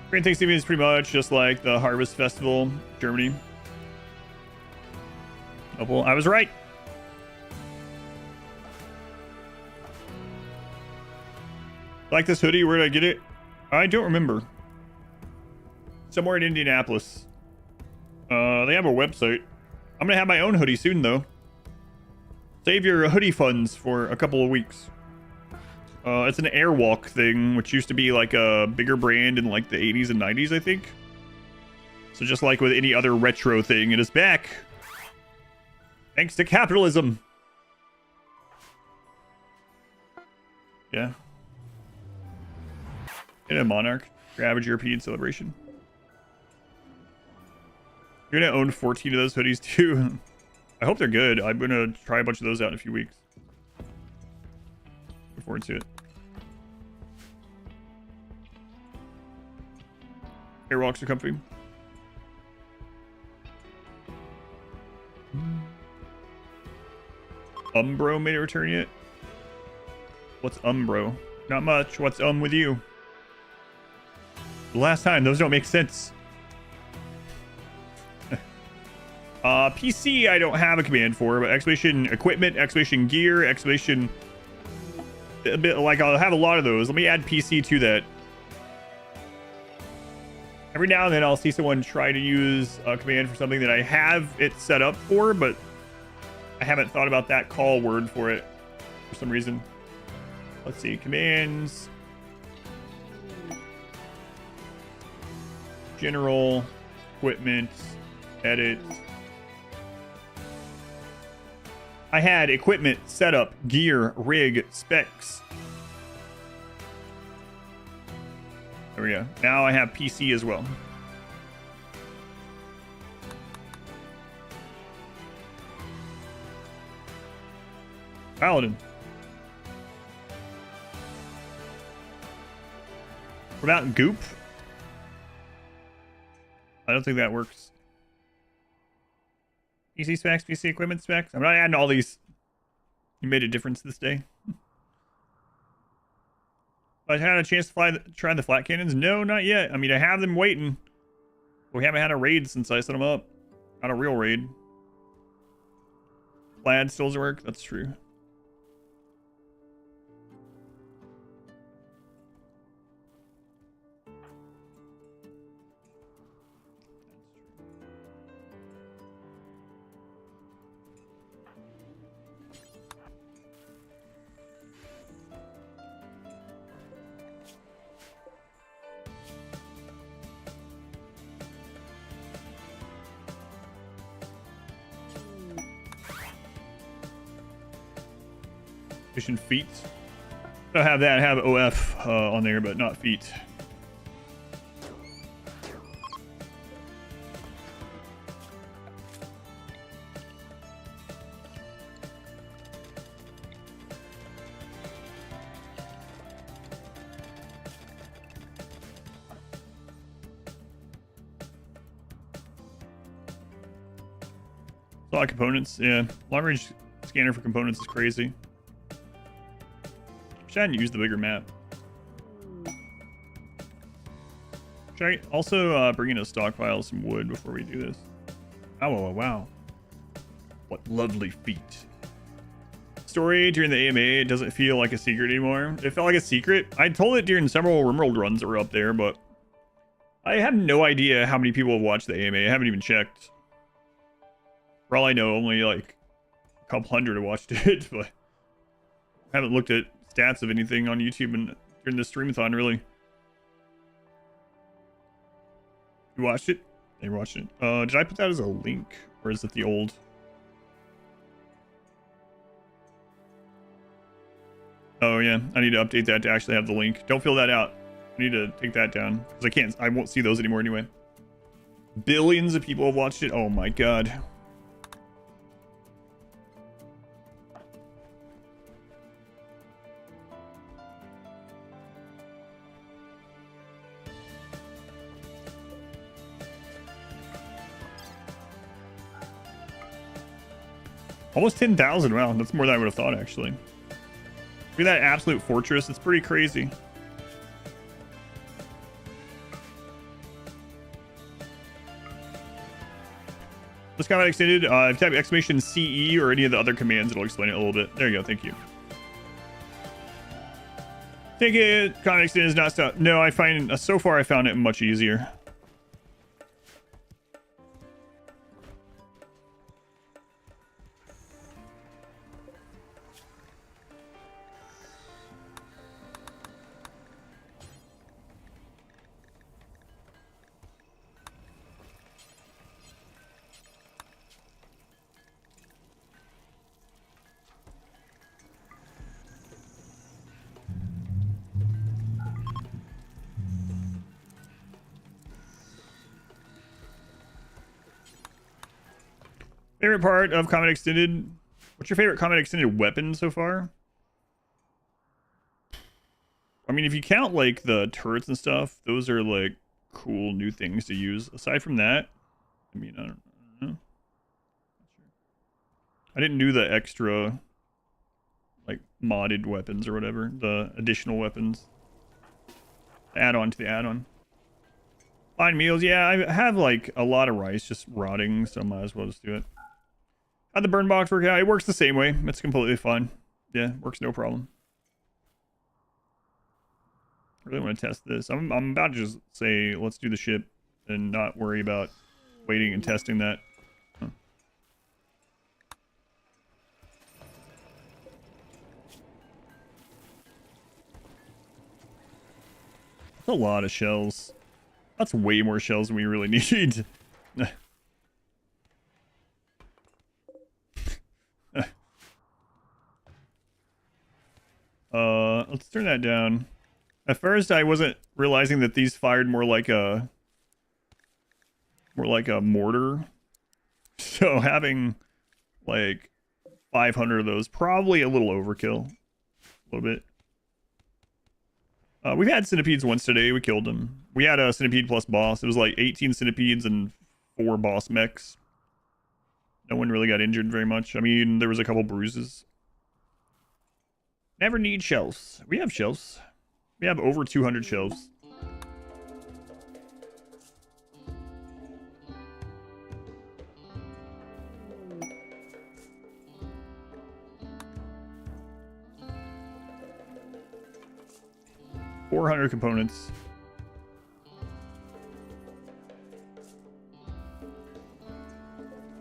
Korean Thanksgiving is pretty much just like the Harvest Festival, Germany. Oh, well, I was right. Like this hoodie, where did I get it? I don't remember. Somewhere in Indianapolis. They have a website. I'm gonna have my own hoodie soon, though. Save your hoodie funds for a couple of weeks. It's an Airwalk thing, which used to be like a bigger brand in like the 80s and 90s, I think. So just like with any other retro thing, it is back. Thanks to capitalism. Yeah. In a Monarch. Your average European celebration. You're gonna own 14 of those hoodies too. I hope they're good. I'm gonna try a bunch of those out in a few weeks. Look forward to it. Airwalks are comfy. Umbro made a return yet? What's Umbro? Not much. What's with you? The last time, those don't make sense. PC I don't have a command for, but excavation equipment, excavation gear, excavation... A bit like I'll have a lot of those. Let me add PC to that. Every now and then I'll see someone try to use a command for something that I have it set up for, but I haven't thought about that call word for it for some reason. Let's see, commands. General, equipment, edit. I had equipment, setup, gear, rig, specs. There we go. Now I have PC as well. Paladin. What about Goop? I don't think that works. PC specs, PC equipment specs. I'm not adding all these. You made a difference this day. I had a chance to try the flat cannons. No, not yet. I mean, I have them waiting. We haven't had a raid since I set them up. Not a real raid. Plaid still doesn't work. That's true. Mission feet. I have that. I have OF on there, but not feet. A lot of components. Yeah, long range scanner for components is crazy. I hadn't used the bigger map. Should I also bring in a stockpile of some wood before we do this? Oh, wow. What lovely feet. Story during the AMA, it doesn't feel like a secret anymore. It felt like a secret. I told it during several RimWorld runs that were up there, but I have no idea how many people have watched the AMA. I haven't even checked. For all I know, only like a couple hundred have watched it, but I haven't looked at stats of anything on YouTube and during the streamathon, really. You watched it? They watched it. Did I put that as a link, or is it the old? Oh yeah, I need to update that to actually have the link. Don't fill that out. I need to take that down because I won't see those anymore anyway. Billions of people have watched it. Oh my god. Almost 10,000. Wow, that's more than I would have thought, actually. Look at that absolute fortress. It's pretty crazy. This combat extended. If you type exclamation CE or any of the other commands, it'll explain it a little bit. There you go. Thank you. Take it. Combat extended is not stuff. No, I find so far I found it much easier. Favorite part of Combat Extended? What's your favorite Combat Extended weapon so far? I mean, if you count like the turrets and stuff, those are like cool new things to use. Aside from that, I mean, I don't know. I didn't do the extra like modded weapons or whatever, the additional weapons. Add-on to the add-on. Fine meals, yeah, I have like a lot of rice just rotting, so I might as well just do it. How'd the burn box work out? It works the same way. It's completely fine. Yeah, works no problem. I really want to test this. I'm about to just say, let's do the ship and not worry about waiting and testing that. Huh. That's a lot of shells. That's way more shells than we really need. Let's turn that down. At first, I wasn't realizing that these fired more like a mortar. So having like 500 of those, probably a little overkill. A little bit. We've had centipedes once today. We killed them. We had a centipede plus boss. It was like 18 centipedes and 4 boss mechs. No one really got injured very much. I mean, there was a couple bruises. Never need shells. We have shells. We have over 200 shells. 400 components.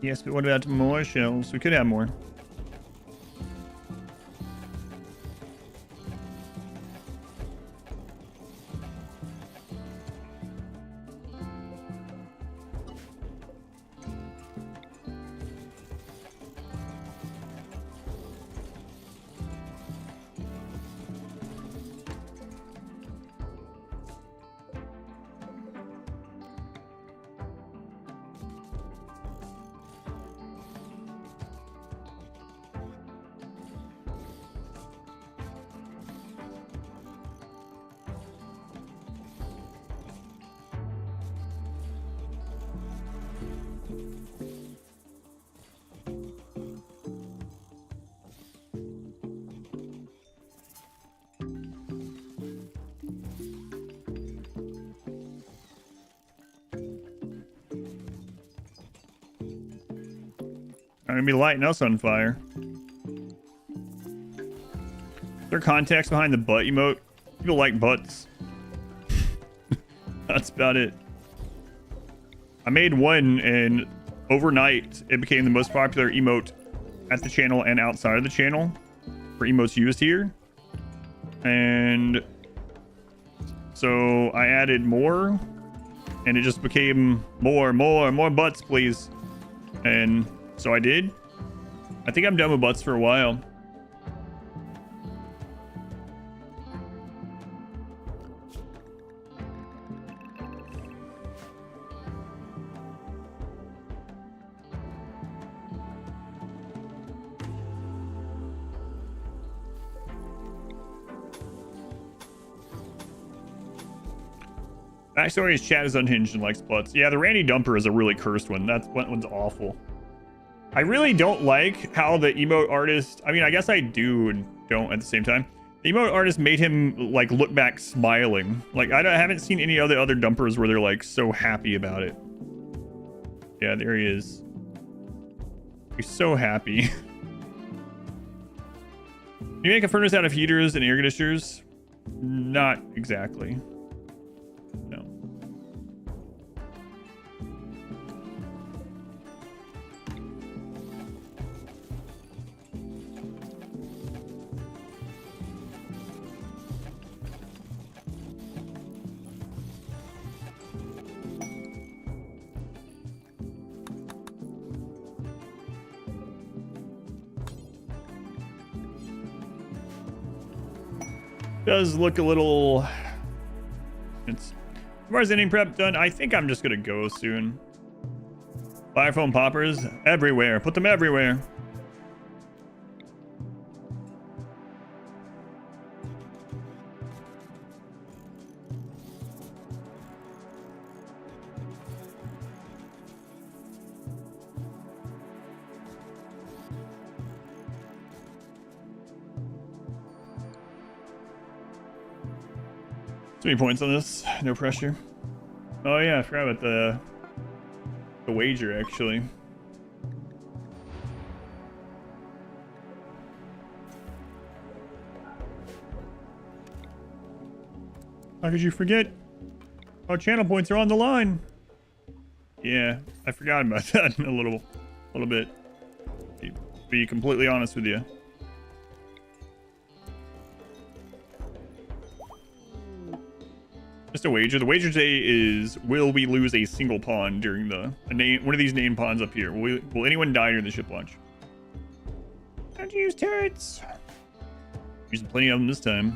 Yes, but what about more shells? We could have more. I'm gonna be lighting us on fire. Is there context behind the butt emote? People like butts. That's about it. I made one, and overnight it became the most popular emote at the channel and outside of the channel for emotes used here. And so I added more, and it just became more butts, please. And so I did. I think I'm done with butts for a while. Backstory is chat is unhinged and likes butts. Yeah, the Randy Dumper is a really cursed one. That one's awful. I really don't like how the emote artist... I mean, I guess I do and don't at the same time. The emote artist made him, like, look back smiling. Like, I haven't seen any other dumpers where they're, like, so happy about it. Yeah, there he is. He's so happy. Can you make a furnace out of heaters and air conditioners? Not exactly. No. Does look a little... It's... As far as ending prep done, I think I'm just gonna go soon. Fire foam poppers everywhere. Put them everywhere. Three points on this. No pressure. Oh yeah, I forgot about the wager actually. How could you forget? Our channel points are on the line. Yeah, I forgot about that a little bit. To be completely honest with you. Just a wager. The wager today is: will we lose a single pawn during one of these named pawns up here? Will anyone die during the ship launch? Don't use turrets. Using plenty of them this time.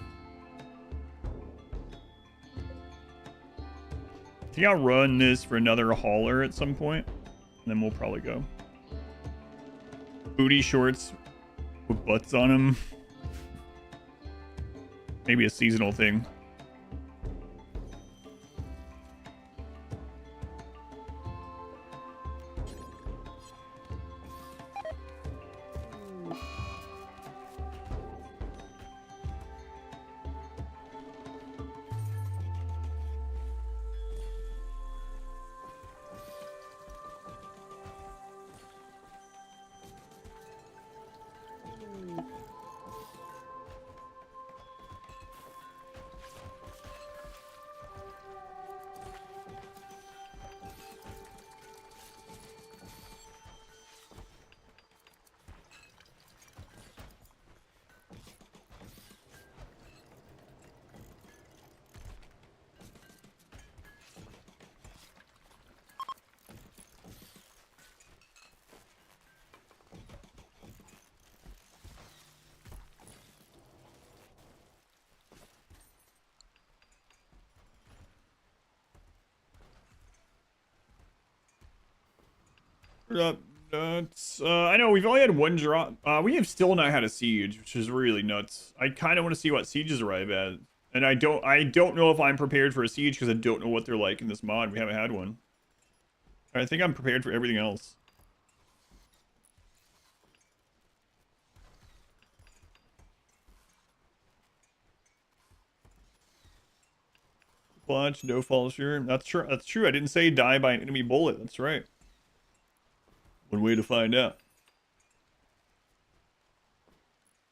I think I'll run this for another hauler at some point, and then we'll probably go. Booty shorts with butts on them. Maybe a seasonal thing. Nuts. I know we've only had one drop. We have still not had a siege, which is really nuts. I kind of want to see what sieges arrive at, and I don't know if I'm prepared for a siege because I don't know what they're like in this mod. We haven't had one. I think I'm prepared for everything else. Clutch, no fall sure. That's true. That's true. I didn't say die by an enemy bullet. That's right. One way to find out.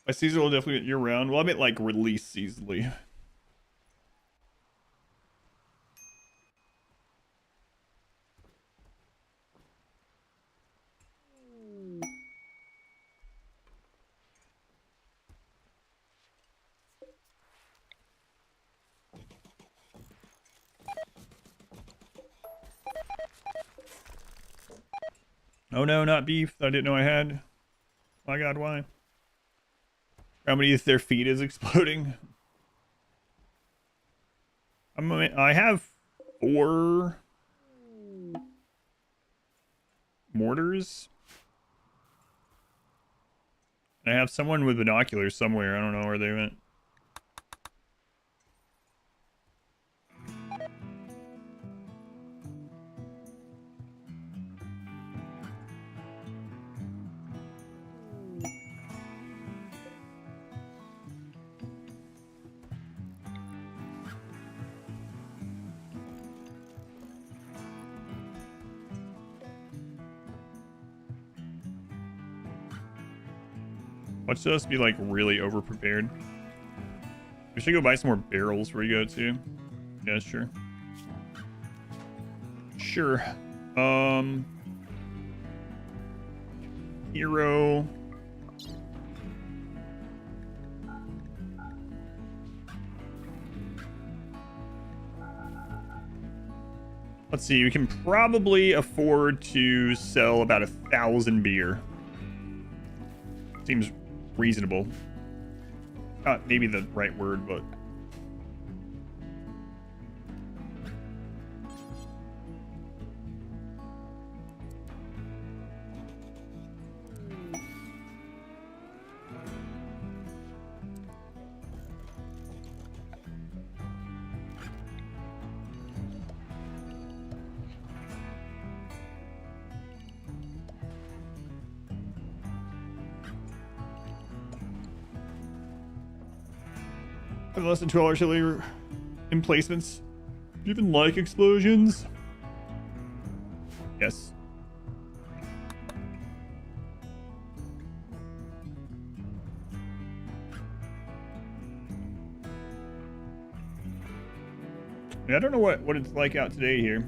My season will definitely get year round. Well, I meant like release seasonally. Oh no, not beef. I didn't know I had. My God, why? How many of their feet is exploding? I have 4 mortars. And I have someone with binoculars somewhere. I don't know where they went. Watch us be like really over prepared. We should go buy some more barrels where you go to. Yeah, sure. Sure. Hero. Let's see, we can probably afford to sell about 1,000 beer. Seems reasonable. Not maybe the right word, but less than 12 artillery emplacements. Do you even like explosions? Yes. Yeah, I don't know what it's like out today here.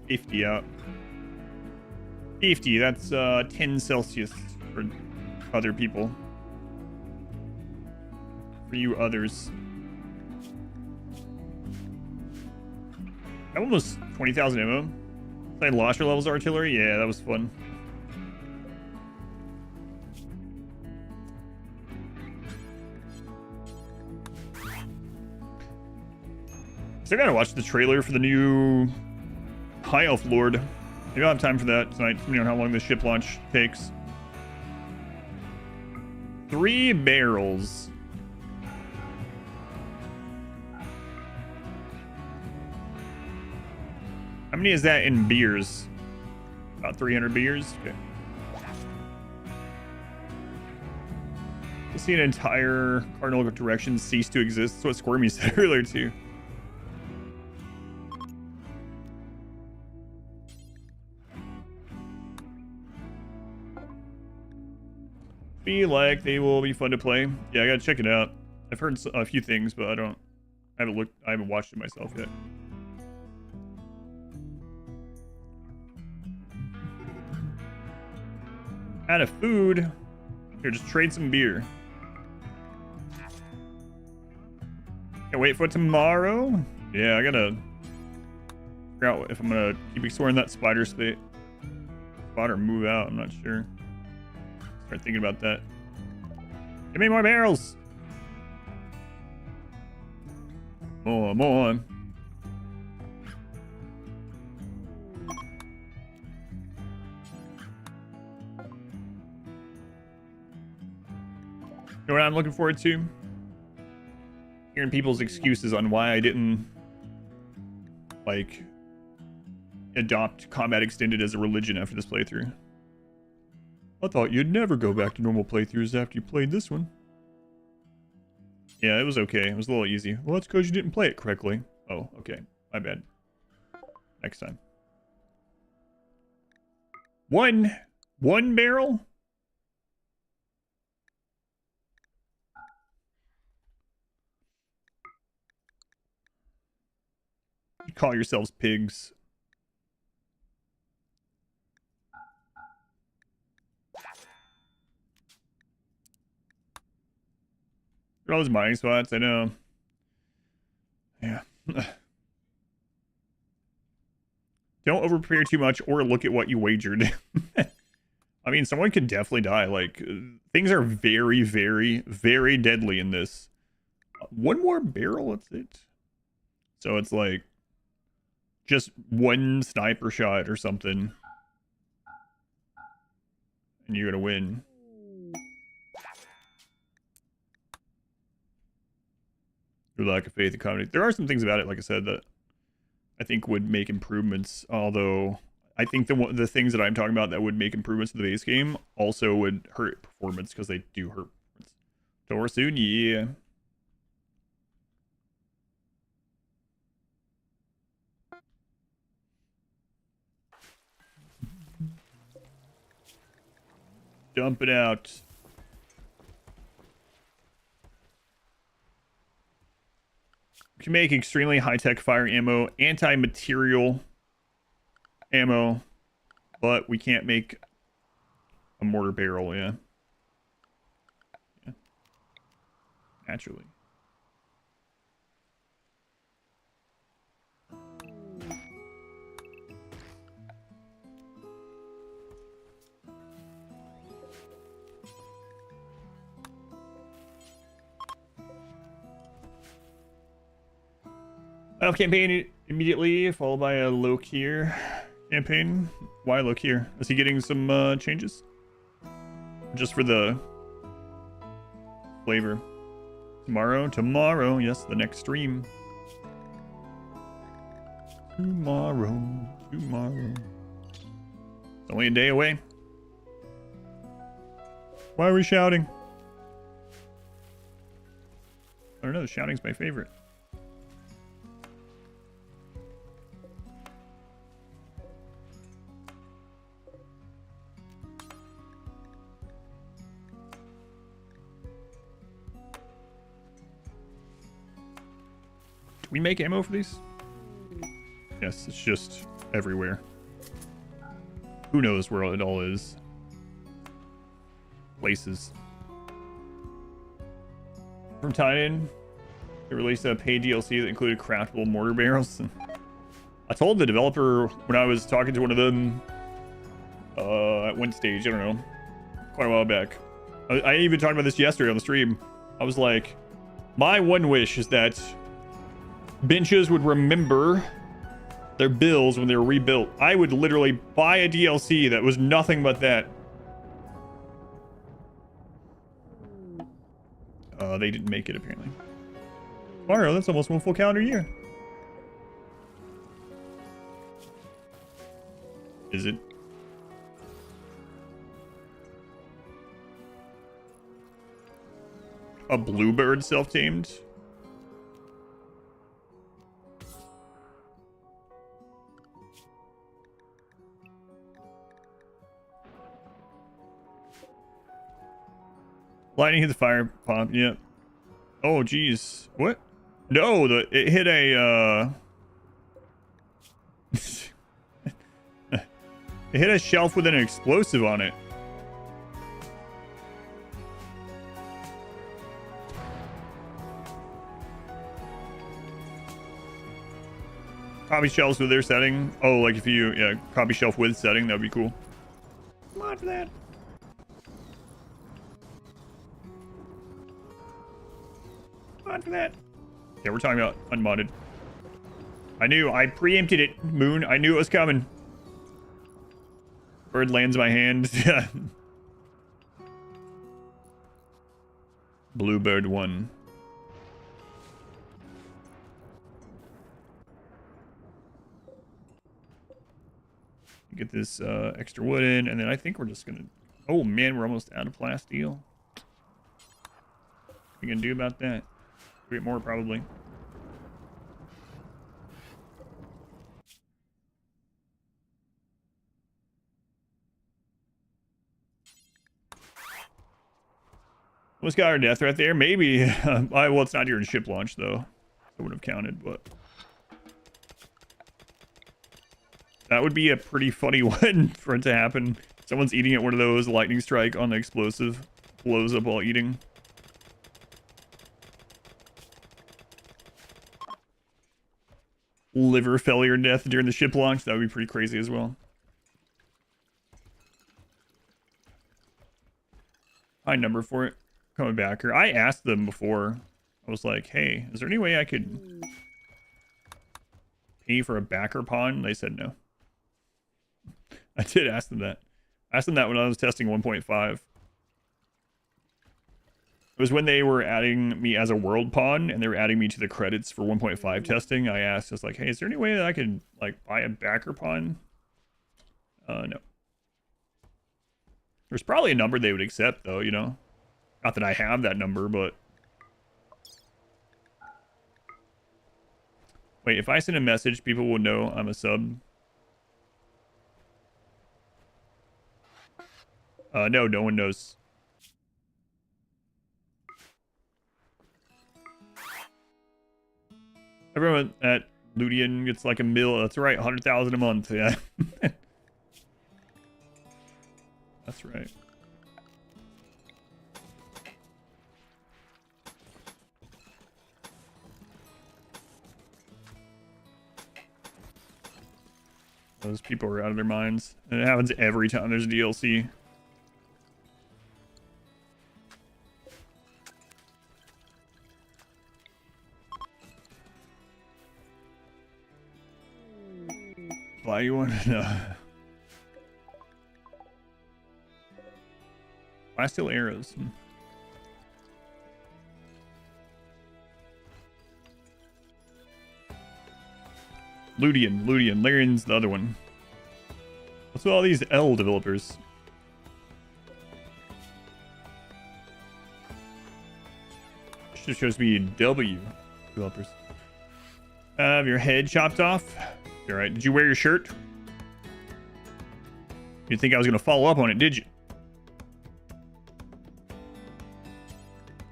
50 out. 50, that's 10 Celsius for other people. For you others. That one was 20,000 ammo. I lost your levels of artillery? Yeah, that was fun. Still gotta watch the trailer for the new High Elf Lord. Maybe I'll have time for that tonight, depending on how long the ship launch takes. 3 barrels. How many is that in beers? About 300 beers? Okay. You'll see an entire cardinal direction cease to exist. That's what Squirmy said earlier too. Feel like they will be fun to play. Yeah, I gotta check it out. I've heard a few things, but I haven't watched it myself yet. Out of food. Here, just trade some beer. Can't wait for tomorrow. Yeah, I gotta figure out if I'm gonna keep exploring that spot or move out. I'm not sure. Start thinking about that. Give me more barrels. More. know what I'm looking forward to? Hearing people's excuses on why I didn't, like, adopt Combat Extended as a religion after this playthrough. I thought you'd never go back to normal playthroughs after you played this one. Yeah, it was okay. It was a little easy. Well, that's because you didn't play it correctly. Oh, okay. My bad. Next time. One barrel? You call yourselves pigs. All those mining spots, I know. Yeah. Don't over-prepare too much or look at what you wagered. I mean, someone could definitely die. Like, things are very, very, very deadly in this. One more barrel, that's it. So it's like just one sniper shot or something. And you're gonna win. Your lack of faith in comedy. There are some things about it, like I said, that I think would make improvements. Although I think the things that I'm talking about that would make improvements to the base game also would hurt performance because they do hurt performance. So soon, yeah. Dump it out. We can make extremely high-tech fire ammo, anti-material ammo, but we can't make a mortar barrel, yeah. Naturally. Battle campaign immediately, followed by a low-tier campaign. Why low-tier? Is he getting some changes? Just for the flavor. Tomorrow, yes, the next stream. Tomorrow. It's only a day away. Why are we shouting? I don't know, shouting's my favorite. We make ammo for these? Yes, it's just everywhere. Who knows where it all is? Places. From Titan, they released a paid DLC that included craftable mortar barrels. I told the developer when I was talking to one of them at one stage, I don't know, quite a while back. I even talked about this yesterday on the stream. I was like, my one wish is that benches would remember their bills when they're rebuilt. I would literally buy a DLC that was nothing but that. They didn't make it, apparently. Tomorrow, that's almost one full calendar year. Is it? A bluebird self-tamed? Lightning hit the fire pump. Yep. Oh, geez. What? No, it hit a it hit a shelf with an explosive on it. Copy shelves with their setting. Oh, like if you, yeah, copy shelf with setting, that'd be cool. Mod for that. Mod for that. Yeah, we're talking about unmodded. I preempted it, Moon. I knew it was coming. Bird lands in my hand. Bluebird 1. Get this extra wood in, and then I think we're just gonna... Oh man, we're almost out of plasteel. What are you gonna do about that? Get more, probably. Almost got our death right there. Maybe. Well, it's not during ship launch, though. It would have counted, but... That would be a pretty funny one for it to happen. Someone's eating at one of those, lightning strike on the explosive, blows up while eating. Liver failure death during the ship launch. That would be pretty crazy as well. High number for it. Coming back here. I asked them before. I was like, hey, is there any way I could pay for a backer pawn? They said no. I did ask them that. I asked them that when I was testing 1.5. It was when they were adding me as a world pawn and they were adding me to the credits for 1.5 testing. I asked, just like, hey, is there any way that I could like buy a backer pawn? No. There's probably a number they would accept though, you know? Not that I have that number, but... Wait, if I send a message, people will know I'm a sub. No, no one knows. Everyone at Ludian gets like a mil. That's right, 100,000 a month. Yeah. That's right. Those people are out of their minds. And it happens every time there's a DLC. Why you want to know? Why still arrows? Ludian. Lyrian's the other one. What's with all these L developers? Just shows me W developers. Have your head chopped off. All right. Did you wear your shirt? You didn't think I was going to follow up on it, did you?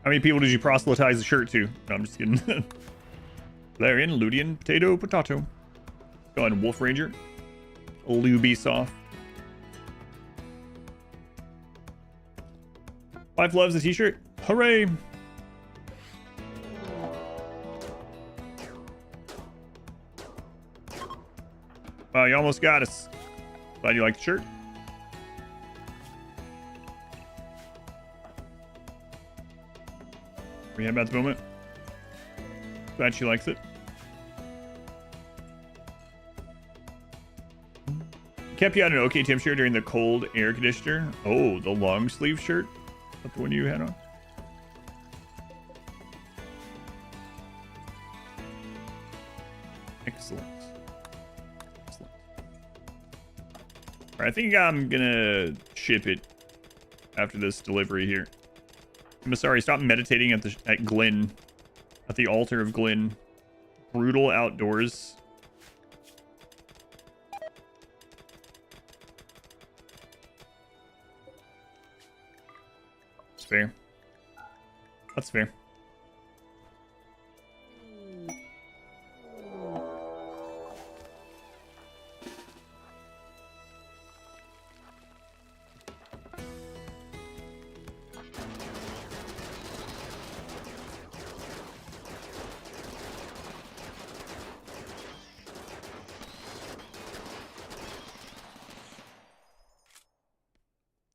How many people did you proselytize the shirt to? No, I'm just kidding. Larian, Ludian, Potato. Go ahead, Wolf Ranger. Lubisoft. Life loves the t-shirt. Hooray! Wow, you almost got us. Glad you like the shirt. We had about the moment. Glad she likes it. Kept you on an okay temperature during the cold air conditioner. Oh, the long sleeve shirt. Is that the one you had on? Excellent. Excellent. All right, I think I'm gonna ship it after this delivery here. I'm sorry. Stop meditating at Glen, at the altar of Glen. Brutal outdoors. Fair. That's fair.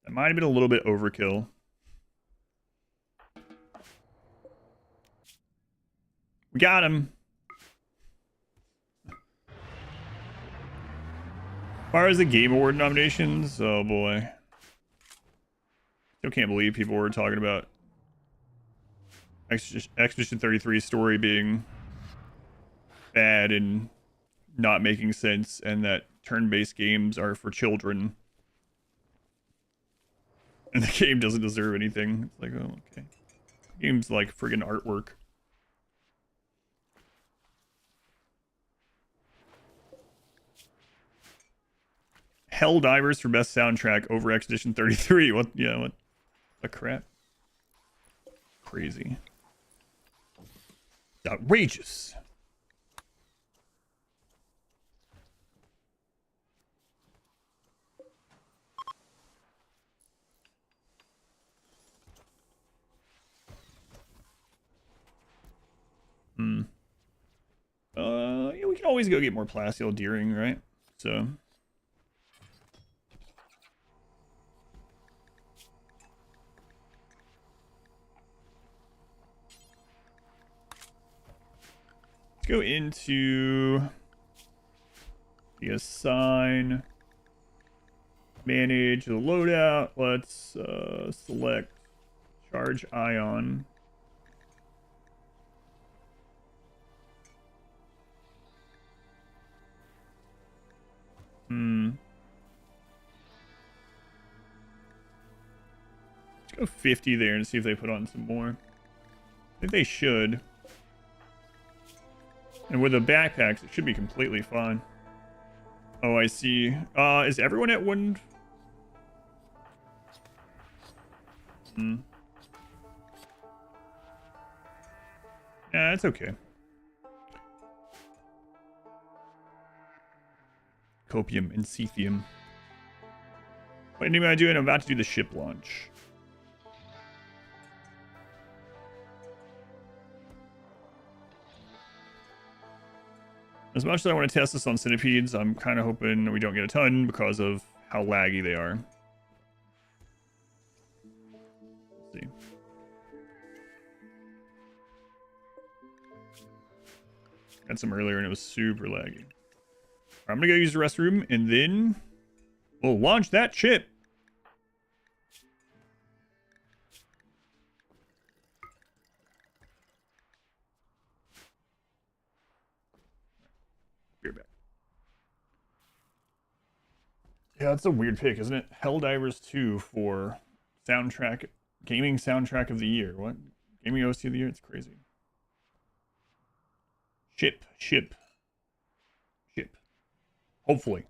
That might have been a little bit overkill. We got him. As far as the Game Award nominations, oh boy. Still can't believe people were talking about Expedition 33 story being bad and not making sense, and that turn-based games are for children. And the game doesn't deserve anything. It's like, oh, okay. The game's like friggin' artwork. Helldivers for best soundtrack over Expedition 33. What? Yeah, what the crap? Crazy. Outrageous. Yeah, we can always go get more Placial Deering, right? So. Let's go into the assign, manage the loadout. Let's select charge ion. Let's go 50 there and see if they put on some more. I think they should. And with the backpacks, it should be completely fine. Oh, I see. Is everyone at one? Yeah, it's okay. Copium and Cethium. What am I doing? I'm about to do the ship launch. As much as I want to test this on centipedes, I'm kind of hoping we don't get a ton because of how laggy they are. Let's see. Had some earlier and it was super laggy. I'm gonna go use the restroom and then we'll launch that ship. Be right back. Yeah, that's a weird pick, isn't it? Helldivers 2 for soundtrack, gaming soundtrack of the year. What? Gaming OC of the year? It's crazy. Ship. Hopefully.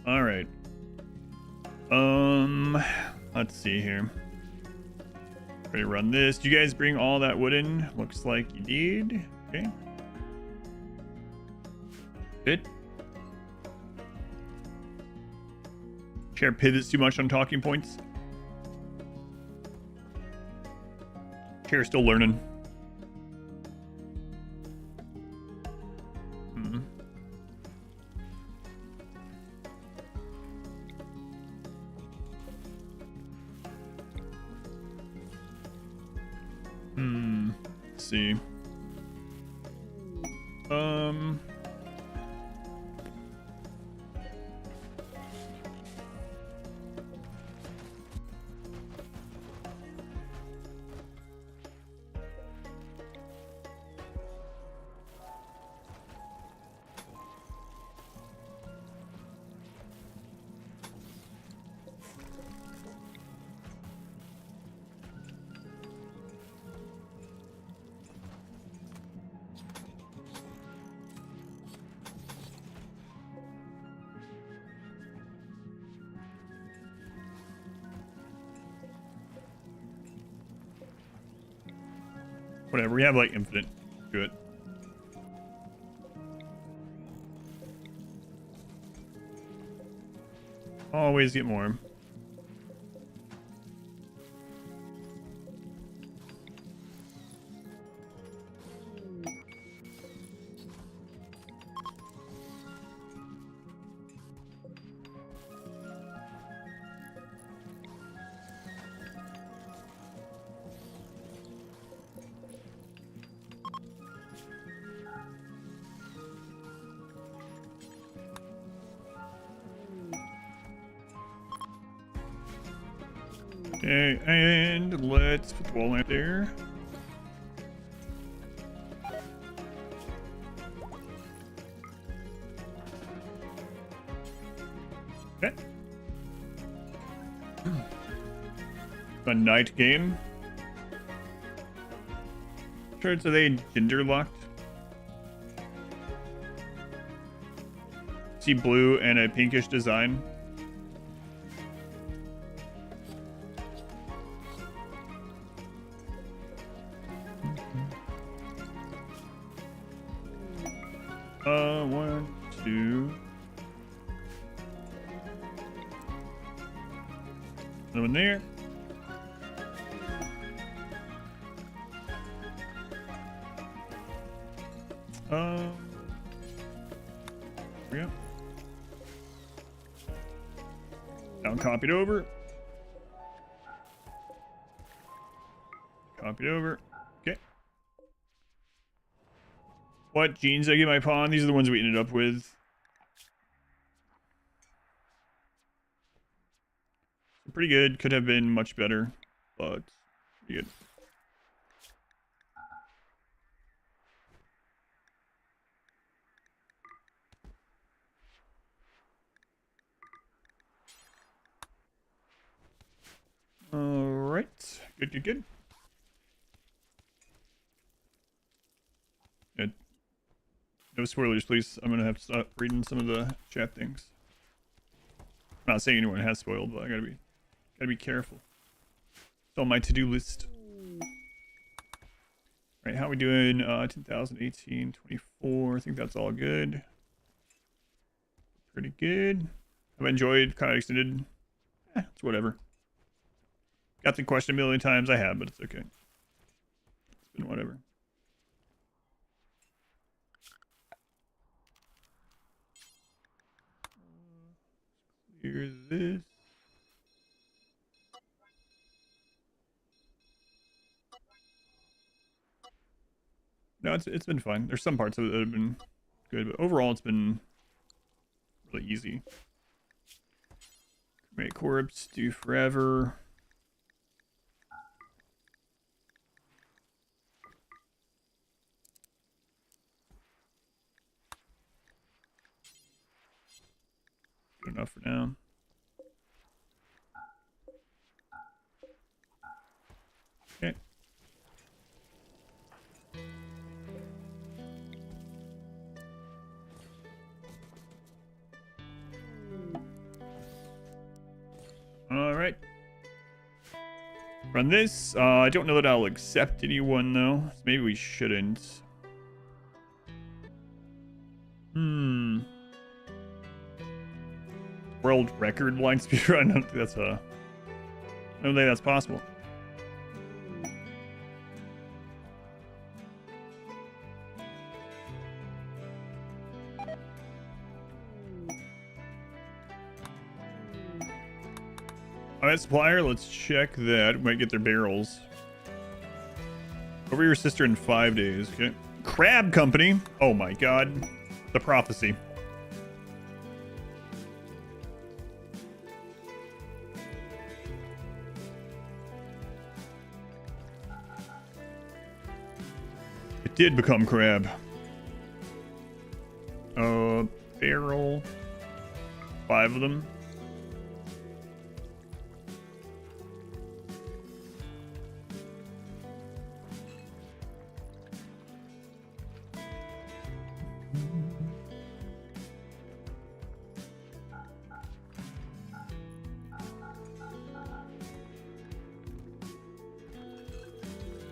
All right. Let's see here. Ready to run this. Do you guys bring all that wood in? Looks like you did. Okay. Good. Chair pivots too much on talking points. Chair's still learning. Let's see. Whatever, we have like infinite. Do it. Always get more. Okay, and let's put the wall lamp there. Okay. A night game. Shirts, are they gender locked? See blue and a pinkish design. One, two. Another one there. There we go. Now copy it over. Copy it over. Okay. What jeans did I get my pawn? These are the ones we ended up with. Pretty good. Could have been much better, but pretty good. All right. Good, good, good. Good. No spoilers, please. I'm gonna have to stop reading some of the chat things. I'm not saying anyone has spoiled, but I gotta be careful. It's on my to-do list. Right, how are we doing? 2018, 24. I think that's all good. Pretty good. Have I enjoyed kind of extended? It's whatever. Got the question a million times. I have, but it's okay. It's been whatever. Clear this. No, it's been fine. There's some parts of it that have been good, but overall it's been really easy. Make corpse, do forever. Good enough for now. Okay. Run this. I don't know that I'll accept anyone though. So maybe we shouldn't. World record blind speed run. I don't think that's I don't think that's possible. Alright, supplier, let's check that. We might get their barrels. Over your sister in 5 days. Okay. Crab Company. Oh my god. The prophecy. It did become crab. Barrel. 5 of them.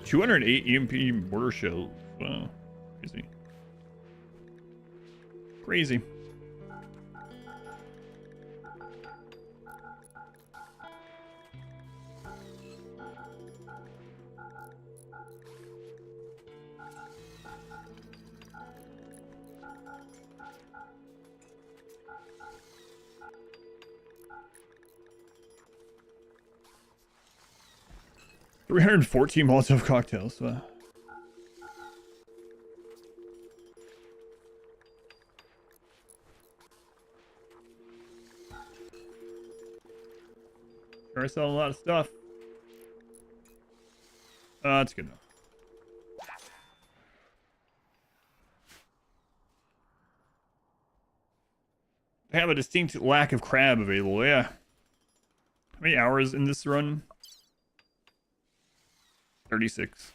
$208 EMP mortar shells. Wow. Crazy. Crazy. $314 Molotov cocktails. We're selling a lot of stuff. That's good enough. I have a distinct lack of crab available. Yeah. How many hours in this run? 36.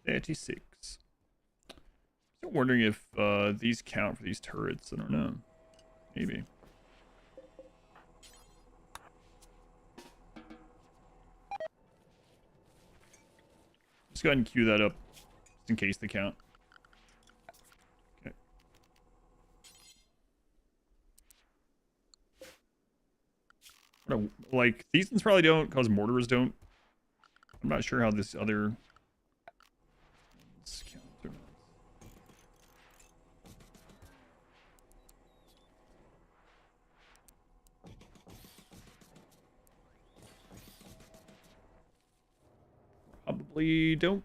36. I'm wondering if these count for these turrets. I don't know. Maybe. Just go ahead and queue that up just in case they count. Okay. Like, these ones probably don't, because mortars don't. I'm not sure how this other... Probably don't.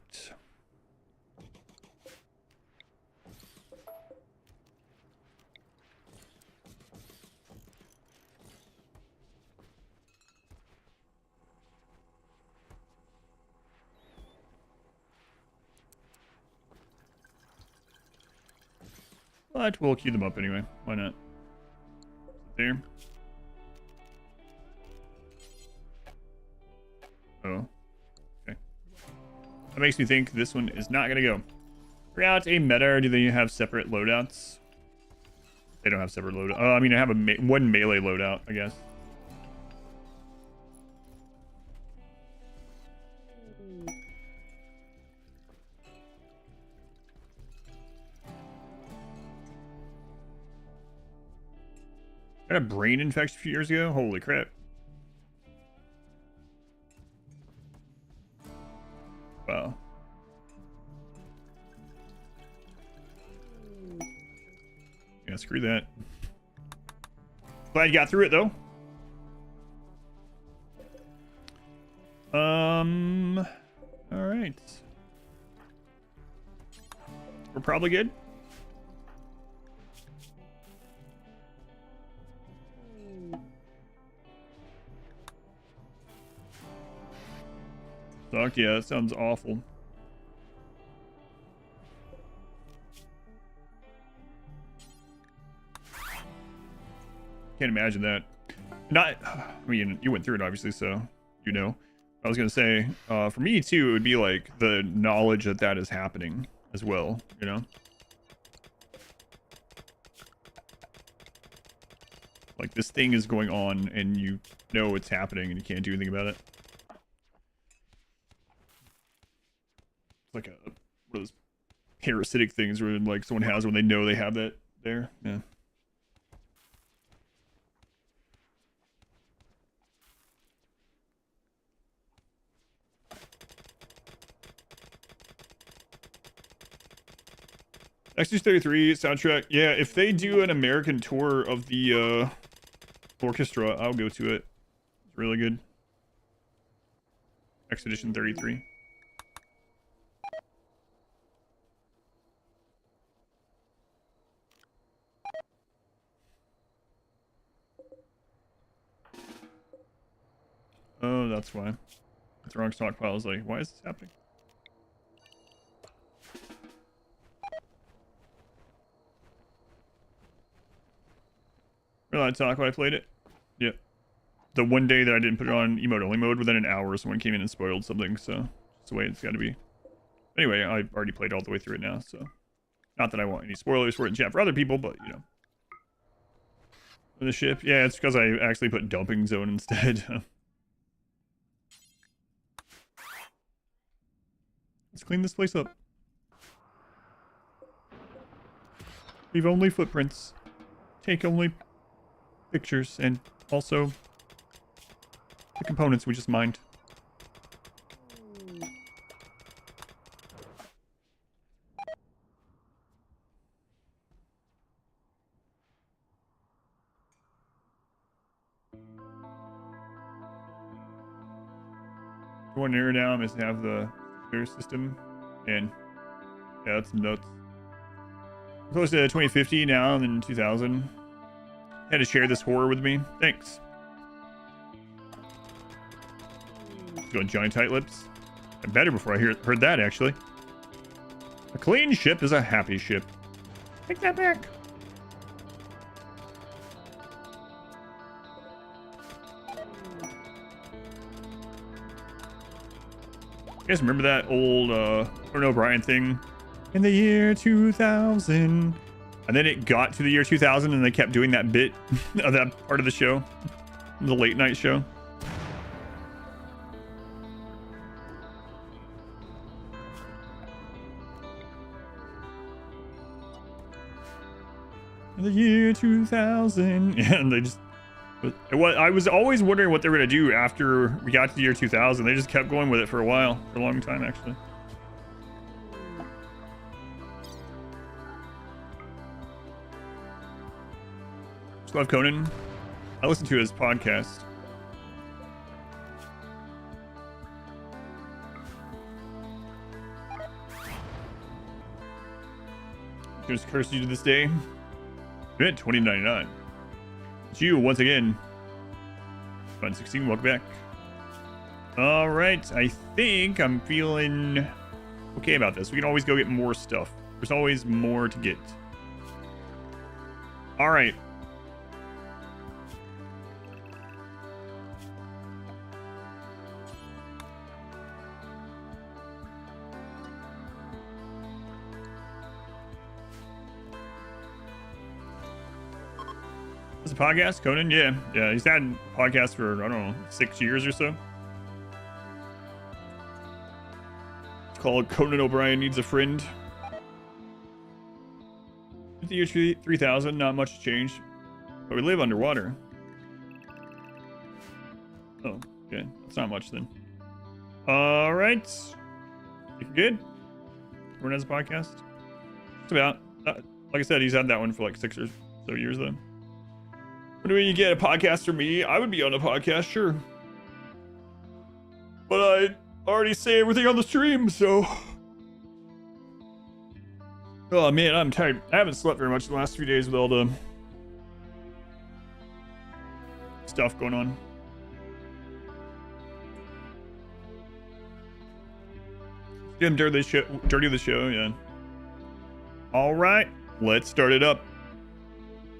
But we'll queue them up anyway. Why not? There. Oh. Okay. That makes me think this one is not going to go. Route a meta, or do they have separate loadouts? They don't have separate loadouts. I mean, I have one melee loadout, I guess. I had a brain infection a few years ago. Holy crap. Wow. Yeah, screw that. Glad you got through it, though. All right. We're probably good. Suck, yeah, that sounds awful. Can't imagine that. Not, I mean, you went through it obviously, so you know. I was gonna say, for me too, it would be like the knowledge that that is happening as well, you know. Like, this thing is going on, and you know it's happening, and you can't do anything about it. It's like one of those parasitic things where, like, someone has when they know they have that there. Yeah. X-33 soundtrack. Yeah, if they do an American tour of the orchestra, I'll go to it. It's really good. Expedition 33. Oh, that's why. The wrong stockpile is like, why is this happening? Remember that talk when I played it? Yep. The one day that I didn't put it on emote only mode, within an hour someone came in and spoiled something, so it's the way it's gotta be. Anyway, I've already played all the way through it now, so not that I want any spoilers for it in chat for other people, but you know. For the ship, yeah, it's because I actually put dumping zone instead. Let's clean this place up. Leave only footprints. Take only pictures, and also the components we just mined. One error now is to have the secure system, and yeah, that's nuts. We're close to 2050 now, and then 2000. Had to share this horror with me. Thanks. Going giant tight lips. I'm better before I heard that, actually. A clean ship is a happy ship. Take that back. You guys remember that old Conan O'Brien thing? In the year 2000. And then it got to the year 2000 and they kept doing that bit of that part of the show. The late night show. In the year 2000. And they just... I was always wondering what they were going to do after we got to the year 2000. They just kept going with it for a while. For a long time, actually. Just love Conan. I listen to his podcast. Just curse you to this day. Event 2099. It's you once again. Fun 16, welcome back. All right, I think I'm feeling okay about this. We can always go get more stuff. There's always more to get. All right. This is a podcast, Conan? Yeah, he's had podcasts for, I don't know, 6 years or so. It's called Conan O'Brien Needs a Friend. At the year 3000, not much has changed, but we live underwater. Oh, okay, that's not much then. All right, you good? Everyone has a podcast? It's about, like I said, he's had that one for like 6 or so years though. When you get a podcast from me, I would be on a podcast, sure. But I already say everything on the stream, so... Oh man, I'm tired. I haven't slept very much the last few days with all the stuff going on. Jim, dirty the show, yeah. All right, let's start it up.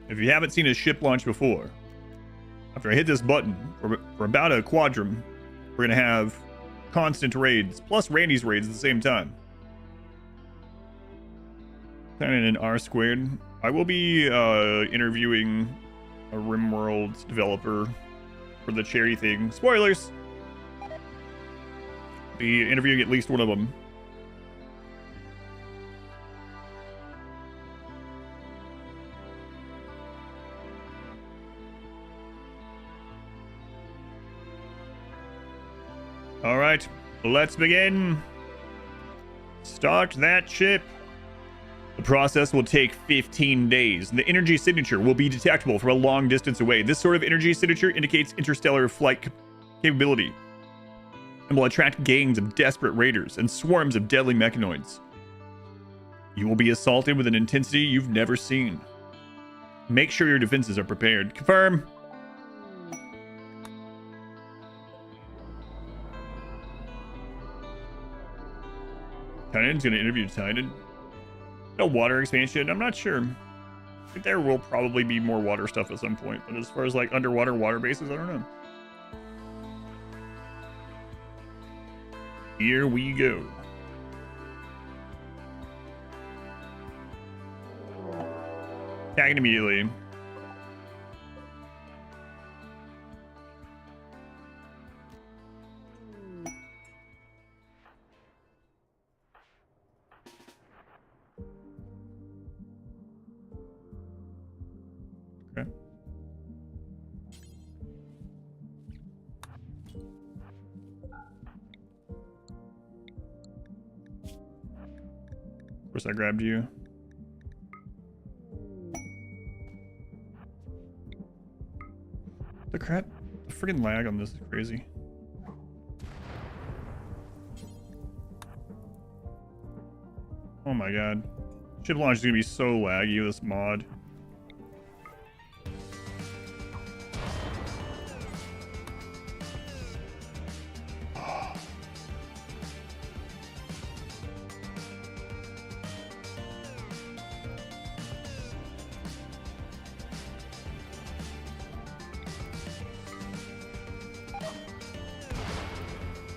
If you haven't seen a ship launch before, after I hit this button, for about a quadrum, we're going to have constant raids, plus Randy's raids at the same time. Kind of an R squared. I will be interviewing a RimWorld developer for the cherry thing. Spoilers! Be interviewing at least one of them. All right, let's begin. Start that ship. The process will take 15 days. The energy signature will be detectable from a long distance away. This sort of energy signature indicates interstellar flight capability and will attract gangs of desperate raiders and swarms of deadly mechanoids. You will be assaulted with an intensity you've never seen. Make sure your defenses are prepared. Confirm. Titan's gonna interview Titan. No water expansion. I'm not sure. I think there will probably be more water stuff at some point, but as far as like underwater water bases, I don't know. Here we go. Attacking immediately. Okay. Of course, I grabbed you. The crap. The friggin' lag on this is crazy. Oh my god. Ship launch is gonna be so laggy with this mod.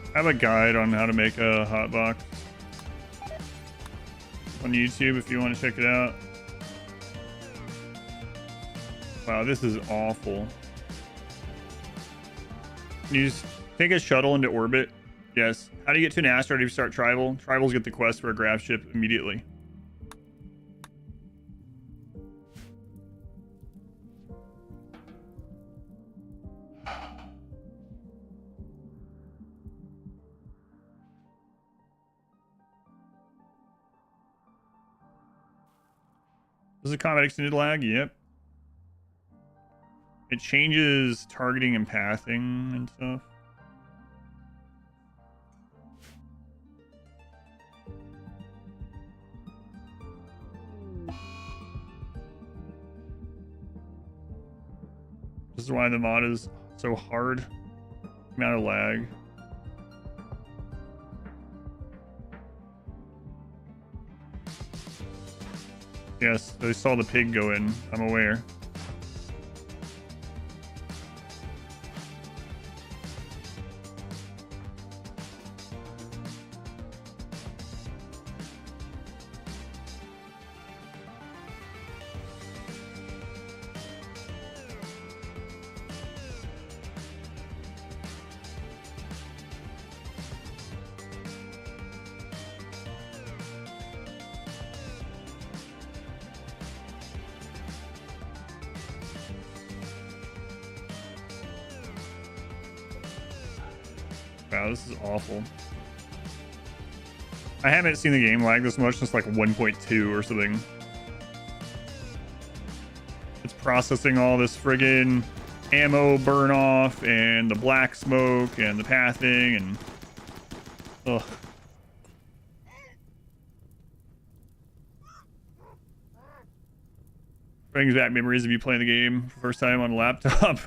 I have a guide on how to make a hotbox on YouTube if you want to check it out. Wow, this is awful. You just take a shuttle into orbit. Yes. How do you get to an asteroid if you start tribal? Tribals get the quest for a grav ship immediately. This is a combat extended lag? Yep. It changes targeting and pathing and stuff. This is why the mod is so hard. Amount of lag. Yes, I saw the pig go in. I'm aware. Wow, this is awful. I haven't seen the game lag this much since like 1.2 or something. It's processing all this friggin' ammo burn off and the black smoke and the pathing and... Ugh. Brings back memories of you playing the game for the first time on a laptop.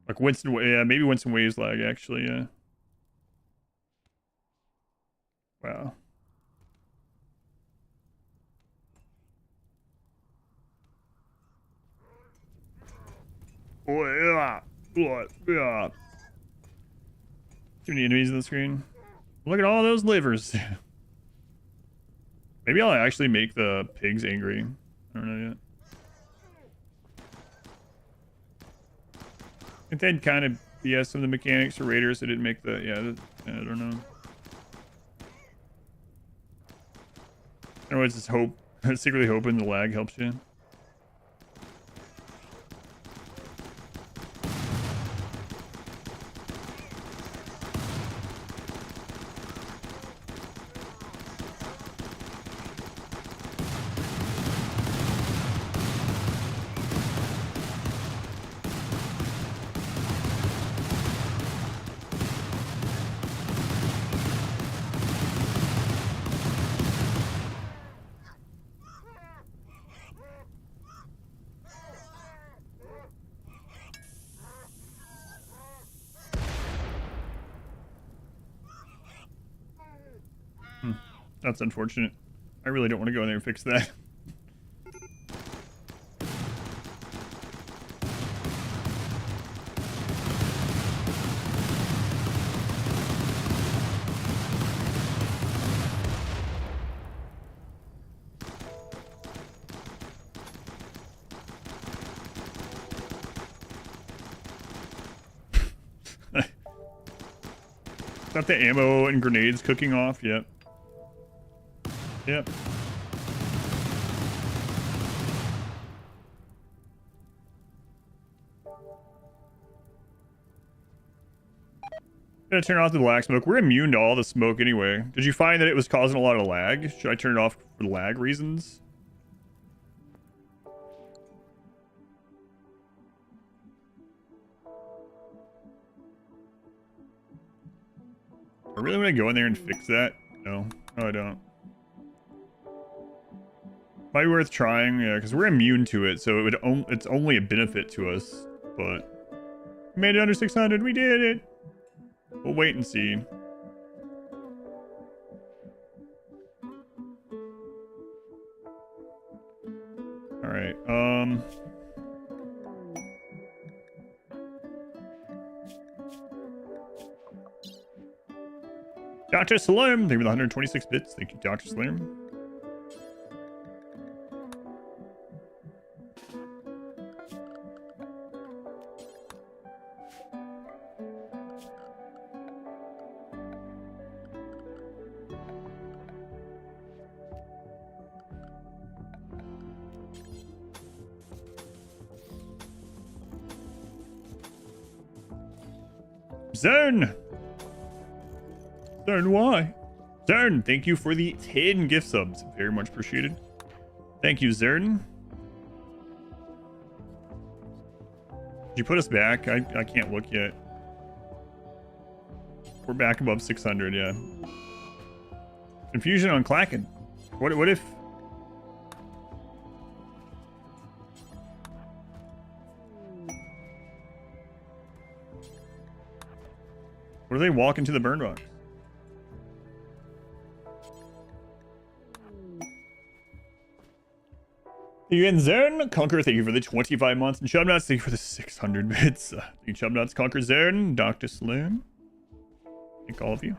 Like Winston, yeah, maybe Winston Waves lag, actually, yeah. Wow. Oh, yeah. Oh, yeah. Too many enemies on the screen. Look at all those livers. Maybe I'll actually make the pigs angry. I don't know yet. I think they'd kind of BS some of the mechanics for raiders. They didn't make the... Yeah, I don't know. I always just hope... secretly hoping the lag helps you. That's unfortunate. I really don't want to go in there and fix that. Got the ammo and grenades cooking off. Yep. Yep. Gonna turn off the black smoke. We're immune to all the smoke anyway. Did you find that it was causing a lot of lag? Should I turn it off for lag reasons? I really want to go in there and fix that. No, I don't. Might be worth trying, yeah, because we're immune to it, so it's only a benefit to us. But we made it under 600. We did it. We'll wait and see. All right. Dr. Slim, thank you for the 126 bits. Thank you, Dr. Slim. Zern! Zern, why? Zern, thank you for the 10 gift subs. Very much appreciated. Thank you, Zern. Did you put us back? I can't look yet. We're back above 600, yeah. Confusion on Clacken. What if... What do they walk into the burn box? You in Zern? Conquer, thank you for the 25 months. And Chubnuts, thank you for the 600 bits. Thank you, Chubnuts. Conquer Zern. Dr. Slim. Thank all of you.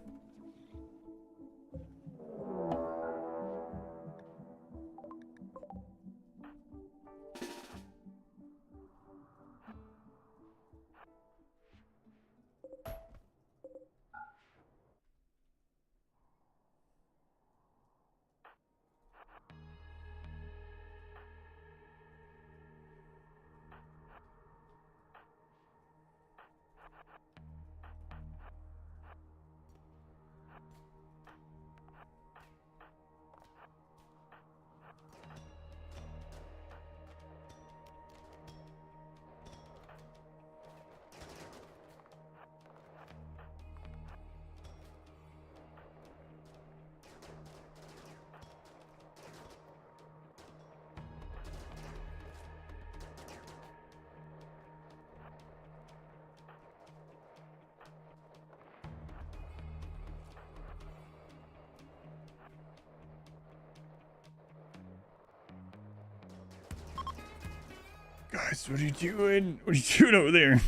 Guys, what are you doing? What are you doing over there?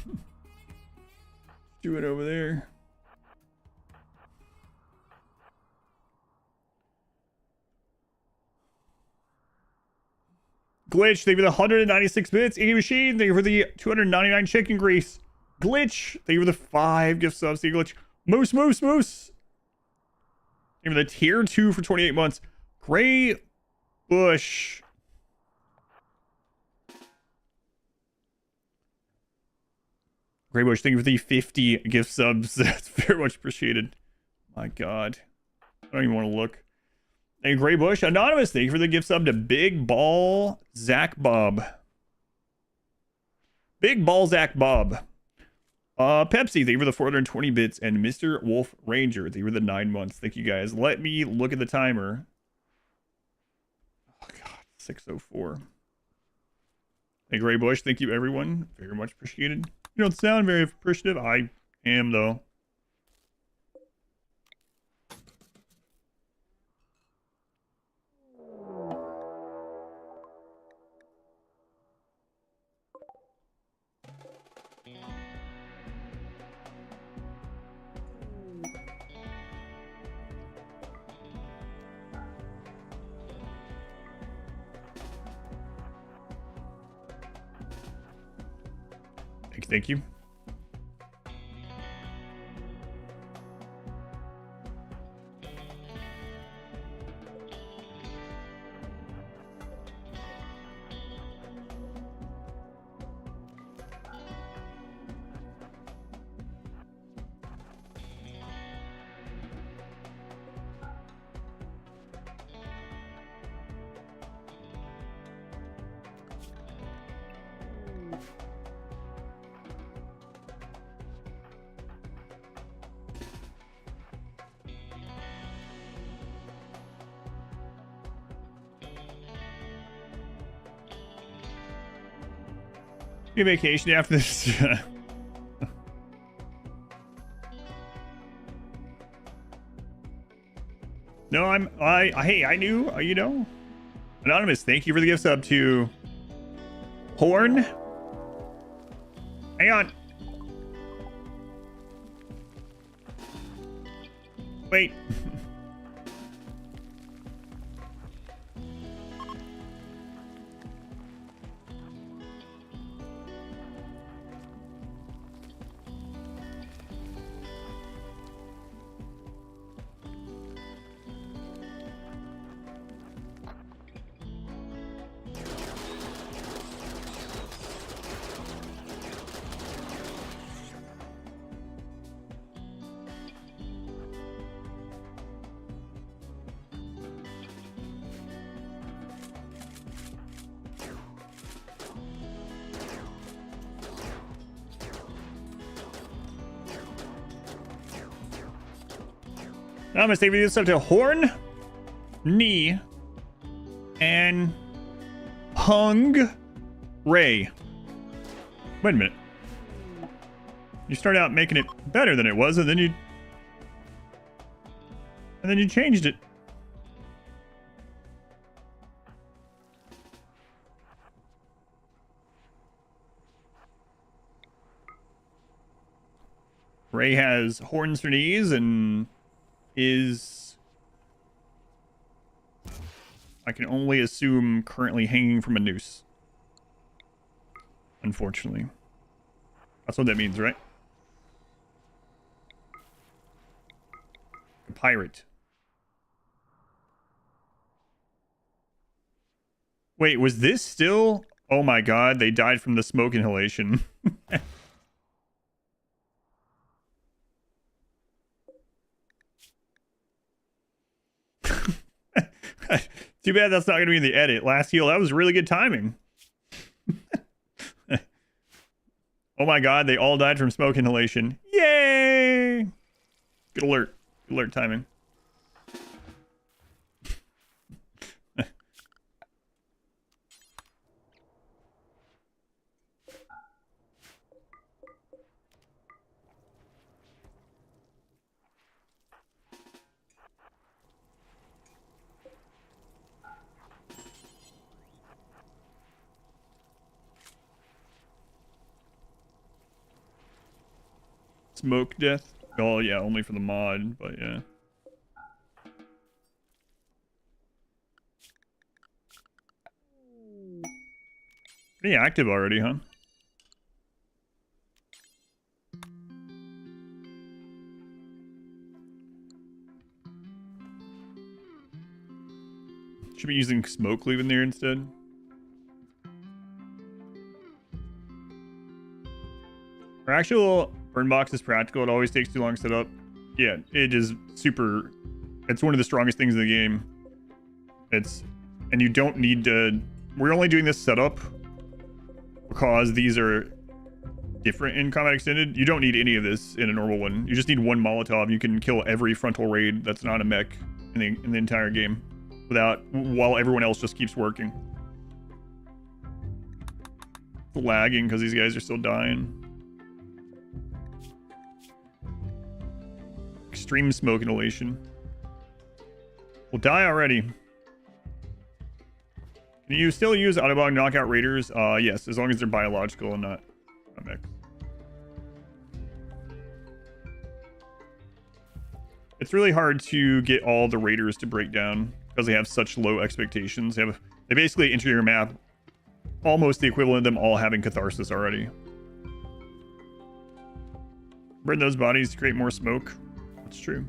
Doing over there? Glitch, thank you for the 196 bits. Eating Machine, thank you for the 299 chicken grease. Glitch, thank you for the 5 gift subs. Thank you, Glitch. Moose. Thank you for the tier 2 for 28 months. Gray Bush. Gray Bush, thank you for the 50 gift subs. That's very much appreciated. My God. I don't even want to look. Hey, Gray Bush. Anonymous, thank you for the gift sub to Big Ball Zach Bob. Big Ball Zach Bob. Pepsi, thank you for the 420 bits. And Mr. Wolf Ranger, thank you for the 9 months. Thank you, guys. Let me look at the timer. Oh, God. 6:04. Hey, Gray Bush, thank you, everyone. Very much appreciated. You don't sound very appreciative. I am, though. Thank you. Vacation after this. No, hey, I knew, you know. Anonymous, thank you for the gift sub to Horn. Hang on. Wait. I'm gonna save this up to Horn, Knee, and Hung Ray. Wait a minute. You started out making it better than it was, and then you changed it. Ray has horns for knees and is, I can only assume, currently hanging from a noose. Unfortunately. That's what that means, right? A pirate. Wait, was this still? Oh my God, they died from the smoke inhalation. Too bad that's not going to be in the edit. Last heal, that was really good timing. Oh my God, they all died from smoke inhalation. Yay! Good alert. Good alert timing. Smoke death? Oh yeah, only for the mod, but yeah. Pretty active already, huh? Should be using smoke leaving there instead. Our actual burn box is practical. It always takes too long to set up. Yeah, it is super. It's one of the strongest things in the game. And you don't need to. We're only doing this setup because these are different in Combat Extended. You don't need any of this in a normal one. You just need one Molotov. You can kill every frontal raid that's not a mech in the entire game while everyone else just keeps working. It's lagging because these guys are still dying. Extreme smoke inhalation. We'll die already. Can you still use Autobot knockout raiders? Yes, as long as they're biological and not mech. It's really hard to get all the raiders to break down because they have such low expectations. They basically enter your map almost the equivalent of them all having catharsis already. Burn those bodies to create more smoke. That's true.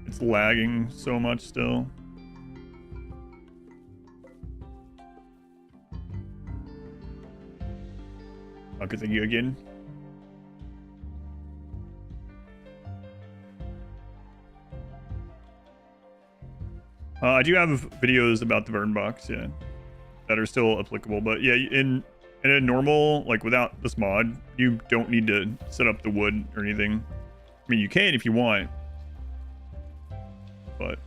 It's lagging so much still. Okay, thank you again. I do have videos about the burn box, yeah, that are still applicable. But yeah, in a normal, like without this mod, you don't need to set up the wood or anything. I mean, you can if you want, but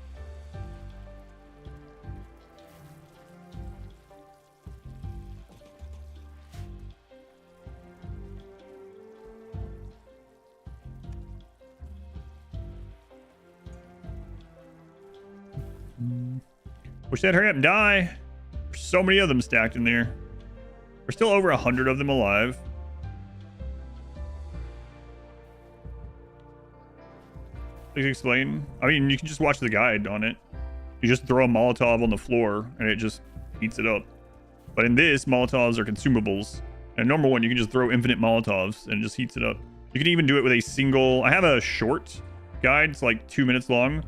wish they'd hurry up and die. There's so many of them stacked in there. There's still over 100 of them alive. Please explain. I mean, you can just watch the guide on it. You just throw a Molotov on the floor and it just heats it up. But in this, Molotovs are consumables. In a normal one, you can just throw infinite Molotovs and it just heats it up. You can even do it with a single... I have a short guide. It's like 2 minutes long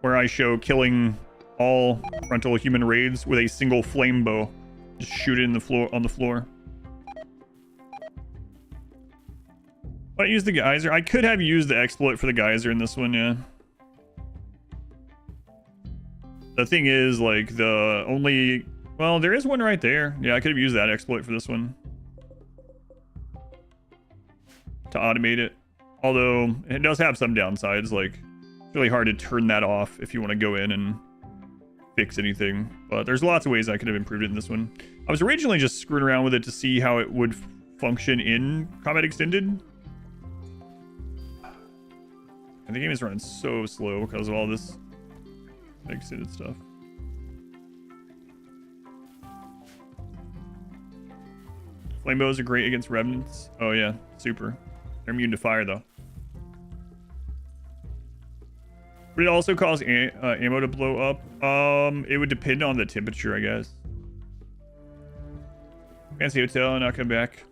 where I show killing all frontal human raids with a single flame bow. Just shoot it in the floor on the floor. But use the geyser. I could have used the exploit for the geyser in this one, yeah. The thing is, like, the only... Well, there is one right there. Yeah, I could have used that exploit for this one. To automate it. Although, it does have some downsides, like... It's really hard to turn that off if you want to go in and fix anything. But there's lots of ways I could have improved it in this one. I was originally just screwing around with it to see how it would function in Combat Extended. And the game is running so slow because of all this extended stuff. Flame bows are great against revenants. Oh yeah, super. They're immune to fire though. Would it also cause ammo to blow up? It would depend on the temperature, I guess. Fancy hotel, not come back.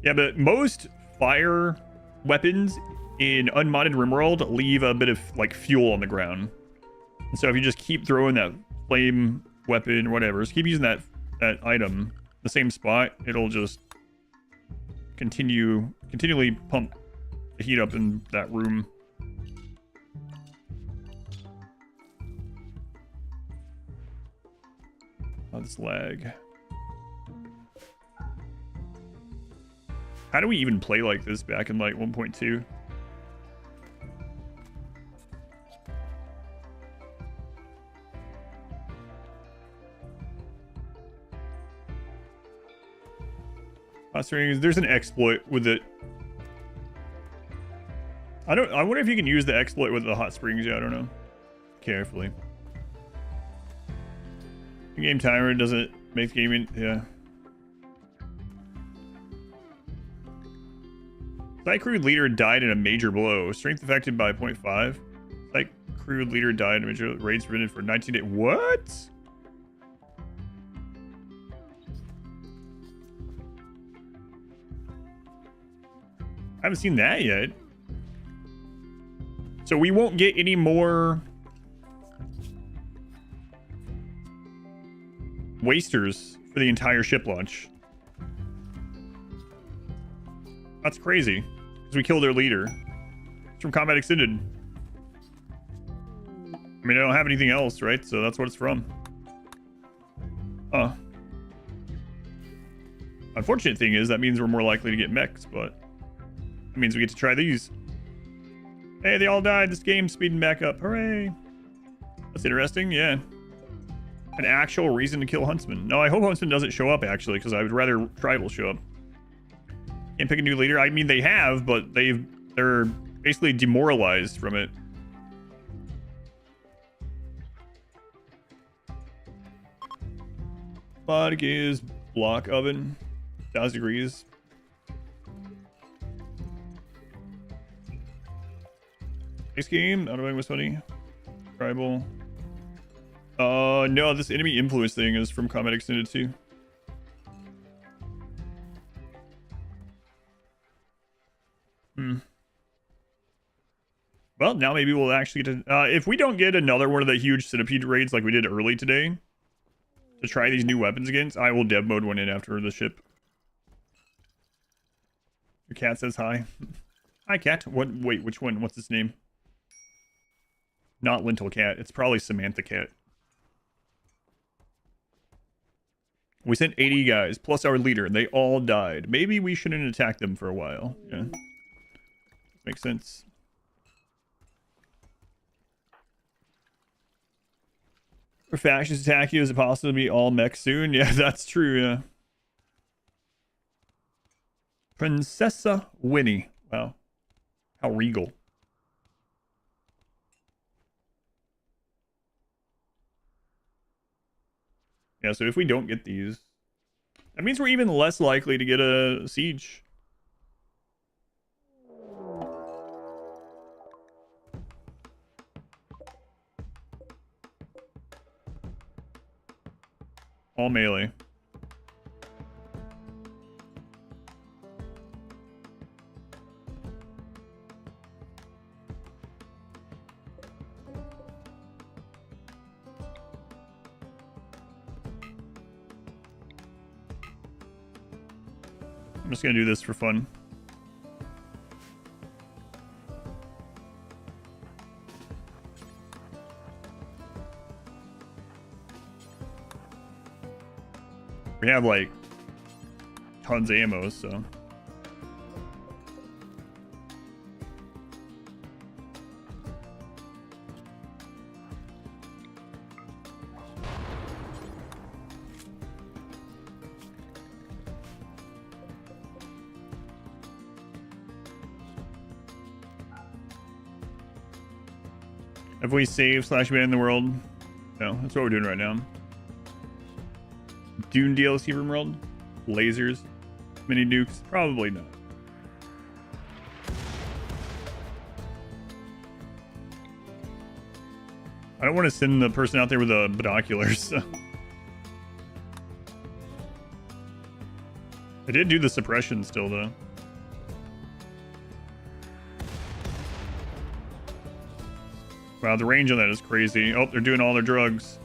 Yeah, but most fire weapons in unmodded RimWorld leave a bit of like fuel on the ground. And so if you just keep throwing that flame weapon or whatever, just keep using that item the same spot, it'll just continually pump the heat up in that room. Oh, this lag. How do we even play like this back in like 1.2? Hot springs, there's an exploit with it. I wonder if you can use the exploit with the hot springs. Yeah, I don't know. Carefully. Game timer doesn't make gaming. Yeah. Site crew leader died in a major blow. Strength affected by 0.5. Site crew leader died in a major raids prevented for 19 days. What? I haven't seen that yet. So we won't get any more wasters for the entire ship launch. That's crazy. Because we killed their leader. It's from Combat Extended. I mean, I don't have anything else, right? So that's what it's from. Huh. Unfortunate thing is, that means we're more likely to get mechs, but it means we get to try these. Hey, they all died. This game's speeding back up. Hooray. That's interesting. Yeah. An actual reason to kill Huntsman. No, I hope Huntsman doesn't show up, actually, because I would rather Tribal show up. Can't pick a new leader. I mean, they have, but they're basically demoralized from it. Thematic is block oven. 1,000 degrees. Next game, not knowing what's funny. Tribal. No, this enemy influence thing is from Combat Extended too. Well, now maybe we'll actually get to... if we don't get another one of the huge centipede raids like we did early today to try these new weapons against, I will dev mode one in after the ship. Your cat says hi. Hi, cat. What? Wait, which one? What's its name? Not Lentil Cat. It's probably Samantha Cat. We sent 80 guys, plus our leader. They all died. Maybe we shouldn't attack them for a while. Yeah. Makes sense. For factions attack you, is it possible to be all mech soon? Yeah, that's true, yeah. Princessa Winnie. Wow. How regal. Yeah, so if we don't get these, that means we're even less likely to get a siege. All melee. I'm just gonna do this for fun. We have like tons of ammo, so have we saved /ban the world? No, that's what we're doing right now. Dune DLC RimWorld? Lasers? Mini nukes? Probably not. I don't want to send the person out there with the binoculars. I did do the suppression still, though. Wow, the range on that is crazy. Oh, they're doing all their drugs.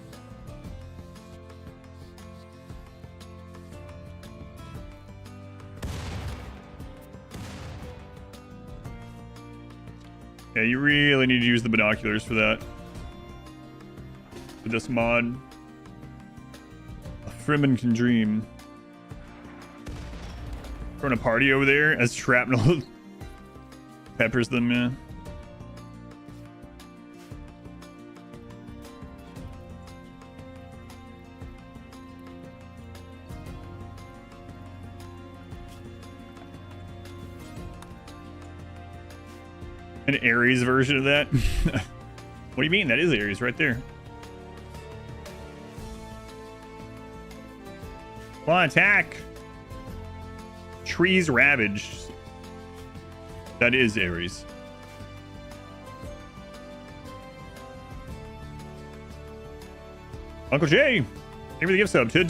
Yeah, you really need to use the binoculars for that. With this mod. A Fremen can dream. Throwing a party over there as shrapnel peppers them, man. An Ares version of that? What do you mean? That is Ares right there. Come on, attack! Trees ravaged. That is Aries. Uncle Jay, thank you for the gift sub to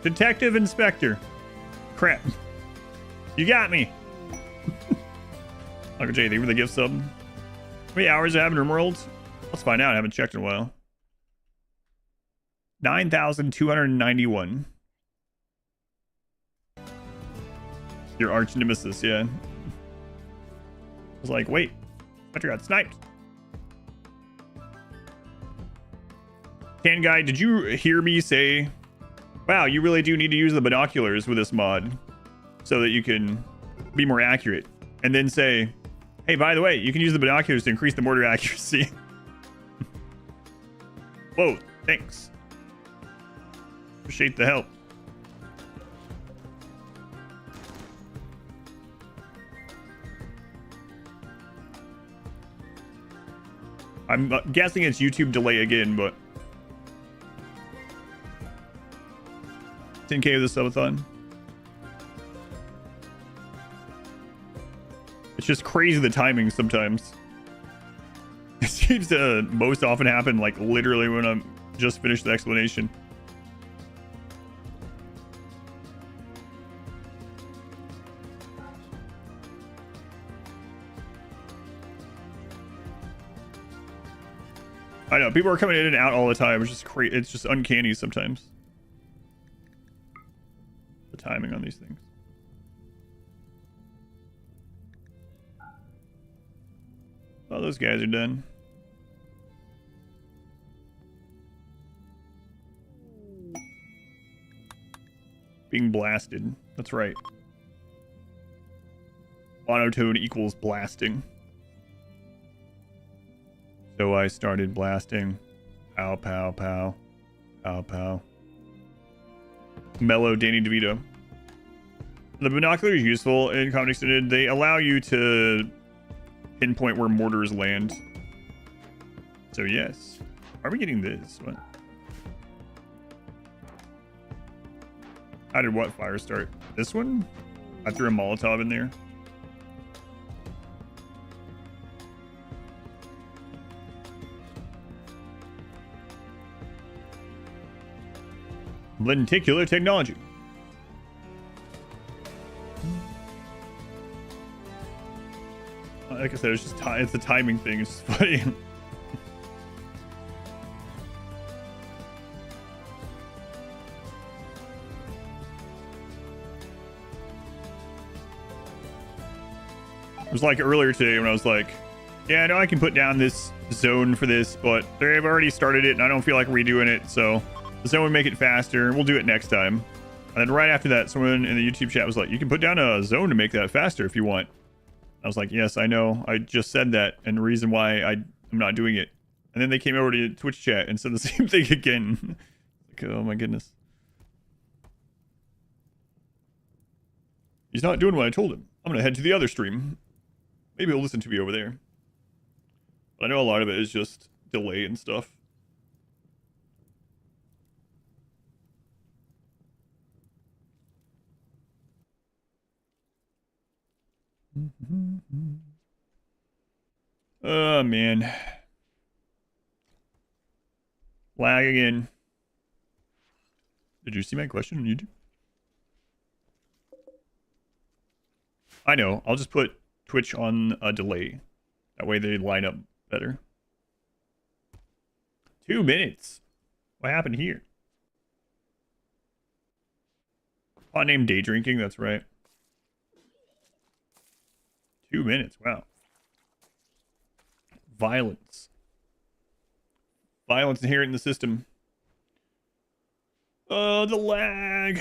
Detective Inspector. Crap. You got me. Uncle Jay, thank you for the gift sub. How many hours I have in RimWorld? Let's find out. I haven't checked in a while. 9,291. Your arch nemesis, yeah. I was like, wait, I got sniped. Can guy, did you hear me say, wow, you really do need to use the binoculars with this mod so that you can be more accurate? And then say, hey, by the way, you can use the binoculars to increase the mortar accuracy. Whoa, thanks. Appreciate the help. I'm guessing it's YouTube delay again, but 10K of the subathon. It's just crazy the timing sometimes. It seems to most often happen like literally when I'm just finished the explanation. I know people are coming in and out all the time. It's just crazy. It's just uncanny sometimes. The timing on these things. Oh, those guys are done. Being blasted. That's right. Monotone equals blasting. So I started blasting. Pow, pow, pow. Pow, pow. Mellow Danny DeVito. The binocular is useful in Combat Extended. They allow you to pinpoint where mortars land. So yes. Are we getting this? What? How did what fire start? This one? I threw a Molotov in there. Lenticular technology. Like I said, it's just it's a timing thing. It's just funny. It was like earlier today when I was like, yeah, I know I can put down this zone for this, but they've already started it and I don't feel like redoing it, so the zone would make it faster. We'll do it next time. And then right after that, someone in the YouTube chat was like, you can put down a zone to make that faster if you want. I was like, yes, I know. I just said that, and the reason why I'm not doing it. And then they came over to Twitch chat and said the same thing again. Like, oh my goodness. He's not doing what I told him. I'm going to head to the other stream. Maybe he'll listen to me over there. But I know a lot of it is just delay and stuff. Oh, man. Lag again. Did you see my question on YouTube? I know. I'll just put Twitch on a delay. That way they line up better. 2 minutes. What happened here? Pot name Day Drinking. That's right. 2 minutes. Wow. Violence. Violence inherent in the system. Oh, the lag.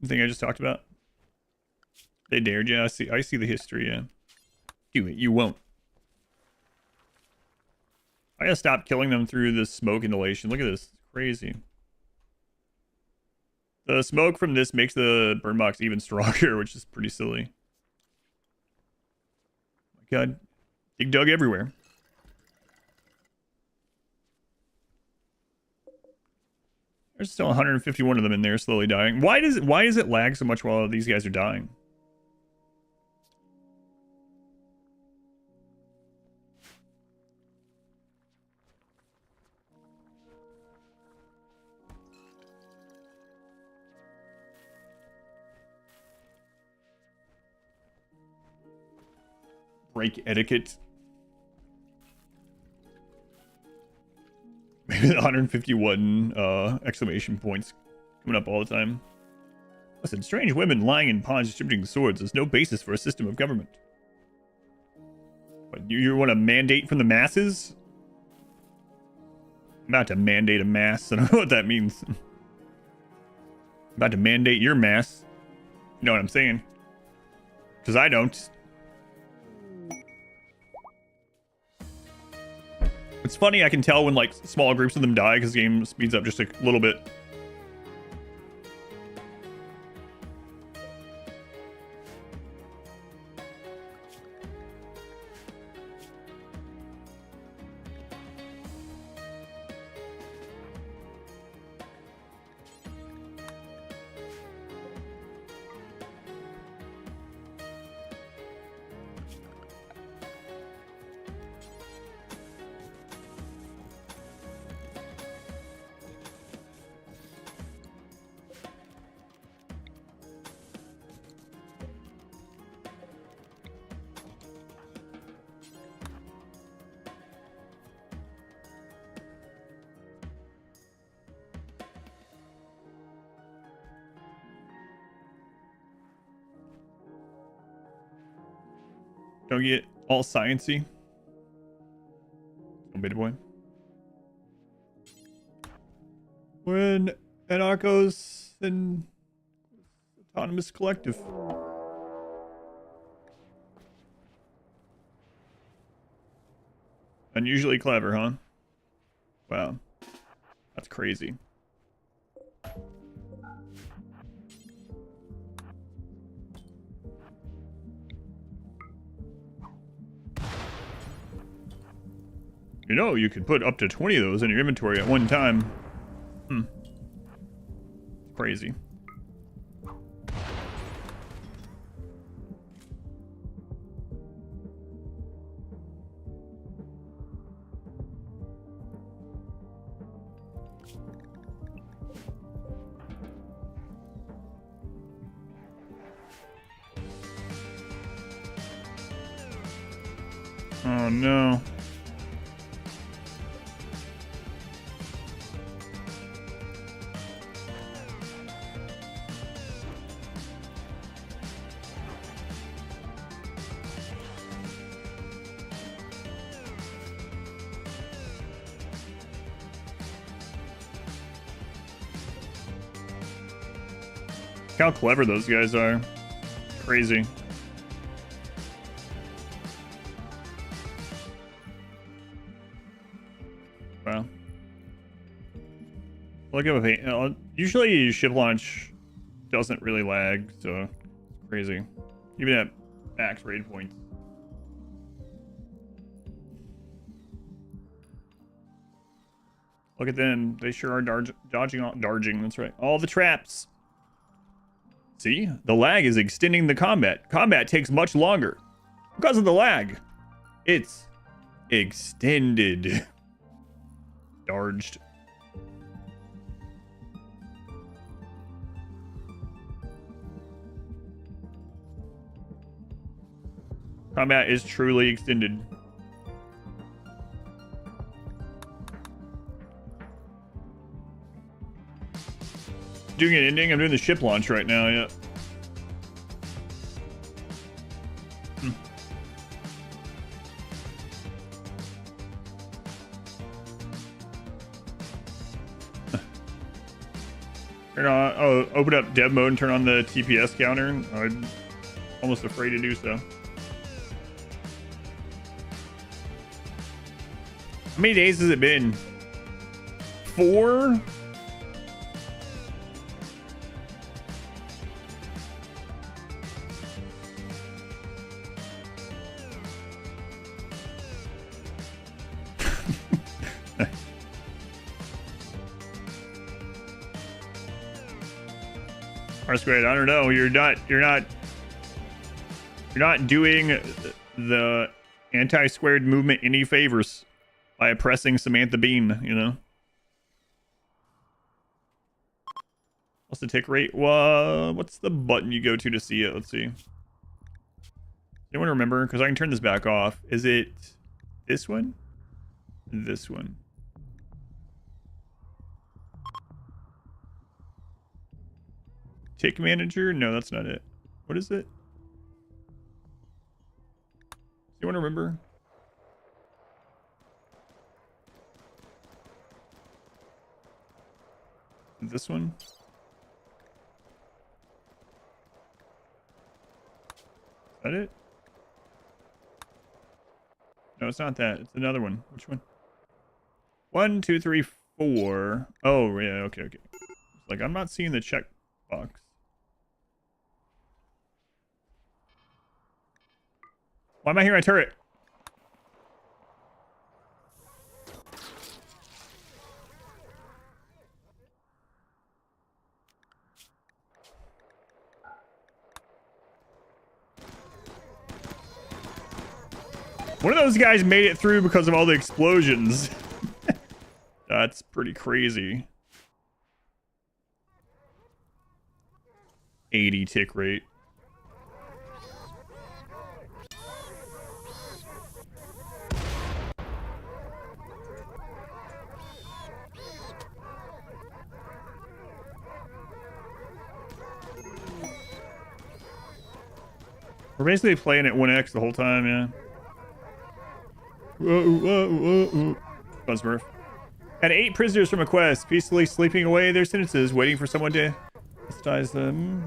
The thing I just talked about. They dared you. I see the history, yeah. Do it. You won't. I gotta stop killing them through this smoke inhalation. Look at this. It's crazy. The smoke from this makes the burn box even stronger, which is pretty silly. Oh my god. Dig dug everywhere. There's still 151 of them in there slowly dying. Why does it lag so much while these guys are dying? break etiquette. Maybe 151 exclamation points coming up all the time. Listen, strange women lying in ponds distributing swords is no basis for a system of government. What, you want to mandate from the masses? I'm about to mandate a mass. I don't know what that means. I'm about to mandate your mass. You know what I'm saying? Because I don't. It's funny, I can tell when like small groups of them die because the game speeds up just a little bit. Don't get all sciencey. Oh, beta boy. When anarchos and autonomous collective. Unusually clever, huh? Wow. That's crazy. You know, you could put up to 20 of those in your inventory at one time. Crazy. Oh no. How clever those guys are. Crazy. Wow. Look at it. Usually ship launch doesn't really lag, so it's crazy. Even at max raid points. Look at them. They sure are dodging. That's right. All the traps. See? The lag is extending the combat. Combat takes much longer. Because of the lag. It's extended. Darged. Combat is truly extended. Doing an ending? I'm doing the ship launch right now, yeah. Open up dev mode and turn on the TPS counter. I'm almost afraid to do so. How many days has it been? 4? R-squared, I don't know. You're not doing the anti-squared movement any favors by oppressing Samantha Bean, you know? What's the tick rate? What's the button you go to see it? Let's see. Anyone remember? Because I can turn this back off. Is it this one? This one. Tick manager? No, that's not it. What is it? Do you want to remember? This one? Is that it? No, it's not that. It's another one. Which one? 1, 2, 3, 4. Oh, yeah. Okay, okay. It's like, I'm not seeing the check box. Why am I hearing a turret? One of those guys made it through because of all the explosions. That's pretty crazy. 80 tick rate. We're basically playing at 1x the whole time, yeah. Buzzmurph. Had 8 prisoners from a quest, peacefully sleeping away their sentences, waiting for someone to anesthetize them.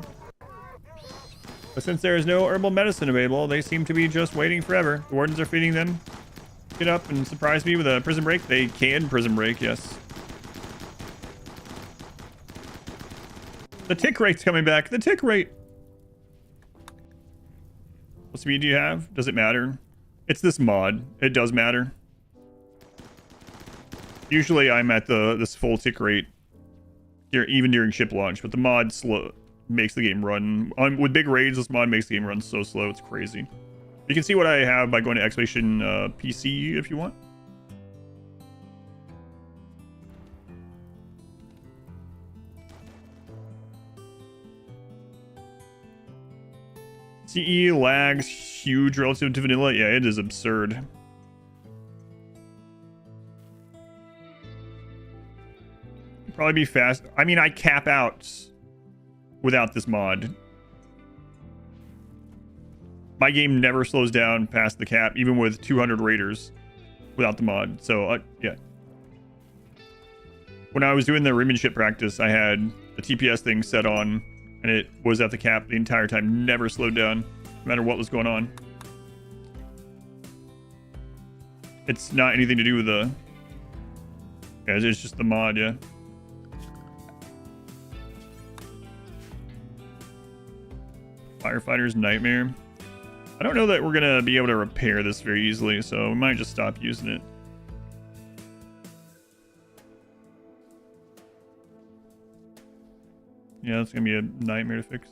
But since there is no herbal medicine available, they seem to be just waiting forever. The wardens are feeding them. Get up and surprise me with a prison break. They can prison break, yes. The tick rate's coming back. The tick rate. What speed do you have? Does it matter? It's this mod. It does matter. Usually I'm at this full tick rate even during ship launch, but the mod makes the game run. With big raids, this mod makes the game run so slow, it's crazy. You can see what I have by going to exclamation PC if you want. CE lags huge relative to vanilla. Yeah, it is absurd. Probably be fast. I mean, I cap out without this mod. My game never slows down past the cap, even with 200 raiders without the mod. So, yeah. When I was doing the Rimmanship practice, I had the TPS thing set on, and it was at the cap the entire time. Never slowed down, no matter what was going on. It's not anything to do with the... Yeah, it's just the mod, yeah. Firefighter's Nightmare. I don't know that we're going to be able to repair this very easily, so we might just stop using it. Yeah, that's going to be a nightmare to fix.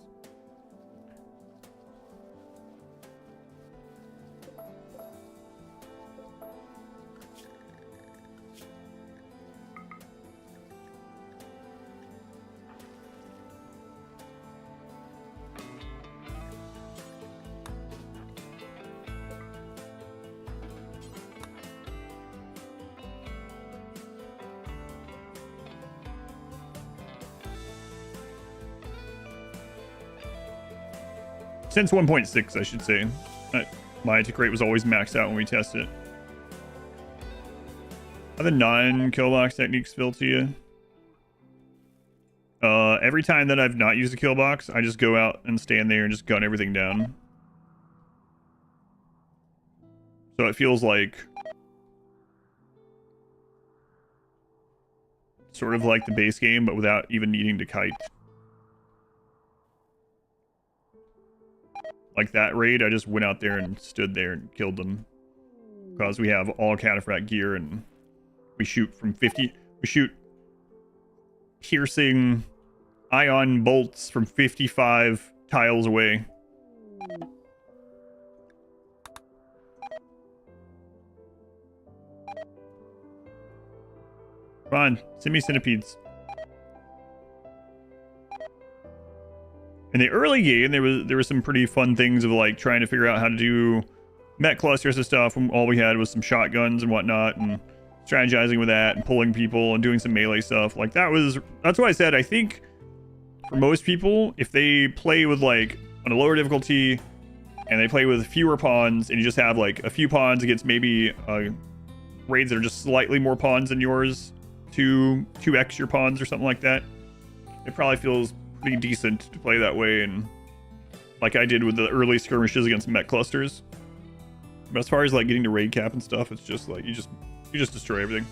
Since 1.6, I should say. My tick rate was always maxed out when we tested it. How the non-kill box techniques feel to you? Every time that I've not used a kill box, I just go out and stand there and just gun everything down. So it feels like... sort of like the base game, but without even needing to kite. Like that raid, I just went out there and stood there and killed them. Because we have all cataphract gear and we shoot from 50... We shoot piercing ion bolts from 55 tiles away. Come on, send me centipedes. in the early game, there was some pretty fun things of like trying to figure out how to do met clusters and stuff. When all we had was some shotguns and whatnot, and strategizing with that and pulling people and doing some melee stuff. Like that's why I said I think for most people, if they play with like on a lower difficulty and they play with fewer pawns and you just have like a few pawns against maybe raids that are just slightly more pawns than yours, 2x your pawns or something like that, it probably feels pretty decent to play that way, and like I did with the early skirmishes against met clusters. But as far as like getting to raid cap and stuff, it's just like you just destroy everything.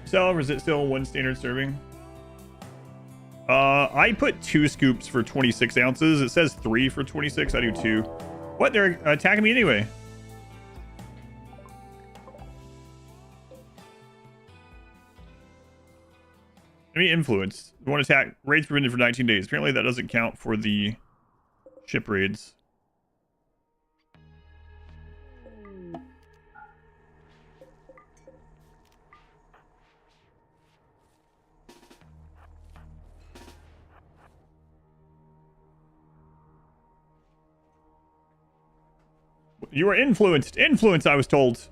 So, or is it still one standard serving? I put 2 scoops for 26 ounces. It says 3 for 26. I do 2. What? They're attacking me anyway. Enemy influence. One attack. Raids prevented for 19 days. Apparently that doesn't count for the ship raids. You were influenced. Influence, I was told.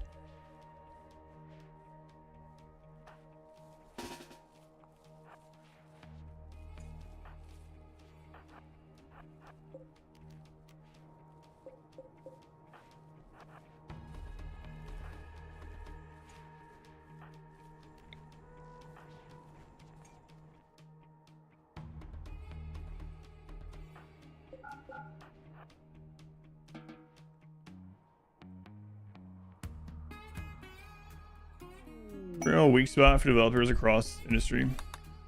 Real weak spot for developers across industry,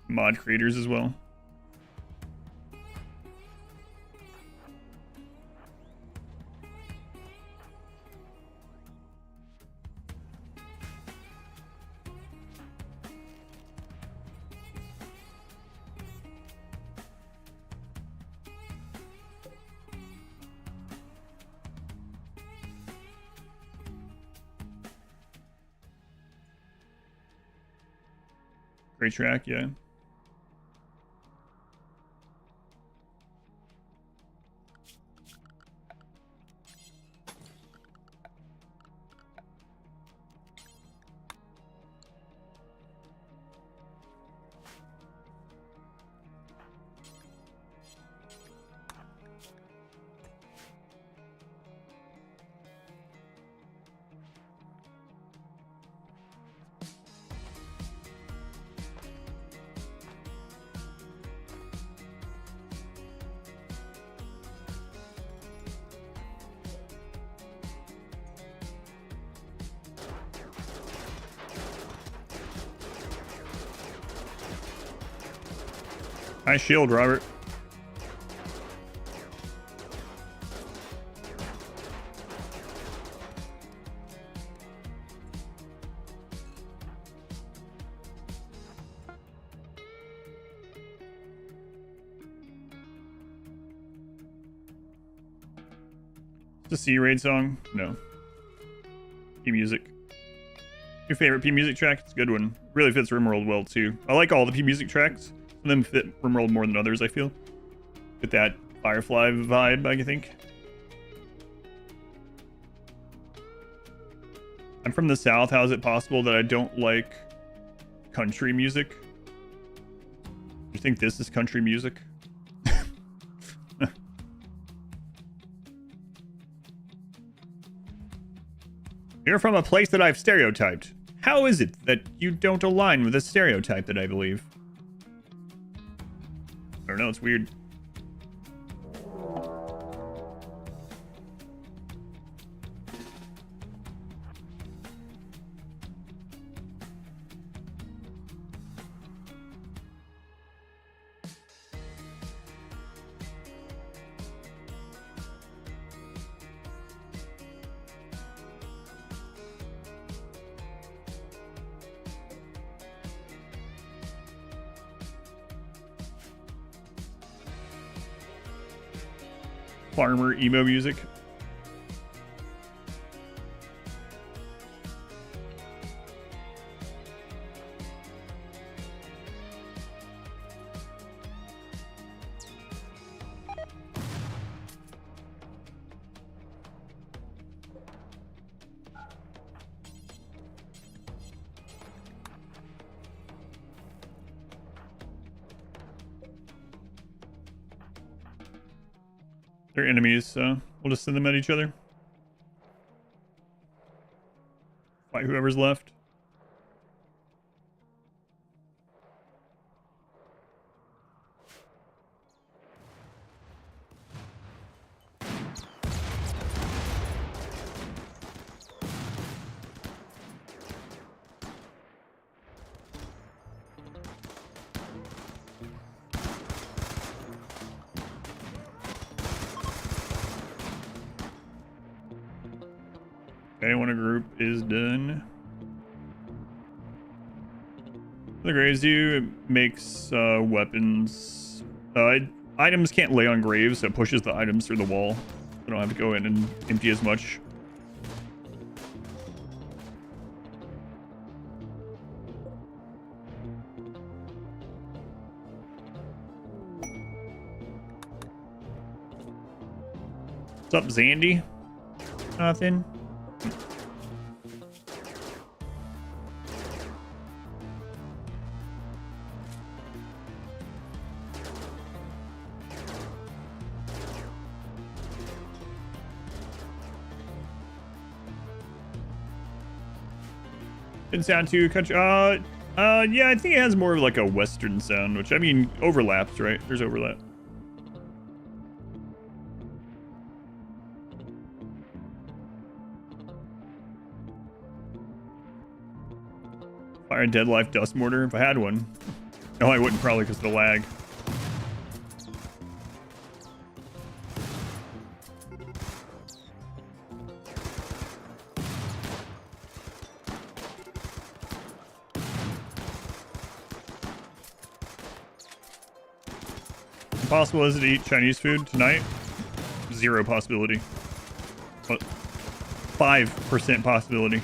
mod creators as well. Great track, yeah. Nice shield, Robert. The C raid song? No. P music. Your favorite P music track? It's a good one. Really fits RimWorld well too. I like all the P music tracks. Some of them fit RimWorld more than others, I feel. Get that Firefly vibe, I think. I'm from the South. How is it possible that I don't like country music? You think this is country music? You're from a place that I've stereotyped. How is it that you don't align with a stereotype that I believe? I don't know, it's weird. Farmer emo music. They're enemies, so we'll just send them at each other. Fight whoever's left. Okay, when a group is done. The graves you, it makes weapons. Items can't lay on graves, so it pushes the items through the wall. I don't have to go in and empty as much. What's up, Zandy? Nothing. Didn't sound too country. Yeah, I think it has more of like a Western sound, which I mean overlaps, right? There's overlap. Fire a Dead Life Dust Mortar if I had one. No, I wouldn't probably because of the lag. Impossible is it to eat Chinese food tonight? Zero possibility. But 5% possibility.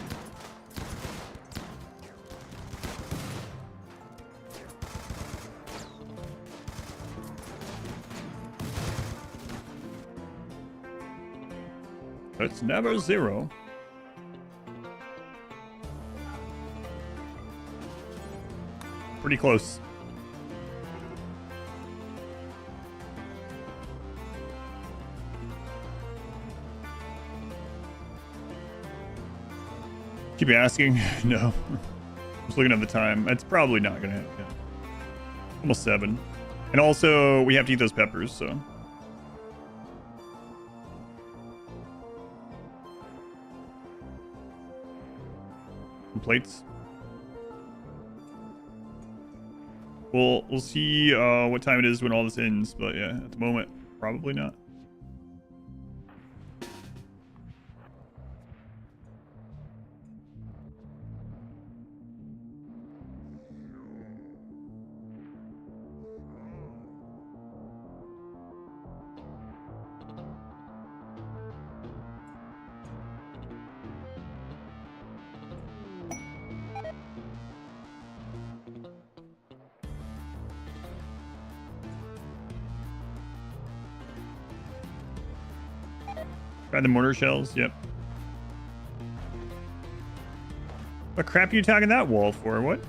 It's never zero. Pretty close. Keep asking? No. Just looking at the time. It's probably not gonna happen. Almost 7. And also, we have to eat those peppers, so. Some plates. We'll see what time it is when all this ends, but yeah, at the moment, probably not. Try the mortar shells, yep. What crap are you tagging that wall for? What?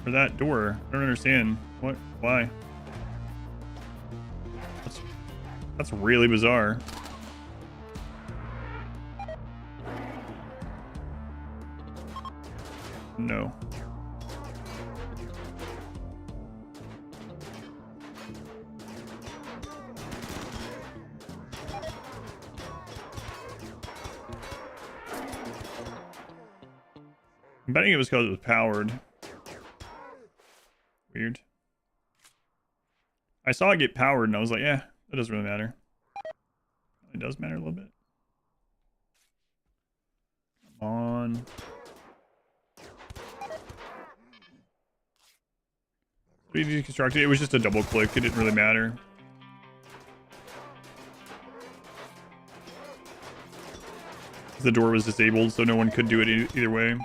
For that door? I don't understand. What? Why? That's really bizarre. No. I'm betting it was because it was powered. Weird. I saw it get powered and I was like, yeah, that doesn't really matter. It does matter a little bit. Come on. We deconstructed it. It was just a double click. It didn't really matter. The door was disabled, so no one could do it either way.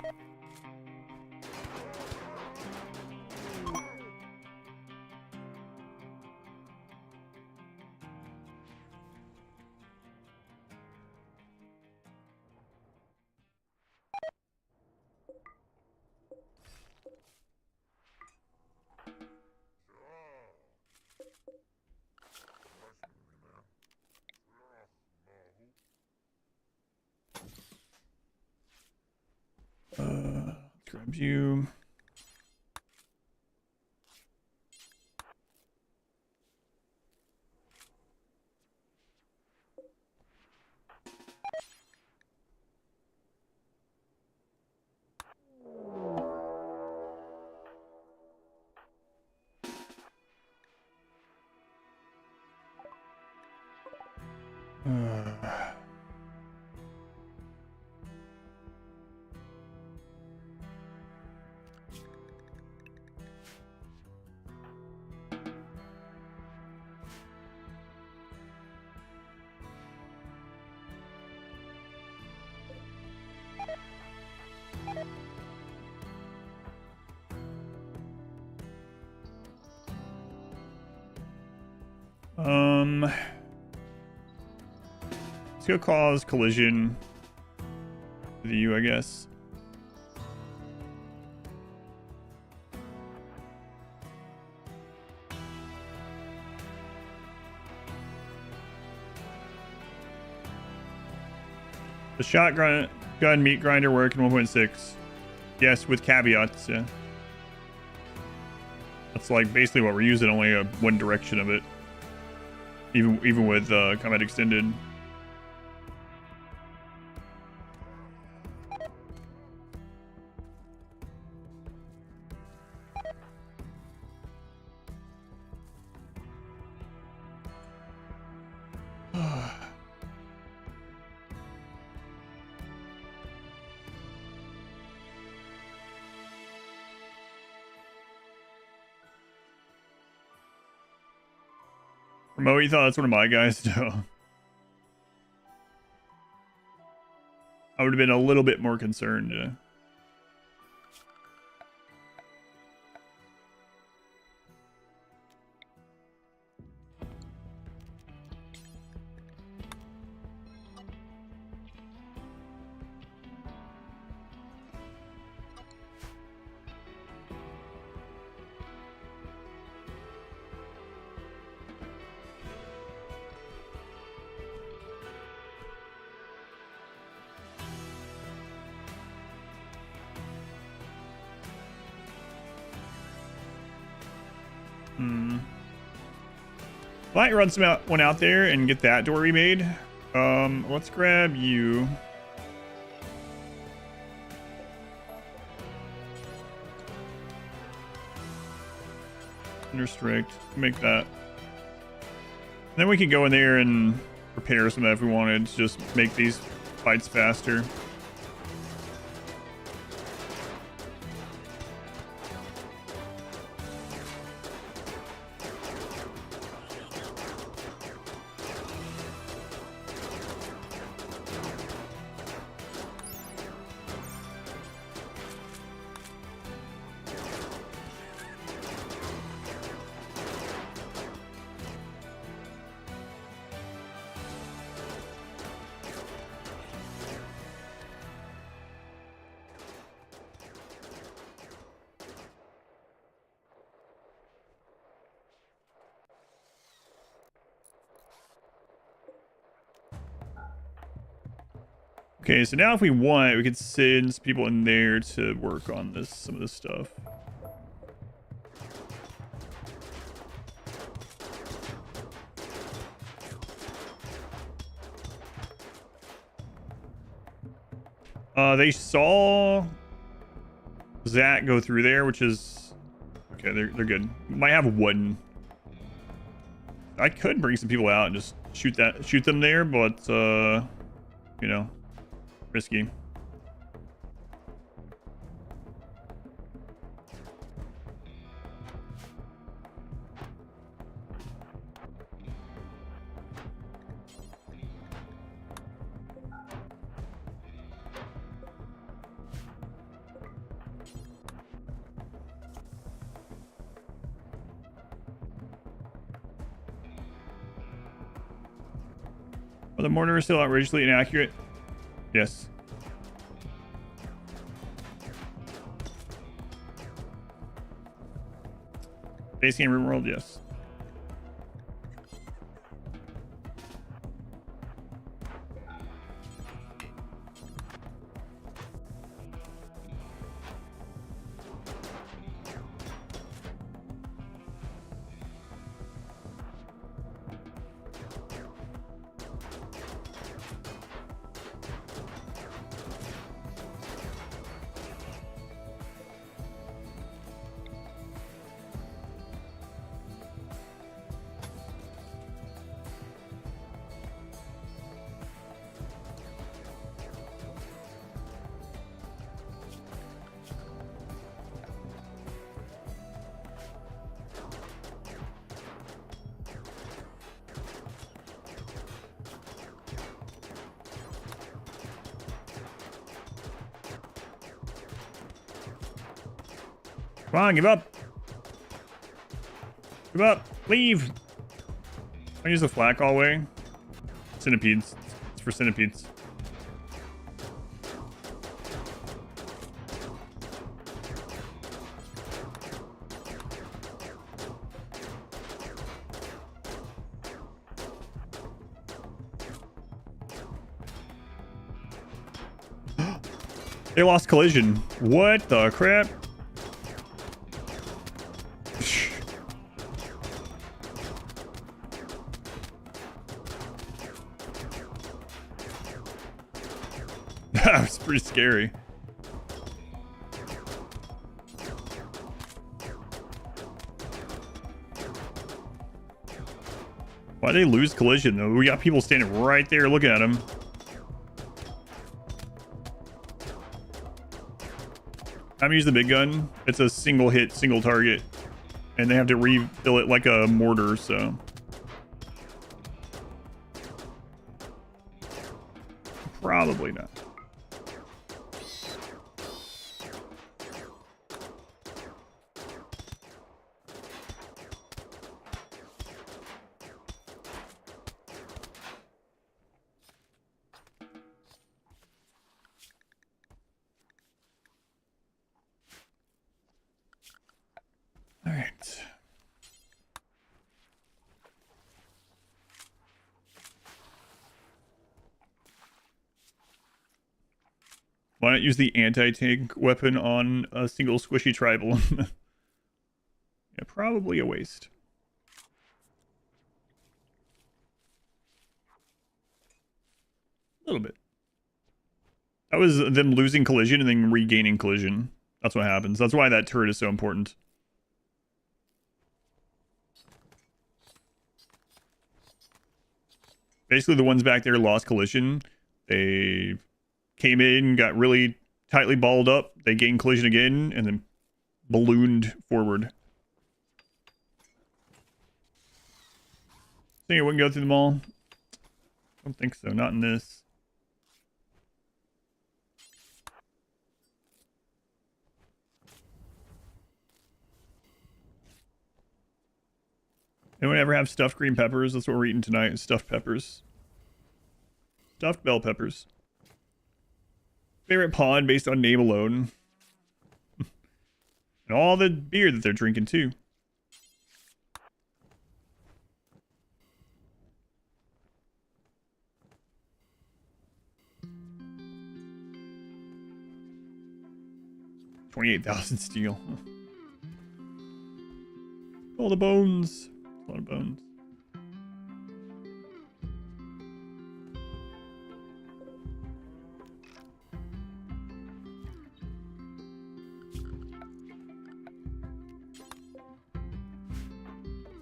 grab you. Let's go cause collision with you, I guess. The shotgun meat grinder work in 1.6. Yes, with caveats, yeah. That's like basically what we're using, only one direction of it. Even with combat extended. Remote, you thought that's one of my guys? No. I would have been a little bit more concerned. Might run one out there and get that door remade. Let's grab you. Under strict, make that. And then we can go in there and repair some of that if we wanted to just make these fights faster. Okay, so now if we want, we could send some people in there to work on some of this stuff. They saw Zach go through there, which is okay. They're good. Might have one. I could bring some people out and just shoot them there, but you know. Risky. Are the mortar is still outrageously inaccurate? Yes. Base game RimWorld, yes. Come on, give up. Give up. Leave. I use the flak all the way. Centipedes. It's for centipedes. They lost collision. What the crap? That was pretty scary. Why'd they lose collision though? We got people standing right there looking at them. I'm using the big gun. It's a single hit, single target. And they have to refill it like a mortar, so. Probably not. All right. Why not use the anti-tank weapon on a single squishy tribal? Yeah, probably a waste. A little bit. That was them losing collision and then regaining collision. That's what happens. That's why that turret is so important. Basically, the ones back there lost collision. They came in, got really tightly balled up. They gained collision again, and then ballooned forward. Think it wouldn't go through them all? I don't think so. Not in this. Anyone ever have stuffed green peppers? That's what we're eating tonight. Stuffed peppers. Stuffed bell peppers. Favorite pawn based on name alone. And all the beer that they're drinking too. $28,000 steel. All the bones. A lot of bones.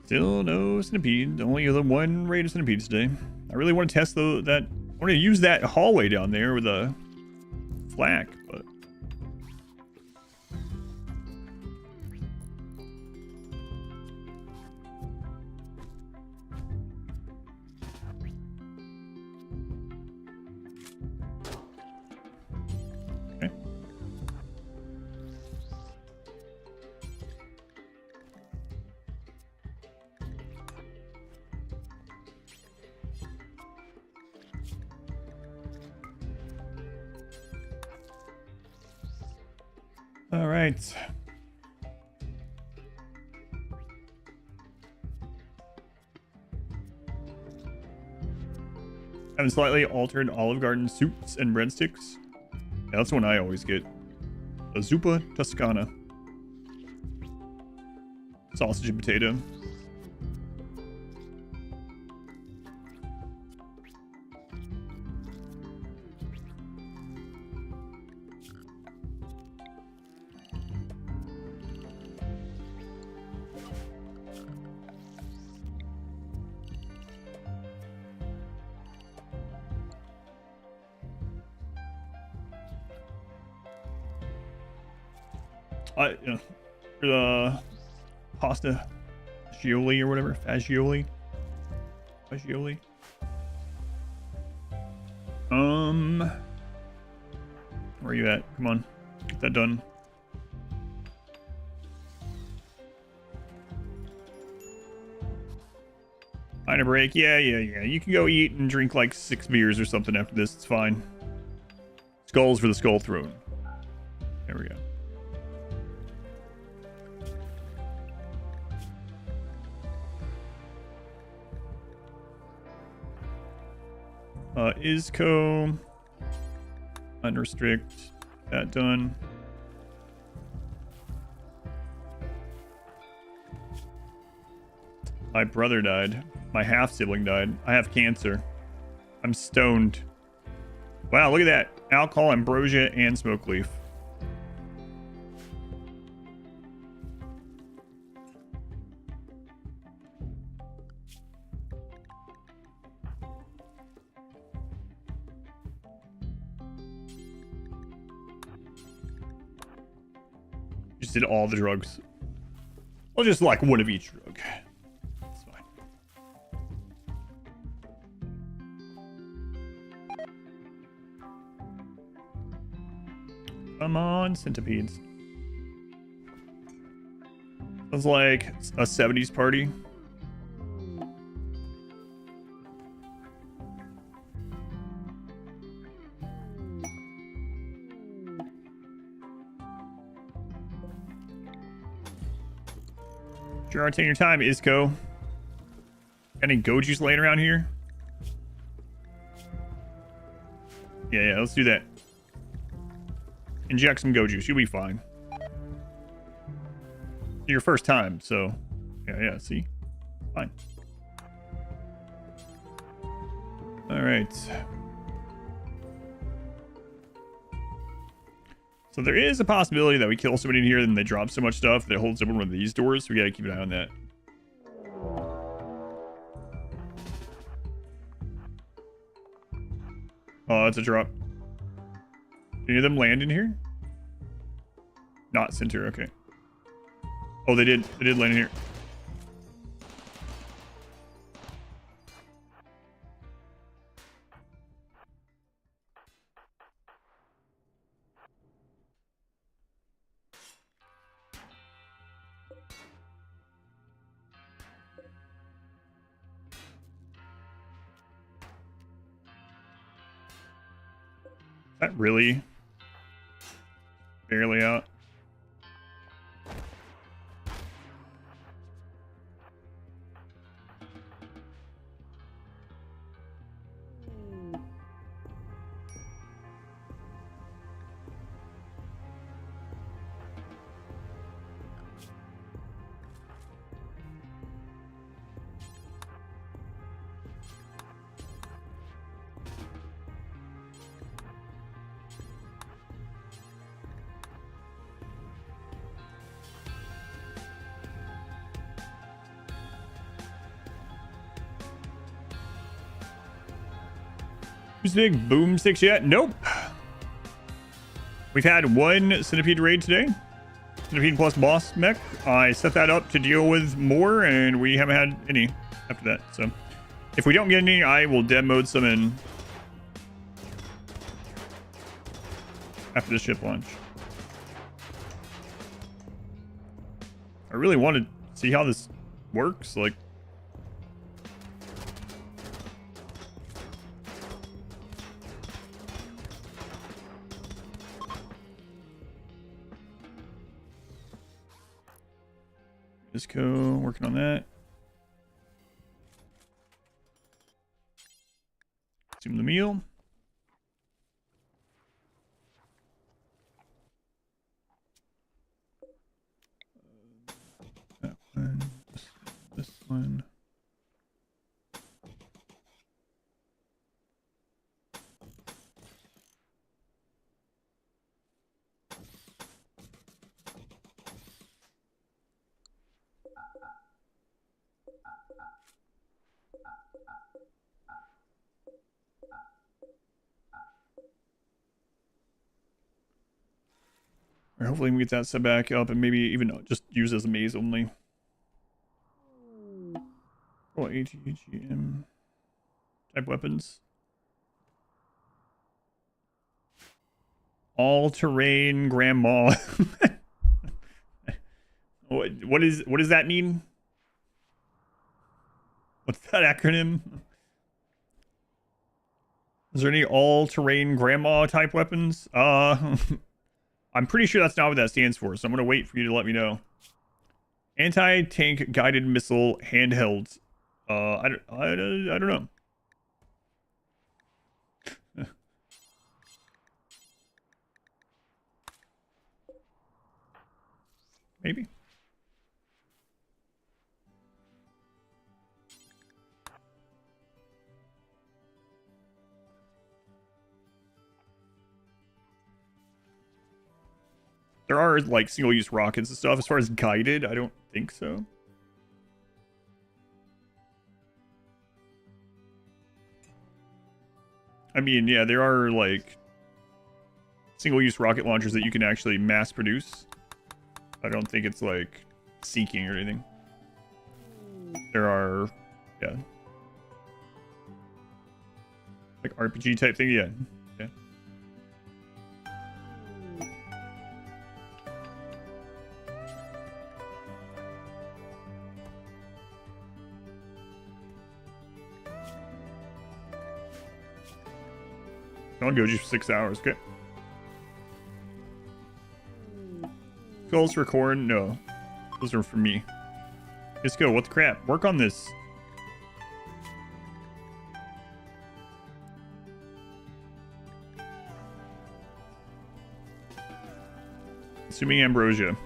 Still no centipede. Only the one raid of centipedes today. I really want to test that. I want to use that hallway down there with a flak, but. Okay. All right. Having slightly altered Olive Garden soups and breadsticks. Yeah, that's one I always get. A zuppa toscana. Sausage and potato. Pasta Gioli or whatever. Fagioli. Fagioli. Where are you at? Come on. Get that done. Find a break. Yeah. You can go eat and drink like 6 beers or something after this. It's fine. Skulls for the Skull Throne. There we go. Isco. Unrestrict. That done. My brother died. My half-sibling died. I have cancer. I'm stoned. Wow, look at that. Alcohol, ambrosia, and smoke leaf. Just did all the drugs. Well, just like one of each drug. That's fine. Come on, centipedes. Sounds like a 70s party. Sure, taking your time, Isco. Got any Gojus laying around here? Yeah, let's do that. Inject some Gojus, you'll be fine. Your first time, so yeah, see? Fine. Alright. So there is a possibility that we kill somebody in here and they drop so much stuff that it holds open one of these doors, so we gotta keep an eye on that. Oh, that's a drop. Did any of them land in here? Not center, okay. Oh, they did land in here. Is that really barely out? Who's big boomsticks yet? Nope. We've had one centipede raid today. Centipede plus boss mech. I set that up to deal with more, and we haven't had any after that. So if we don't get any, I will dead mode some in after the ship launch. I really want to see how this works. Like, Isco, working on that. Consume the meal. That one, this one. Or hopefully we can get that set back up and maybe even just use as a maze only. Oh, ATGM type weapons. All-terrain grandma. What does that mean? What's that acronym? Is there any all-terrain grandma type weapons? I'm pretty sure that's not what that stands for, so I'm gonna wait for you to let me know. Anti-tank guided missile handhelds. I don't know. Maybe. There are like single-use rockets and stuff. As far as guided, I don't think so. I mean, yeah, there are like single-use rocket launchers that you can actually mass produce. I don't think it's like seeking or anything. There are, yeah, like RPG type thing, yeah. Yeah. I'll go just for 6 hours, okay. Skulls for corn? No. Those are for me. Let's go. What the crap? Work on this. Assuming ambrosia.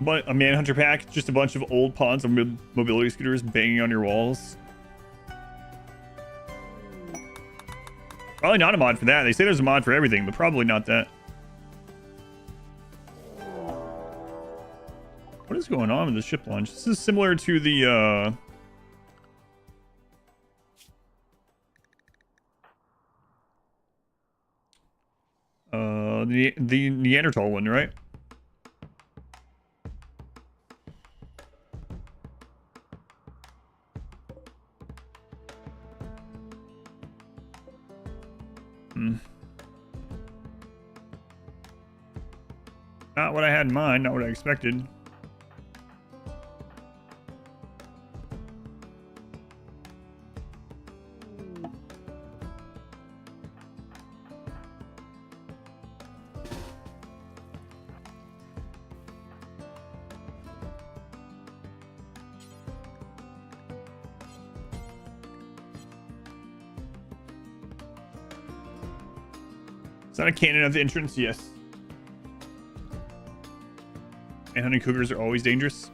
But a manhunter pack, just a bunch of old pods of mobility scooters banging on your walls. Probably not a mod for that. They say there's a mod for everything, but probably not that. What is going on with the ship launch? This is similar to the the Neanderthal one, right? Not what I had in mind, not what I expected. Is that a cannon at the entrance? Yes. And honey cougars are always dangerous.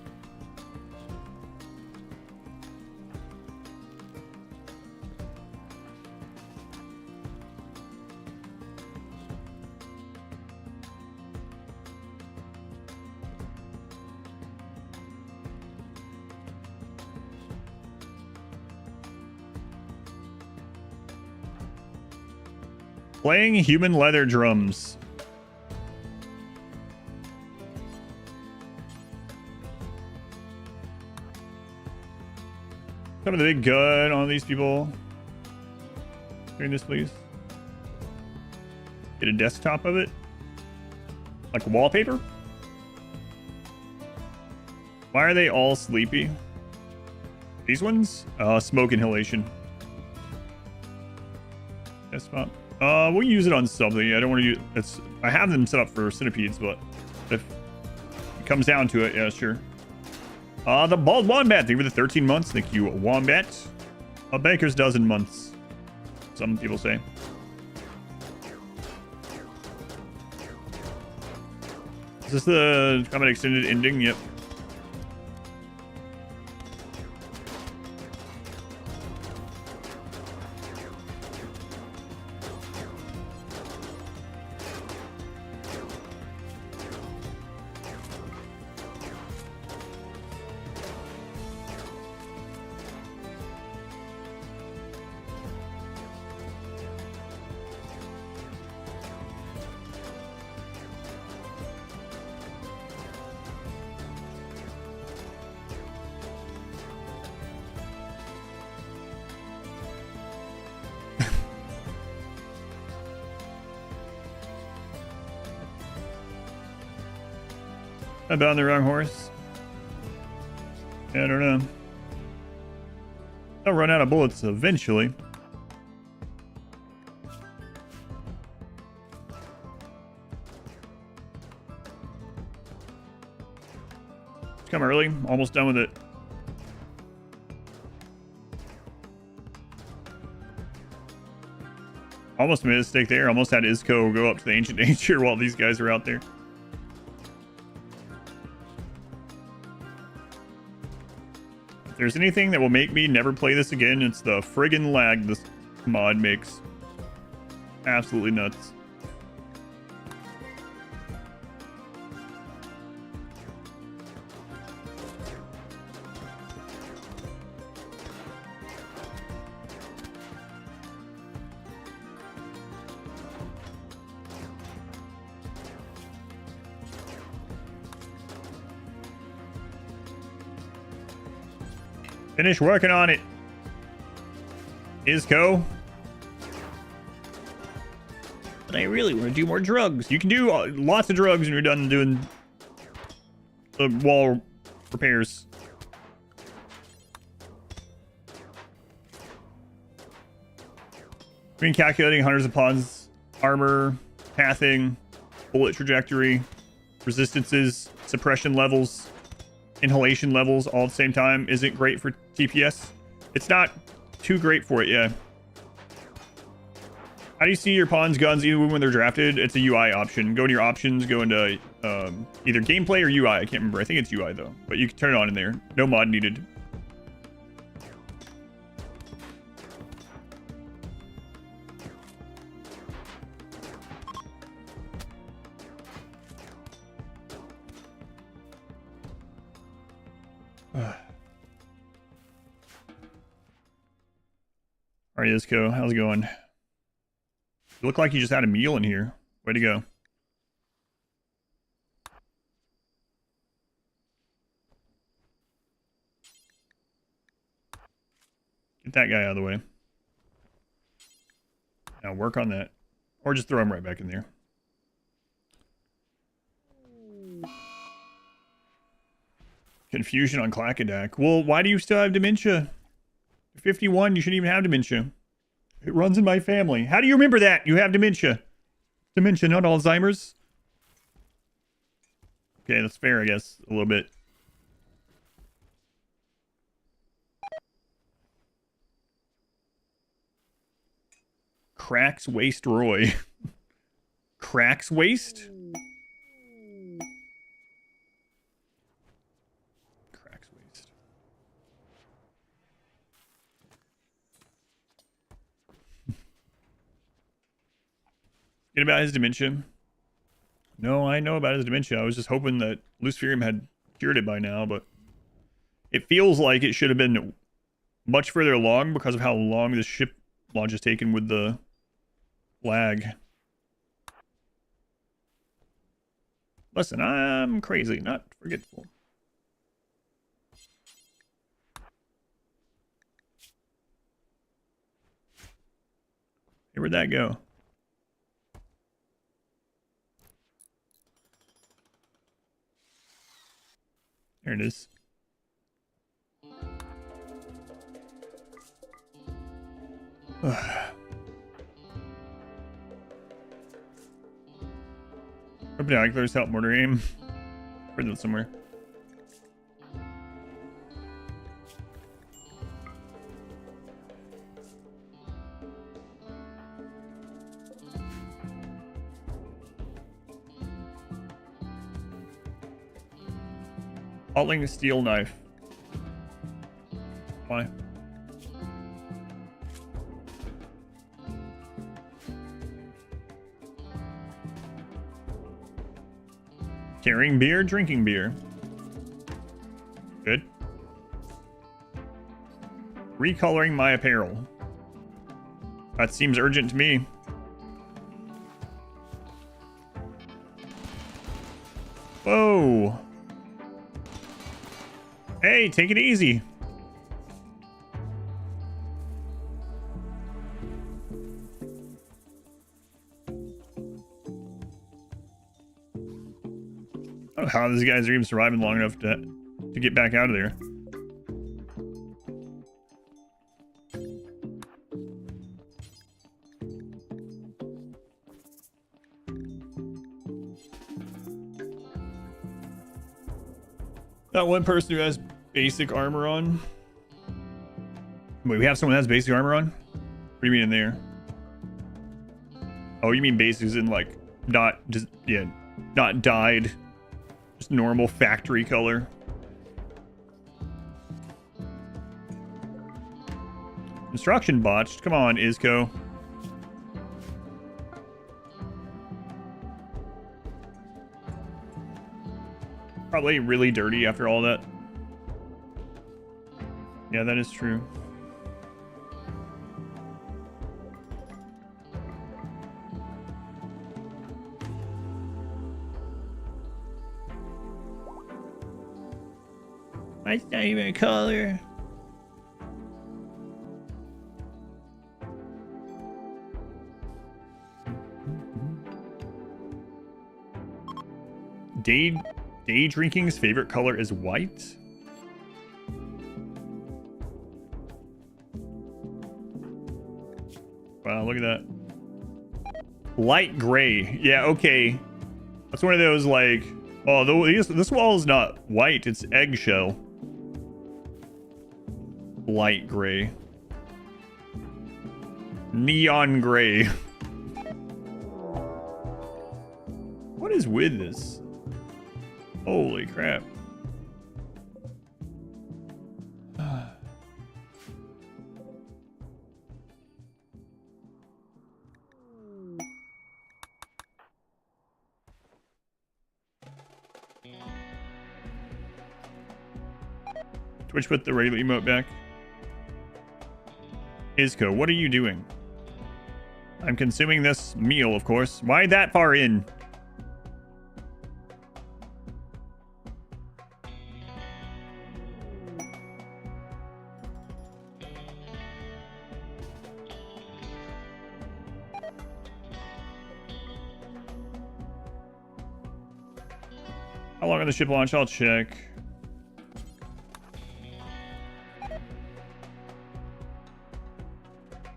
Playing human leather drums. Kind of the big gun on these people. Doing this, please. Get a desktop of it. Like wallpaper. Why are they all sleepy? These ones? Smoke inhalation. Desktop. We'll use it on something. I don't want to use it's. I have them set up for centipedes, but if it comes down to it, yeah, sure. The bald wombat. Thank you for the 13 months. Thank you, wombat. A baker's dozen months. Some people say. Is this the combat extended ending? Yep. I've been on the wrong horse. I don't know. I'll run out of bullets eventually. It's come early. Almost done with it. Almost made a mistake there. Almost had Isco go up to the Ancient Nature while these guys are out there. If there's anything that will make me never play this again, it's the friggin' lag this mod makes. Absolutely nuts. Finish working on it. Isco. But I really want to do more drugs. You can do lots of drugs when you're done doing the wall repairs. I've been calculating hundreds of pawns, armor, pathing, bullet trajectory, resistances, suppression levels, inhalation levels all at the same time. Isn't great for TPS. It's not too great for it, yeah. How do you see your pawns, guns, even when they're drafted? It's a UI option. Go into your options, go into either gameplay or UI. I can't remember. I think it's UI though. But you can turn it on in there. No mod needed. All right, Isco, how's it going? You look like you just had a meal in here. Way to go. Get that guy out of the way. Now work on that. Or just throw him right back in there. Confusion on Clackadak. Well, why do you still have dementia? You're 51, you shouldn't even have dementia. It runs in my family. How do you remember that? You have dementia. Dementia, not Alzheimer's. Okay, that's fair, I guess. A little bit. Cracks Waste Roy. Cracks Waste? Cracks Waste. Get about his dementia. No, I know about his dementia. I was just hoping that Luciferium had cured it by now, but it feels like it should have been much further along because of how long this ship launch has taken with the lag. Listen, I'm crazy, not forgetful. Hey, where'd that go? There it is. Binoculars help mortar aim. Heard that somewhere. Altling a steel knife. Why? Carrying beer, drinking beer. Good. Recoloring my apparel. That seems urgent to me. Whoa. Hey, take it easy. I don't know how these guys are even surviving long enough to get back out of there. That one person who has basic armor on. Wait, we have someone that has basic armor on? What do you mean in there? Oh, you mean basics in like not just not dyed, just normal factory color. Construction botched. Come on, Isco. Probably really dirty after all that. Yeah, that is true. It's not even a color. Day drinking's favorite color is white. Wow, look at that. Light gray. Yeah, okay. That's one of those like, oh, this wall is not white, it's eggshell. Light gray. Neon gray. What is with this? Holy crap. Twitch put the regular emote back. Isco, what are you doing? I'm consuming this meal, of course. Why that far in? How long on the ship launch? I'll check.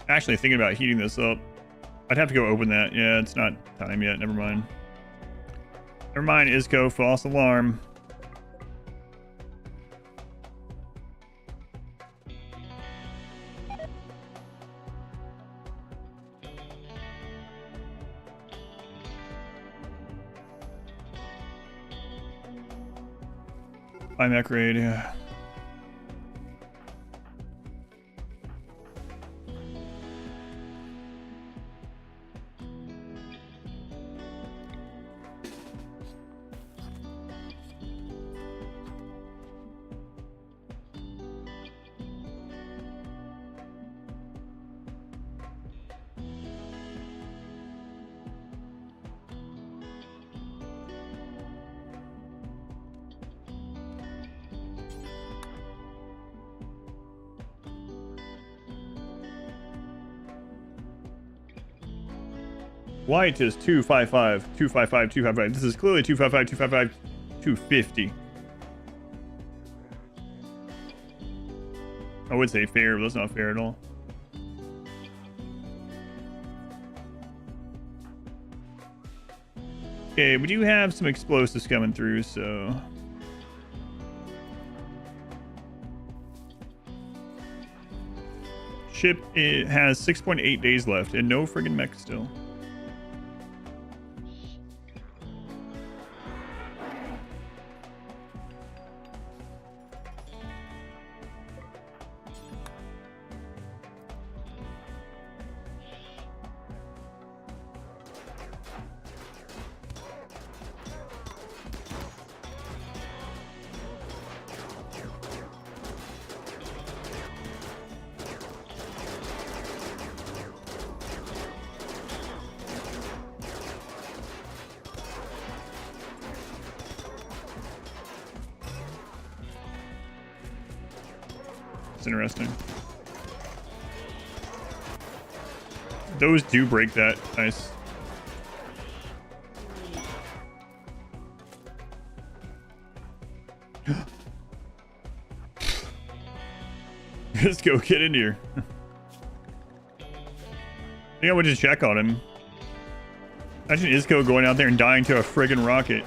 Actually thinking about heating this up. I'd have to go open that. Yeah, it's not time yet. Never mind. Never mind, Isco. False alarm. IMAC raid, yeah. White is 255, 255, 255. This is clearly 255, 255, 250. I would say fair, but that's not fair at all. Okay, we do have some explosives coming through, so... Ship, it has 6.8 days left, and no friggin' mech still. It's interesting. Those do break that. Nice. Just go get in here. I think I went to check on him. Imagine Isco going out there and dying to a friggin' rocket.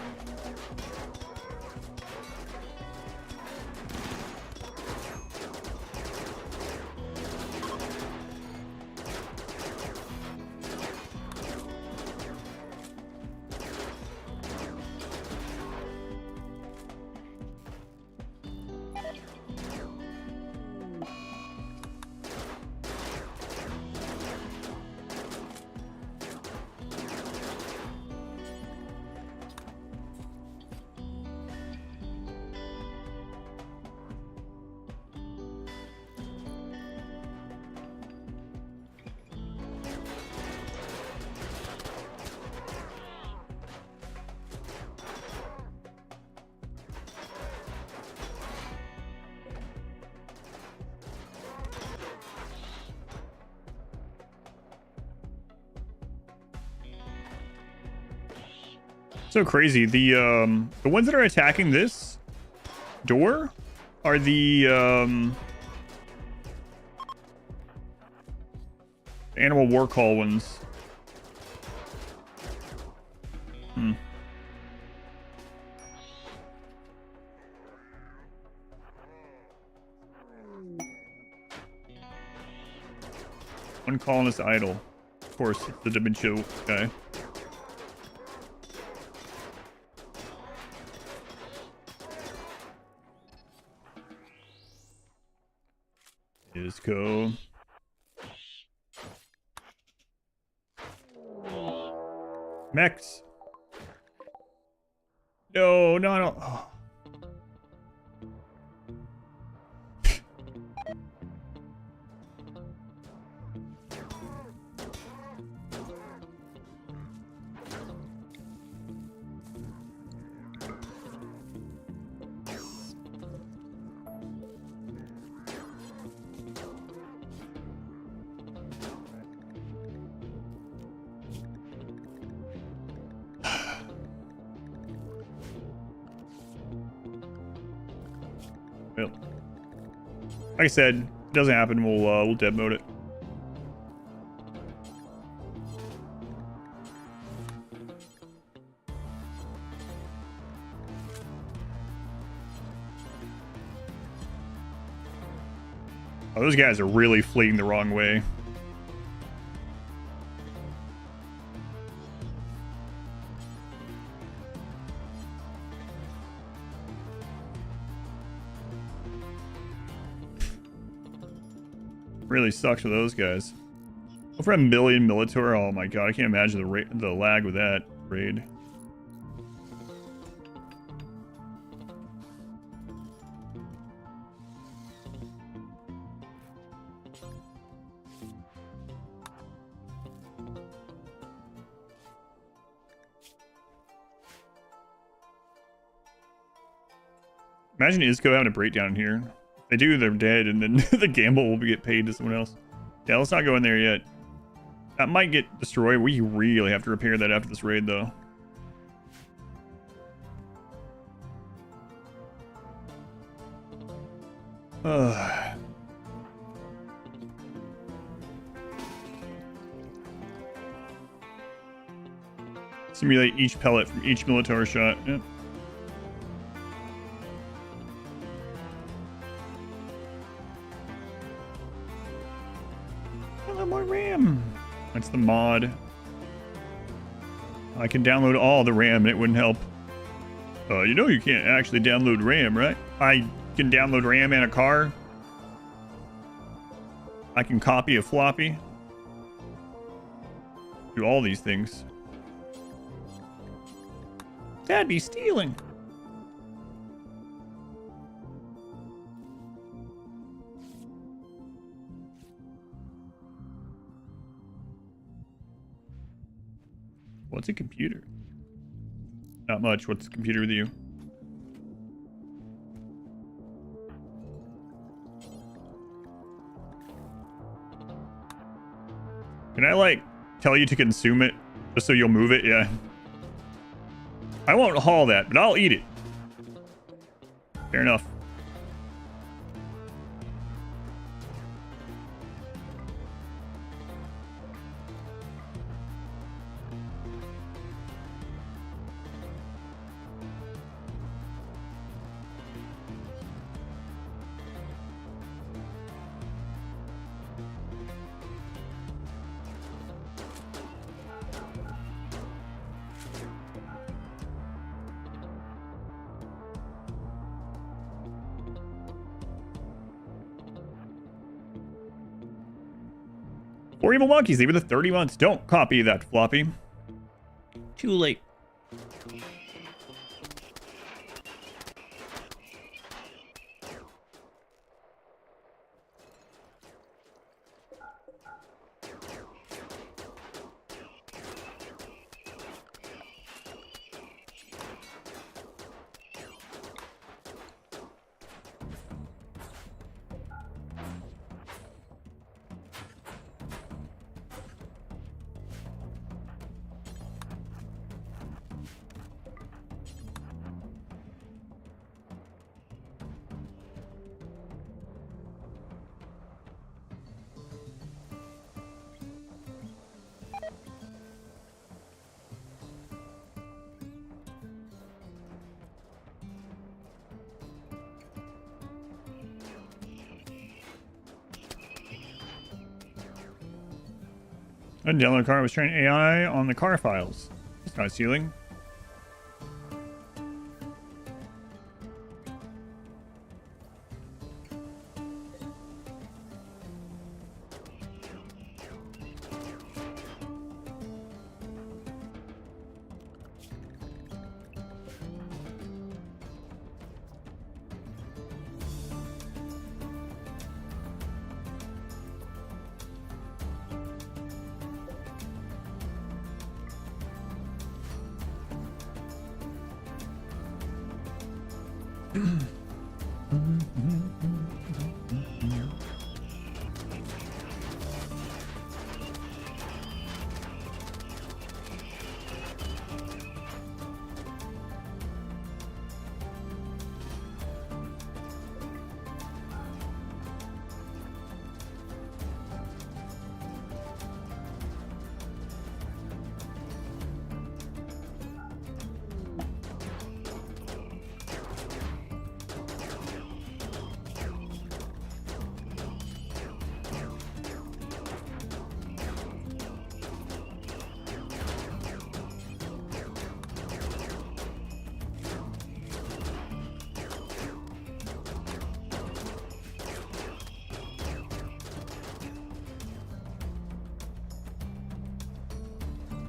So crazy. The ones that are attacking this door are the animal war call ones. One colonist idle. Of course, it's the dementia guy. Isco. Mechs. No, no, no. Oh. Well, like I said, it doesn't happen. We'll dead mode it. Oh, those guys are really fleeing the wrong way. Really sucks for those guys. Over a million Militor. Oh my god, I can't imagine the lag with that raid. Imagine Isco having a breakdown here. If they do, they're dead, and then the gamble will get paid to someone else. Yeah, let's not go in there yet. That might get destroyed. We really have to repair that after this raid, though. Simulate each pellet from each military shot. Yep. Hello, more RAM. That's the mod. I can download all the RAM and it wouldn't help. You know you can't actually download RAM, right? I can download RAM and a car. I can copy a floppy. Do all these things. That'd be stealing. What's a computer? Not much. What's a computer with you? Can I, like, tell you to consume it just so you'll move it? Yeah. I won't haul that, but I'll eat it. Fair enough. Or Evil Monkeys, they were the 30 months. Don't copy that, Floppy. Too late. A demo car was training AI on the car files. It's not stealing.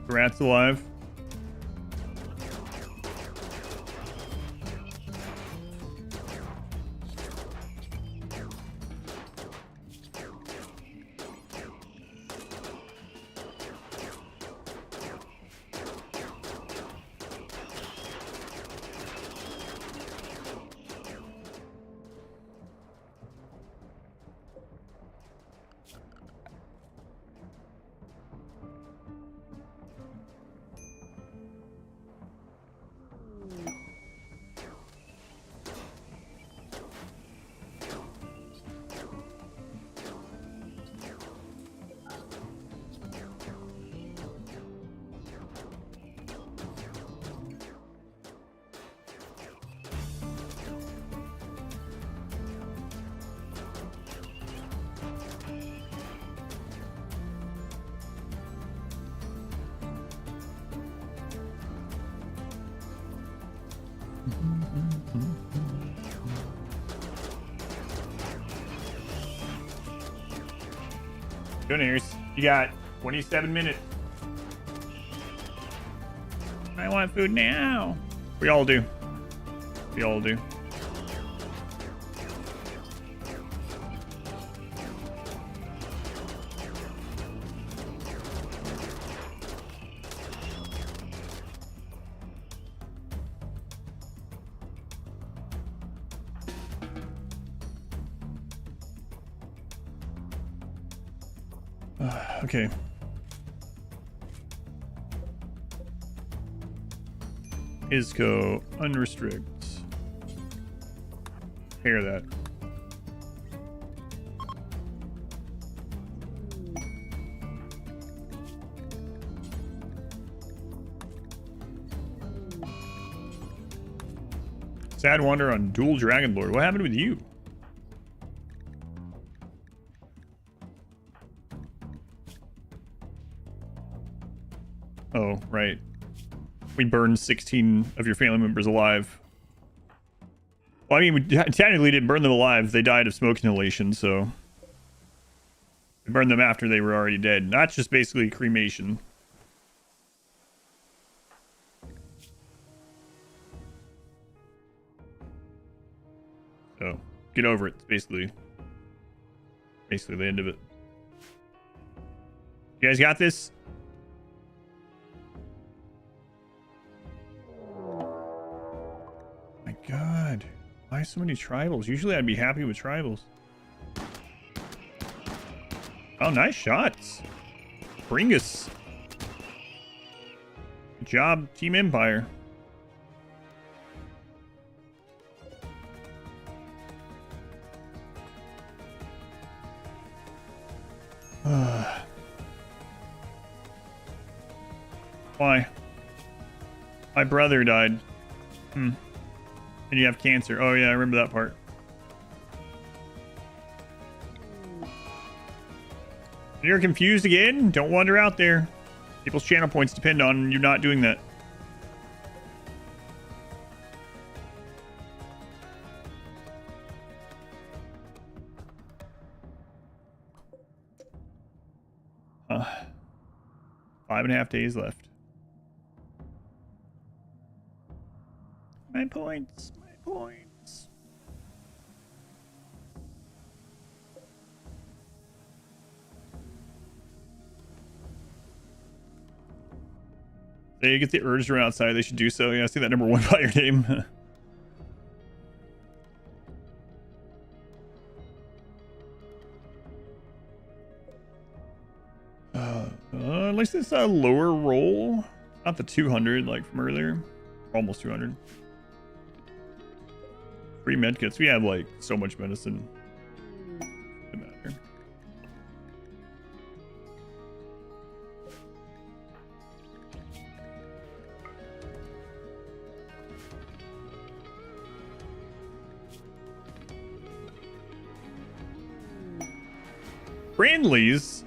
Rat's alive. Goodness, you got 27 minutes. I want food now. We all do. We all do. Okay. Isco unrestrict. Hear that. Sad Wonder on Dual Dragon Lord. What happened with you? Oh, right. We burned 16 of your family members alive. Well, I mean, we technically didn't burn them alive. They died of smoke inhalation, so... They burned them after they were already dead. That's just basically cremation. So, get over it. It's basically the end of it. You guys got this? My God. Why so many tribals? Usually I'd be happy with tribals. Oh, nice shots. Bringus. Good job, Team Empire. Why? My brother died. And you have cancer. Oh yeah, I remember that part. If you're confused again, don't wander out there. People's channel points depend on you not doing that. Huh. 5.5 days left. My points. My points. They get the urge to run outside. They should do so. Yeah, I see that number 1 by your name. At least it's a lower roll. Not the 200 like from earlier. Almost 200. Free medkits. We have like so much medicine. Doesn't matter. Friendlies.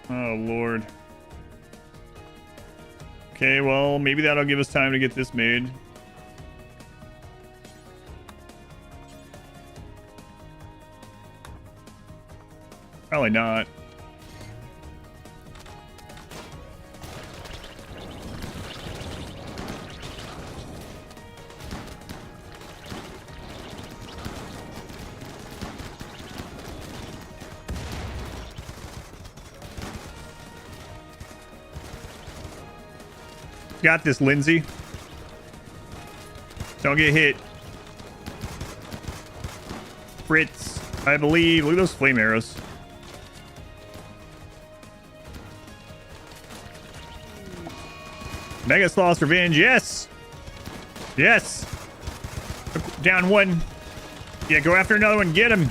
Oh, Lord. Okay, well, maybe that'll give us time to get this made. Probably not. Got this, Lindsay. Don't get hit. Fritz, I believe. Look at those flame arrows. Mega Sloth's Revenge. Yes. Yes. Down one. Yeah, go after another one. Get him.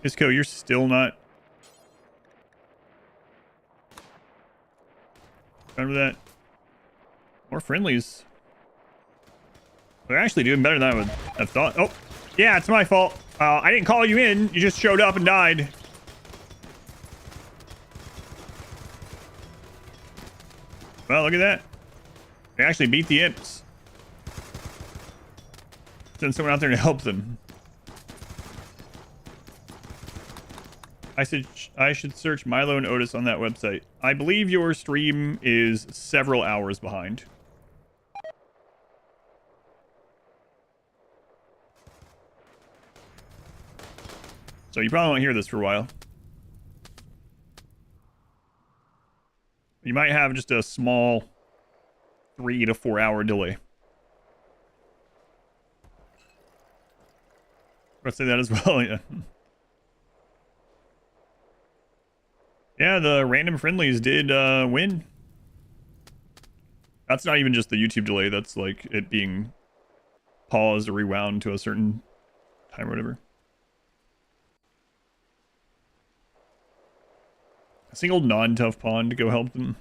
Isco, you're still not. Remember that? More friendlies. They're actually doing better than I would have thought. Oh, yeah, it's my fault. I didn't call you in. You just showed up and died. Well, look at that. They actually beat the imps. Send someone out there to help them. I should search Milo and Otis on that website. I believe your stream is several hours behind. So you probably won't hear this for a while. You might have just a small 3 to 4 hour delay. I'd say that as well, yeah. Yeah, the random friendlies did win. That's not even just the YouTube delay. That's like it being paused or rewound to a certain time or whatever. A single non-tough pawn to go help them.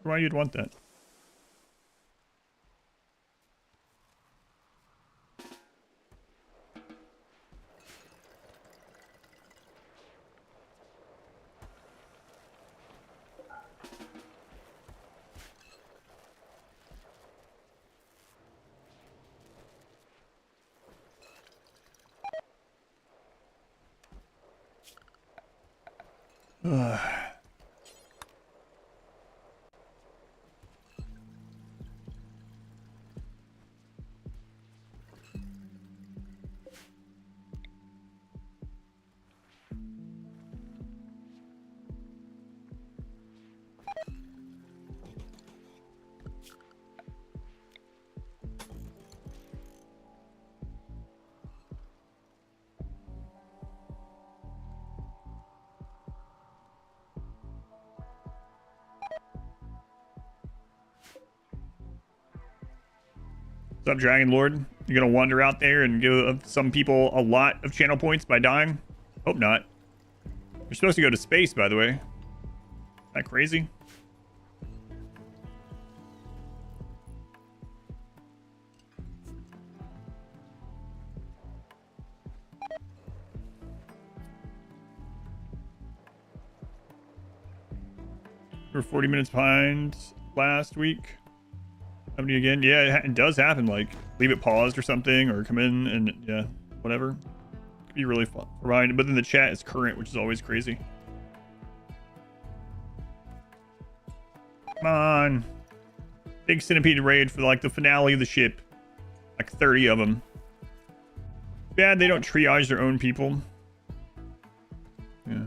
Why you'd want that? What's up, Dragon Lord? You're gonna wander out there and give some people a lot of channel points by dying? Hope not. You're supposed to go to space, by the way. Is that crazy? We were 40 minutes behind last week. Happening again? Yeah, it does happen. Like, leave it paused or something, or come in and, yeah, whatever. Could be really fun. But then the chat is current, which is always crazy. Come on. Big centipede raid for, like, the finale of the ship. Like, 30 of them. Bad they don't triage their own people. Yeah.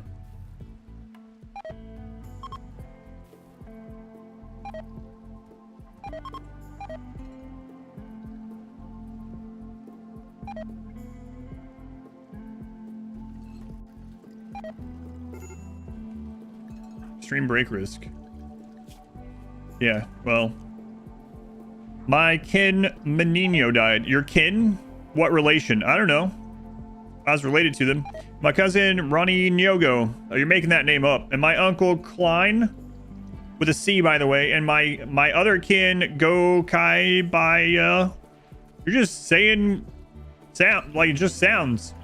Extreme break risk. Yeah, well. My kin Menino died. Your kin? What relation? I don't know. I was related to them. My cousin Ronnie Nyogo. Oh, you're making that name up. And my uncle Klein, with a C, by the way. And my other kin Go Kai by you're just saying sound like it just sounds.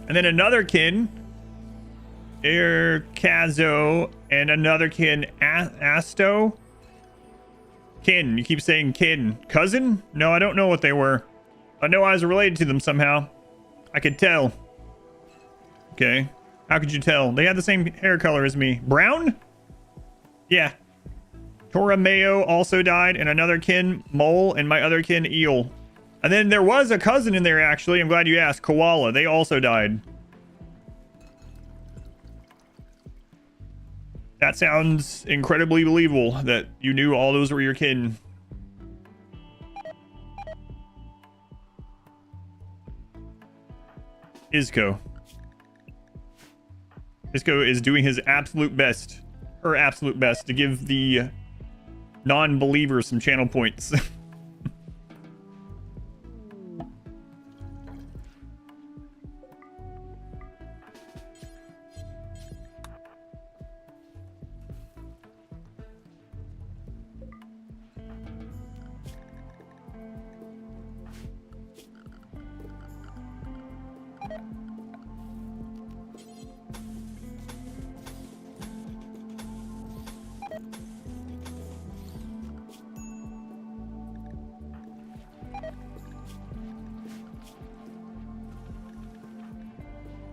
And then another kin Kazo, and another kin Asto. Kin, you keep saying kin. Cousin? No, I don't know what they were. I know I was related to them somehow. I could tell. Okay. How could you tell? They had the same hair color as me. Brown? Yeah. Tora Mayo also died, and another kin Mole, and my other kin Eel. And then there was a cousin in there, actually. I'm glad you asked. Koala. They also died. That sounds incredibly believable that you knew all those were your kin. Isco. Isco is doing his absolute best, her absolute best, to give the non-believers some channel points.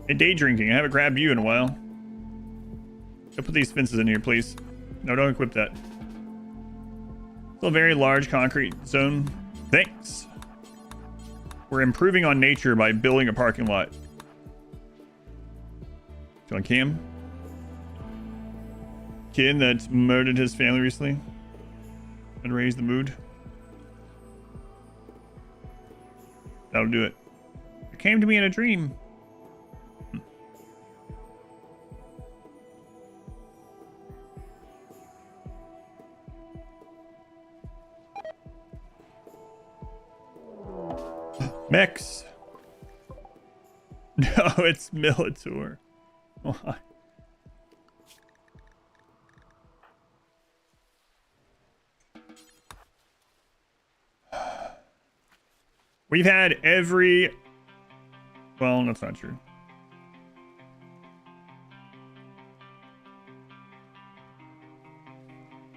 And day drinking. I haven't grabbed you in a while. Go put these fences in here, please. No, don't equip that. Still a very large concrete zone. Thanks. We're improving on nature by building a parking lot. On Cam? Kid that murdered his family recently and raised the mood. That'll do it. It came to me in a dream. Mex. No, it's Militor. Why? We've had every... Well, that's not true.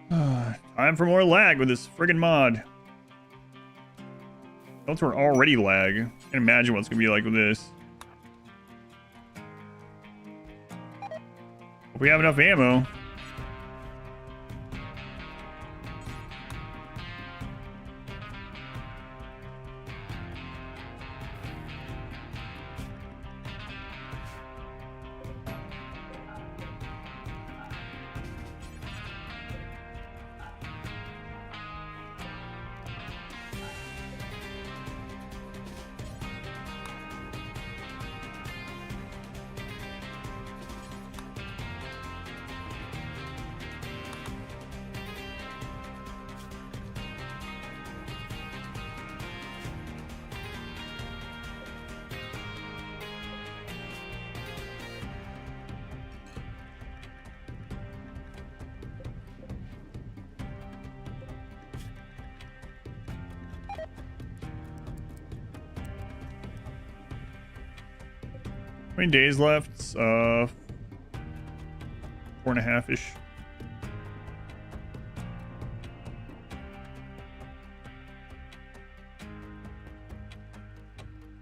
Time for more lag with this friggin' mod. Those were already lag. I can't imagine what it's gonna be like with this. Hope we have enough ammo. How many days left? 4.5-ish.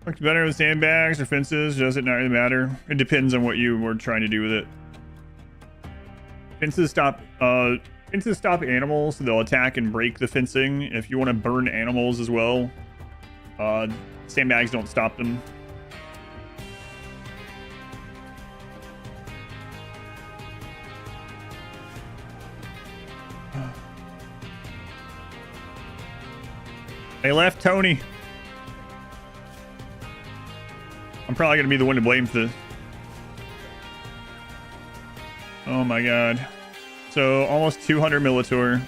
Works better with sandbags or fences. Does it not really matter? It depends on what you were trying to do with it. Fences stop animals, so they'll attack and break the fencing. If you want to burn animals as well, sandbags don't stop them. They left Tony. I'm probably going to be the one to blame for this. Oh my god. So, almost 200 Militor.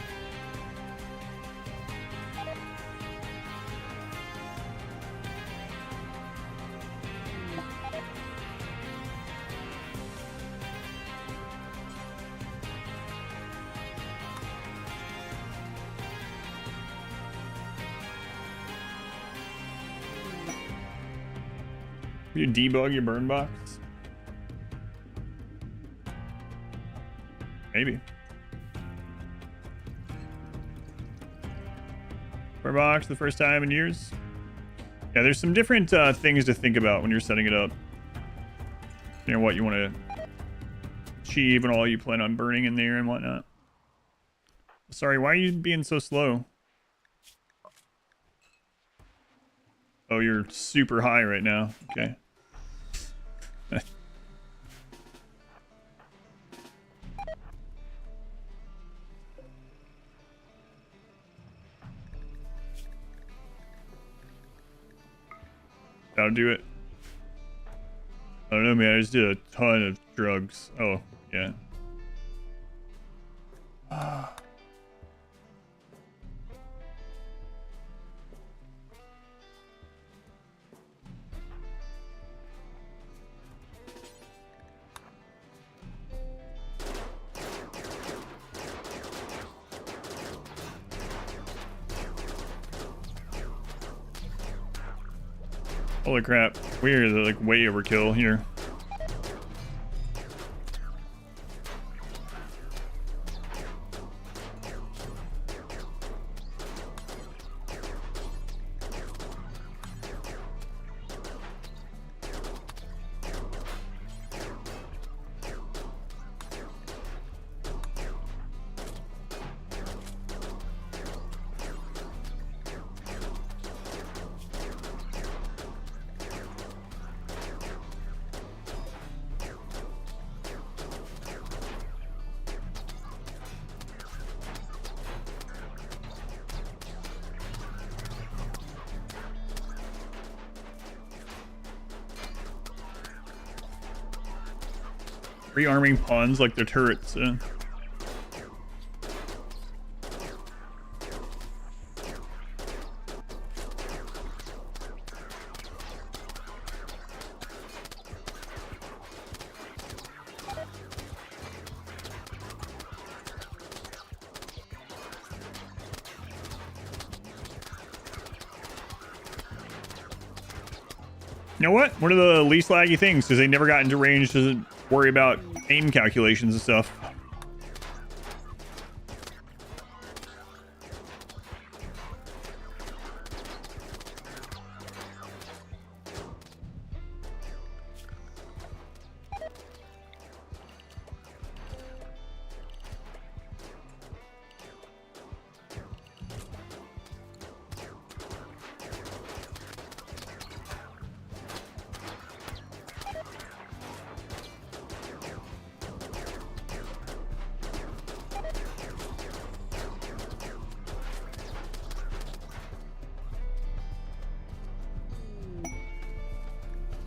You debug your burn box? Maybe. Burn box the first time in years? Yeah, there's some different things to think about when you're setting it up. You know, what you want to achieve and all you plan on burning in there and whatnot. Sorry, why are you being so slow? Oh, you're super high right now. Okay. That'll do it. I don't know, man. I just did a ton of drugs. Oh, yeah. Holy crap. We're like way overkill here. Rearming pawns like they're turrets. You know what? One of the least laggy things, because they never got into range to worry about aim calculations and stuff.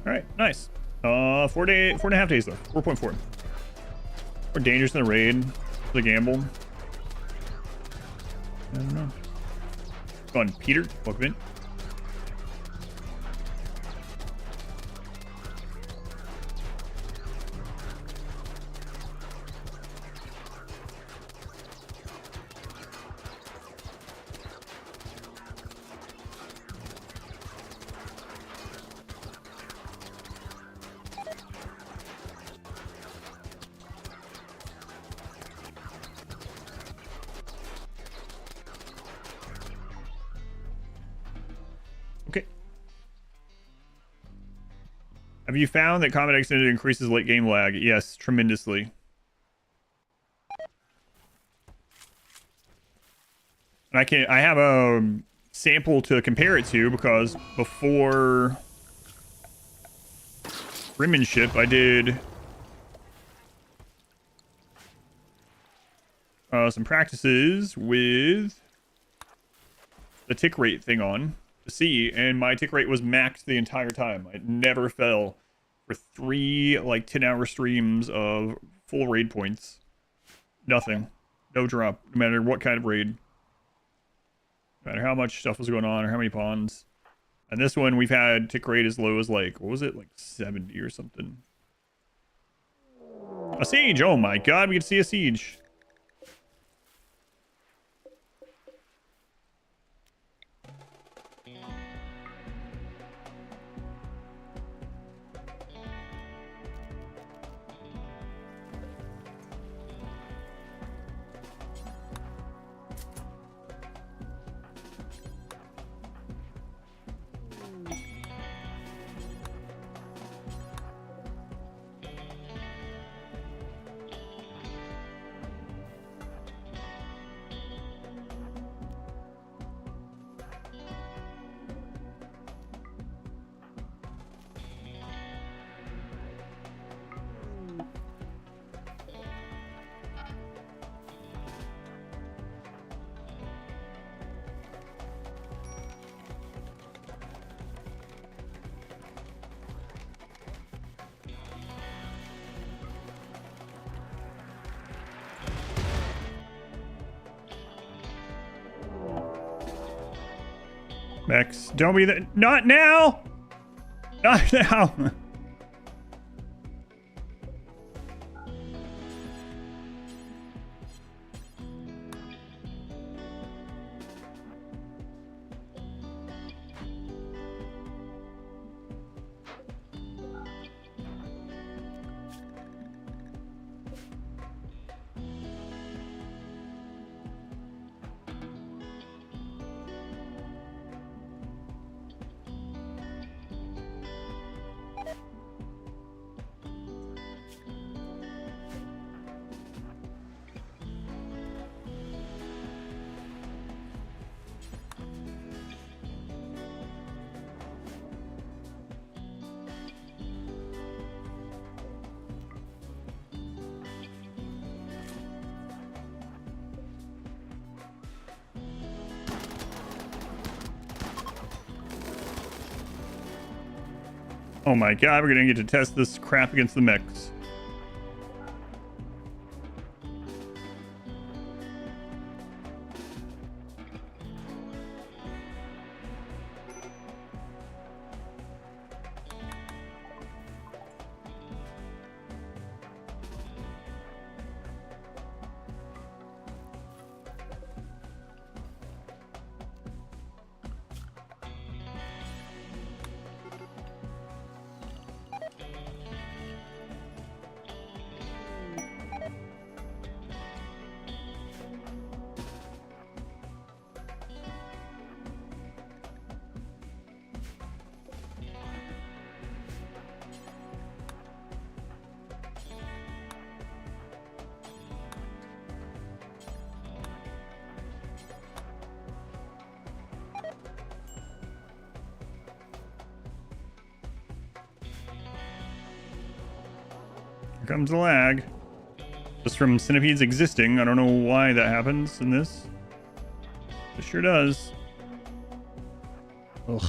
All right, nice. 4.5 days left. 4.4. More dangerous than a raid. The gamble. I don't know. Go on, Peter. Welcome in. Have you found that Combat Extended increases late game lag? Yes, tremendously. And I have a sample to compare it to because before Rimmanship, I did some practices with the tick rate thing on to see, and my tick rate was maxed the entire time. It never fell for 3 like 10-hour streams of full raid points. Nothing. No drop, no matter what kind of raid. No matter how much stuff was going on or how many pawns. And this one we've had tick rate as low as like, what was it? Like 70 or something. A siege! Oh my god, we can see a siege. Max, don't be the— not now! Not now! Oh my god, we're gonna get to test this crap against the mechs. Here comes the lag. Just from centipedes existing. I don't know why that happens in this. It sure does. Ugh.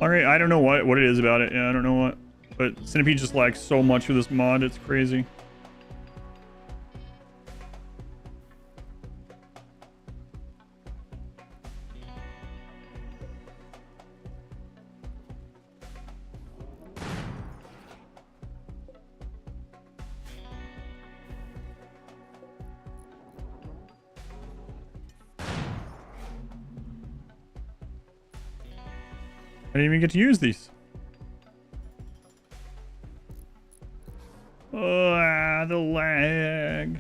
All right, I don't know what it is about it. Yeah, I don't know what. But Centipede just lags so much with this mod. It's crazy. I didn't even get to use these. The lag.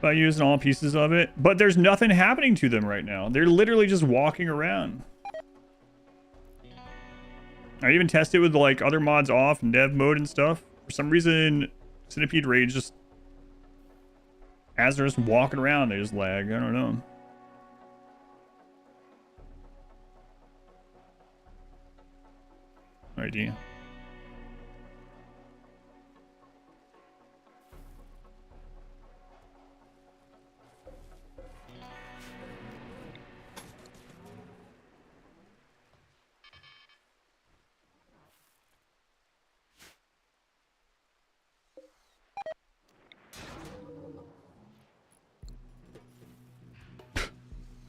By using all pieces of it. But there's nothing happening to them right now. They're literally just walking around. I even tested with like other mods off and dev mode and stuff. For some reason, Centipede Rage just... as they're just walking around, they just lag. I don't know. Idea.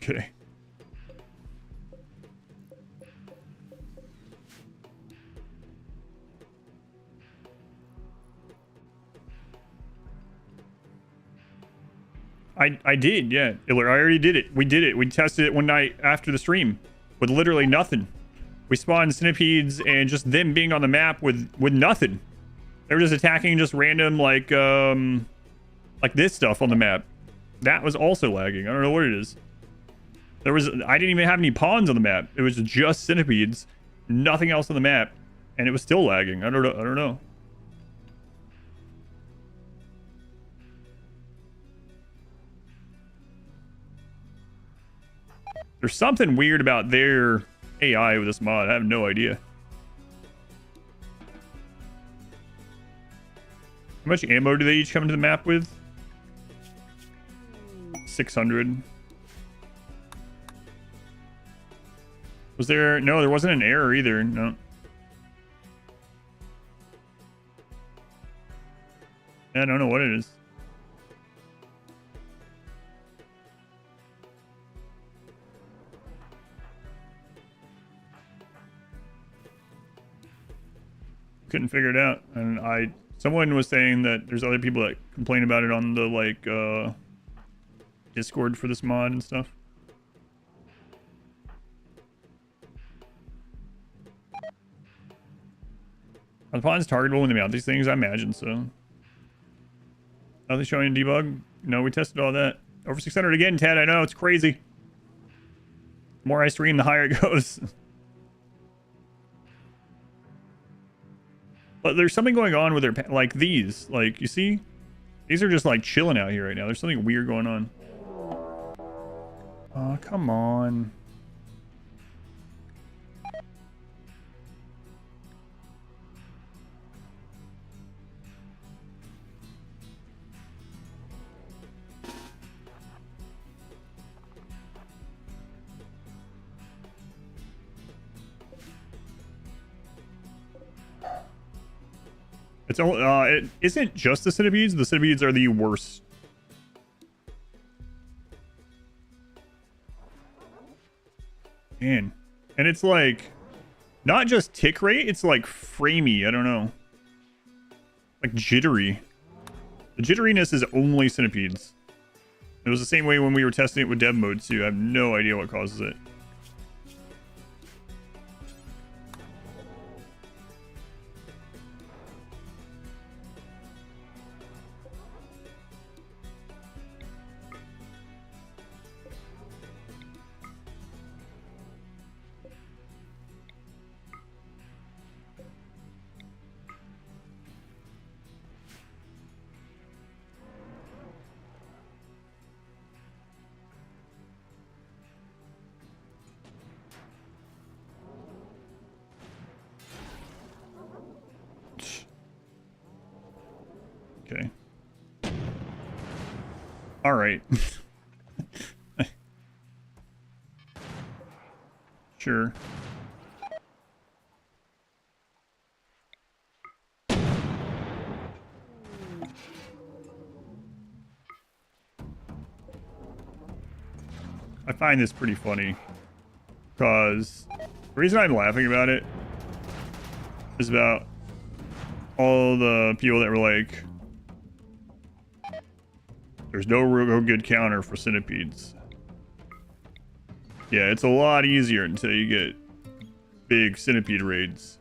Okay. I did, yeah. I already did it. We did it. We tested it one night after the stream with literally nothing. We spawned centipedes and just them being on the map with nothing. They were just attacking just random like this stuff on the map. That was also lagging. I don't know what it is. I didn't even have any pawns on the map. It was just centipedes, nothing else on the map, and it was still lagging. I don't know. There's something weird about their AI with this mod. I have no idea. How much ammo do they each come into the map with? 600. Was there... no, there wasn't an error either. No. I don't know what it is. Couldn't figure it out, and someone was saying that there's other people that complain about it on the like Discord for this mod and stuff. Are the pawns targetable when they mount these things? I imagine so. Are they showing debug? No, we tested all that. Over 600 again, Ted. I know, it's crazy. The more I stream, the higher it goes. But there's something going on with their... like these. Like, you see? These are just like chilling out here right now. There's something weird going on. Oh, come on. It's all, it isn't just the centipedes. The centipedes are the worst. Man. And it's like, not just tick rate, it's like framey. I don't know. Like jittery. The jitteriness is only centipedes. It was the same way when we were testing it with dev mode too. I have no idea what causes it. Okay. All right. Sure. I find this pretty funny. Because the reason I'm laughing about it is about all the people that were like, there's no real good counter for centipedes. Yeah, it's a lot easier until you get big centipede raids.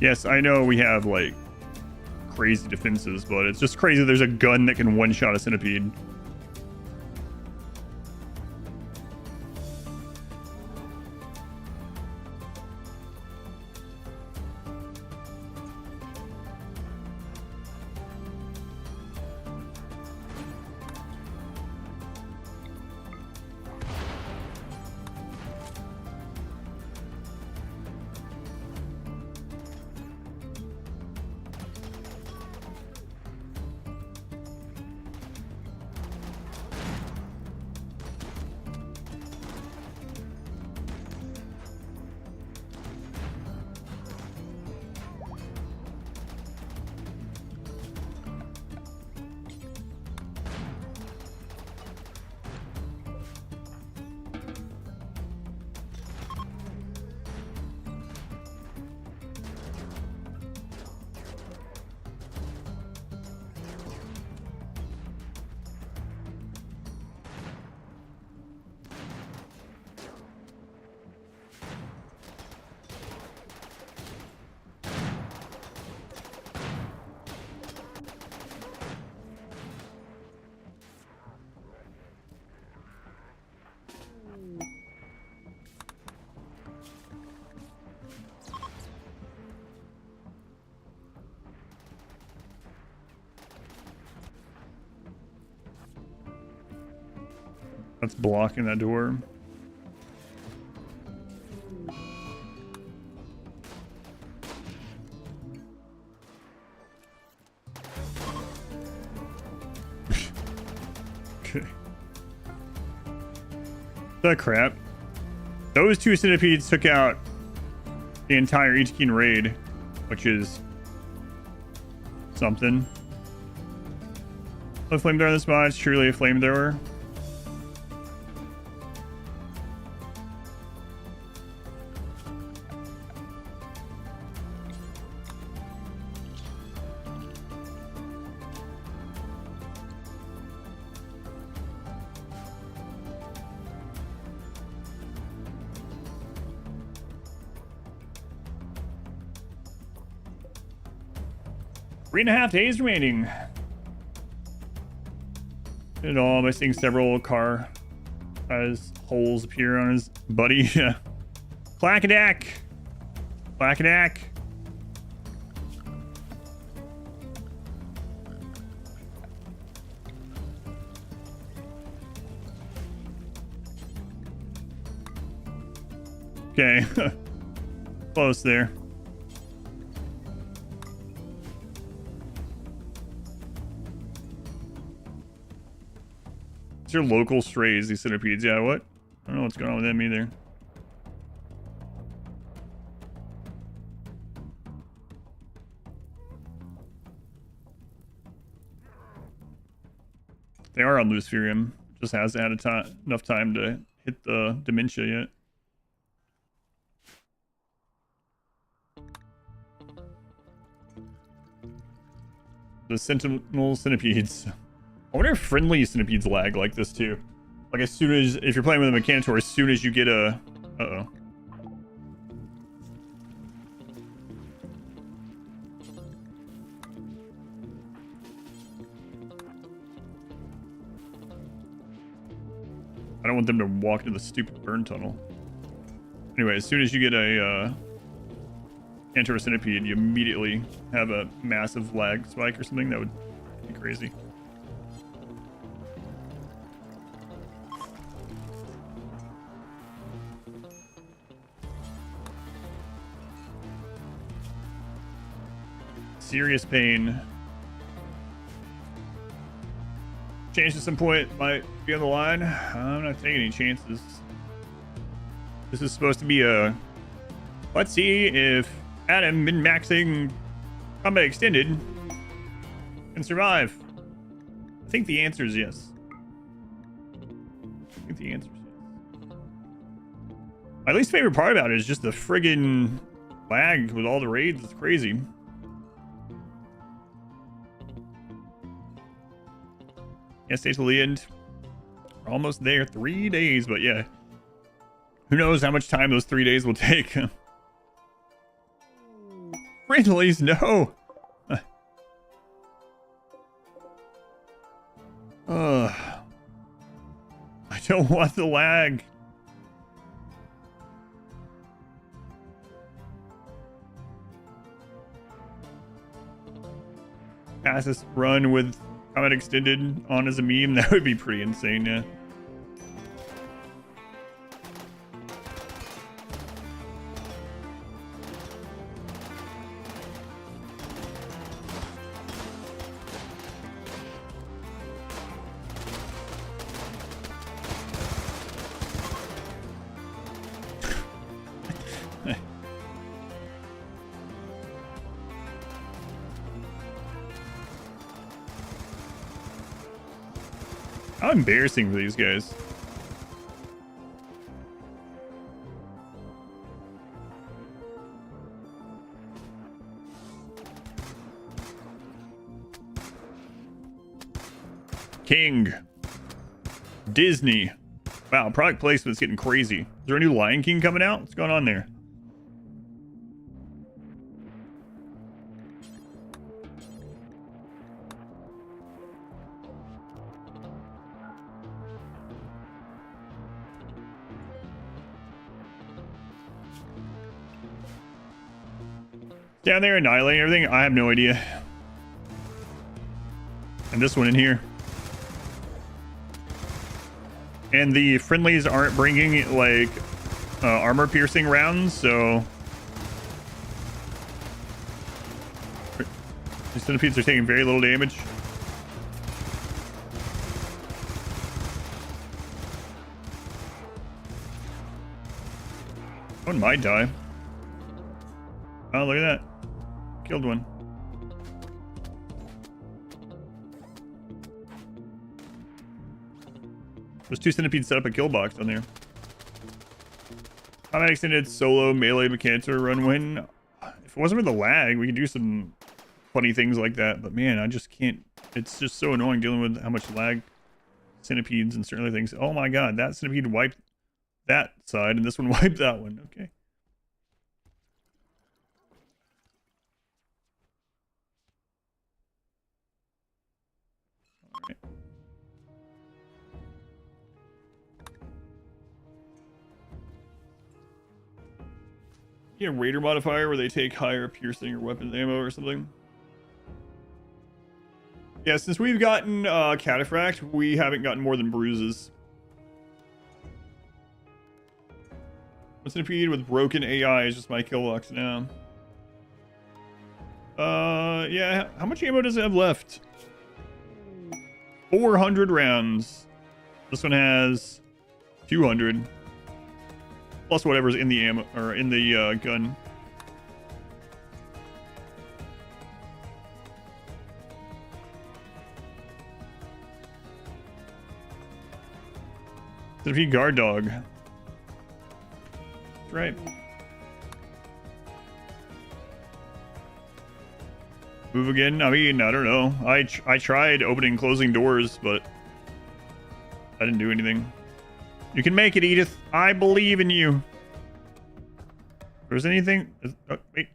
Yes, I know we have, like, crazy defenses, but it's just crazy there's a gun that can one-shot a centipede. That's blocking that door. Okay. The crap. Those two centipedes took out the entire Ichikin raid, which is something. A flamethrower in this mod is truly a flamethrower. Three and a half days remaining. Did it all by seeing several car as holes appear on his buddy. Yeah. Clackadack. Clackadack. Okay. Close there. Your local strays, these centipedes. Yeah, what? I don't know what's going on with them either. They are on Luciferium. Just hasn't had enough time to hit the dementia yet. The sentinel centipedes. I wonder if friendly centipedes lag like this too. Like as soon as, if you're playing with a Mechanitor, as soon as you get a... Uh-oh. I don't want them to walk into the stupid burn tunnel. Anyway, as soon as you get a enter a centipede, you immediately have a massive lag spike or something. That would be crazy. Serious pain. Change at some point might be on the line. I'm not taking any chances. This is supposed to be a... Let's see if Adam, min-maxing combat extended, can survive. I think the answer is yes. I think the answer is yes. My least favorite part about it is just the friggin' lag with all the raids. It's crazy. Yeah, stay till the end. We're almost there. 3 days, but yeah. Who knows how much time those 3 days will take. Friendlies, no. I don't want the lag. Pass this run with combat extended on as a meme. That would be pretty insane, yeah. How embarrassing for these guys. King. Disney. Wow, product placement's getting crazy. Is there a new Lion King coming out? What's going on there? Down there annihilating everything? I have no idea. And this one in here. And the friendlies aren't bringing, like, armor piercing rounds, so... The centipedes are taking very little damage. One might die. Oh, look at that. Killed one. There's 2 centipedes set up a kill box on there. Combat extended solo melee mechanical run win. If it wasn't for the lag, we could do some funny things like that. But man, I just can't. It's just so annoying dealing with how much lag centipedes and certain other things. Oh my god, that centipede wiped that side and this one wiped that one. Okay. Yeah, Raider modifier where they take higher piercing or weapons ammo or something. Yeah, since we've gotten Cataphract, we haven't gotten more than bruises. Centipede with broken AI is just my kill box now. Yeah, how much ammo does it have left? 400 rounds. This one has 200. Plus whatever's in the ammo or in the gun. Centipede guard dog. That's right. Move again? I mean, I don't know. I tried opening and closing doors, but I didn't do anything. You can make it, Edith. I believe in you. If there's anything... Oh, wait.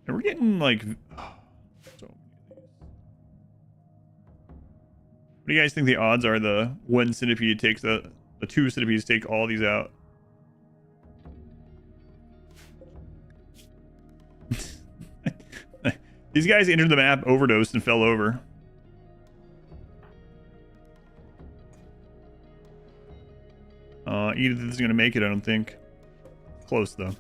And we're getting, like... So... What do you guys think the odds are the one centipede takes the two centipedes take all these out? These guys entered the map, overdosed, and fell over. Edith isn't going to make it, I don't think. Close, though.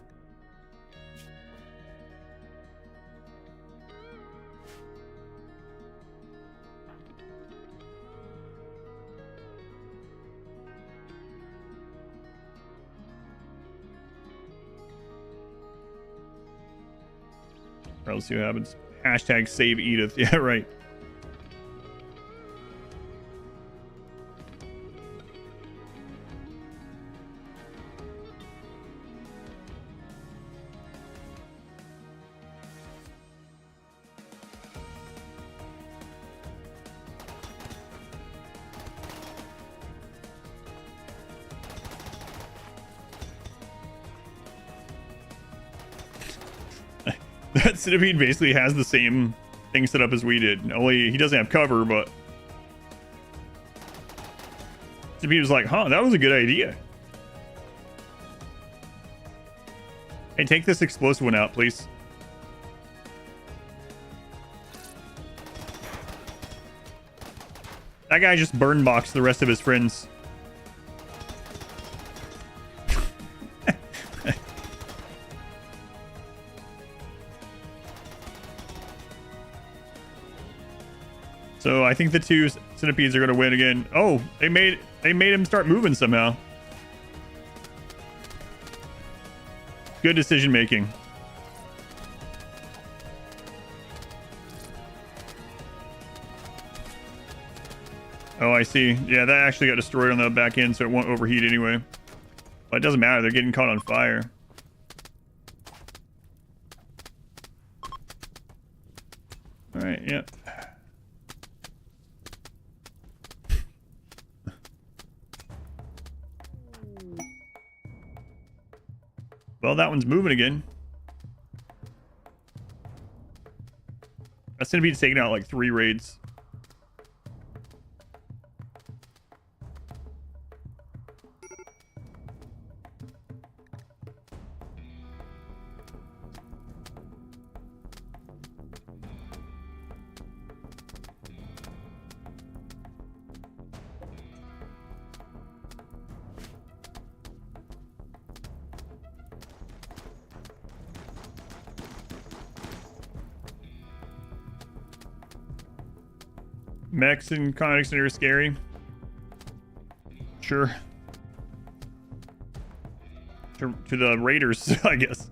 Alright, let's see what happens. Hashtag save Edith. Yeah, right. That centipede basically has the same thing set up as we did. Only he doesn't have cover, but centipede was like, huh, that was a good idea. Hey, take this explosive one out, please. That guy just burn boxed the rest of his friends. So I think the two centipedes are going to win again. Oh, they made him start moving somehow. Good decision making. Oh, I see. Yeah, that actually got destroyed on the back end, so it won't overheat anyway. But it doesn't matter. They're getting caught on fire. All right, yep. Well, that one's moving again. That centipede's taking out like 3 raids. Mechs and Colonist are scary. Sure. To the raiders, I guess.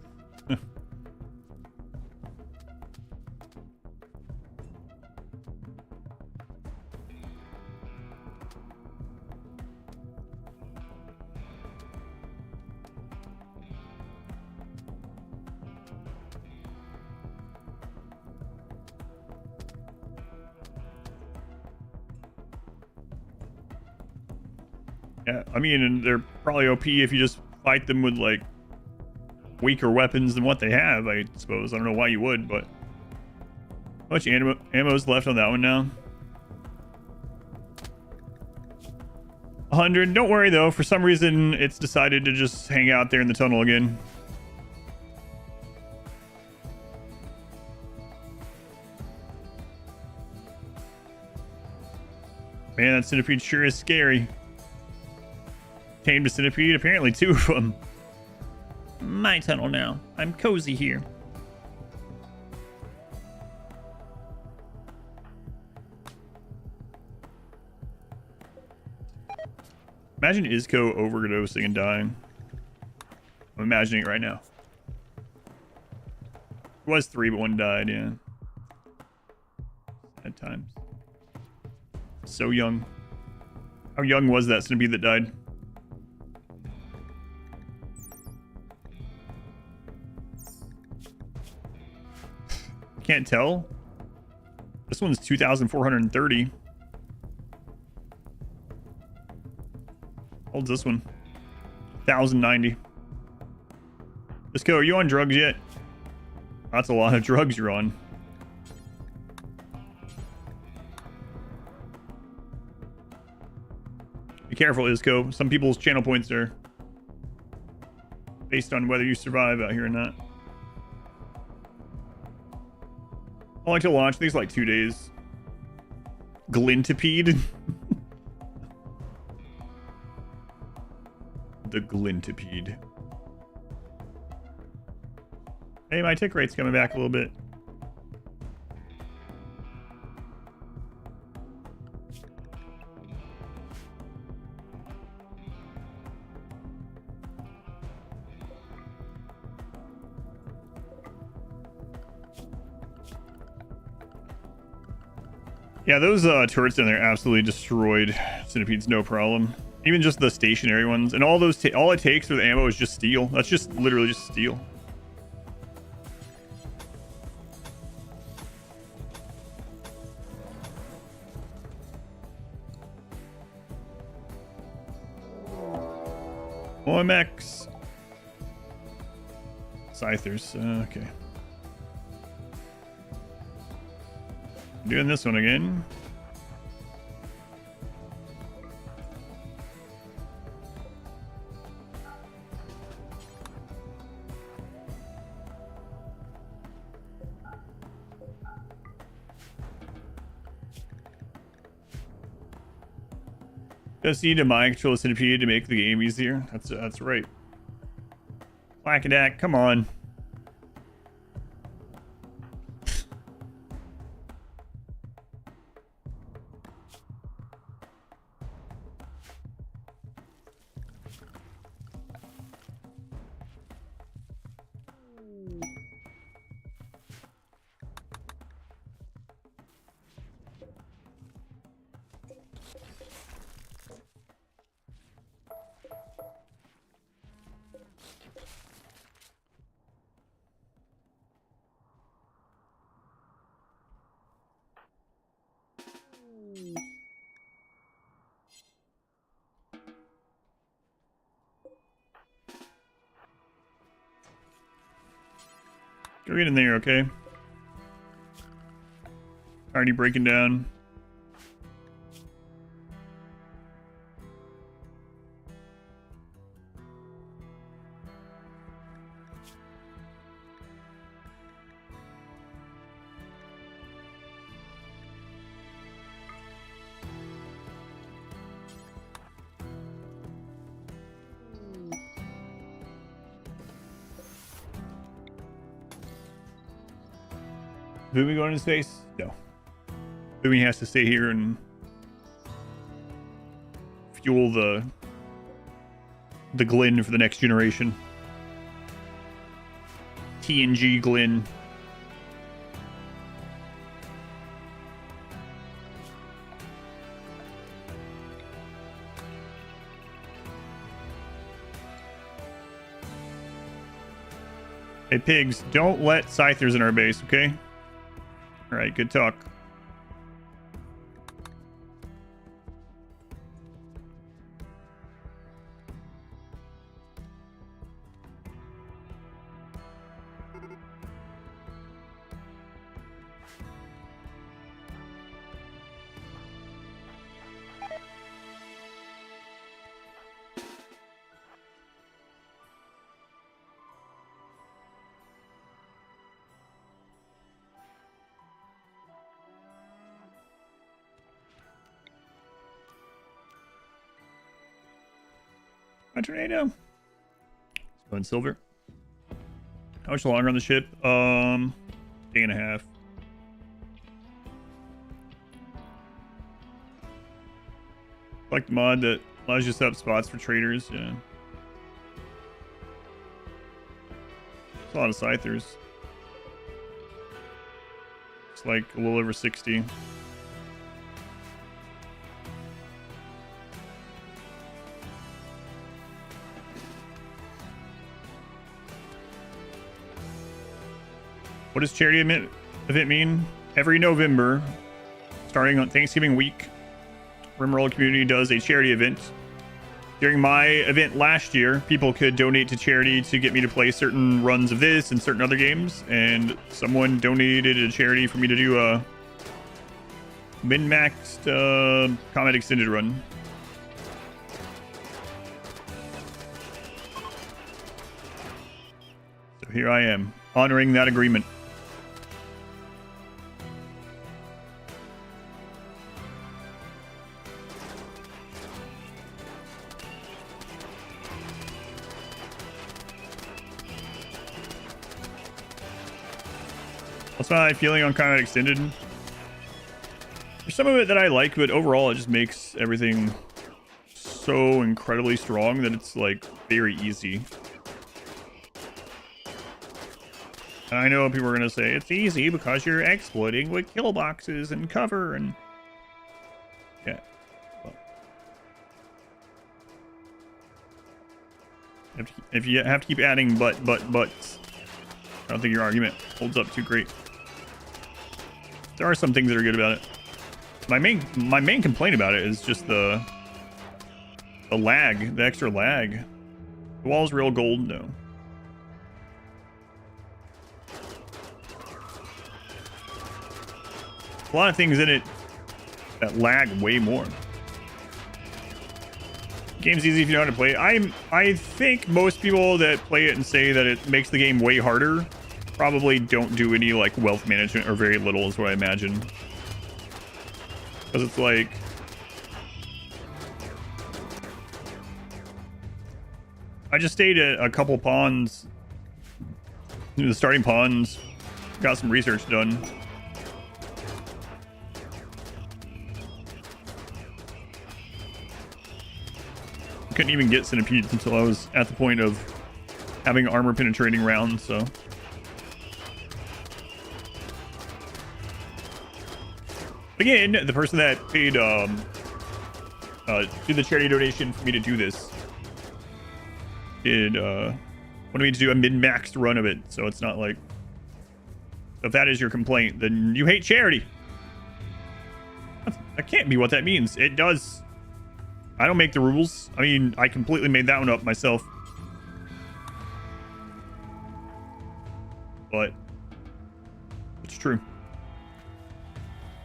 Yeah, I mean, and they're probably OP if you just fight them with, like, weaker weapons than what they have, I suppose. I don't know why you would, but... How much ammo's left on that one now? 100. Don't worry, though. For some reason, it's decided to just hang out there in the tunnel again. Man, that centipede sure is scary. Tamed a centipede, apparently 2 of them. My tunnel now. I'm cozy here. Imagine Isco overdosing and dying. I'm imagining it right now. It was 3, but 1 died, yeah. Sad times. So young. How young was that centipede that died? Can't tell. This one's 2,430. How old's this one? 1,090. Let's go. Are you on drugs yet? That's a lot of drugs you're on. careful, Isco. Some people's channel points are based on whether you survive out here or not. I like to launch these like 2 days. Glintipede. The Glintipede. Hey, my tick rate's coming back a little bit. Yeah, those turrets in there absolutely destroyed centipedes, no problem. Even just the stationary ones, and all those. All it takes for the ammo is just steel. That's just literally just steel. OMX. Scythers. Okay. Doing this one again. Just need to mind control the centipede to make the game easier. That's right. Whack-a-dack, come on. Go get in there, okay? Already breaking down. Boomy going into space? No. Boomy has to stay here and fuel the Glyn for the next generation. TNG Glyn. Hey pigs, don't let Scythers in our base, okay? Alright, good talk. My tornado. Let's go in silver. How much longer on the ship? Day and a half. Like the mod that allows you to set up spots for traders. Yeah. It's a lot of Scythers. It's like a little over 60. What does charity event mean? Every November, starting on Thanksgiving week, RimWorld community does a charity event. During my event last year, people could donate to charity to get me to play certain runs of this and certain other games, and someone donated a charity for me to do a min-maxed Combat Extended run. Here I am, honoring that agreement. That's my feeling on Combat Extended. There's some of it that I like, but overall it just makes everything so incredibly strong that it's like very easy. And I know people are gonna say it's easy because you're exploiting with kill boxes and cover and yeah. Well, if you have to keep adding buts, I don't think your argument holds up too great. There are some things that are good about it. My main complaint about it is just the lag, the extra lag. The wall's real gold, no. A lot of things in it that lag way more. Game's easy if you know how to play it. I think most people that play it and say that it makes the game way harder probably don't do any like wealth management or very little is what I imagine. Because it's like I just stayed at a couple pawns, the starting pawns, got some research done. Couldn't even get centipedes until I was at the point of having armor penetrating rounds, so. Again, the person that paid do the charity donation for me to do this did wanted me to do a min-maxed run of it, so it's not like, if that is your complaint, then you hate charity. That can't be what that means. It does. I don't make the rules. I mean, I completely made that one up myself. But it's true.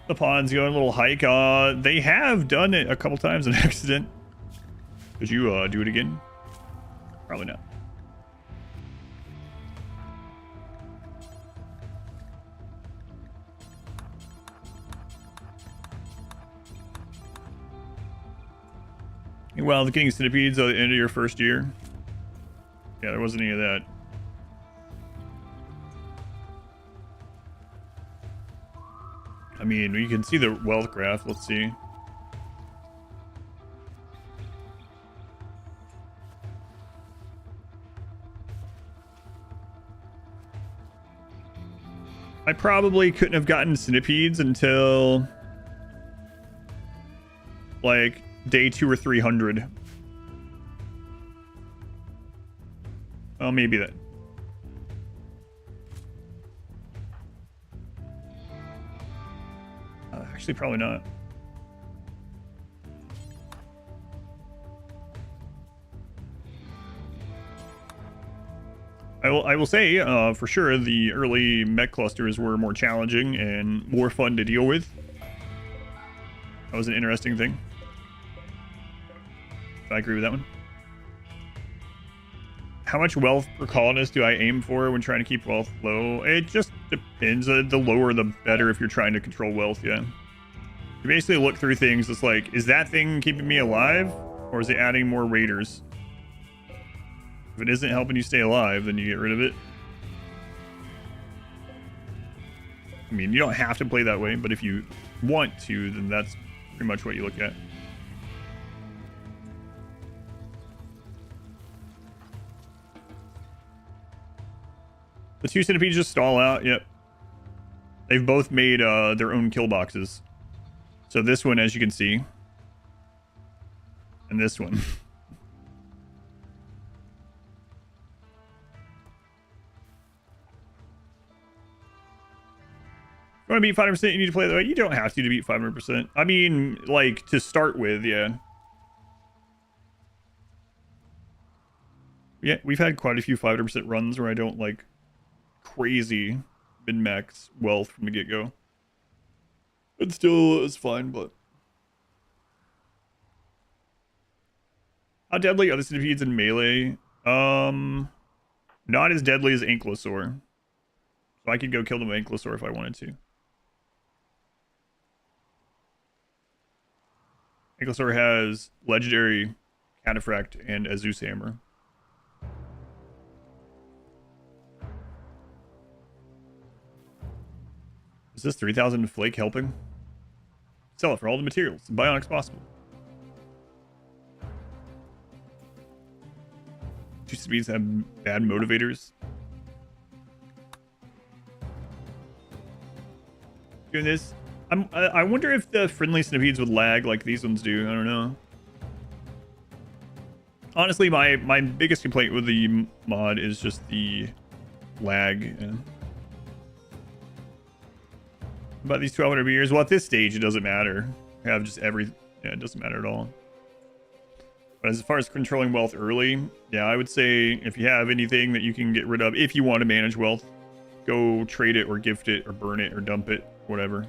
The pawns go on a little hike. They have done it a couple times in accident. Could you do it again? Probably not. Well, the getting centipedes at the end of your first year. Yeah, there wasn't any of that. I mean, you can see the wealth graph. Let's see. I probably couldn't have gotten centipedes until like day 2 or 300. Well, maybe that. Actually, probably not. I will say for sure the early mech clusters were more challenging and more fun to deal with. That was an interesting thing. I agree with that one. How much wealth per colonist do I aim for when trying to keep wealth low? It just depends. The lower the better if you're trying to control wealth, yeah. You basically look through things. It's like, is that thing keeping me alive? Or is it adding more raiders? If it isn't helping you stay alive, then you get rid of it. I mean, you don't have to play that way, but if you want to, then that's pretty much what you look at. The 2 centipedes just stall out. Yep. They've both made their own kill boxes. So this one, as you can see, and this one. You want to beat 500%, you need to play that way. You don't have to beat 500%. I mean, like, to start with, yeah. Yeah, we've had quite a few 500% runs where I don't, like, crazy min-max wealth from the get-go. It still is fine, but... How deadly are the centipedes in melee? Not as deadly as Ankylosaur. So I could go kill the Ankylosaur if I wanted to. Ankylosaur has legendary Cataphract and a Zeus Hammer. Is this 3,000 flake helping? Sell it for all the materials. Bionics possible. 2 speeds have bad motivators. Doing this. I wonder if the friendly centipedes would lag like these ones do. I don't know. Honestly, my biggest complaint with the mod is just the lag. Yeah. About these 1,200 meters. Well, at this stage, it doesn't matter. I have just every... Yeah, it doesn't matter at all. But as far as controlling wealth early, yeah, I would say if you have anything that you can get rid of, if you want to manage wealth, go trade it or gift it or burn it or dump it, whatever.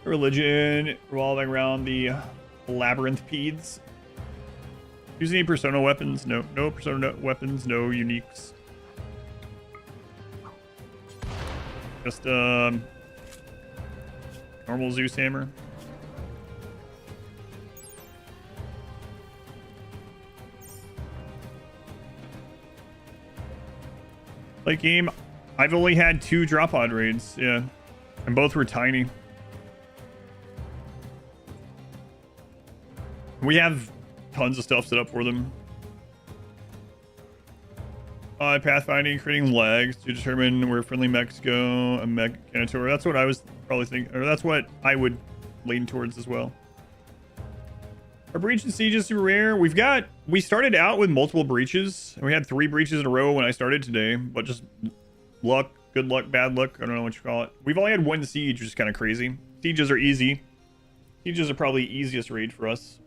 Religion revolving around the labyrinth peds. Use any persona weapons? No persona weapons, no uniques. Just normal Zeus hammer. Late game, I've only had 2 drop pod raids, yeah. And both were tiny. We have tons of stuff set up for them. Pathfinding, creating lags to determine where friendly mechs go. A mech Canator. That's what I was probably thinking, or that's what I would lean towards as well. Our breach and siege is super rare. We started out with multiple breaches, and we had 3 breaches in a row when I started today, but just luck, good luck, bad luck. I don't know what you call it. We've only had 1 siege, which is kind of crazy. Sieges are easy. Sieges are probably easiest raid for us.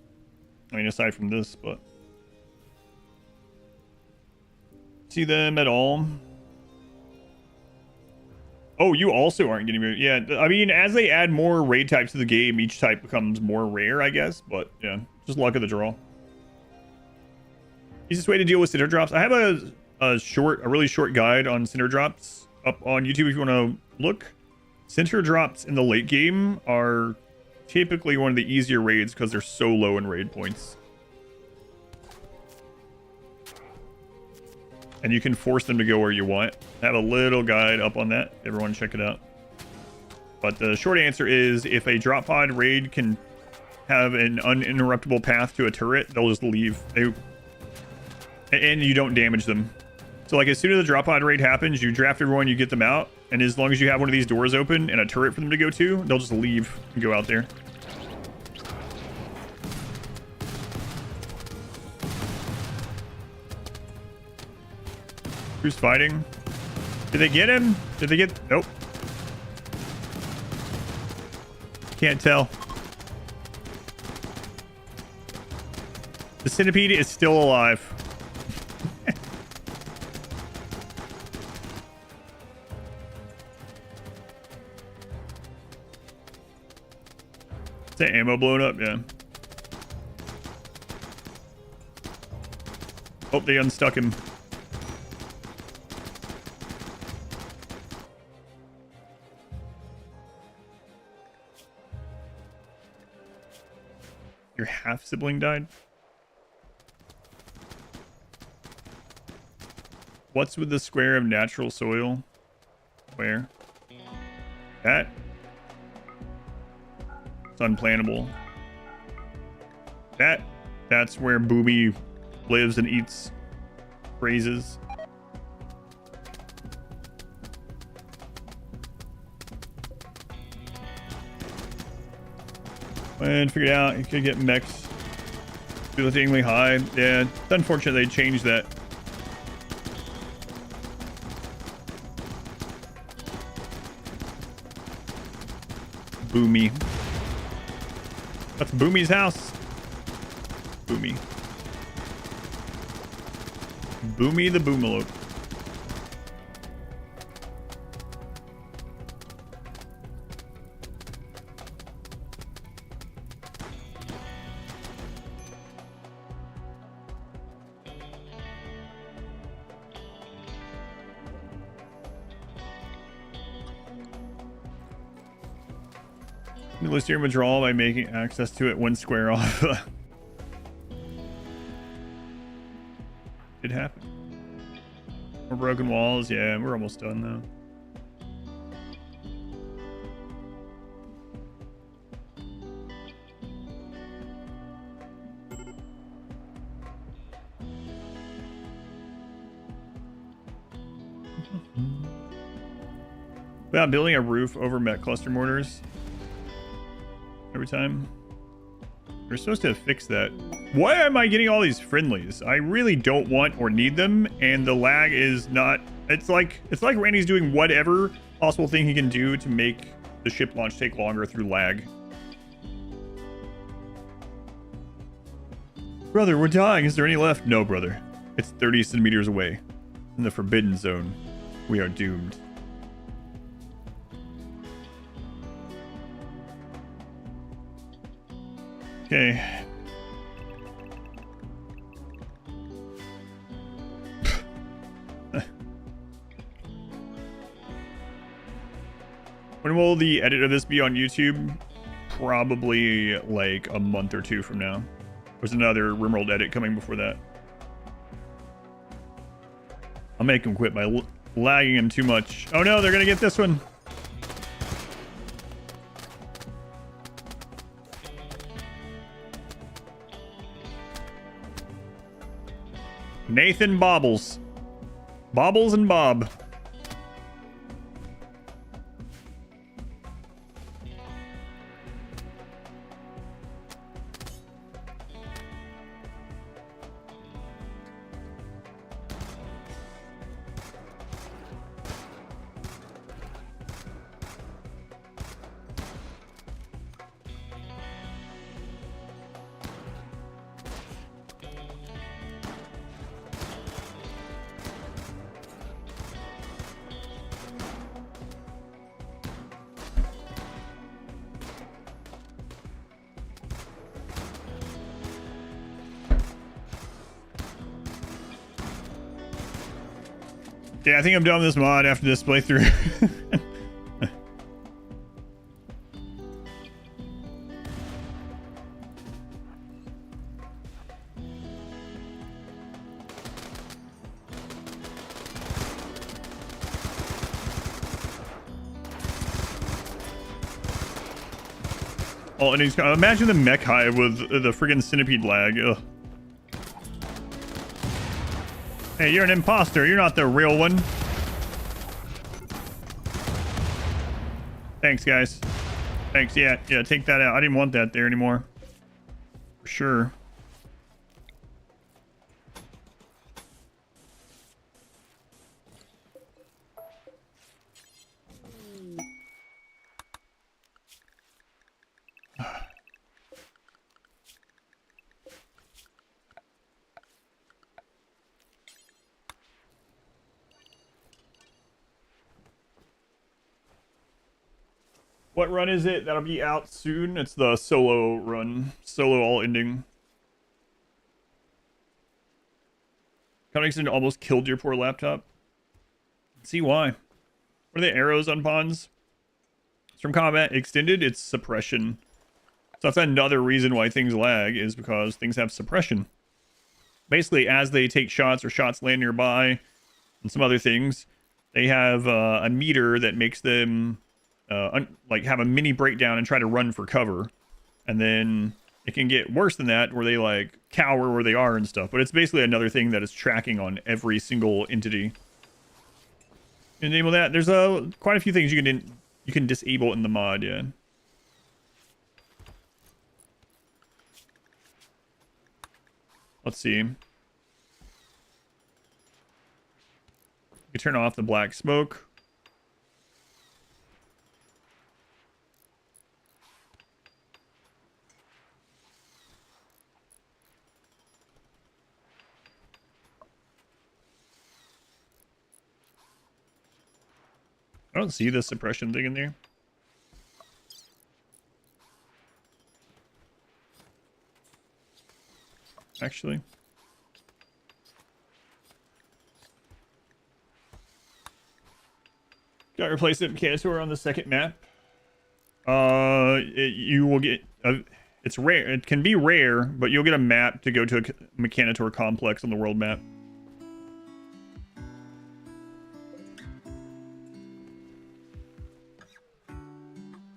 I mean, aside from this, but see them at all. Oh, you also aren't getting moved. Yeah, I mean, as they add more raid types to the game, each type becomes more rare, I guess. But yeah, just luck of the draw. Easiest way to deal with cinder drops. I have a really short guide on cinder drops up on YouTube if you want to look. Cinder drops in the late game are typically one of the easier raids because they're so low in raid points. And you can force them to go where you want. I have a little guide up on that if everyone check it out. But the short answer is if a drop pod raid can have an uninterruptible path to a turret, they'll just leave. And you don't damage them. So like as soon as the drop pod raid happens, you draft everyone, you get them out. And as long as you have one of these doors open and a turret for them to go to, they'll just leave and go out there. Who's fighting? Did they get him? Did they get... Nope. Can't tell. The centipede is still alive. Is that ammo blown up? Yeah. Oh, they unstuck him. Your half-sibling died? What's with the square of natural soil? Where? That? It's unplannable. That's where Boomy lives and eats phrases. And figured out you could get mechs ridiculously high. Yeah, it's unfortunate they changed that. Boomy. That's Boomy's house. Boomy. Boomy the Boomalope. Livestream withdrawal by making access to it 1 square off. It happened. More broken walls. Yeah, we're almost done though. About building a roof over met cluster mortars every time. We're supposed to fix that. Why am I getting all these friendlies? I really don't want or need them, and the lag is not. It's like Randy's doing whatever possible thing he can do to make the ship launch take longer through lag. Brother, we're dying. Is there any left? No, brother. It's 30 centimeters away. In the forbidden zone. We are doomed. Okay. When will the edit of this be on YouTube? Probably like a month or 2 from now. There's another RimWorld edit coming before that. I'll make him quit by lagging him too much. Oh no, they're gonna get this one. Nathan Bobbles. Bobbles and Bob. Yeah, I think I'm done with this mod after this playthrough. Oh, and he's imagine the mech hive with the friggin' centipede lag. Ugh. Hey, you're an imposter. You're not the real one. Thanks, guys. Thanks. Yeah, take that out. I didn't want that there anymore. For sure. What run is it? That'll be out soon. It's the solo run. Solo all ending. Colonist almost killed your poor laptop. Let's see why. What are the arrows on pawns? It's from combat extended. It's suppression. So that's another reason why things lag, is because things have suppression. Basically, as they take shots or shots land nearby and some other things, they have a meter that makes them like have a mini breakdown and try to run for cover, and then it can get worse than that where they like cower where they are and stuff. But it's basically another thing that is tracking on every single entity. Enable that. There's quite a few things you can disable in the mod. Yeah. Let's see. You can turn off the black smoke. I don't see the suppression thing in there. Actually. Got replacement Mechanosaur on the second map. You will get it's rare. It can be rare, but you'll get a map to go to a Mechanitor complex on the world map.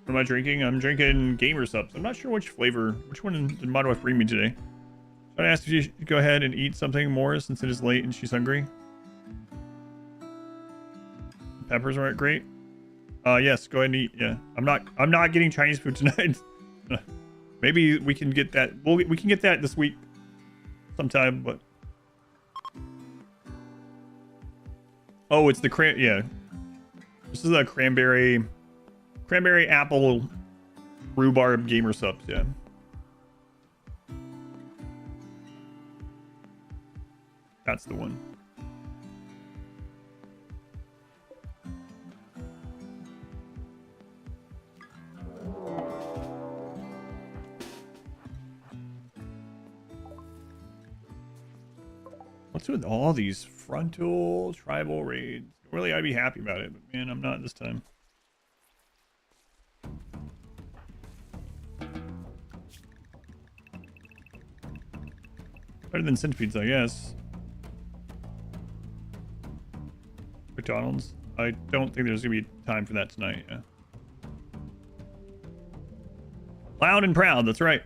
What am I drinking? I'm drinking Gamer Subs. I'm not sure which flavor. Which one did my wife bring me today? So I asked if you should go ahead and eat something more since it is late and she's hungry. Peppers aren't great. Yes, go ahead and eat. Yeah, I'm not getting Chinese food tonight. Maybe we can get that. We can get that this week sometime. But oh, it's the yeah. This is a cranberry apple rhubarb Gamer Subs. Yeah. That's the one. What's with all these frontal tribal raids? Really, I'd be happy about it, but man, I'm not this time. Better than centipedes, I guess. McDonald's. I don't think there's gonna be time for that tonight. Yeah. Loud and proud. That's right.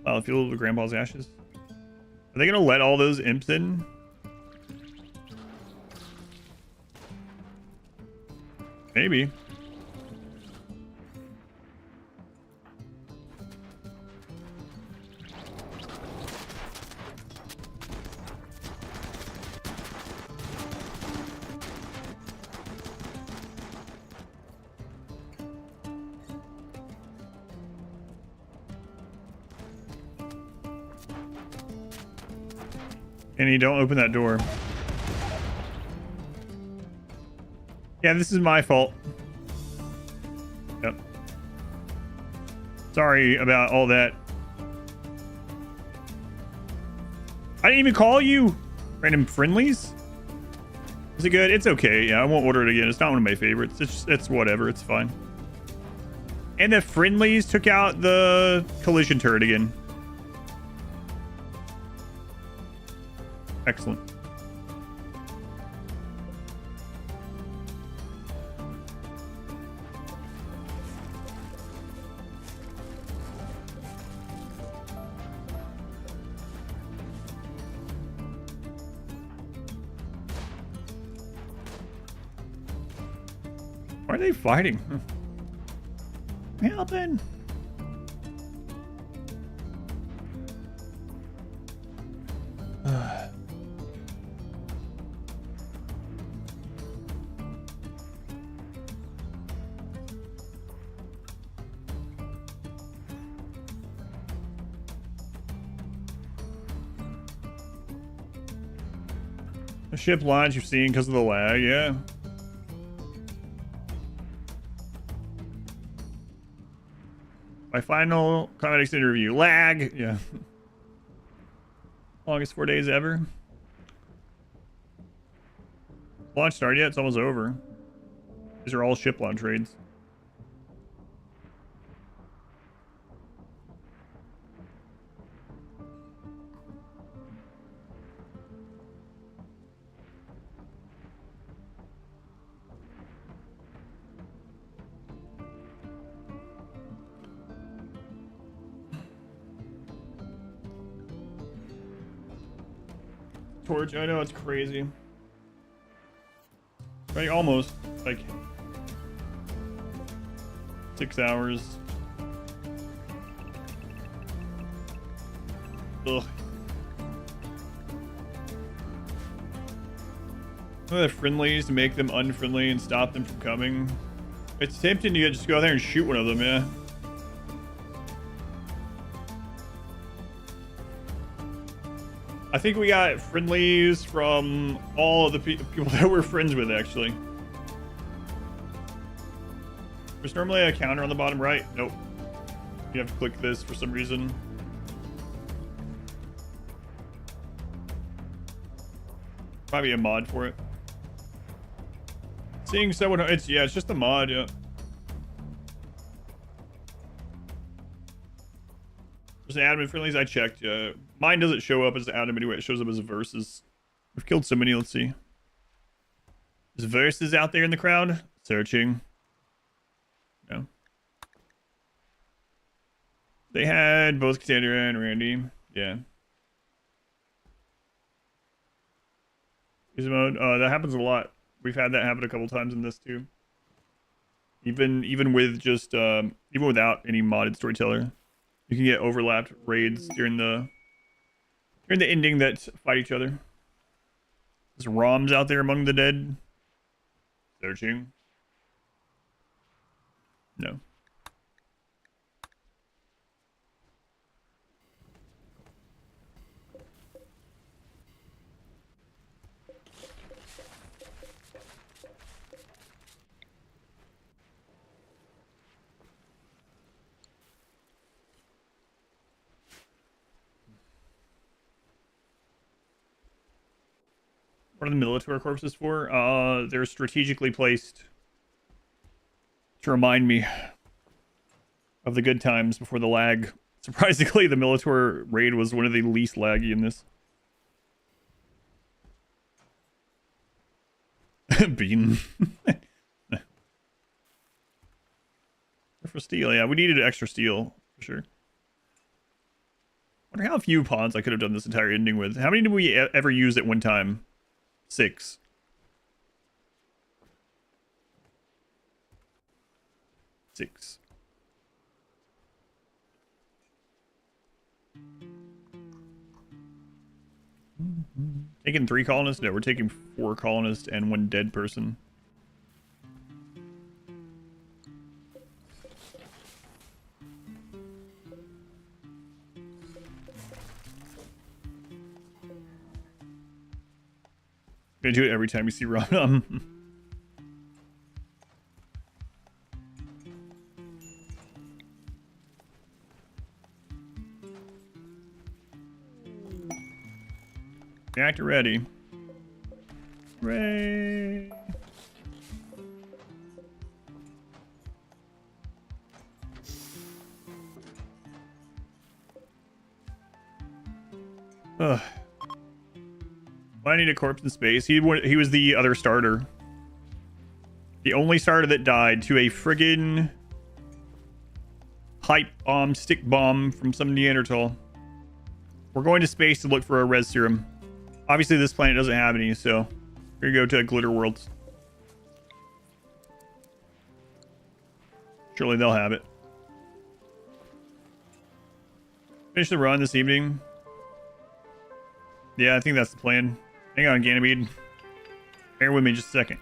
Wow, feel the grandpa's ashes. Are they gonna let all those imps in? Maybe. Annie, don't open that door. Yeah, this is my fault. Yep. Sorry about all that. I didn't even call you. Random friendlies? Is it good? It's okay. Yeah, I won't order it again. It's not one of my favorites. It's whatever. It's fine. And the friendlies took out the collision turret again. Excellent. Why are they fighting? Helping. The ship lines you're seeing because of the lag, yeah. My final Comedics interview. Lag, yeah. Longest 4 days ever. Launch started yet? It's almost over. These are all ship launch raids. Torch, I know it's crazy. Right, almost like 6 hours. Ugh. The friendlies to make them unfriendly and stop them from coming. It's tempting to just go out there and shoot one of them, yeah. I think we got friendlies from all of the people that we're friends with, actually. There's normally a counter on the bottom right. Nope. You have to click this for some reason. Might be a mod for it. Seeing someone, it's just a mod, yeah. Just admin friendlies. I checked. Mine doesn't show up as admin anyway. It shows up as versus. We've killed so many. Let's see. Is versus out there in the crowd? Searching. No. They had both Cassandra and Randy. Yeah. Use mode. That happens a lot. We've had that happen a couple times in this too. Even with just even without any modded storyteller, you can get overlapped raids during the ending that fight each other. There's ROMs out there among the dead. Searching. No. What are the Militor corpses for? They're strategically placed to remind me of the good times before the lag. Surprisingly, the Militor raid was one of the least laggy in this. Bean. For steel, yeah, we needed extra steel for sure. Wonder how few pawns I could have done this entire ending with. How many did we ever use at one time? 6. 6. Taking 3 colonists? No, we're taking 4 colonists and 1 dead person. Gonna do it every time you see Ron. Reactor ready. Hooray! Ugh. I need a corpse in space. He was the other starter. The only starter that died to a friggin' hype bomb, stick bomb from some Neanderthal. We're going to space to look for a res serum. Obviously, this planet doesn't have any, so we're gonna go to Glitter Worlds. Surely they'll have it. Finish the run this evening. Yeah, I think that's the plan. Hang on, Ganymede. Bear with me just a second.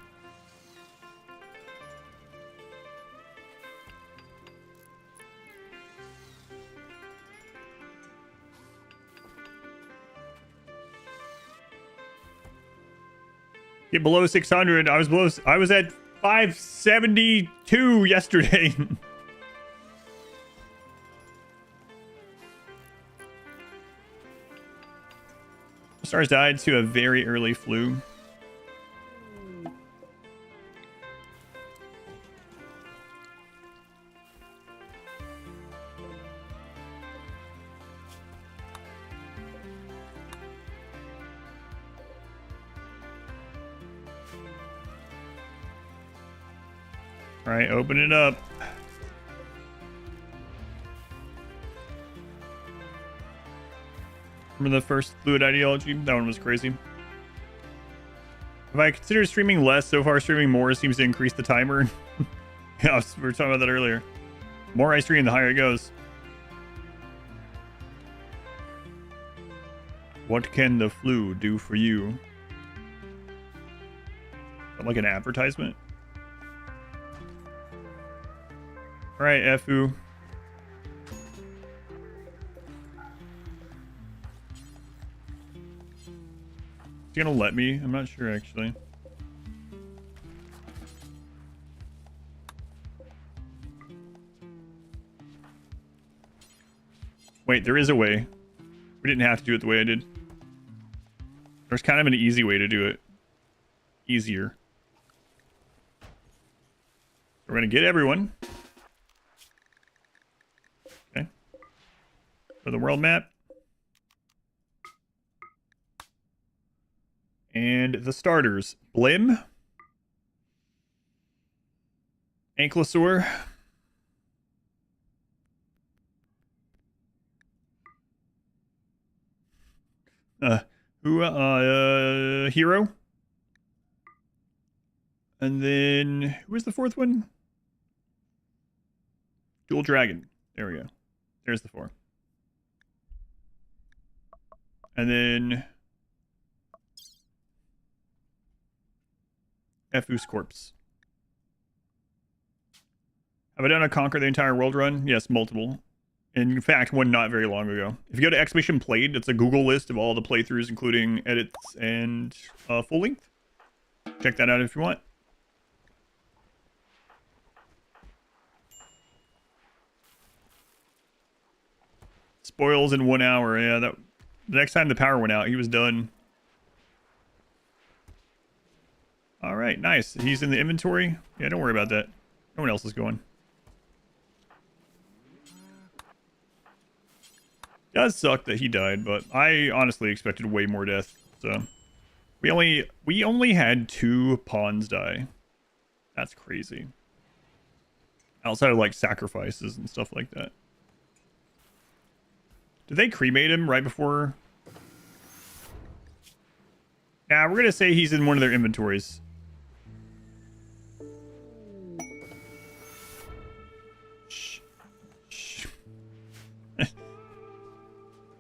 Get below 600. I was at 572 yesterday. Stars died to a very early flu. All right, open it up. Remember the first fluid ideology? That one was crazy. If I consider streaming less, so far streaming more seems to increase the timer. Yeah, we were talking about that earlier. The more I stream, the higher it goes. What can the flu do for you? Like an advertisement? Alright, Efu. Is he gonna let me? I'm not sure actually. Wait, there is a way. We didn't have to do it the way I did. There's kind of an easy way to do it. Easier. We're gonna get everyone. Okay. For for the world map. And the starters. Blim. Ankylosaur. Hero. And then, who was the fourth one? Dual Dragon. There we go. There's the 4. And then Efu's Corpse. Have I done a Conquer the Entire World run? Yes, multiple. In fact, one not very long ago. If you go to Exhibition Played, it's a Google list of all the playthroughs, including edits and full length. Check that out if you want. Spoils in 1 hour. Yeah, that the next time the power went out, he was done. All right, nice. He's in the inventory. Yeah, don't worry about that. No one else is going. Does suck that he died, but I honestly expected way more death. So we only had 2 pawns die. That's crazy. Outside of like sacrifices and stuff like that. Did they cremate him right before? Yeah, we're gonna say he's in one of their inventories.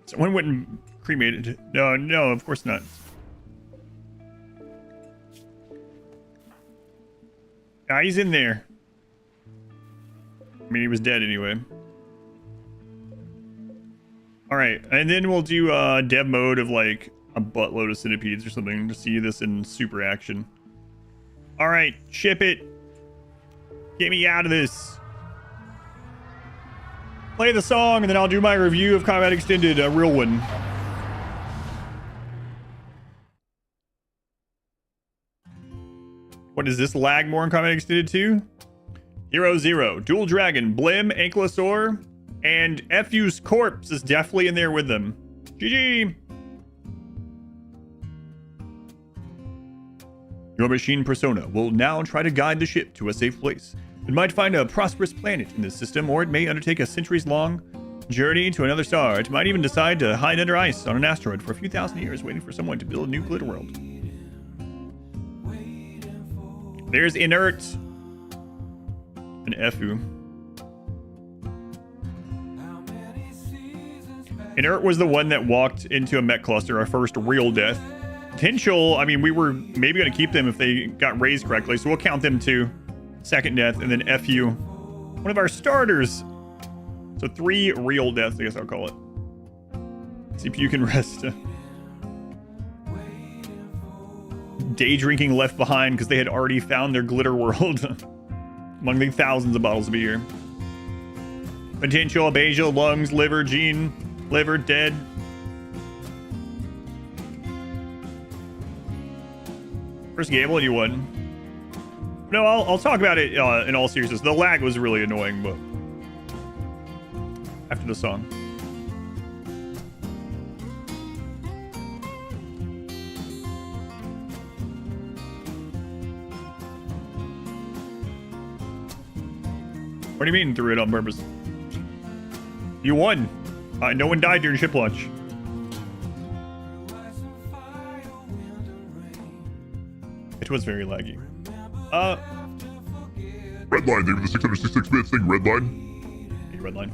Someone wouldn't cremate it. No, of course not. Ah, he's in there. I mean, he was dead anyway. Alright, and then we'll do dev mode of like a buttload of centipedes or something to see this in super action. Alright, ship it. Get me out of this. Play the song, and then I'll do my review of Combat Extended, a real one. What is this? Lag more in Combat Extended 2? Hero 0, Dual Dragon, Blim, Ankylosaur, and Efu's Corpse is definitely in there with them. GG! Your machine persona will now try to guide the ship to a safe place. It might find a prosperous planet in this system, or it may undertake a centuries-long journey to another star. It might even decide to hide under ice on an asteroid for a few thousand years, waiting for someone to build a new glitter world. There's Inert. And Efu. Inert was the one that walked into a mech cluster, our first real death. Potential, I mean, we were maybe going to keep them if they got raised correctly, so we'll count them too. Second death, and then Fu, one of our starters. So 3 real deaths, I guess I'll call it. CPU can rest. Day drinking left behind because they had already found their glitter world among the thousands of bottles of beer. Potential, Abasia, lungs, liver, gene, liver, dead. First Gable, you won. No, I'll talk about it in all seriousness. The lag was really annoying, but after the song. What do you mean threw it on purpose? You won. No one died during ship launch. It was very laggy. Redline, they were the 666 bits thing, Redline. Hey, Redline.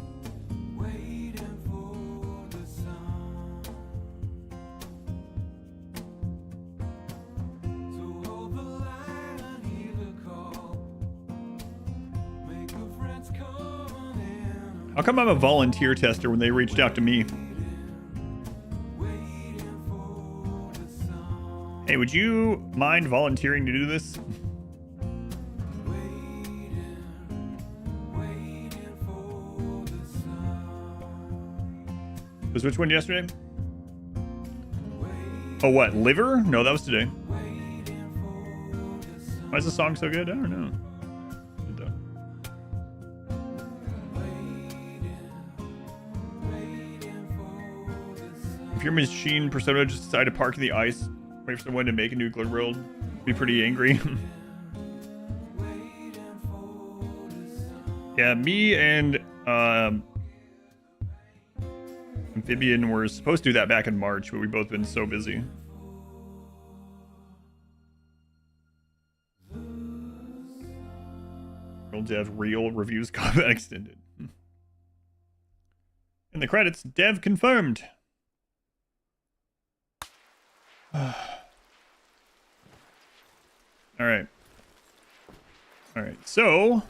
How come I'm a volunteer tester when they reached out to me? Hey, would you mind volunteering to do this? Was which one yesterday? Oh, what? Liver? No, that was today. Why is the song so good? I don't know. If your machine persona just decided to park in the ice, wait for someone to make a nuclear world, be pretty angry. Yeah, me and Amphibian were supposed to do that back in March, but we've both been so busy. Real dev, real reviews, combat extended. In the credits, dev confirmed. All right. All right. So,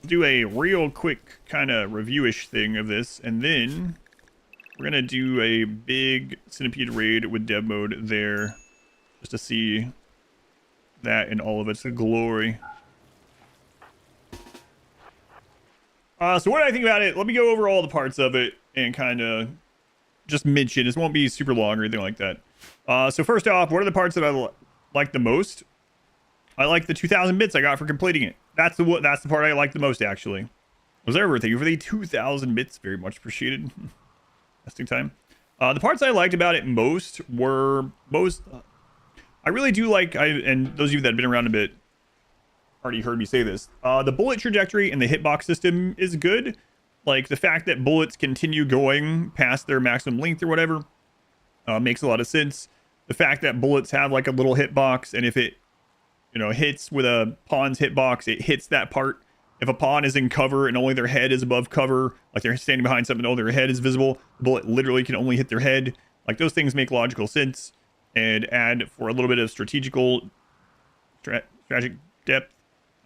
do a real quick kind of review-ish thing of this, and then we're gonna do a big Centipede raid with dev mode there, just to see that in all of its glory. So what do I think about it? Let me go over all the parts of it and kind of just mention. This won't be super long or anything like that. So first off, what are the parts that I like the most? I like the 2,000 bits I got for completing it. That's the part I like the most, actually. Observer, thank you for the 2,000 bits. Very much appreciated. Testing time. The parts I liked about it most were I really do like, and those of you that have been around a bit already heard me say this. The bullet trajectory and the hitbox system is good. Like, the fact that bullets continue going past their maximum length or whatever makes a lot of sense. The fact that bullets have like a little hitbox, and if it, you know, hits with a pawn's hitbox, it hits that part. If a pawn is in cover and only their head is above cover, like they're standing behind something, only their head is visible, the bullet literally can only hit their head. Like, those things make logical sense and add for a little bit of strategical depth,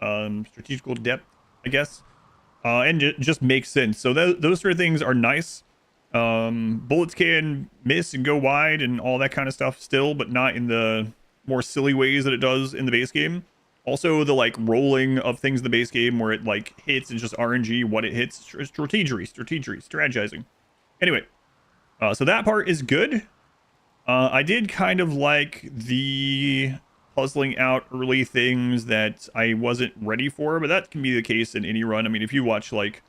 I guess, and just makes sense. So those sort of things are nice. Bullets can miss and go wide and all that kind of stuff still, but not in the more silly ways that it does in the base game. Also, the like rolling of things in the base game where it like hits and just RNG what it hits, strategizing. Anyway, so that part is good. I did kind of like the puzzling out early things that I wasn't ready for, but that can be the case in any run. I mean, if you watch like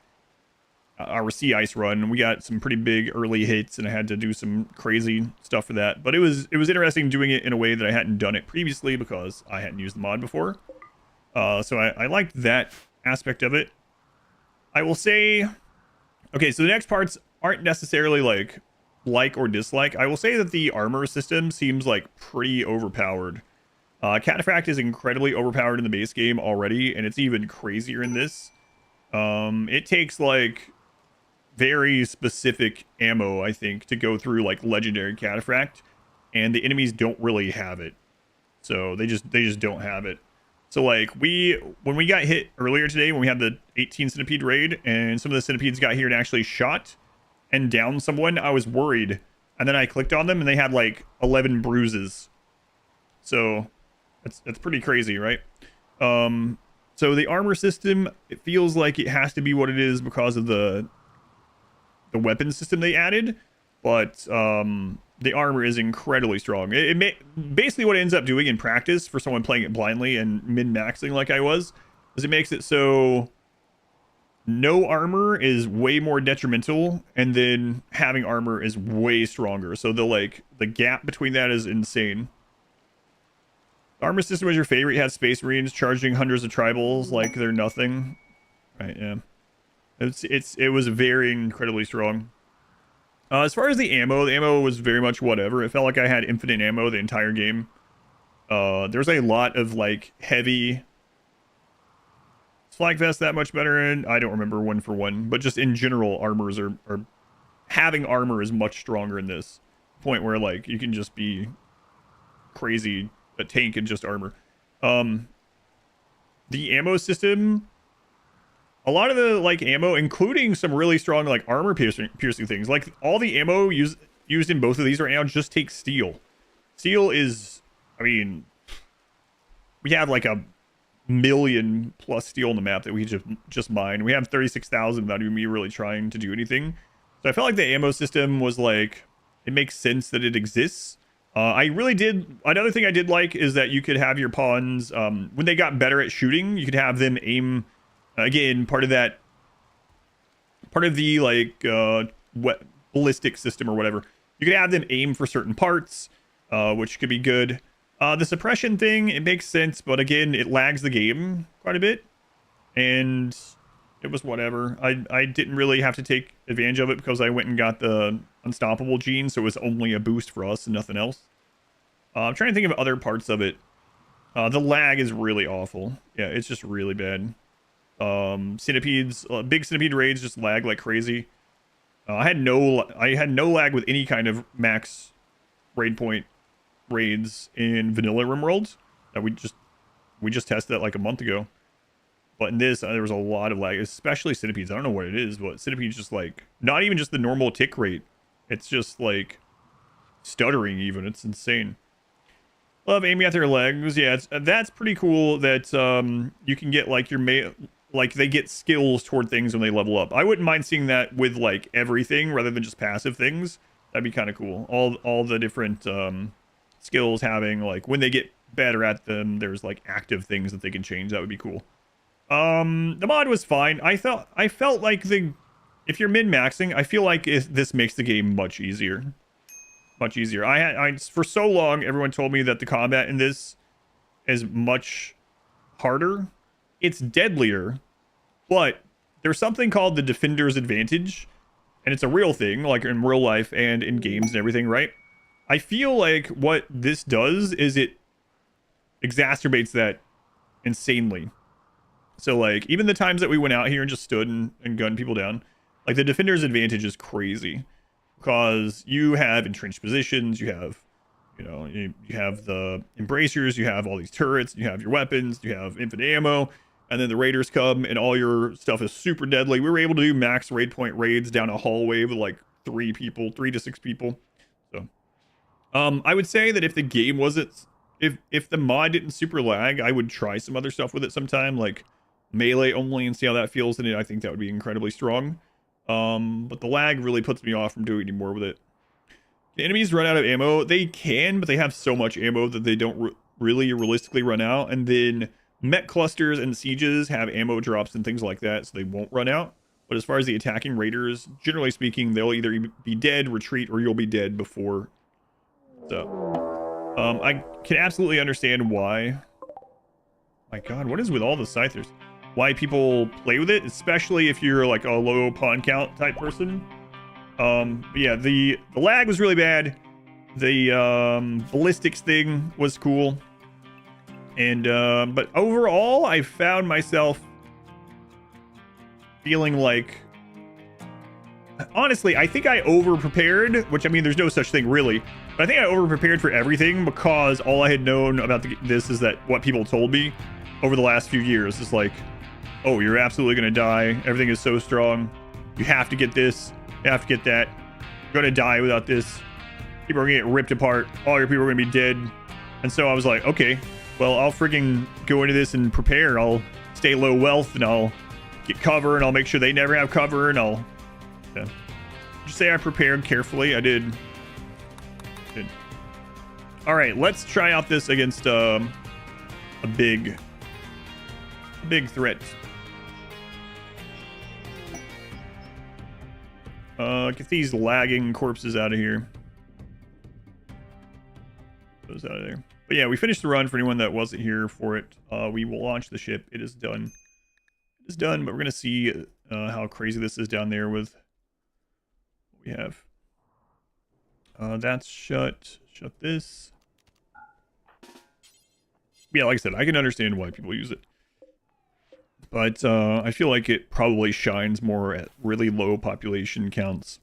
our sea ice run, we got some pretty big early hits and I had to do some crazy stuff for that, but it was interesting doing it in a way that I hadn't done it previously because I hadn't used the mod before. So I liked that aspect of it. I will say, okay, so the next parts aren't necessarily like or dislike. I will say that the armor system seems like pretty overpowered. Cataphract is incredibly overpowered in the base game already, and it's even crazier in this. It takes like very specific ammo, I think, to go through like legendary Cataphract, and the enemies don't really have it. So they just don't have it. So like when we got hit earlier today, when we had the 18 centipede raid and some of the centipedes got here and actually shot and downed someone, I was worried. And then I clicked on them and they had like 11 bruises. So that's pretty crazy, right? So the armor system, it feels like it has to be what it is because of the weapon system they added, but the armor is incredibly strong. Basically what it ends up doing in practice for someone playing it blindly and min-maxing like I was, is it makes it so no armor is way more detrimental, and then having armor is way stronger. So the gap between that is insane. The armor system was your favorite. You had Space Marines charging hundreds of tribals like they're nothing. Right, yeah. It was very incredibly strong. As far as the ammo was very much whatever. It felt like I had infinite ammo the entire game. There's a lot of like heavy Flag Vest that much better in. I don't remember one for one, but just in general, armors are having armor is much stronger in this point where like you can just be crazy a tank and just armor. The ammo system, a lot of the like ammo, including some really strong like armor piercing things, like all the ammo used in both of these right now just takes steel. Steel is, I mean, we have like a million plus steel on the map that we just mine. We have 36,000 without even me really trying to do anything. So I felt like the ammo system was like, it makes sense that it exists. I really did. Another thing I did like is that you could have your pawns, when they got better at shooting, you could have them aim, again, part of the like ballistic system or whatever. You could have them aim for certain parts, which could be good. The suppression thing, it makes sense, but again, it lags the game quite a bit. And it was whatever. I didn't really have to take advantage of it because I went and got the unstoppable gene, so it was only a boost for us and nothing else. I'm trying to think of other parts of it. The lag is really awful. Yeah, it's just really bad. Centipedes, big centipede raids just lag like crazy. I had no lag with any kind of max raid point raids in vanilla RimWorld. We just tested that like a month ago. But in this, there was a lot of lag, especially centipedes. I don't know what it is, but centipedes just like, not even just the normal tick rate. It's just like stuttering even. It's insane. Love aiming at their legs. Yeah, that's pretty cool that you can get like like they get skills toward things when they level up. I wouldn't mind seeing that with like everything rather than just passive things. That'd be kind of cool. All the different skills having like when they get better at them, there's like active things that they can change. That would be cool. The mod was fine. I felt like if you're min-maxing, I feel like this makes the game much easier. Much easier. I for so long, everyone told me that the combat in this is much harder. It's deadlier, but there's something called the Defender's Advantage, and it's a real thing, like in real life and in games and everything, right? I feel like what this does is it exacerbates that insanely. So, like, even the times that we went out here and just stood and gunned people down, like, the Defender's Advantage is crazy. Because you have entrenched positions, you have, you know, you have the embracers, you have all these turrets, you have your weapons, you have infinite ammo, and then the raiders come and all your stuff is super deadly. We were able to do max raid point raids down a hallway with like 3 to 6 people. So, I would say that if the game wasn't, if the mod didn't super lag, I would try some other stuff with it sometime, like melee only, and see how that feels. And I think that would be incredibly strong. But the lag really puts me off from doing any more with it. The enemies run out of ammo. They can, but they have so much ammo that they don't really realistically run out. And then mech clusters and sieges have ammo drops and things like that, so they won't run out. But as far as the attacking raiders, generally speaking, they'll either be dead, retreat, or you'll be dead before. So, I can absolutely understand why. My God, what is with all the scythers? Why people play with it, especially if you're like a low pawn count type person. But yeah, the lag was really bad. The ballistics thing was cool. And but overall, I found myself feeling like, honestly, I think I over prepared, which I mean, there's no such thing really, but I think I over prepared for everything because all I had known about this is that what people told me over the last few years is like, oh, you're absolutely going to die. Everything is so strong. You have to get this. You have to get that. You're going to die without this. People are going to get ripped apart. All your people are going to be dead. And so I was like, okay, well, I'll freaking go into this and prepare. I'll stay low wealth and I'll get cover and I'll make sure they never have cover and I'll... Yeah. Just say I prepared carefully. I did. All right, let's try out this against a big threat. Get these lagging corpses out of here. Those out of there. But yeah, we finished the run for anyone that wasn't here for it. We will launch the ship. It is done. It is done, but we're going to see how crazy this is down there with what we have. That's shut. Shut this. Yeah, like I said, I can understand why people use it. But I feel like it probably shines more at really low population counts.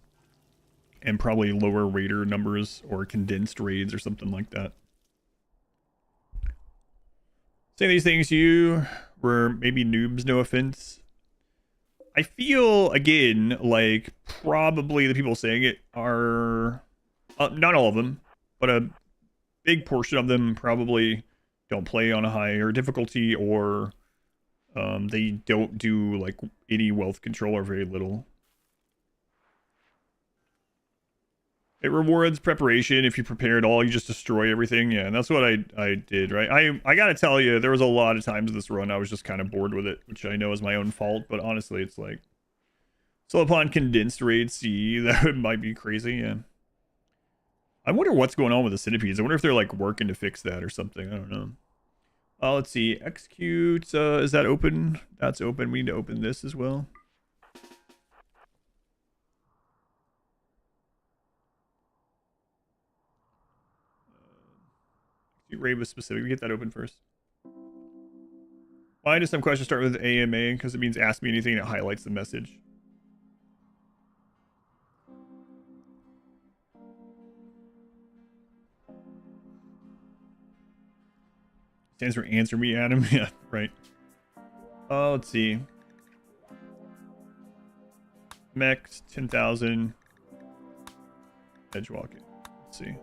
And probably lower raider numbers or condensed raids or something like that. Saying these things to you were maybe noobs, no offense. I feel, again, like probably the people saying it are... not all of them, but a big portion of them probably don't play on a higher difficulty, or they don't do like any wealth control or very little. It rewards preparation. If you prepare at all, you just destroy everything. Yeah, and that's what I did, right? I gotta tell you, there was a lot of times in this run I was just kind of bored with it, which I know is my own fault, but honestly, it's like So upon condensed raid C, that might be crazy, yeah. I wonder what's going on with the centipedes. I wonder if they're like working to fix that or something. I don't know. Let's see. Execute. Is that open? That's open. We need to open this as well. Raid was specific. We get that open first. Why do some questions start with AMA? Because it means ask me anything that highlights the message. Stands for answer me, Adam. Yeah, right. Let's see. Mechs, 10,000. Edgewalking. Let's see.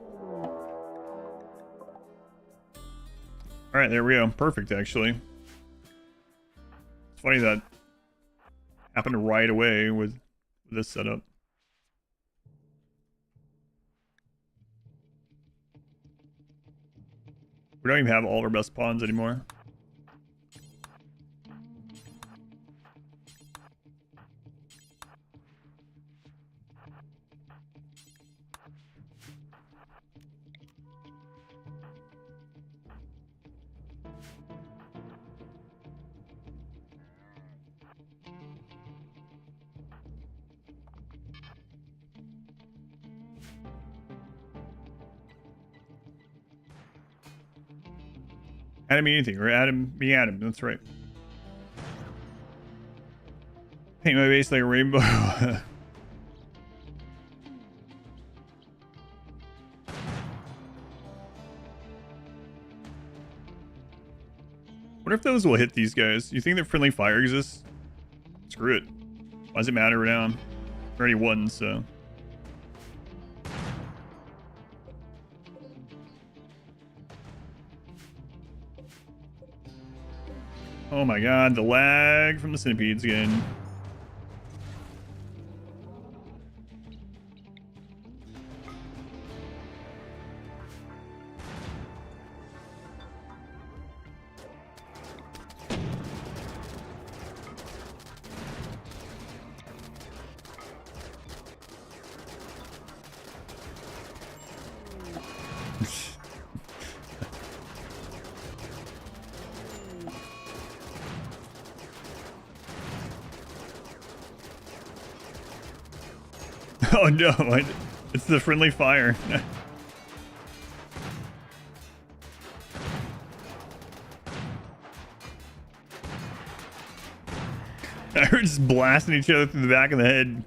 Alright, there we go. Perfect, actually. It's funny that happened right away with this setup. We don't even have all of our best pawns anymore. Adam anything, or Adam me Adam, that's right. Paint my base like a rainbow. What if those will hit these guys? You think that friendly fire exists? Screw it. Why does it matter now? I already won, so. Oh my god, the lag from the centipedes again. Oh no, it's the friendly fire. They're just blasting each other through the back of the head.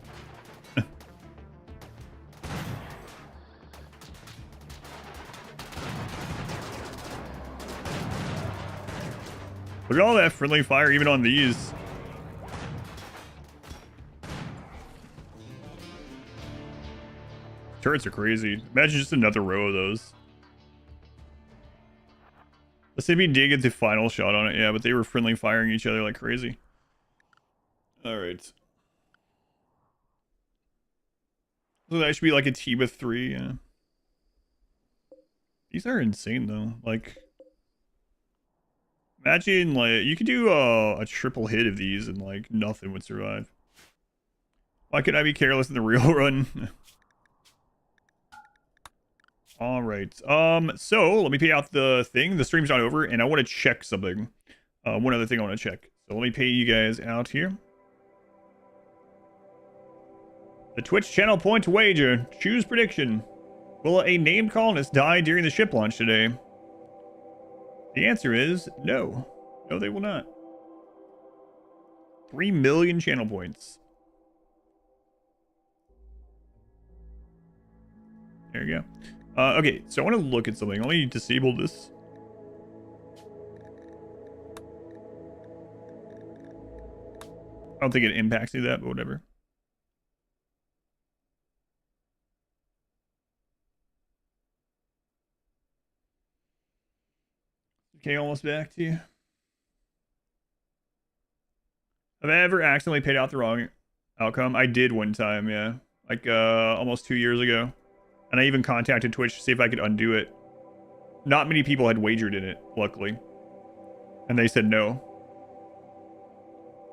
Look at all that friendly fire even on these. Turrets are crazy. Imagine just another row of those. Let's see if we did get the final shot on it. Yeah, but they were friendly firing each other like crazy. Alright. So that should be like a team of 3, yeah. These are insane though. Like, imagine like you could do a triple hit of these and like nothing would survive. Why could I be careless in the real run? All right. So let me pay out the thing. The stream's not over, and I want to check something. One other thing I want to check. So let me pay you guys out here. The Twitch channel point wager. Choose prediction. Will a named colonist die during the ship launch today? The answer is no. No, they will not. 3 million channel points. There you go. Okay, so I want to look at something. Let me disable this. I don't think it impacts me that, but whatever. Okay, almost back to you. Have I ever accidentally paid out the wrong outcome? I did one time, yeah. Like, almost 2 years ago. And I even contacted Twitch to see if I could undo it. Not many people had wagered in it, luckily. And they said no.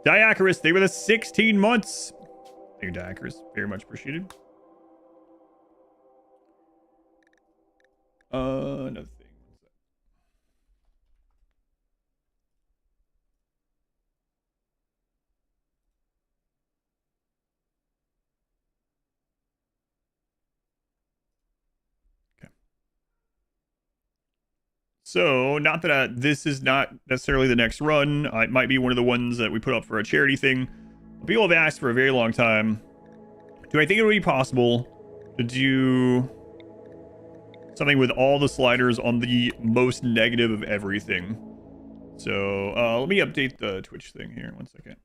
Diacarus, they were the 16 months. Thank you, Dackers. Very much appreciated. Another thing. Okay. So, not that this is not necessarily the next run. It might be one of the ones that we put up for a charity thing. People have asked for a very long time. Do I think it would be possible to do something with all the sliders on the most negative of everything? So let me update the Twitch thing here. 1 second.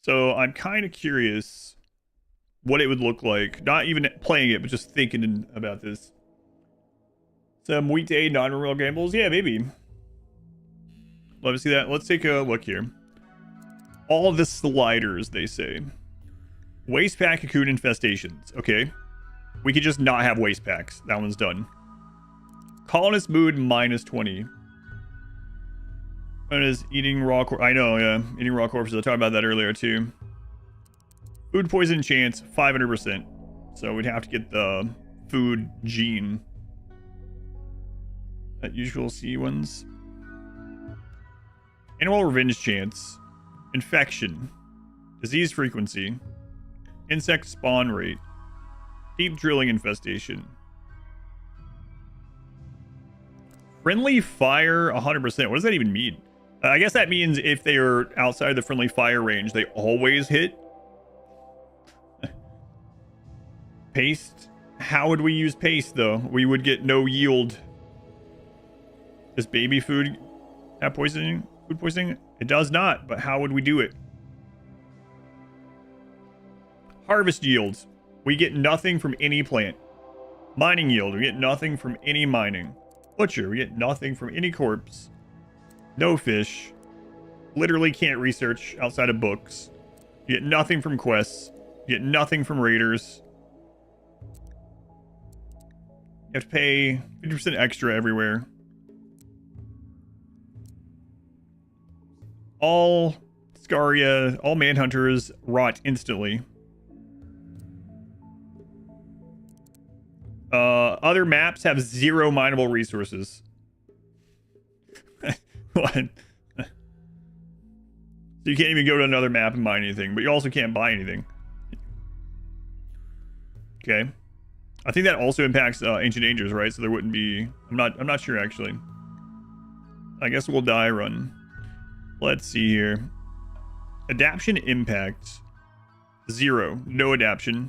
So I'm kind of curious what it would look like. Not even playing it, but just thinking about this. Some weekday non-real gambles? Yeah, maybe. Love to see that. Let's take a look here. All the sliders, they say. Waste pack cocoon infestations. Okay. We could just not have waste packs. That one's done. Colonist mood -20. What is eating raw I know, yeah. Eating raw corpses. I talked about that earlier, too. Food poison chance, 500%. So we'd have to get the food gene. That usual C ones. Animal revenge chance. Infection. Disease frequency. Insect spawn rate. Deep drilling infestation. Friendly fire 100%. What does that even mean? I guess that means if they are outside the friendly fire range, they always hit. Paste. How would we use paste, though? We would get no yield. Does baby food have poisoning? Food poisoning? It does not, but how would we do it? Harvest yields. We get nothing from any plant. Mining yield. We get nothing from any mining. Butcher. We get nothing from any corpse. No fish. Literally can't research outside of books. You get nothing from quests. You get nothing from raiders. You have to pay 50% extra everywhere. All Scaria, all manhunters rot instantly. Other maps have 0 mineable resources. What? So you can't even go to another map and mine anything, but you also can't buy anything. Okay. I think that also impacts Ancient Dangers, right? So there wouldn't be... I'm not sure, actually. I guess we'll die run. Let's see here. Adaption impact. 0. No adaption.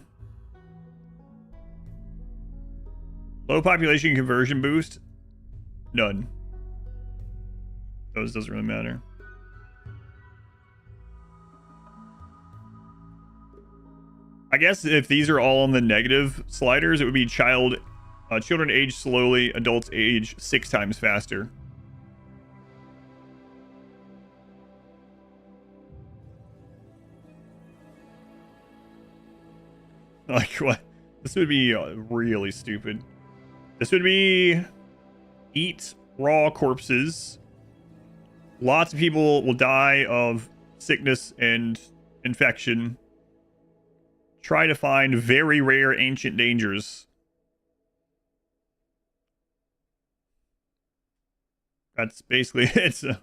Low population conversion boost. None. Those doesn't really matter. I guess if these are all on the negative sliders, it would be children age slowly, adults age 6 times faster. Like what? This would be really stupid. This would be eat raw corpses. Lots of people will die of sickness and infection. Try to find very rare ancient dangers. That's basically it's a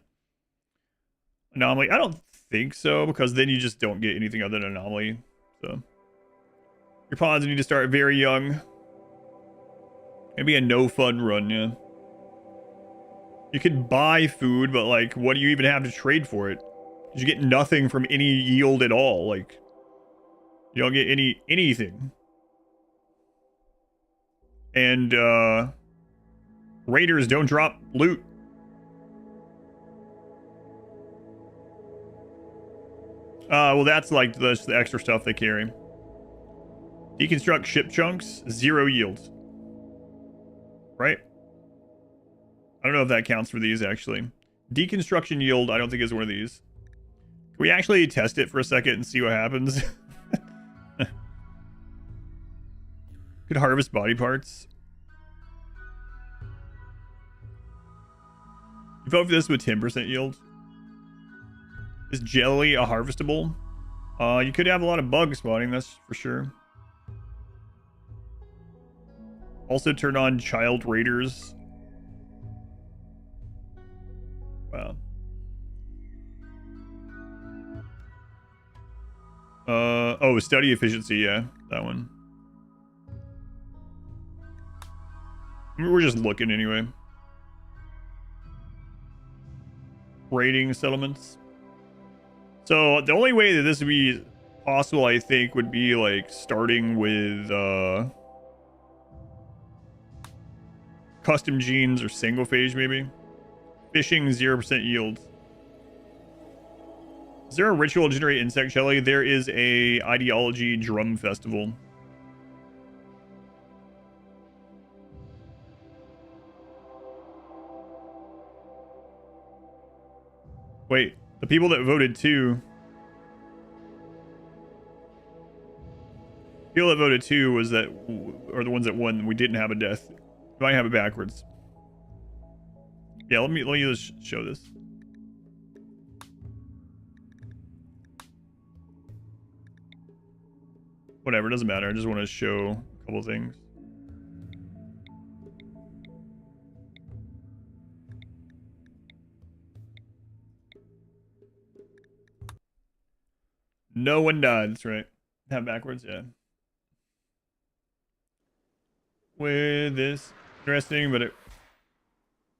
anomaly. I don't think so, because then you just don't get anything other than anomaly. So your pawns need to start very young. Maybe a no fun run, yeah. You could buy food, but like, what do you even have to trade for it? You get nothing from any yield at all. Like, you don't get anything. And raiders don't drop loot. Well, that's like the extra stuff they carry. Deconstruct ship chunks, 0 yields. Right? I don't know if that counts for these, actually. Deconstruction yield, I don't think is one of these. Can we actually test it for a second and see what happens? Could harvest body parts. You vote for this with 10% yield. Is jelly a harvestable? You could have a lot of bug spawning, that's for sure. Also turn on child raiders. Wow. Oh, study efficiency, yeah, that one. We're just looking anyway. Raiding settlements. So the only way that this would be possible, I think, would be like starting with custom genes or single phage maybe. Fishing 0% yield. Is there a ritual to generate insect jelly? There is a ideology drum festival. Wait, the people that voted 2. People that voted 2 was that, or the ones that won. We didn't have a death. We might have it backwards. Yeah, let me just show this. Whatever, doesn't matter. I just want to show a couple things. No one died. That's right. Have backwards, yeah. With this, interesting, but it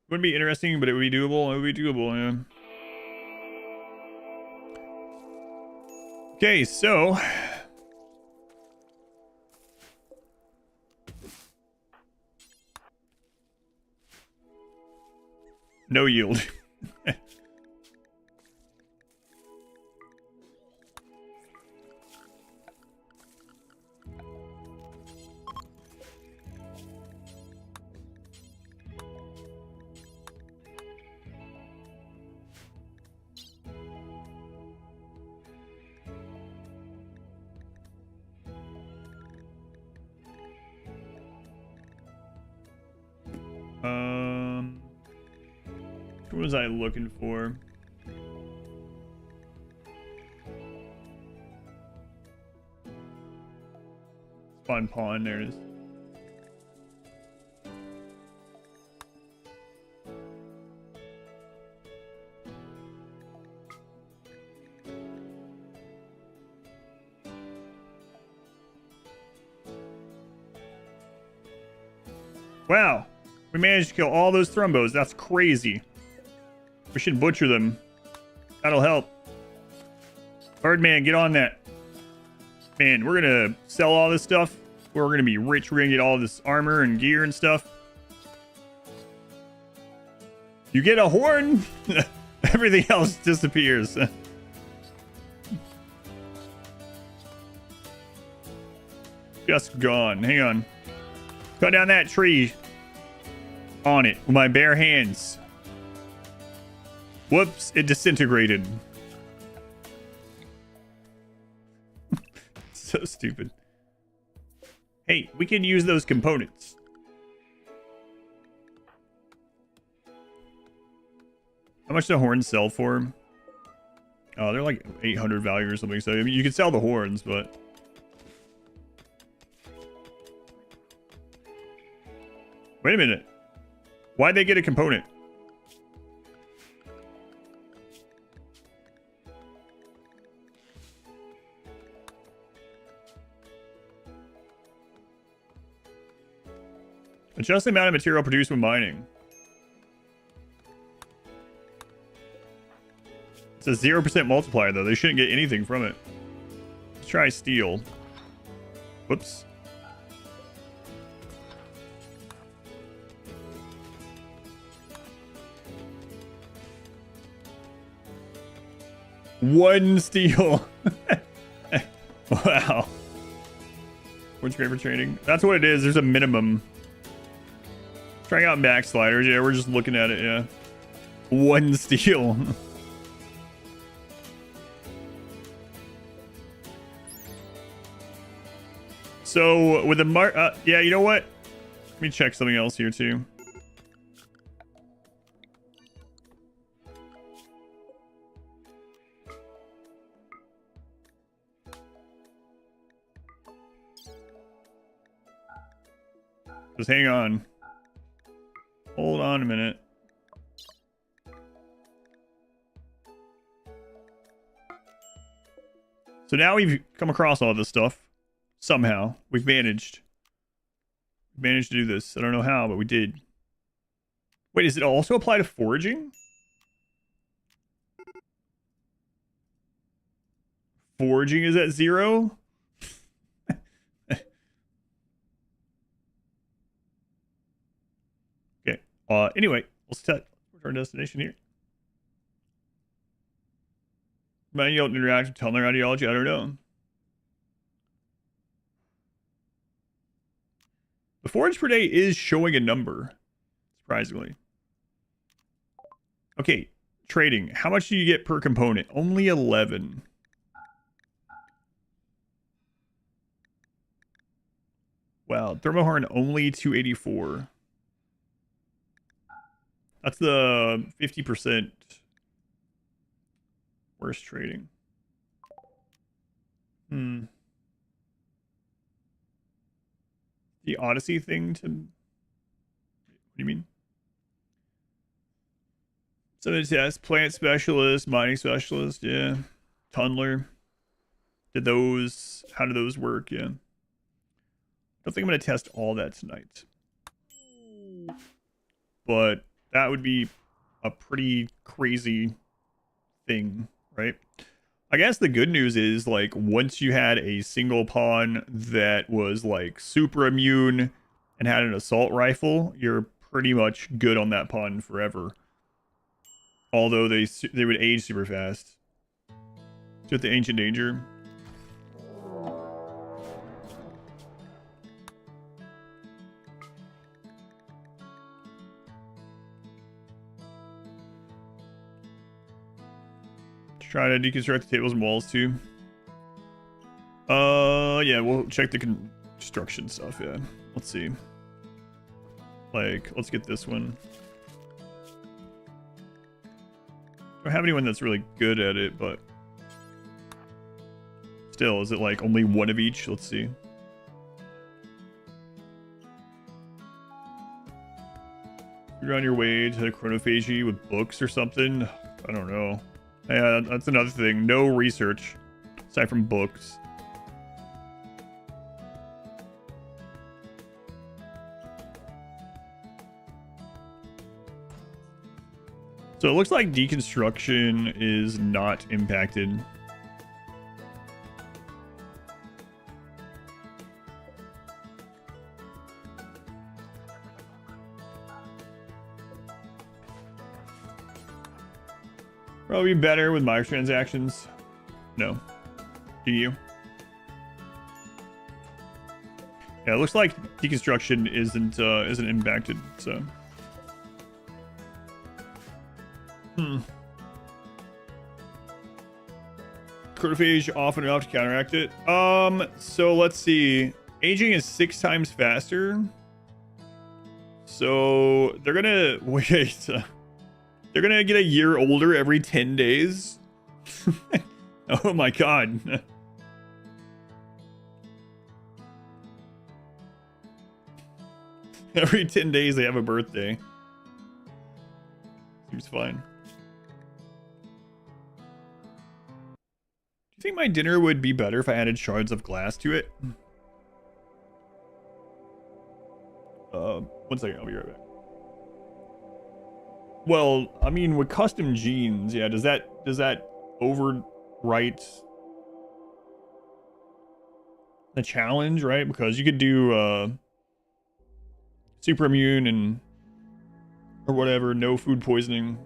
wouldn't be interesting, but it would be doable. It would be doable, yeah. Okay, so no yield. What was I looking for? Spawn pawn, there it is. Wow, we managed to kill all those thrumbos. That's crazy. We should butcher them. That'll help. Birdman, get on that. Man, we're gonna sell all this stuff. We're gonna be rich. We're gonna get all this armor and gear and stuff. You get a horn, everything else disappears. Just gone. Hang on. Cut down that tree on it with my bare hands. Whoops, it disintegrated. So stupid. Hey, we can use those components. How much do horns sell for? Oh, they're like 800 value or something. So I mean, you could sell the horns, but... Wait a minute. Why'd they get a component? Adjust the amount of material produced when mining. It's a 0% multiplier, though. They shouldn't get anything from it. Let's try steel. Whoops. One steel. Wow. What's great for trading? That's what it is. There's a minimum. Trying out backsliders. Yeah, we're just looking at it. Yeah. One steel. So with the yeah, you know what? Let me check something else here too. Just hang on. Hold on a minute. So now we've come across all this stuff. Somehow. We've managed. Managed to do this. I don't know how, but we did. Wait, does it also apply to foraging? Foraging is at 0? Okay. Anyway, let's set our destination here. Manual interact with tunnel ideology, I don't know. The forage per day is showing a number, surprisingly. Okay, trading. How much do you get per component? Only 11. Wow, thermohorn only 284. That's the 50% worst trading. The Odyssey thing to... What do you mean? So it's yes, plant specialist, mining specialist, yeah. Tunneler. Did those... How do those work? Yeah. I don't think I'm going to test all that tonight. But that would be a pretty crazy thing, right? I guess the good news is, like, once you had a single pawn that was, like, super immune and had an assault rifle, you're pretty much good on that pawn forever. Although they would age super fast. With the Ancient Danger. Try to deconstruct the tables and walls too. Yeah, we'll check the construction stuff, yeah. Let's see. Like, let's get this one. I don't have anyone that's really good at it, but still, is it like only one of each? Let's see. You're on your way to chronophagy with books or something? I don't know. Yeah, that's another thing. No research aside from books. So it looks like deconstruction is not impacted. Probably better with microtransactions. No. Do you? Yeah, it looks like deconstruction isn't impacted, so. Chronophage often enough to counteract it. So let's see. Aging is 6 times faster. So they're gonna wait. They're gonna get a year older every 10 days. Oh my god. Every 10 days they have a birthday. Seems fine. Do you think my dinner would be better if I added shards of glass to it? 1 second, I'll be right back. Well, I mean, with custom genes, yeah, does that overwrite the challenge, right? Because you could do super immune and or whatever, no food poisoning.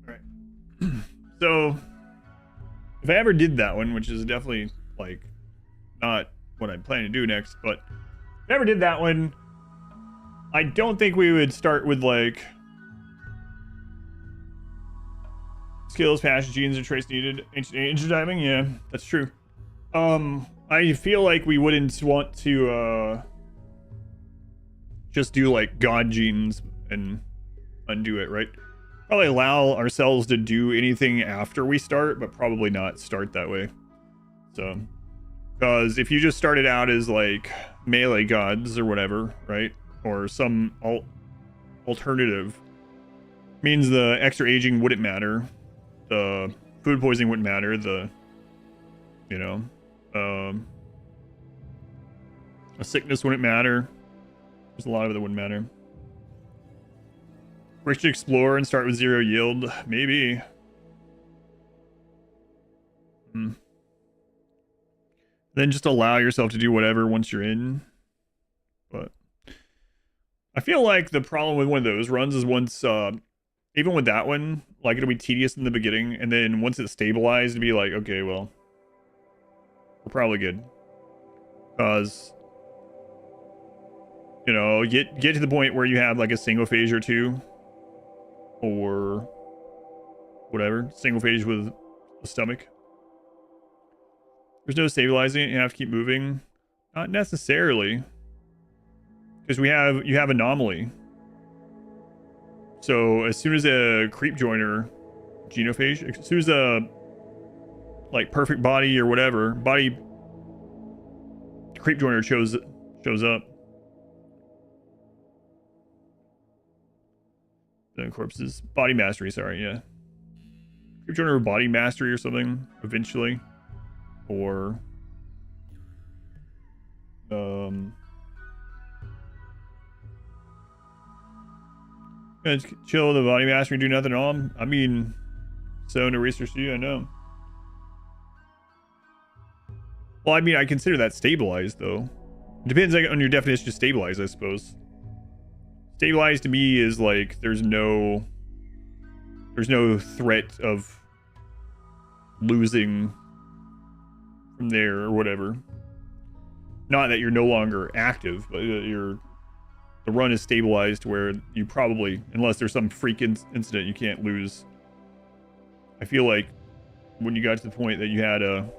Right. So if I ever did that one, which is definitely like not what I'm planning to do next, but if I ever did that one, I don't think we would start with like skills, passion, genes, and traits needed. Ancient diving, yeah, that's true. I feel like we wouldn't want to just do like god genes and undo it, right? Probably allow ourselves to do anything after we start, but probably not start that way. So, because if you just started out as like melee gods or whatever, right? Or some alternative, means the extra aging wouldn't matter. The food poisoning wouldn't matter. The, you know, a sickness wouldn't matter. There's a lot of it that wouldn't matter. We should explore and start with 0 yield. Maybe. Then just allow yourself to do whatever once you're in. But I feel like the problem with one of those runs is once, even with that one, like it'll be tedious in the beginning, and then once it's stabilized, it'll be like, okay, well, we're probably good. Because, you know, get to the point where you have like a single phase or two, or whatever, single phase with the stomach. There's no stabilizing it. You have to keep moving. Not necessarily, because you have anomaly. So as soon as a creep joiner, genophage, as soon as a like perfect body or whatever body creep joiner shows up, then corpses body mastery. Sorry, yeah, creep joiner body mastery or something eventually, or just chill the body mastery, do nothing at all. I mean, so no research to you, I know. Well, I mean, I consider that stabilized, though. It depends on your definition of stabilized, I suppose. Stabilized to me is like there's no threat of losing from there or whatever. Not that you're no longer active, but the run is stabilized where you probably, unless there's some freak incident, you can't lose. I feel like when you got to the point that you had a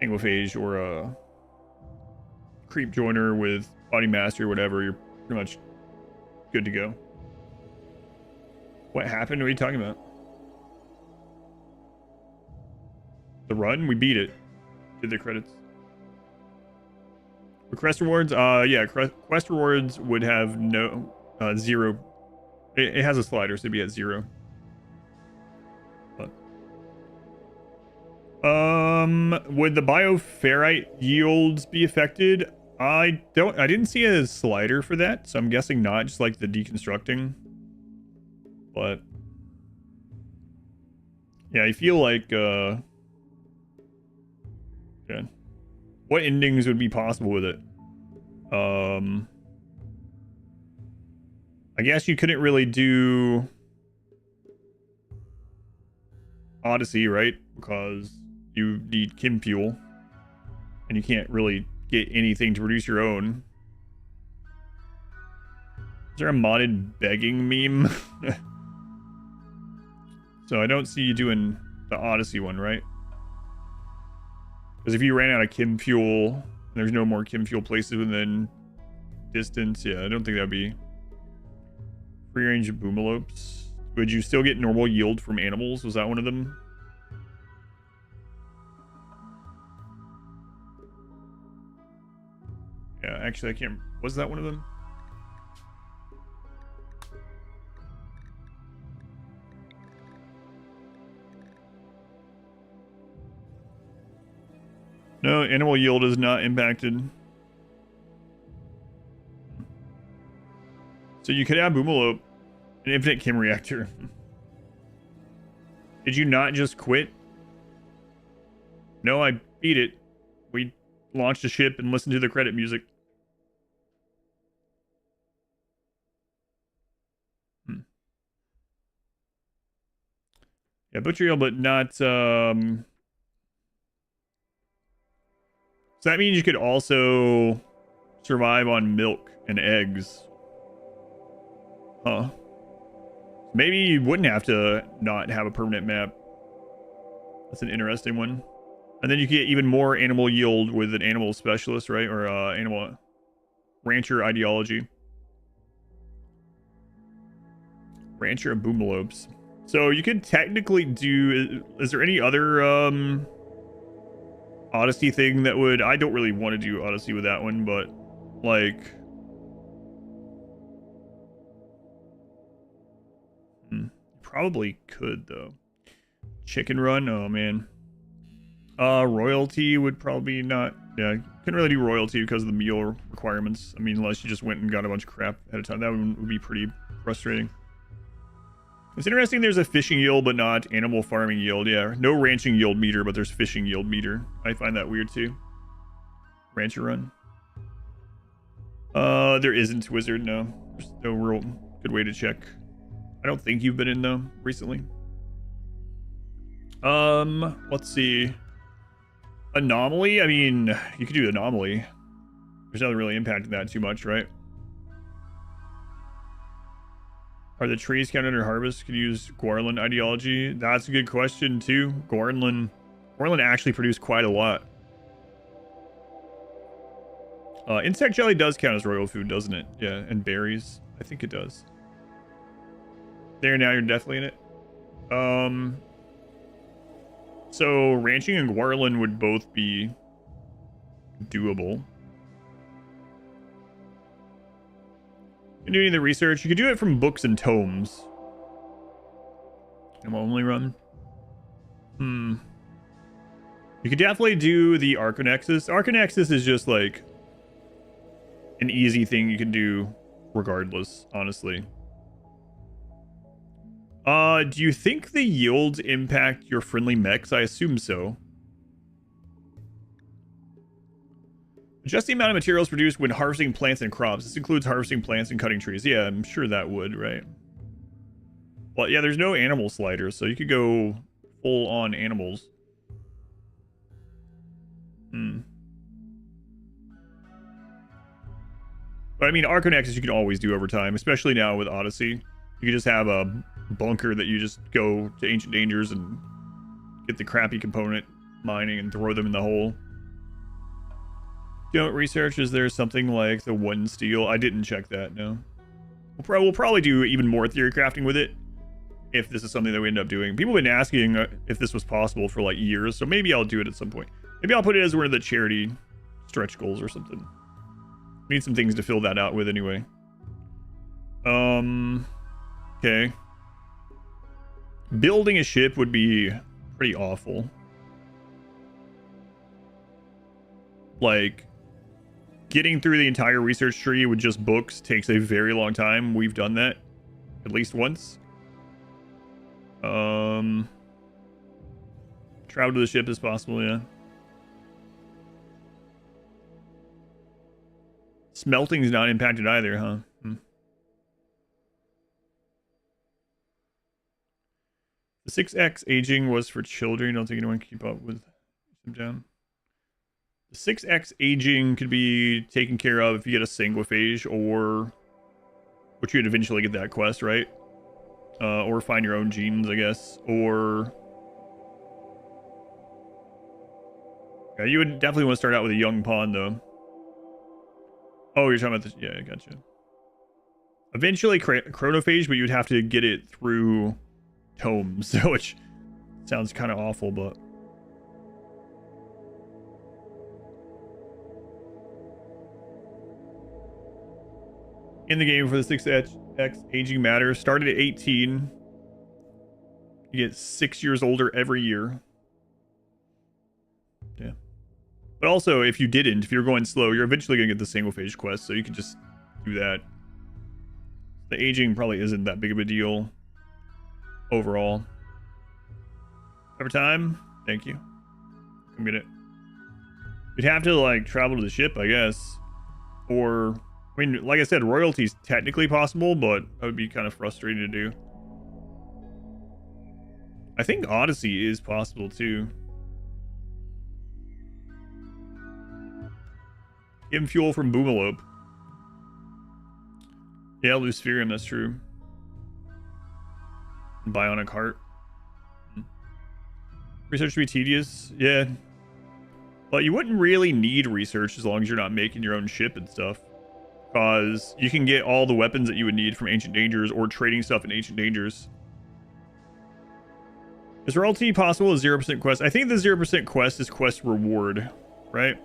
single phase or a creep joiner with body mastery or whatever, you're pretty much good to go. What happened? What are you talking about? The run? We beat it. Did the credits. Request rewards? Yeah, quest rewards would have no, 0. It has a slider, so it'd be at 0. But, would the bioferrite yields be affected? I didn't see a slider for that, so I'm guessing not, just like the deconstructing. But, yeah, I feel like, yeah. What endings would be possible with it? I guess you couldn't really do Odyssey, right? Because you need chem fuel, and you can't really get anything to produce your own. Is there a modded begging meme? So I don't see you doing the Odyssey one, right? Because if you ran out of chem fuel, and there's no more chem fuel places within distance, yeah, I don't think that'd be free range of boomalopes. Would you still get normal yield from animals? Was that one of them? Yeah, actually, I can't. Was that one of them? No, animal yield is not impacted. So you could have Boomalope, an infinite chem reactor. Did you not just quit? No, I beat it. We launched a ship and listened to the credit music. Yeah, butcher yield, but not, so that means you could also survive on milk and eggs. Huh. Maybe you wouldn't have to not have a permanent map. That's an interesting one. And then you get even more animal yield with an animal specialist, right? Or animal rancher ideology. Rancher of boomalopes. So you could technically do... Is there any other Odyssey thing that would... I don't really want to do Odyssey with that one, but like... Probably could, though. Chicken Run? Oh, man. Royalty would probably not... Yeah, couldn't really do royalty because of the meal requirements. I mean, unless you just went and got a bunch of crap ahead of time. That would be pretty frustrating. It's interesting there's a fishing yield, but not animal farming yield. Yeah, no ranching yield meter, but there's fishing yield meter. I find that weird, too. Rancher Run. There isn't Wizard, no. There's no real good way to check. I don't think you've been in, though, recently. Let's see. Anomaly? I mean, you could do Anomaly. There's nothing really impacting that too much, right? Are the trees counted under harvest? Could you use Gorlin ideology? That's a good question, too. Gorlin actually produced quite a lot. Insect jelly does count as royal food, doesn't it? Yeah, and berries. I think it does. There, now you're definitely in it. So ranching and Gorlin would both be doable. You can do any of the research. You could do it from books and tomes. I'm only run. You could definitely do the Arconexus. Arconexus is just like an easy thing you can do regardless, honestly. Do you think the yields impact your friendly mechs? I assume so. Adjust the amount of materials produced when harvesting plants and crops. This includes harvesting plants and cutting trees. Yeah, I'm sure that would, right? Well, yeah, there's no animal sliders, so you could go full on animals. But I mean, Arconexus you can always do over time, especially now with Odyssey. You can just have a bunker that you just go to Ancient Dangers and get the crappy component mining and throw them in the hole. Don't research, is there something like the one steel? I didn't check that, no. We'll probably do even more theory crafting with it if this is something that we end up doing. People have been asking if this was possible for like years, so maybe I'll do it at some point. Maybe I'll put it as one of the charity stretch goals or something. We need some things to fill that out with anyway. Okay. Building a ship would be pretty awful. Like, getting through the entire research tree with just books takes a very long time. We've done that at least once. Travel to the ship is possible, yeah. Smelting's not impacted either, huh? The 6X aging was for children. I don't think anyone can keep up with them down. The 6X aging could be taken care of if you get a sanguiphage, or which you'd eventually get that quest, right? Or find your own genes, I guess. Or yeah, you would definitely want to start out with a young pawn, though. Oh, you're talking about this? Yeah, I gotcha. Eventually, chronophage, but you'd have to get it through tomes, which sounds kind of awful, but in the game for the 6X aging matter, started at 18. You get 6 years older every year. Yeah. But also, if you're going slow, you're eventually going to get the single phase quest, so you can just do that. The aging probably isn't that big of a deal overall. Every time? Thank you. Come get it. You'd have to, like, travel to the ship, I guess. Or, I mean, like I said, royalty's technically possible, but that would be kind of frustrating to do. I think Odyssey is possible too. Give him fuel from Boomalope. Yeah, Luciferium, that's true. Bionic Heart. Research should be tedious. Yeah. But you wouldn't really need research as long as you're not making your own ship and stuff. Because you can get all the weapons that you would need from Ancient Dangers or trading stuff in Ancient Dangers. Is royalty possible as 0% quest? I think the 0% quest is quest reward, right?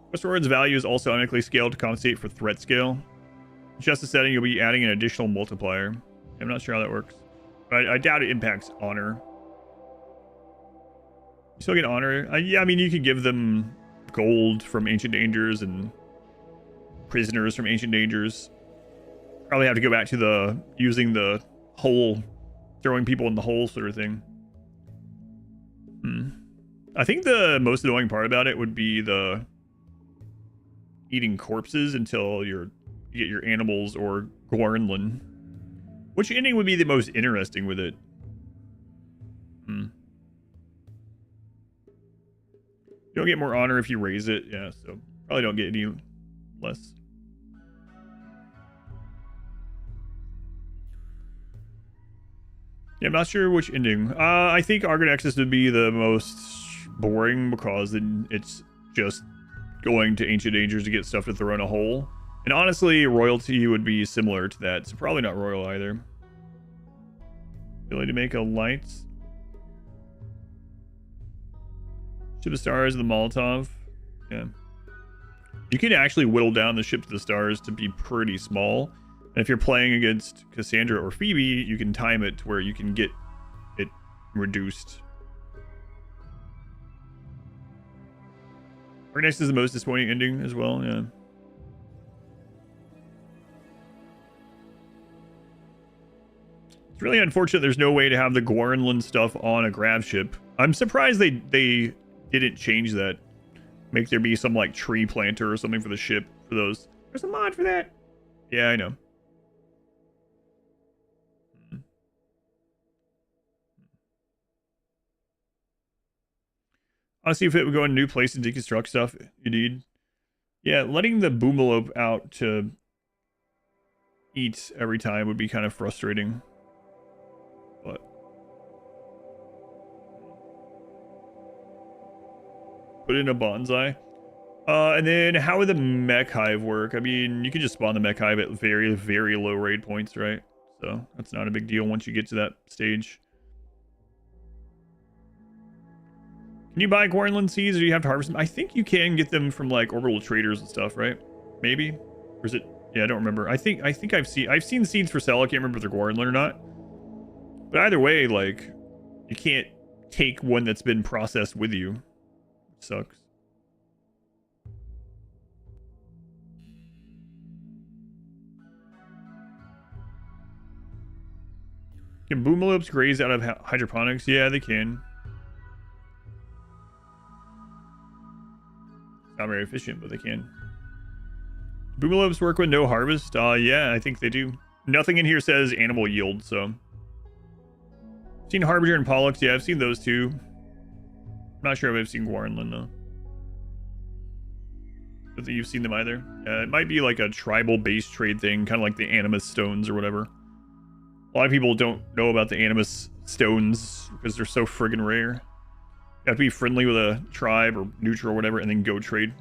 Quest reward's value is also automatically scaled to compensate for threat scale. Just a setting, you'll be adding an additional multiplier. I'm not sure how that works. But I doubt it impacts honor. You still get honor? Yeah, I mean, you could give them gold from Ancient Dangers and prisoners from Ancient Dangers. Probably have to go back to the using the hole, throwing people in the hole sort of thing. I think the most annoying part about it would be the eating corpses until you get your animals or Gornlin. Which ending would be the most interesting with it? You don't get more honor if you raise it. Yeah, so probably don't get any less. Yeah, I'm not sure which ending. I think Argon Nexus would be the most boring because then it's just going to Ancient Dangers to get stuff to throw in a hole. And honestly, royalty would be similar to that, so probably not royal either. Ability to make a light. Ship of Stars, the Molotov. Yeah. You can actually whittle down the ship to the stars to be pretty small. And if you're playing against Cassandra or Phoebe, you can time it to where you can get it reduced. Argon Nexus is the most disappointing ending as well, yeah. It's really unfortunate there's no way to have the Gornlin stuff on a grav ship. I'm surprised they didn't change that. Make there be some like tree planter or something for the ship for those. There's a mod for that. Yeah, I know. Honestly, if it would go in new places and deconstruct stuff, you need. Yeah, letting the Boomalope out to eat every time would be kind of frustrating. But put in a bonsai. And then how would the mech hive work? I mean, you can just spawn the mech hive at very, very low raid points, right? So that's not a big deal once you get to that stage. Can you buy Gornlin seeds or do you have to harvest them? I think you can get them from like orbital traders and stuff, right? Maybe? Or is it? Yeah, I don't remember. I think I've seen seeds for sale. I can't remember if they're Gornlin or not. But either way, like, you can't take one that's been processed with you. It sucks. Can Boomalopes graze out of hydroponics? Yeah, they can. Not very efficient, but they can. Boomalopes work with no harvest? Yeah, I think they do. Nothing in here says animal yield, so. Seen Harbinger and Pollux? Yeah, I've seen those two. Not sure if I've seen Gornlin, though. Don't think you've seen them either. It might be like a tribal base trade thing, kind of like the Animus stones or whatever. A lot of people don't know about the Animus stones because they're so friggin' rare. You have to be friendly with a tribe or neutral or whatever and then go trade.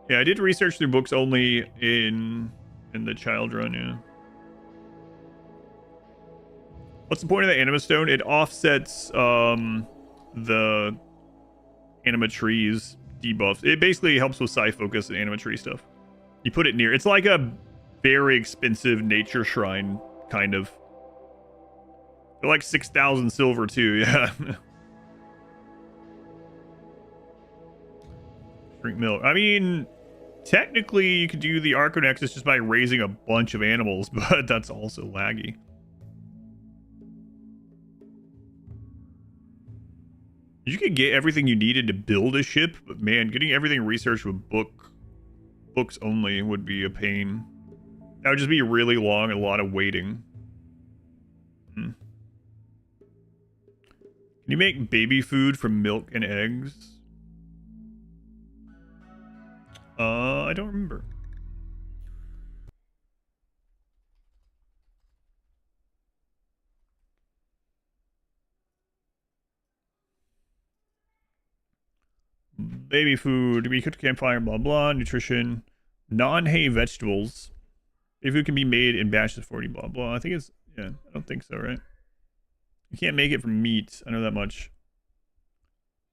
Yeah, I did research through books only in the child run, yeah. What's the point of the anima stone? It offsets the anima trees debuffs. It basically helps with psi focus and anima tree stuff. You put it near. It's like a very expensive nature shrine, kind of. They're like 6,000 silver too, yeah. Drink milk. I mean, technically you could do the Arconexus just by raising a bunch of animals, but that's also laggy. You could get everything you needed to build a ship, but man, getting everything researched with book books only would be a pain. That would just be really long and a lot of waiting. Hmm. Can you make baby food from milk and eggs? I don't remember. Baby food, we cooked campfire, blah blah, nutrition, non-hay vegetables. Baby food can be made in batches of 40, blah blah. I think it's, yeah, I don't think so, right? You can't make it from meat, I know that much.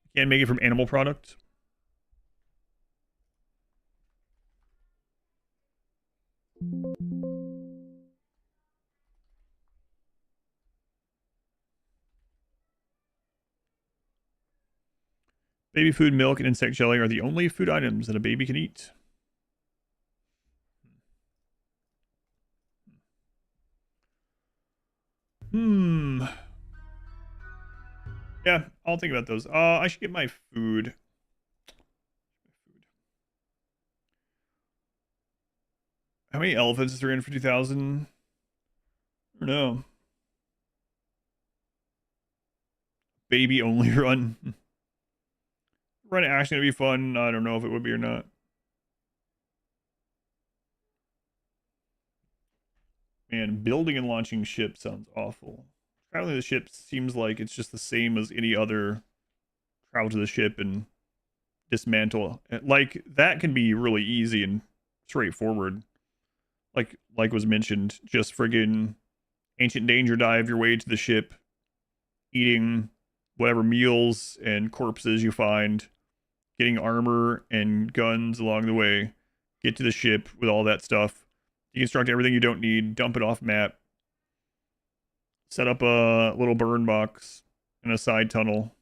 You can't make it from animal product. Baby food, milk, and insect jelly are the only food items that a baby can eat. Yeah, I'll think about those. I should get my food. How many elephants is 350,000? I don't know. Baby only run. Run actually gonna be fun. I don't know if it would be or not. Man, building and launching ships sounds awful. Traveling the ship seems like it's just the same as any other travel to the ship and dismantle. Like, that can be really easy and straightforward. Like was mentioned, just friggin' ancient danger dive your way to the ship, eating whatever meals and corpses you find, getting armor and guns along the way, get to the ship with all that stuff, deconstruct everything you don't need, dump it off map, set up a little burn box in a side tunnel,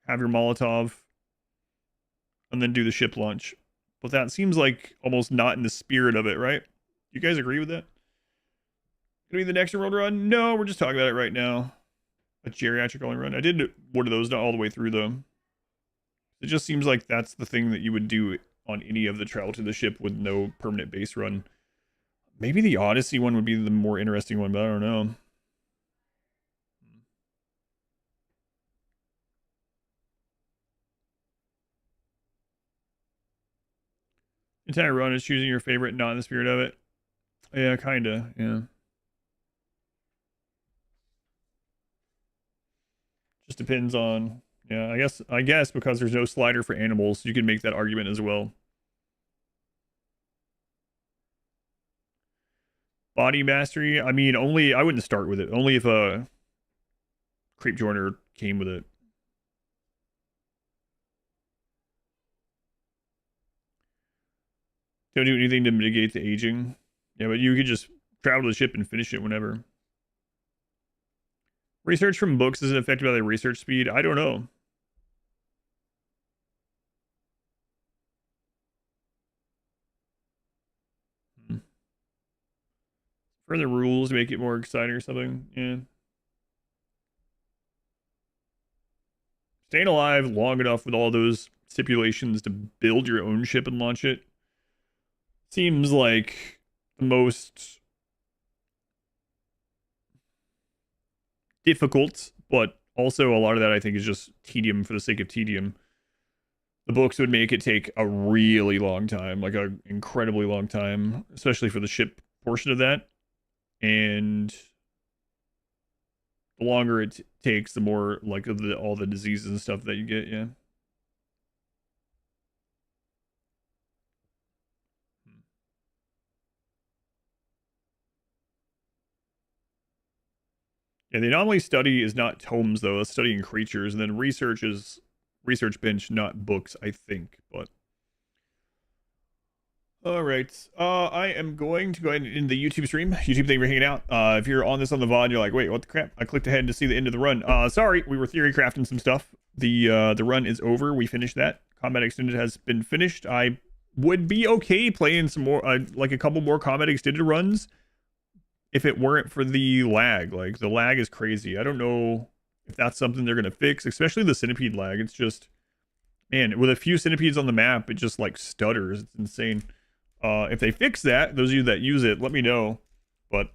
have your Molotov, and then do the ship launch. But that seems like almost not in the spirit of it, right? You guys agree with that? Gonna be the next RimWorld run? No, we're just talking about it right now. A geriatric only run. I did one of those, not all the way through though. It just seems like that's the thing that you would do on any of the travel to the ship with no permanent base run. Maybe the Odyssey one would be the more interesting one, but I don't know. Entire run is choosing your favorite, not in the spirit of it. Yeah, kinda, yeah. Just depends on, yeah, I guess because there's no slider for animals, you can make that argument as well. Body mastery, I mean, only, I wouldn't start with it. Only if a creep joiner came with it. Don't do anything to mitigate the aging. Yeah, but you could just travel the ship and finish it whenever. Research from books isn't affected by the research speed. I don't know. Further rules to make it more exciting or something. Yeah. Staying alive long enough with all those stipulations to build your own ship and launch it seems like the most difficult, but also a lot of that I think is just tedium for the sake of tedium. The books would make it take a really long time, like an incredibly long time, especially for the ship portion of that. And the longer it takes, the more like all the diseases and stuff that you get, yeah. Yeah, the anomaly study is not tomes though, it's studying creatures, and then research is research bench, not books, I think, but all right. I am going to go ahead and end the YouTube stream. YouTube, thank you for hanging out. If you're on this on the VOD, you're like, wait, what the crap? I clicked ahead to see the end of the run. Sorry, we were theory crafting some stuff. The run is over. We finished that. Combat Extended has been finished. I would be okay playing some more, like a couple more Combat Extended runs if it weren't for the lag. Like, the lag is crazy. I don't know if that's something they're going to fix, especially the centipede lag. It's just, man, with a few centipedes on the map, it just, like, stutters. It's insane. If they fix that, those of you that use it, let me know. But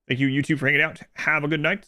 thank you, YouTube, for hanging out. Have a good night.